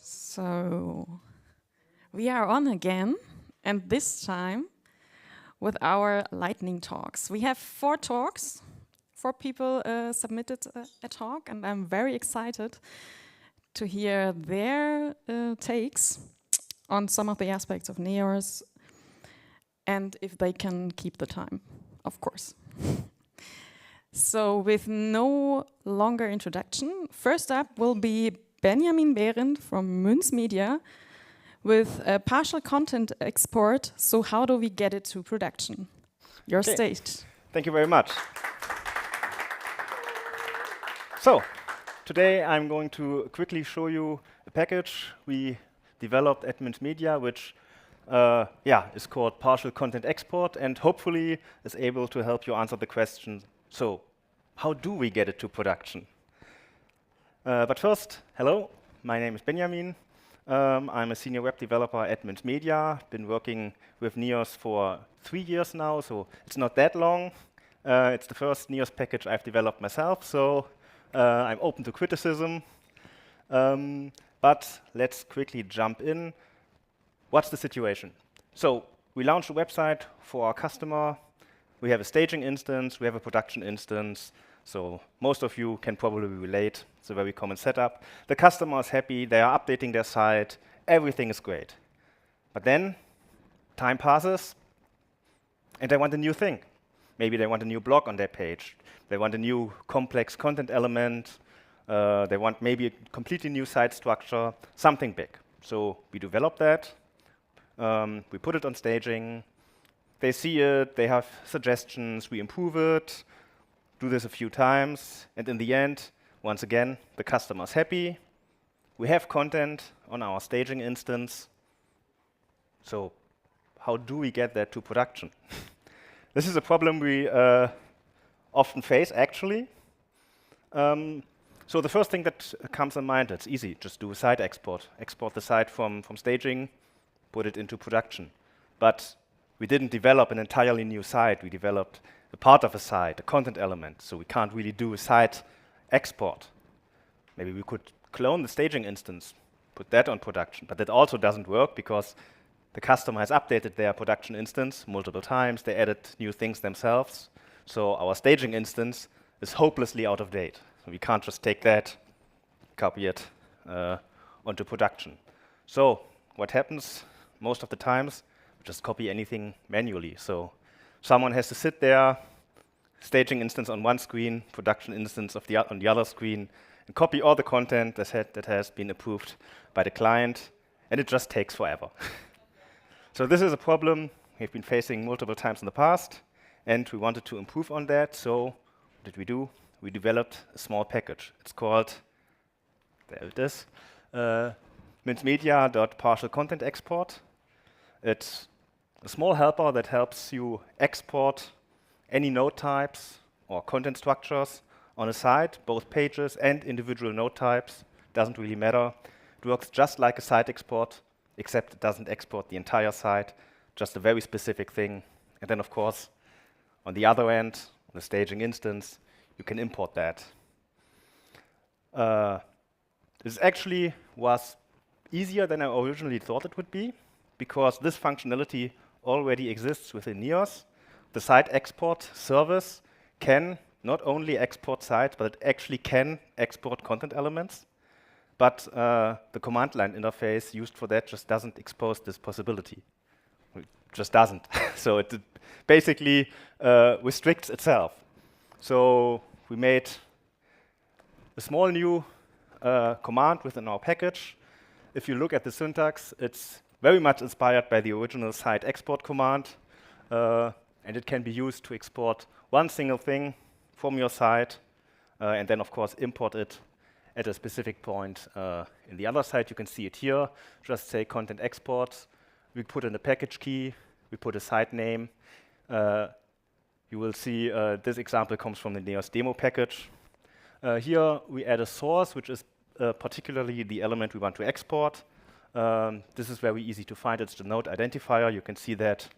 So we are on again, and this time with our lightning talks. We have 4 talks. 4 people submitted a talk, and I'm very excited to hear their takes on some of the aspects of NEOS, and if they can keep the time, of course. So with no longer introduction, first up will be Behrendt from Münz Media with a partial content export. So how do we get it to production? Your stage. Thank you very much. So, today I'm going to quickly show you a package we developed at Münz Media, which is called partial content export, and hopefully is able to help you answer the question, so how do we get it to production? But first, hello, my name is Benjamin. I'm a senior web developer at Münz Media. Been working with NEOS for 3 years now, so it's not that long. It's the first NEOS package I've developed myself, so I'm open to criticism. But let's quickly jump in. What's the situation? So we launched a website for our customer. We have a staging instance, we have a production instance. So most of you can probably relate. It's a very common setup. The customer is happy, they are updating their site, everything is great. But then time passes and they want a new thing. Maybe they want a new blog on their page. They want a new complex content element. They want maybe a completely new site structure, something big. So we develop that. We put it on staging. They see it, they have suggestions, we improve it, do this a few times, and in the end, once again, the customer is happy. We have content on our staging instance. So how do we get that to production? This is a problem we often face, actually. So the first thing that comes in mind, it's easy, just do a site export. Export the site from staging, put it into production. But we didn't develop an entirely new site. We developed a part of a site, a content element, so we can't really do a site export. Maybe we could clone the staging instance, put that on production, but that also doesn't work because the customer has updated their production instance multiple times. They added new things themselves. So our staging instance is hopelessly out of date. So we can't just take that, copy it onto production. So what happens most of the times? We just copy anything manually. So someone has to sit there, staging instance on one screen, production instance on the other screen, and copy all the content that has been approved by the client, and it just takes forever. So this is a problem we've been facing multiple times in the past, and we wanted to improve on that. So what did we do? We developed a small package. It's called, there it is, mincemedia.partial content export. It's a small helper that helps you export any node types or content structures on a site, both pages and individual node types. Doesn't really matter. It works just like a site export, except it doesn't export the entire site, just a very specific thing. And then, of course, on the other end, on the staging instance, you can import that. This actually was easier than I originally thought it would be, because this functionality already exists within Neos. The site export service can not only export sites, but it actually can export content elements. But the command line interface used for that just doesn't expose this possibility. It just doesn't. So it basically restricts itself. So we made a small new command within our package. If you look at the syntax, it's very much inspired by the original site export command. And it can be used to export one single thing from your site, and then, of course, import it at a specific point in the other site. You can see it here. Just say content export. We put in the package key. We put a site name. You will see this example comes from the Neos demo package. Here we add a source, which is particularly the element we want to export. This is very easy to find. It's the node identifier. You can see that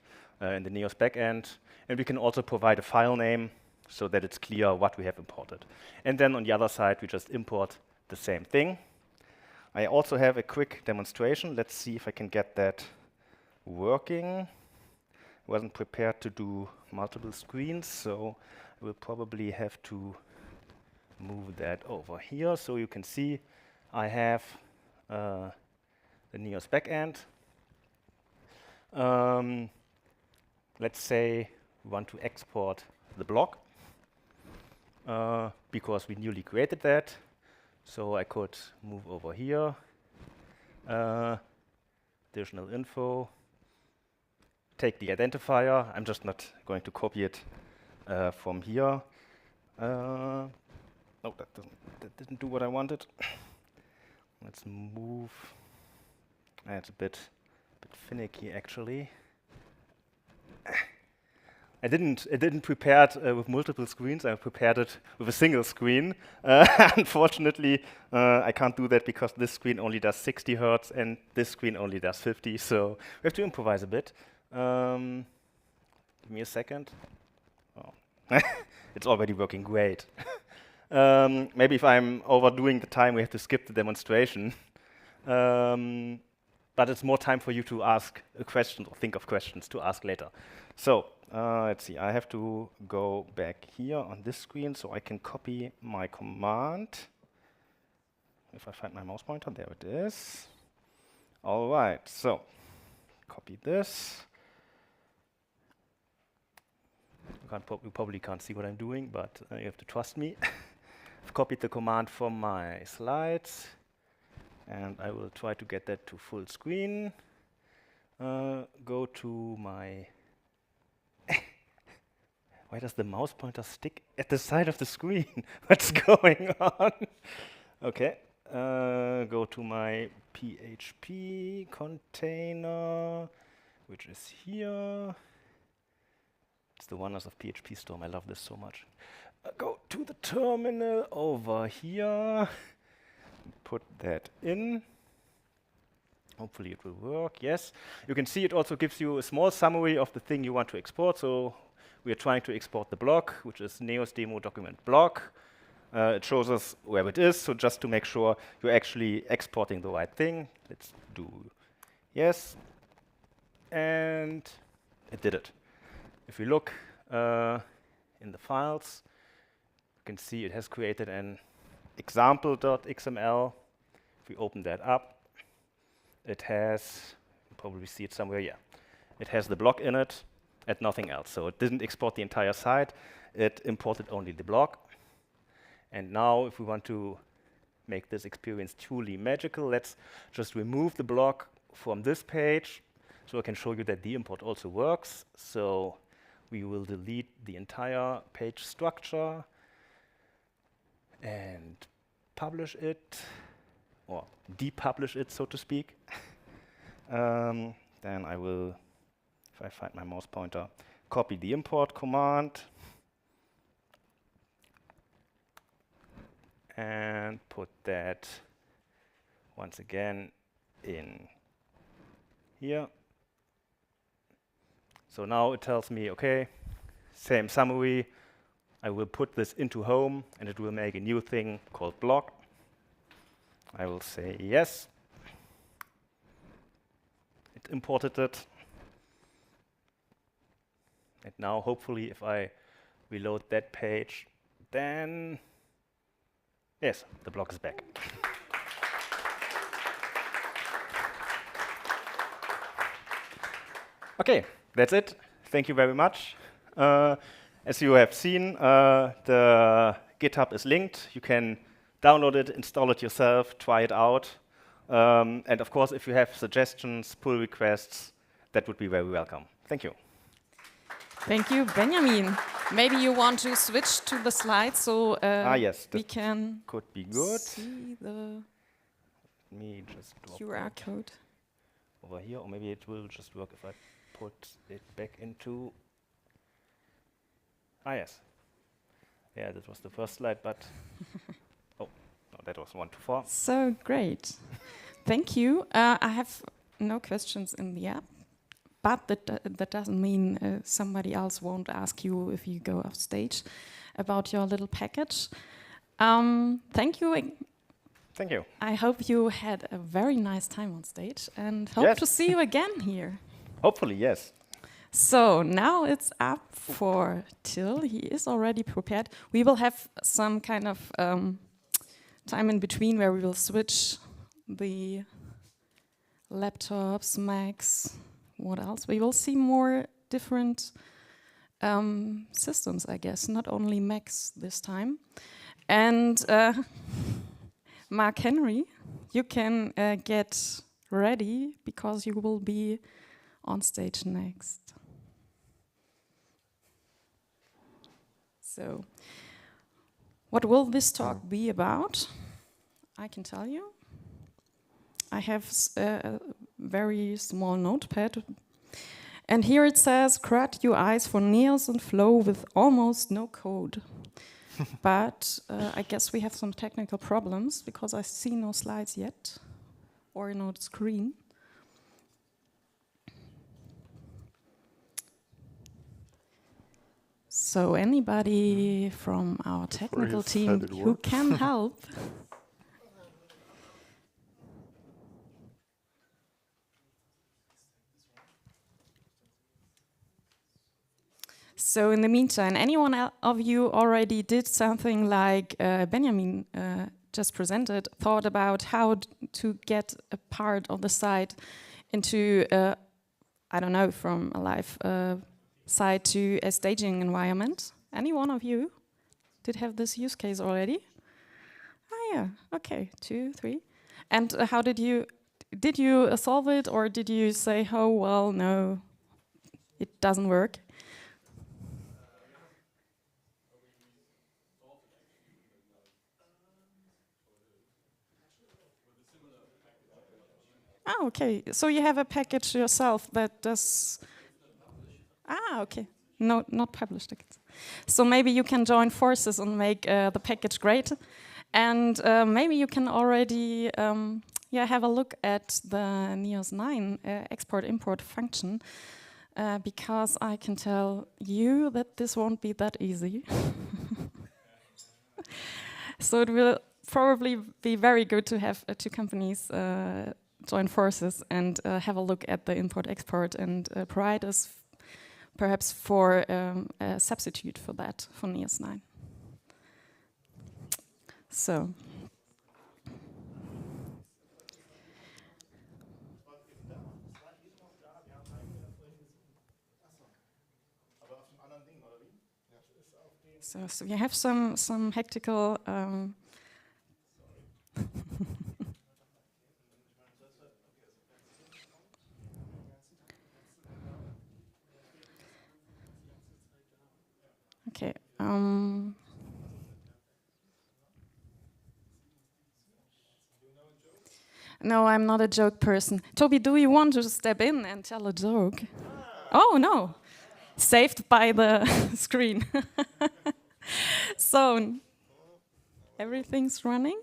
in the Neos backend. And we can also provide a file name so that it's clear what we have imported. And then on the other side, we just import the same thing. I also have a quick demonstration. Let's see if I can get that working. I wasn't prepared to do multiple screens, so I will probably have to move that over here so you can see I have the Neos backend. Let's say we want to export the blog because we newly created that. So I could move over here, additional info, take the identifier. I'm just not going to copy it from here. No, that didn't do what I wanted. Let's move. It's a bit finicky actually. I didn't prepare it with multiple screens. I prepared it with a single screen. Unfortunately, I can't do that because this screen only does 60 Hertz and this screen only does 50. So we have to improvise a bit. Give me a second. Oh. It's already working great. Maybe if I'm overdoing the time, we have to skip the demonstration. But it's more time for you to ask a question or think of questions to ask later. So let's see, I have to go back here on this screen so I can copy my command. If I find my mouse pointer, there it is. All right, so copy this. You probably can't see what I'm doing, but you have to trust me. I've copied the command from my slides, and I will try to get that to full screen. Go to my... Why does the mouse pointer stick at the side of the screen? What's going on? Okay, go to my PHP container, which is here. It's the wonders of PHP Storm. I love this so much. Go to the terminal over here. Put that in. Hopefully it will work. Yes. You can see it also gives you a small summary of the thing you want to export. So we are trying to export the block, which is Neos demo document block. It shows us where it is. So just to make sure you're actually exporting the right thing, let's do yes. And it did it. If we look in the files, you can see it has created an example.xml. If we open that up, it has, you probably see it somewhere, yeah. It has the block in it and nothing else. So it didn't export the entire site. It imported only the block. And now if we want to make this experience truly magical, let's just remove the block from this page so I can show you that the import also works. So we will delete the entire page structure and publish it, or depublish it, so to speak. Then I will, if I find my mouse pointer, copy the import command and put that once again in here. So now it tells me, okay, same summary. I will put this into home and it will make a new thing called block. I will say yes. It imported it. And now hopefully if I reload that page, then yes, the block is back. Okay, that's it. Thank you very much. As you have seen, the GitHub is linked. You can download it, install it yourself, try it out. And of course, if you have suggestions, pull requests, that would be very welcome. Thank you. Thank you, Benjamin. Maybe you want to switch to the slides so yes, we can could be good. see the Let me just drop QR code. over here, or maybe it will just work if I put it back into. Yes. Yeah, that was the first slide, but oh, no, that was 1 to 4. So great. Thank you. I have no questions in the app, but that doesn't mean somebody else won't ask you if you go off stage about your little package. Thank you. Thank you. I hope you had a very nice time on stage and hope to see you again here. Hopefully, yes. So now it's up for Till. He is already prepared. We will have some kind of time in between where we will switch the laptops, Macs, what else? We will see more different systems, I guess, not only Macs this time. And Marc Henry, you can get ready because you will be on stage next. So, what will this talk be about? I can tell you. I have a very small notepad. And here it says, Crud UIs for Neos and Flow with almost no code. But I guess we have some technical problems because I see no slides yet, or no screen. So anybody from our technical team who can help? So in the meantime, anyone of you already did something like Benjamin just presented, thought about how to get a part of the site into, I don't know, from a live site to a staging environment? Any one of you did have this use case already? Ah, yeah, okay, 2, 3. And how did you solve it, or did you say, oh, well, no, it doesn't work? Okay. So you have a package yourself that does. Ah, okay. No, not publish tickets. So maybe you can join forces and make the package great. And maybe you can already have a look at the NEOS 9 export-import function, because I can tell you that this won't be that easy. So it will probably be very good to have two companies join forces and have a look at the import-export and provide us perhaps for a substitute for that, for NEOS 9. So. So we have some hectical. Okay. No, I'm not a joke person. Toby, do you want to step in and tell a joke? Oh no, saved by the screen. So, everything's running?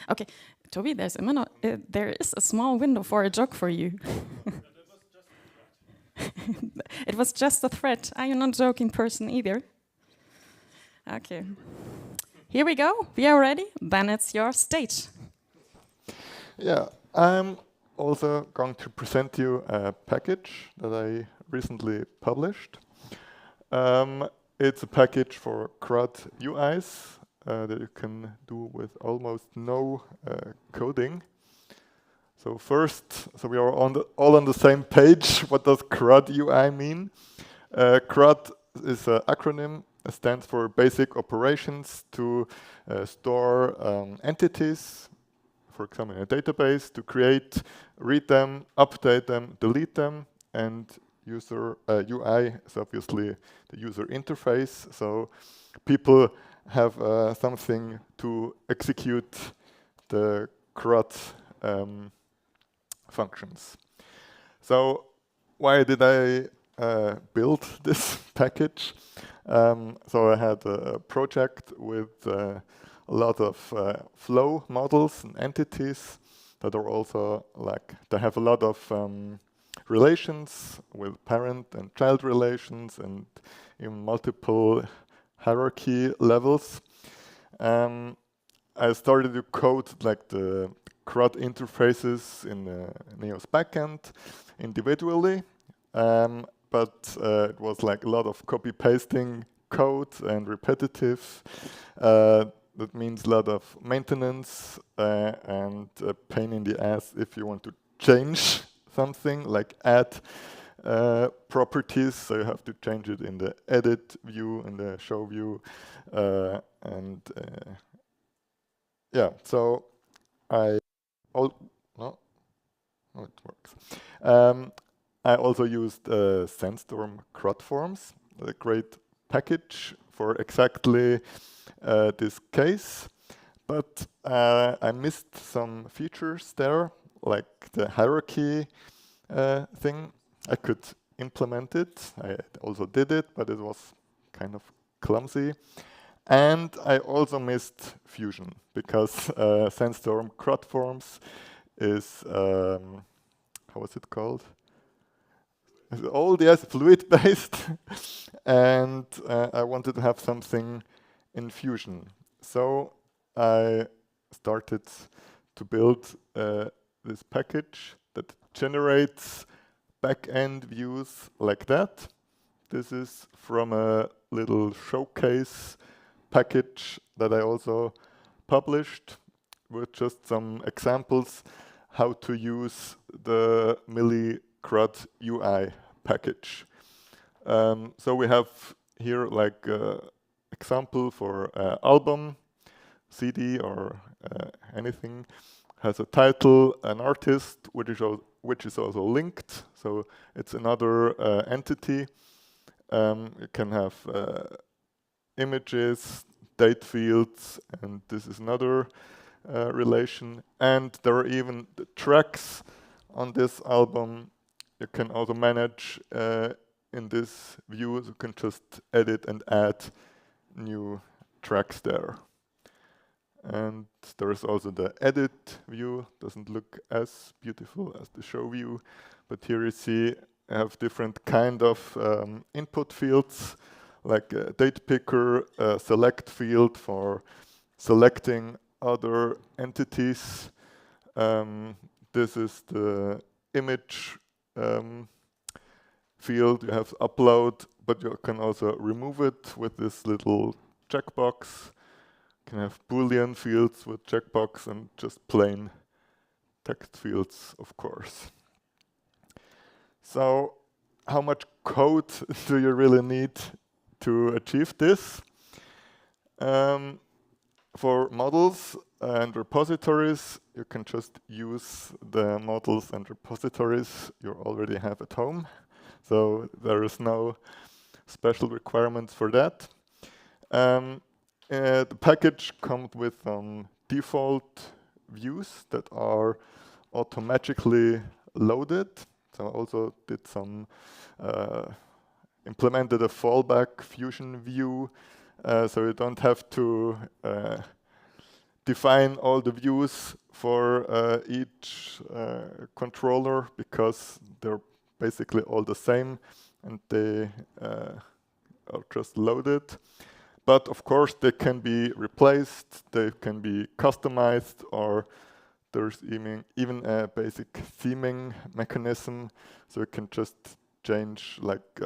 Okay, Toby, there is a small window for a joke for you. It was just a threat. Are you not a joking person either? Okay. Here we go. We are ready. Then it's your stage. Yeah, I'm also going to present you a package that I recently published. It's a package for Crud UIs that you can do with almost no coding. So first, we are all on the same page. What does Crud UI mean? Crud is an acronym. It stands for Basic Operations to store entities, for example, in a database, to create, read them, update them, delete them, and user UI is obviously the user interface. So people have something to execute the CRUD functions. So why did I build this package? So I had a project with a lot of flow models and entities that are also they have a lot of relations with parent and child relations and in multiple hierarchy levels. I started to code the CRUD interfaces in the NEOS backend individually, but it was a lot of copy-pasting code and repetitive. That means a lot of maintenance and a pain in the ass if you want to change something, like add properties, so you have to change it in the edit view, in the show view, yeah, so it works. I also used Sandstorm CRUD forms, a great package for exactly this case, but I missed some features there, like the hierarchy thing. I could implement it. I also did it, but it was kind of clumsy. And I also missed Fusion, because Sandstorm CRUD forms is, how is it called? It's old, yes, fluid-based. And I wanted to have something in Fusion. So I started to build this package that generates back-end views like that. This is from a little showcase package that I also published with just some examples how to use the Crud UI package. So we have here example for album, CD, or anything. Has a title, an artist, which is also linked. So it's another entity. You can have images, date fields, and this is another relation. And there are even the tracks on this album you can also manage in this view. You can just edit and add new tracks there. And there is also the edit view. Doesn't look as beautiful as the show view, but here you see I have different kind of input fields, like a date picker, a select field for selecting other entities. This is the image field. You have upload, but you can also remove it with this little checkbox. You can have Boolean fields with checkbox and just plain text fields, of course. So how much code do you really need to achieve this? For models and repositories, you can just use the models and repositories you already have at home. So there is no special requirements for that. The package comes with default views that are automatically loaded. So I also did some implemented a fallback fusion view, so you don't have to define all the views for each controller, because they're basically all the same and they are just loaded. But of course they can be replaced, they can be customized, or there's even a basic theming mechanism, so you can just change like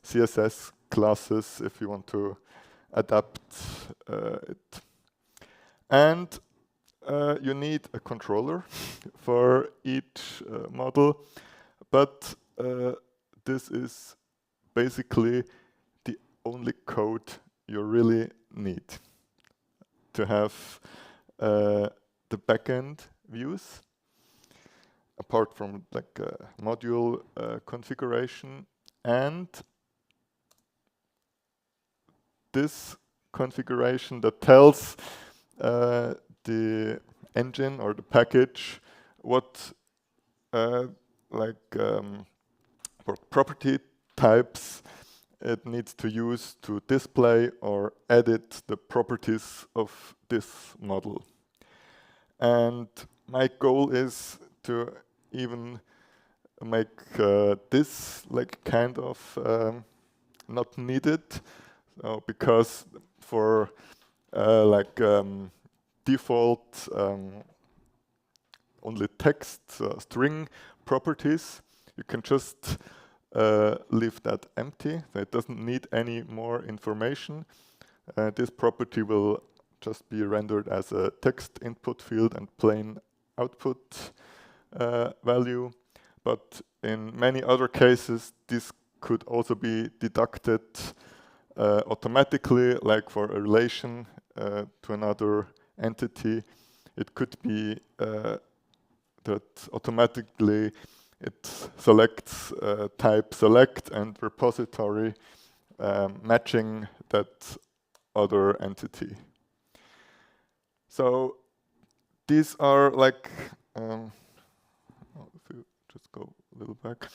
CSS classes if you want to adapt it. And you need a controller for each model, but this is basically the only code you really need to have the backend views, apart from like module configuration, and this configuration that tells the engine or the package what what property types it needs to use to display or edit the properties of this model. And my goal is to even make this like kind of not needed, because for default only text string properties, you can just leave that empty. So it doesn't need any more information. This property will just be rendered as a text input field and plain output value. But in many other cases, this could also be deducted automatically, like for a relation to another entity. It could be that automatically it selects type select and repository matching that other entity. So these are like, if you just go a little back,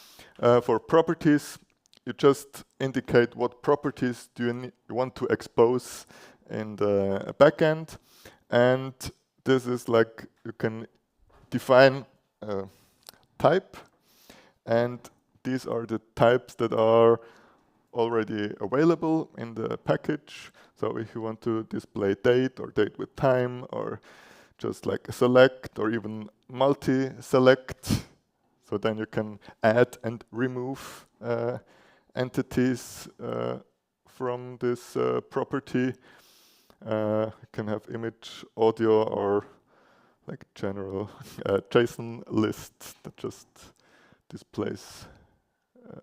for properties, you just indicate what properties do you want to expose in the backend, and this is like you can define a type, and these are the types that are already available in the package. So if you want to display date or date with time, or just like a select or even multi-select, so then you can add and remove entities from this property. You can have image, audio, or like general JSON list that just displays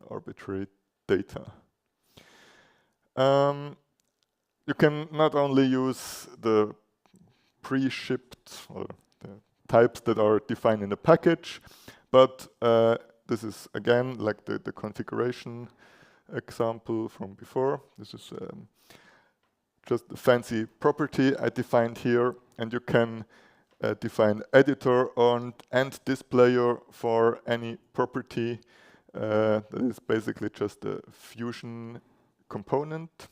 arbitrary data. You can not only use the pre-shipped or the types that are defined in the package, but this is again like the configuration example from before. This is just a fancy property I defined here, and you can define editor and displayer for any property That is basically just a fusion component,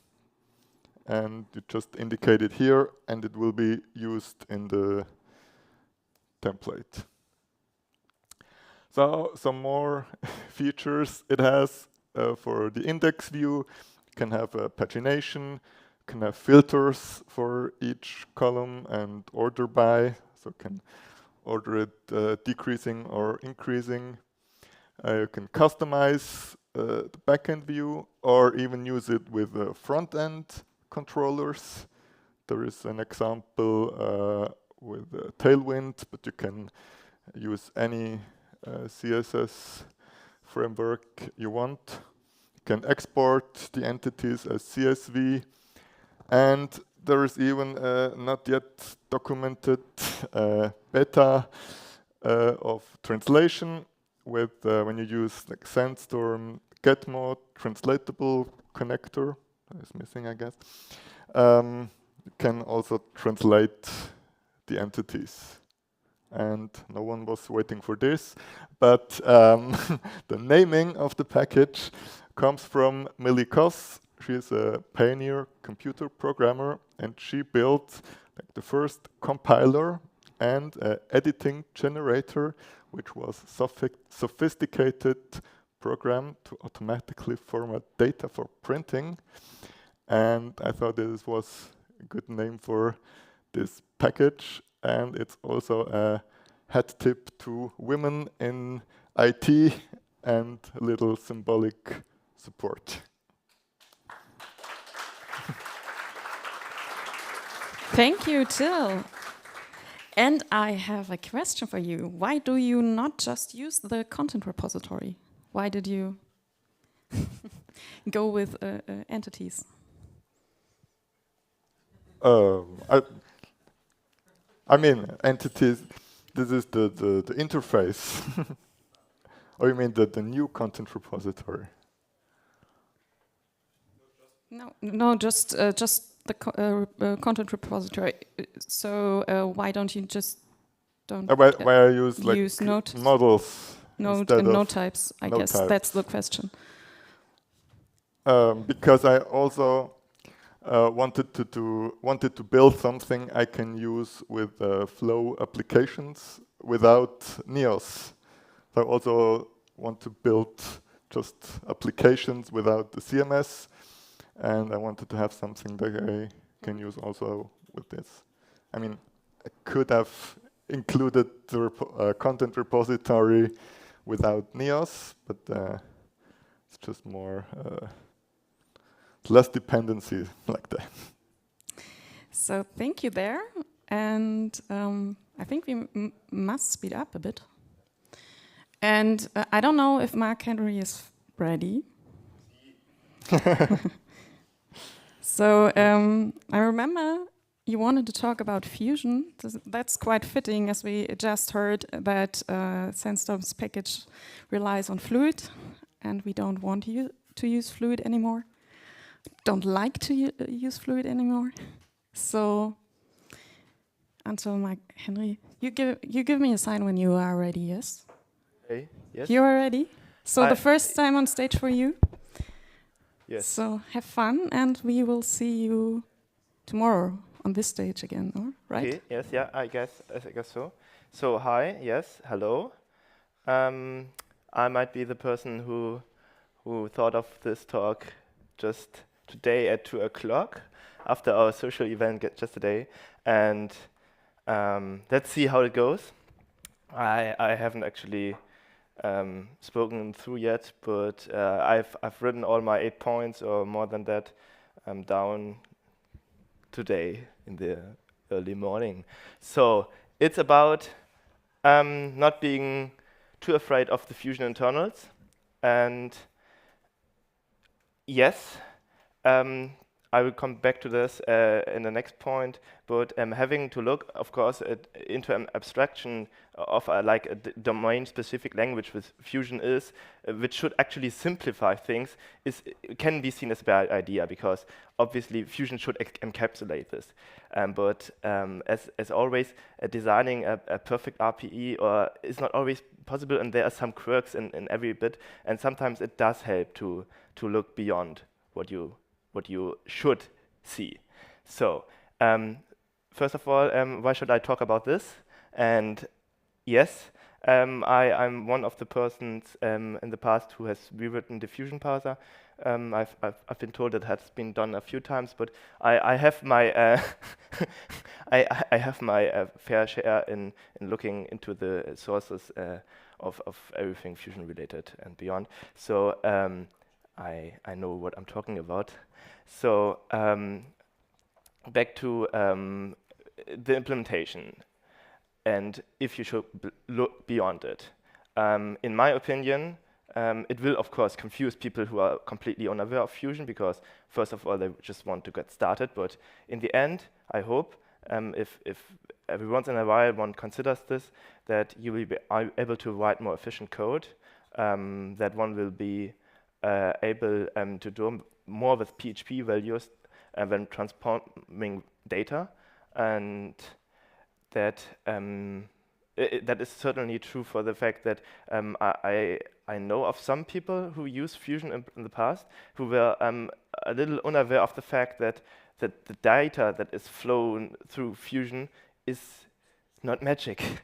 and you just indicate it here, and it will be used in the template. So some more features it has for the index view. You can have a pagination, you can have filters for each column and order by, so you can order it decreasing or increasing. You can customize the backend view or even use it with front-end controllers. There is an example with Tailwind, but you can use any CSS framework you want. You can export the entities as CSV, and there is even not yet documented beta of translation with when you use like Sandstorm get mode translatable connector. That is missing, I guess. You can also translate the entities. And no one was waiting for this, but the naming of the package comes from Millie Koss. She is a pioneer computer programmer, and she built like the first compiler and editing generator, which was sophisticated program to automatically format data for printing. And I thought this was a good name for this package. And it's also a hat tip to women in IT and a little symbolic support. Thank you, Till. And I have a question for you. Why do you not just use the content repository? Why did you go with entities? I mean, entities, this is the interface. Or you mean the new content repository? No, just the content repository. So why don't you just why I use like models node instead and of node types? I guess types. that's the question. Because I also wanted to build something I can use with Flow applications without Neos. So I also want to build just applications without the CMS, and I wanted to have something that I can use also with this. I mean, I could have included the content repository without Neos, but it's just more less dependency like that. So thank you there, and I think we must speed up a bit. And I don't know if Marc Henry is ready. So I remember you wanted to talk about Fusion. That's quite fitting, as we just heard that Sandstorm's package relies on Fluid, and we don't want you to use Fluid anymore. Don't like to use Fluid anymore. So until Marc Henry, you give me a sign when you are ready. Yes. Okay. Yes. You are ready. So the first time on stage for you. Yes. So have fun, and we will see you tomorrow on this stage again, right? Okay. Yes. Yeah. I guess so. So hi. Yes. Hello. I might be the person who thought of this talk just today at 2 o'clock after our social event just today, and let's see how it goes. I haven't actually spoken through yet, but I've written all my 8 points or more than that down today in the early morning. So it's about not being too afraid of the Fusion internals, and yes, I will come back to this in the next point, but having to look, of course, into an abstraction of like a domain-specific language with Fusion is, which should actually simplify things, can be seen as a bad idea, because obviously Fusion should encapsulate this. But as always, designing a perfect RPE is not always possible, and there are some quirks in every bit, and sometimes it does help to look beyond what you should see. So, first of all, why should I talk about this? And yes, I'm one of the persons in the past who has rewritten the Fusion parser. I've been told it has been done a few times, but I have my I have my fair share in looking into the sources of everything Fusion related and beyond. So I know what I'm talking about. So back to the implementation, and if you should look beyond it. In my opinion, it will of course confuse people who are completely unaware of Fusion, because first of all they just want to get started, but in the end I hope if every once in a while one considers this, that you will be able to write more efficient code, that one will be able to do more with PHP values when transforming data, and that that is certainly true for the fact that I know of some people who used Fusion in the past who were a little unaware of the fact that the data that is flown through Fusion is not magic.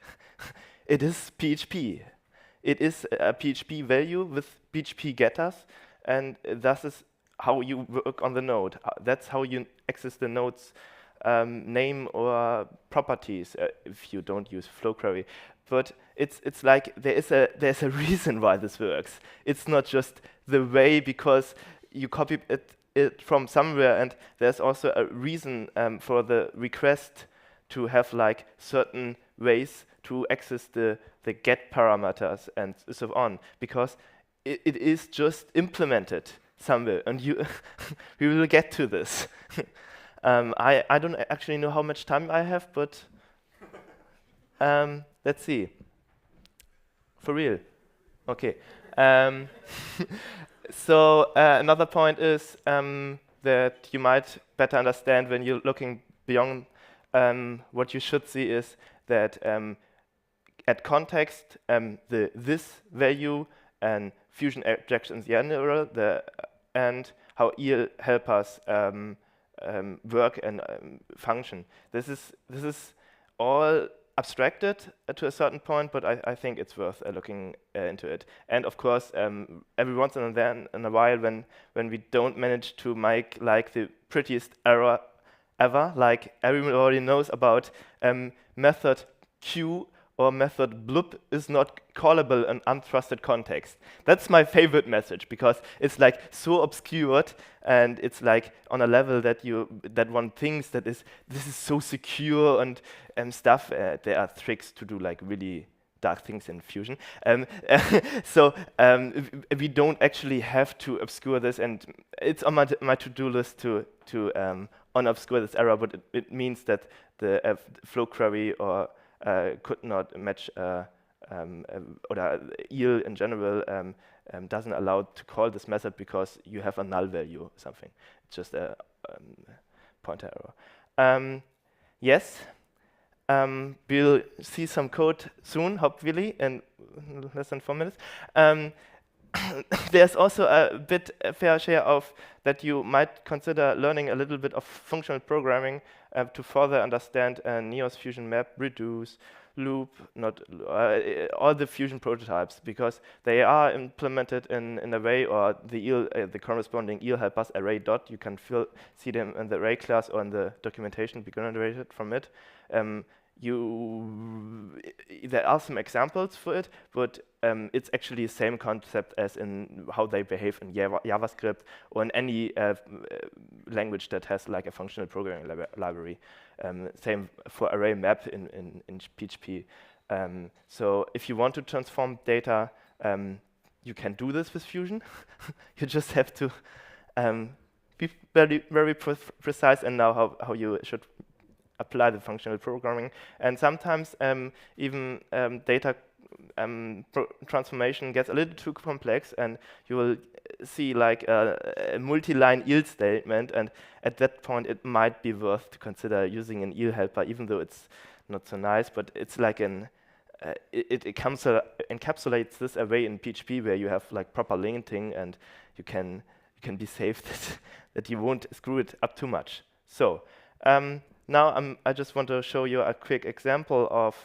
It is PHP. It is a PHP value with PHP getters, and that is how you work on the node. That's how you access the node's name or properties if you don't use flow query. But it's like there's a reason why this works. It's not just the way because you copy it from somewhere, and there's also a reason for the request to have like certain ways to access the get parameters and so on, because it is just implemented somewhere, and we will get to this. I don't actually know how much time I have, but let's see. For real. Okay. So another point is that you might better understand when you're looking beyond what you should see is that at context, this value and Fusion objections in general, and how EL help us work and function. This is all abstracted to a certain point, but I think it's worth looking into it. And of course, every once in a while, when we don't manage to make like the prettiest error ever, like everyone already knows about method Q or method bloop is not callable in untrusted context. That's my favorite message, because it's like so obscured, and it's like on a level that one thinks that this is so secure and stuff. There are tricks to do like really dark things in Fusion. So we don't actually have to obscure this, and it's on my to-do list to unobscure this error, but it means that the flow query or could not match, or EL in general doesn't allow to call this method because you have a null value or something. It's just a pointer error. Yes, we'll see some code soon, hopefully, in less than 4 minutes. There's also a bit a fair share of that you might consider learning a little bit of functional programming to further understand Neos Fusion map, reduce, loop, not all the Fusion prototypes, because they are implemented in a way, or the corresponding EL help us array dot. You can see them in the array class or in the documentation we generated from it. There are some examples for it, but it's actually the same concept as in how they behave in JavaScript or in any language that has like a functional programming library. Same for array map in PHP. So if you want to transform data, you can do this with Fusion. You just have to be very, very precise and know how you should apply the functional programming. And sometimes even data transformation gets a little too complex, and you will see like a multi-line yield statement, and at that point it might be worth to consider using an yield helper, even though it's not so nice, but it's like it encapsulates this array in PHP where you have like proper linting, and you can be safe that you won't screw it up too much. So now I just want to show you a quick example of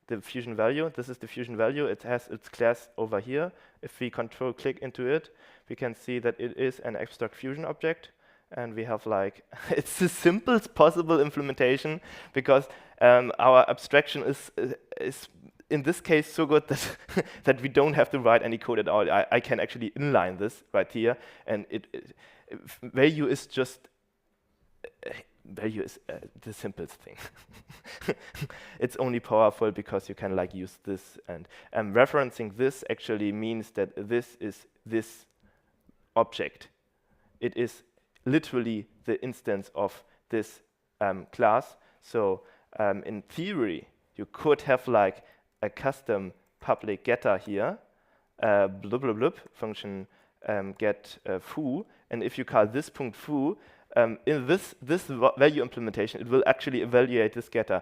the fusion value. This is the fusion value. It has its class over here. If we control-click into it, we can see that it is an abstract fusion object. And we have like, it's the simplest possible implementation, because our abstraction is in this case so good that that we don't have to write any code at all. I can actually inline this right here, and value is just the simplest thing. It's only powerful because you can like use this, and referencing this actually means that this is this object. It is literally the instance of this class. So in theory, you could have like a custom public getter here, blub blub blub function get foo, and if you call this punct foo, in this value implementation, it will actually evaluate this getter.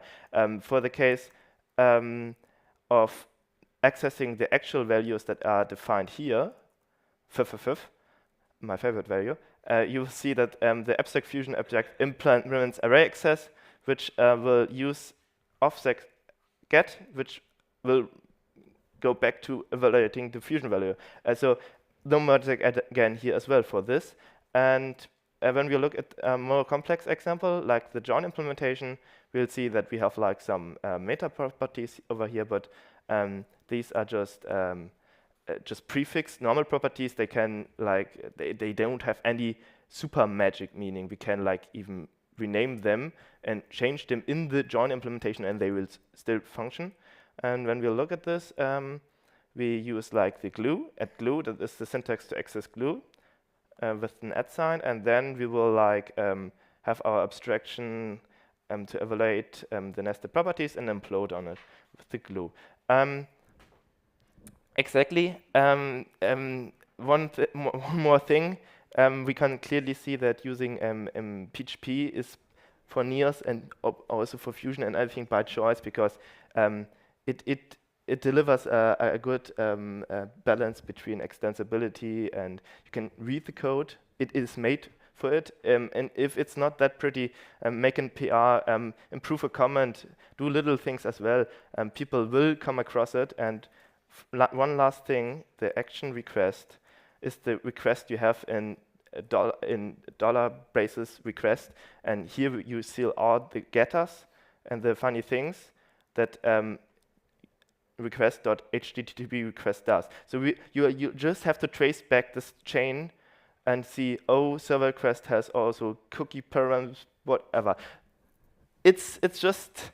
For the case of accessing the actual values that are defined here, my favorite value, you will see that the abstract fusion object implements array access, which will use offset get, which will go back to evaluating the fusion value. So no magic again here as well for this. And when we look at a more complex example, like the join implementation, we'll see that we have like some meta properties over here, but these are just prefixed normal properties. They can like they don't have any super magic meaning. We can like even rename them and change them in the join implementation, and they will still function. And when we look at this, we use like the glue, add glue, that is the syntax to access glue with an @ sign, and then we will like have our abstraction to evaluate the nested properties and implode on it with the glue. Exactly. One more thing, we can clearly see that using PHP is for Neos and also for Fusion and everything by choice, because it delivers a good balance between extensibility, and you can read the code. It is made for it, and if it's not that pretty, make an PR, improve a comment, do little things as well. People will come across it. And one last thing, the action request is the request you have in dollar braces request, and here you see all the getters. And the funny things that request.http request does. So you just have to trace back this chain and see, oh, server request has also cookie params, whatever. It's just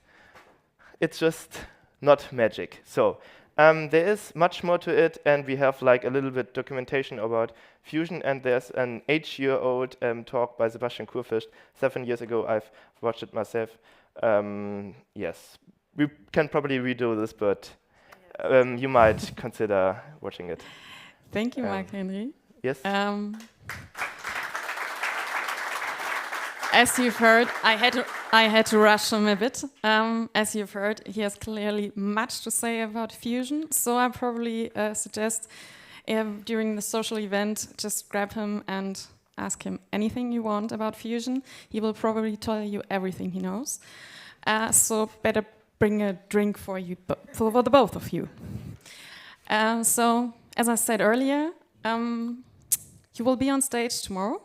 not magic. So there is much more to it, and we have like a little bit documentation about Fusion, and there's an 8-year-old talk by Sebastian Kurfisch 7 years ago. I've watched it myself. Yes, we can probably redo this, but you might consider watching it. Thank you, Marc Henry. Yes. As you've heard, I had to rush him a bit. As you've heard, he has clearly much to say about Fusion. So I probably suggest during the social event, just grab him and ask him anything you want about Fusion. He will probably tell you everything he knows. So better bring a drink for you, for the both of you. So as I said earlier, you will be on stage tomorrow,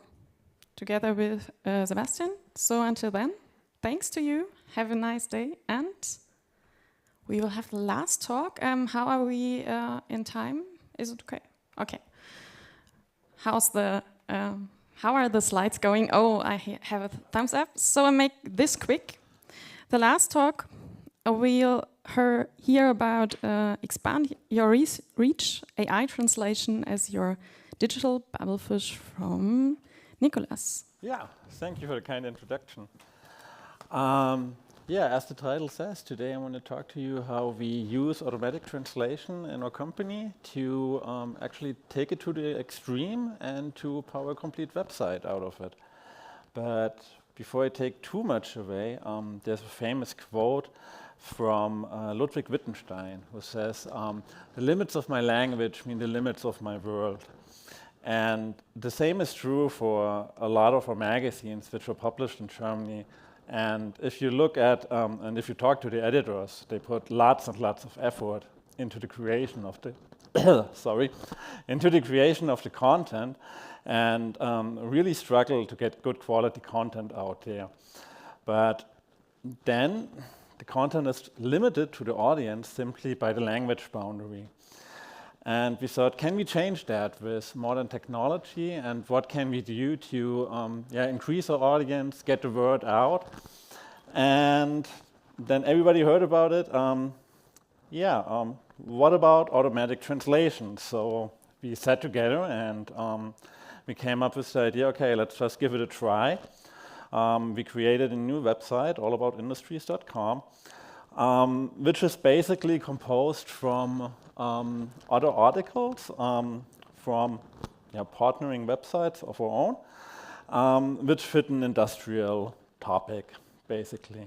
together with Sebastian. So until then, thanks to you. Have a nice day, and we will have the last talk. How are we in time? Is it okay? Okay. How are the slides going? Oh, I have a thumbs up. So I make this quick. The last talk, we'll hear about expand your reach, AI translation as your digital Babelfish from Nicolas. Yeah, thank you for the kind introduction. Yeah, as the title says, today I want to talk to you how we use automatic translation in our company to actually take it to the extreme and to power a complete website out of it. But before I take too much away, there's a famous quote from Ludwig Wittgenstein, who says, the limits of my language mean the limits of my world. And the same is true for a lot of our magazines which are published in Germany. And if you look at, and if you talk to the editors, they put lots and lots of effort into the creation of the, into the creation of the content, and really struggle to get good quality content out there. But then the content is limited to the audience simply by the language boundary. And we thought, can we change that with modern technology? And what can we do to increase our audience, get the word out? And then everybody heard about it. What about automatic translation? So we sat together and we came up with the idea, okay, let's just give it a try. We created a new website, allaboutindustries.com, which is basically composed from other articles from partnering websites of our own, which fit an industrial topic, basically.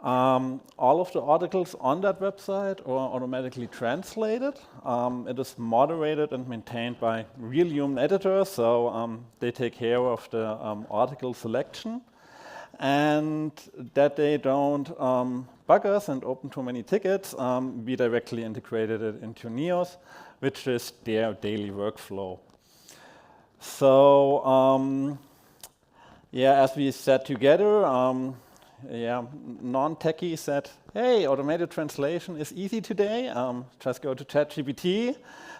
All of the articles on that website are automatically translated. It is moderated and maintained by real human editors, so they take care of the article selection, and that they don't bug us and open too many tickets. We directly integrated it into Neos, which is their daily workflow. So as we sat together, non-techie said, hey, automated translation is easy today. Just go to ChatGPT,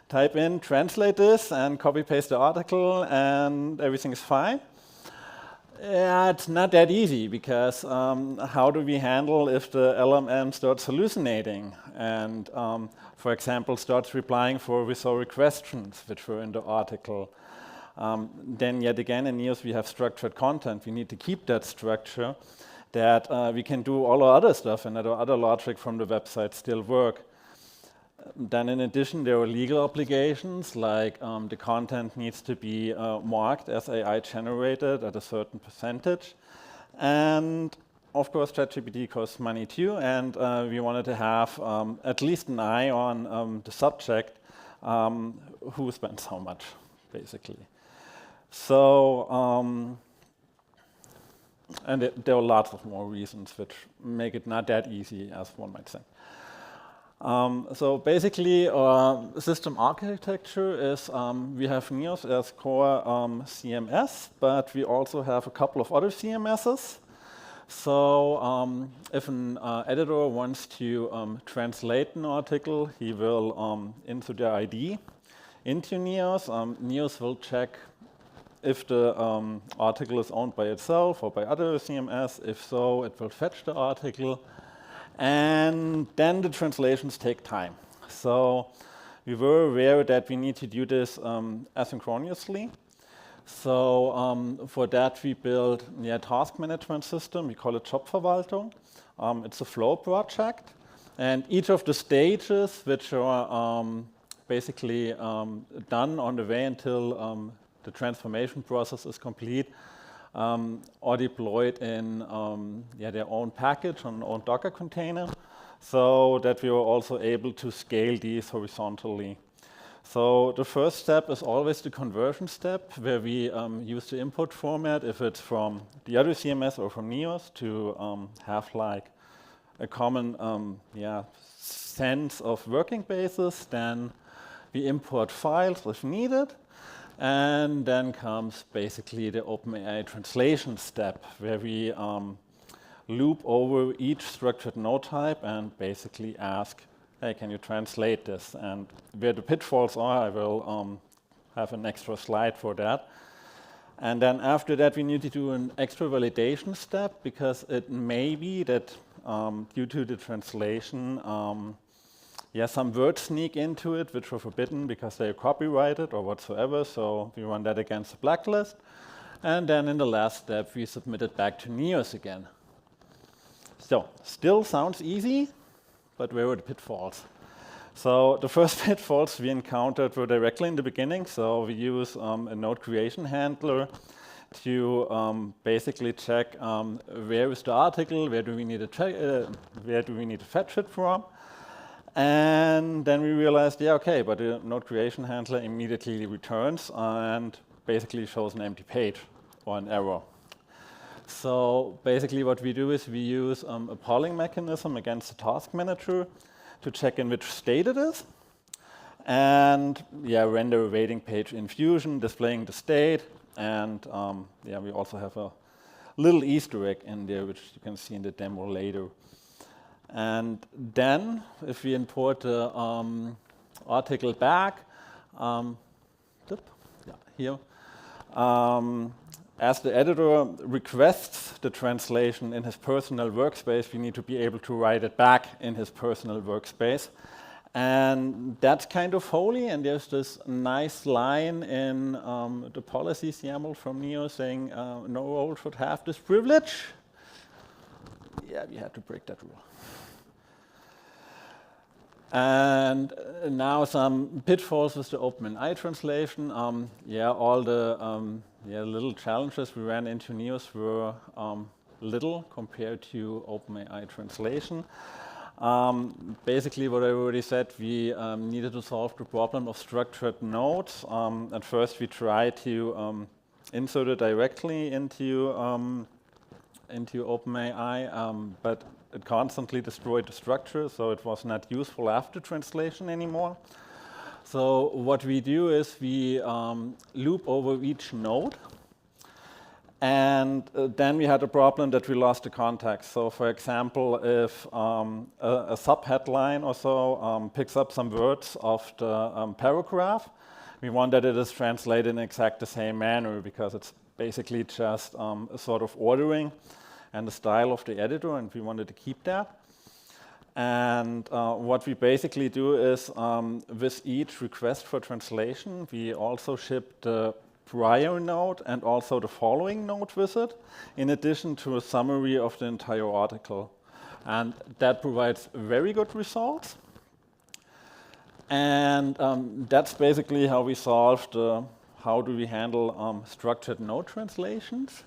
type in, translate this, and copy-paste the article, and everything is fine. Yeah, it's not that easy, because how do we handle if the LMM starts hallucinating and, for example, starts replying for rhetoric questions which were in the article? Then yet again in Neos we have structured content. We need to keep that structure, that we can do all our other stuff and that our other logic from the website still work. Then in addition, there are legal obligations, like the content needs to be marked as AI generated at a certain percentage. And of course, ChatGPT costs money too, and we wanted to have at least an eye on the subject, who spends how much, basically. So, and there are lots of more reasons which make it not that easy as one might say. So basically, our system architecture is we have Neos as core CMS, but we also have a couple of other CMSs. So if an editor wants to translate an article, he will insert the ID into Neos. Neos will check if the article is owned by itself or by other CMS. If so, it will fetch the article. And then the translations take time. So we were aware that we need to do this asynchronously. So for that we built a task management system. We call it Jobverwaltung. It's a flow project. And each of the stages, which are basically done on the way until the transformation process is complete, are deployed in their own package on their own Docker container, so that we were also able to scale these horizontally. So the first step is always the conversion step, where we use the input format, if it's from the other CMS or from Neos, to have like a common sense of working basis. Then we import files if needed. And then comes basically the OpenAI translation step, where we loop over each structured node type and basically ask, hey, can you translate this? And where the pitfalls are, I will have an extra slide for that. And then after that, we need to do an extra validation step, because it may be that due to the translation, some words sneak into it which were forbidden because they are copyrighted or whatsoever, so we run that against the blacklist. And then in the last step, we submit it back to Neos again. So, still sounds easy, but where were the pitfalls? So the first pitfalls we encountered were directly in the beginning. So we use a node creation handler to basically check where is the article, where do we need to fetch it from. And then we realized, yeah, okay, but the node creation handler immediately returns and basically shows an empty page or an error. So basically what we do is we use a polling mechanism against the task manager to check in which state it is. And yeah, render a waiting page in Fusion displaying the state. And yeah, we also have a little Easter egg in there, which you can see in the demo later. And then, if we import the article back, here, as the editor requests the translation in his personal workspace, we need to be able to write it back in his personal workspace. And that's kind of holy, and there's this nice line in the policies YAML from Neo saying no role should have this privilege. Yeah, we had to break that rule. And now some pitfalls with the OpenAI translation. Yeah, all the little challenges we ran into Neos were little compared to OpenAI translation. Basically, what I already said, we needed to solve the problem of structured nodes. At first, we tried to insert it directly into OpenAI, but it constantly destroyed the structure, so it was not useful after translation anymore. So what we do is we loop over each node, and then we had a problem that we lost the context. So for example, if a sub-headline or so picks up some words of the paragraph, we want that it is translated in exact the same manner, because it's basically just a sort of ordering and the style of the editor, and we wanted to keep that. And what we basically do is, with each request for translation, we also ship the prior node and also the following node with it, in addition to a summary of the entire article. And that provides very good results. And that's basically how we solved how do we handle structured node translations.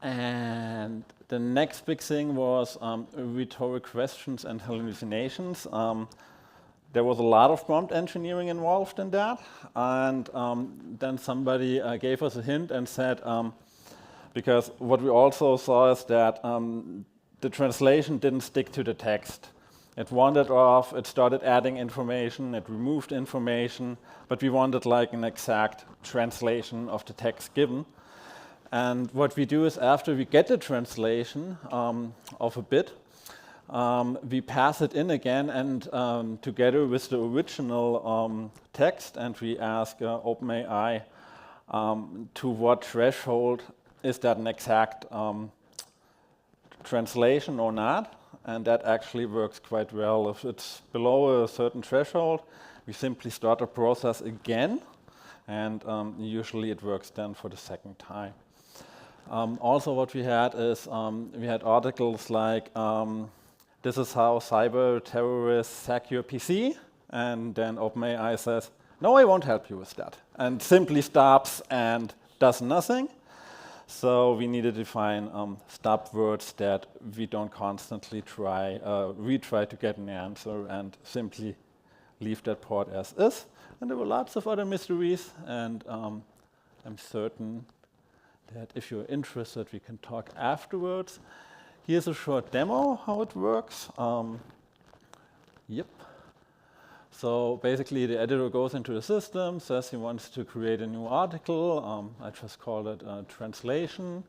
And the next big thing was rhetoric questions and hallucinations. There was a lot of prompt engineering involved in that. And then somebody gave us a hint and said, because what we also saw is that the translation didn't stick to the text. It wandered off, it started adding information, it removed information, but we wanted like an exact translation of the text given. And what we do is, after we get the translation of a bit, we pass it in again and together with the original text, and we ask OpenAI to what threshold is that an exact translation or not. And that actually works quite well. If it's below a certain threshold, we simply start the process again, and usually it works then for the second time. Also what we had is, we had articles like, this is how cyber terrorists hack your PC, and then OpenAI says, no, I won't help you with that, and simply stops and does nothing. So we need to define stop words that we don't constantly retry to get an answer, and simply leave that part as is. And there were lots of other mysteries, and I'm certain that if you're interested, we can talk afterwards. Here's a short demo how it works. Yep. So basically, the editor goes into the system, says he wants to create a new article. I just call it translation.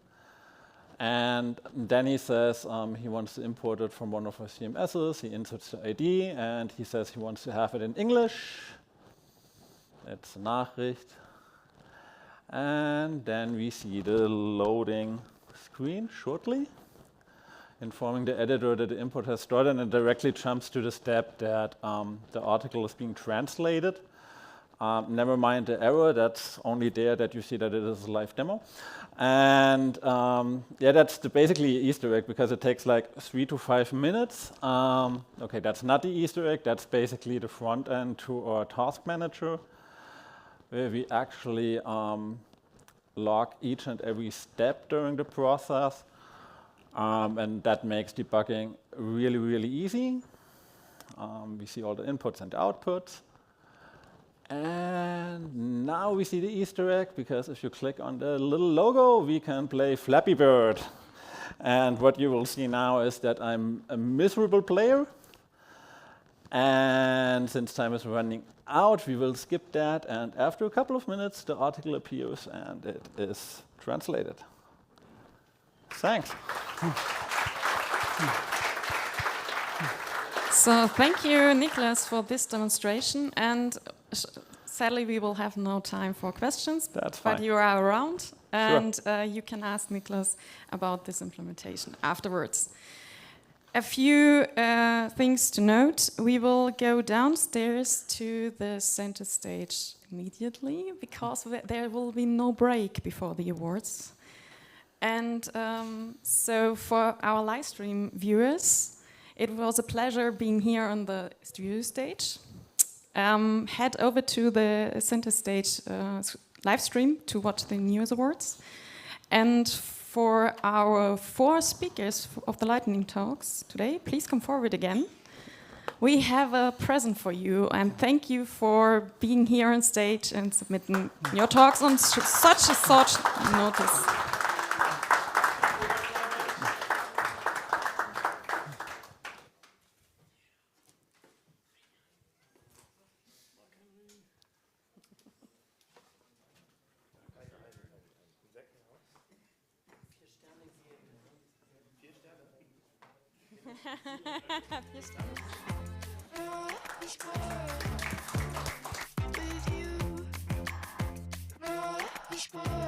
And then he says he wants to import it from one of our CMSs. He inserts the ID, and he says he wants to have it in English. That's a Nachricht. And then we see the loading screen shortly. informing the editor that the input has started, and it directly jumps to the step that the article is being translated. Never mind the error, that's only there that you see that it is a live demo. And yeah, that's basically Easter egg, because it takes like 3 to 5 minutes. Okay, that's not the Easter egg, that's basically the front end to our task manager, where we actually log each and every step during the process. And that makes debugging really, really easy. We see all the inputs and outputs. And now we see the Easter egg, because if you click on the little logo, we can play Flappy Bird. And what you will see now is that I'm a miserable player. And since time is running out, we will skip that. And after a couple of minutes, the article appears and it is translated. Thanks. So thank you, Niklas, for this demonstration. And sadly, we will have no time for questions. That's but fine. you are around, and Sure. you can ask Niklas about this implementation afterwards. A few things to note. We will go downstairs to the center stage immediately, because there will be no break before the awards. And so for our live stream viewers, it was a pleasure being here on the studio stage. Head over to the center stage live stream to watch the News Awards. And for our 4 speakers of the lightning talks today, please come forward again. We have a present for you, and thank you for being here on stage and submitting your talks on such a short notice. With you, no,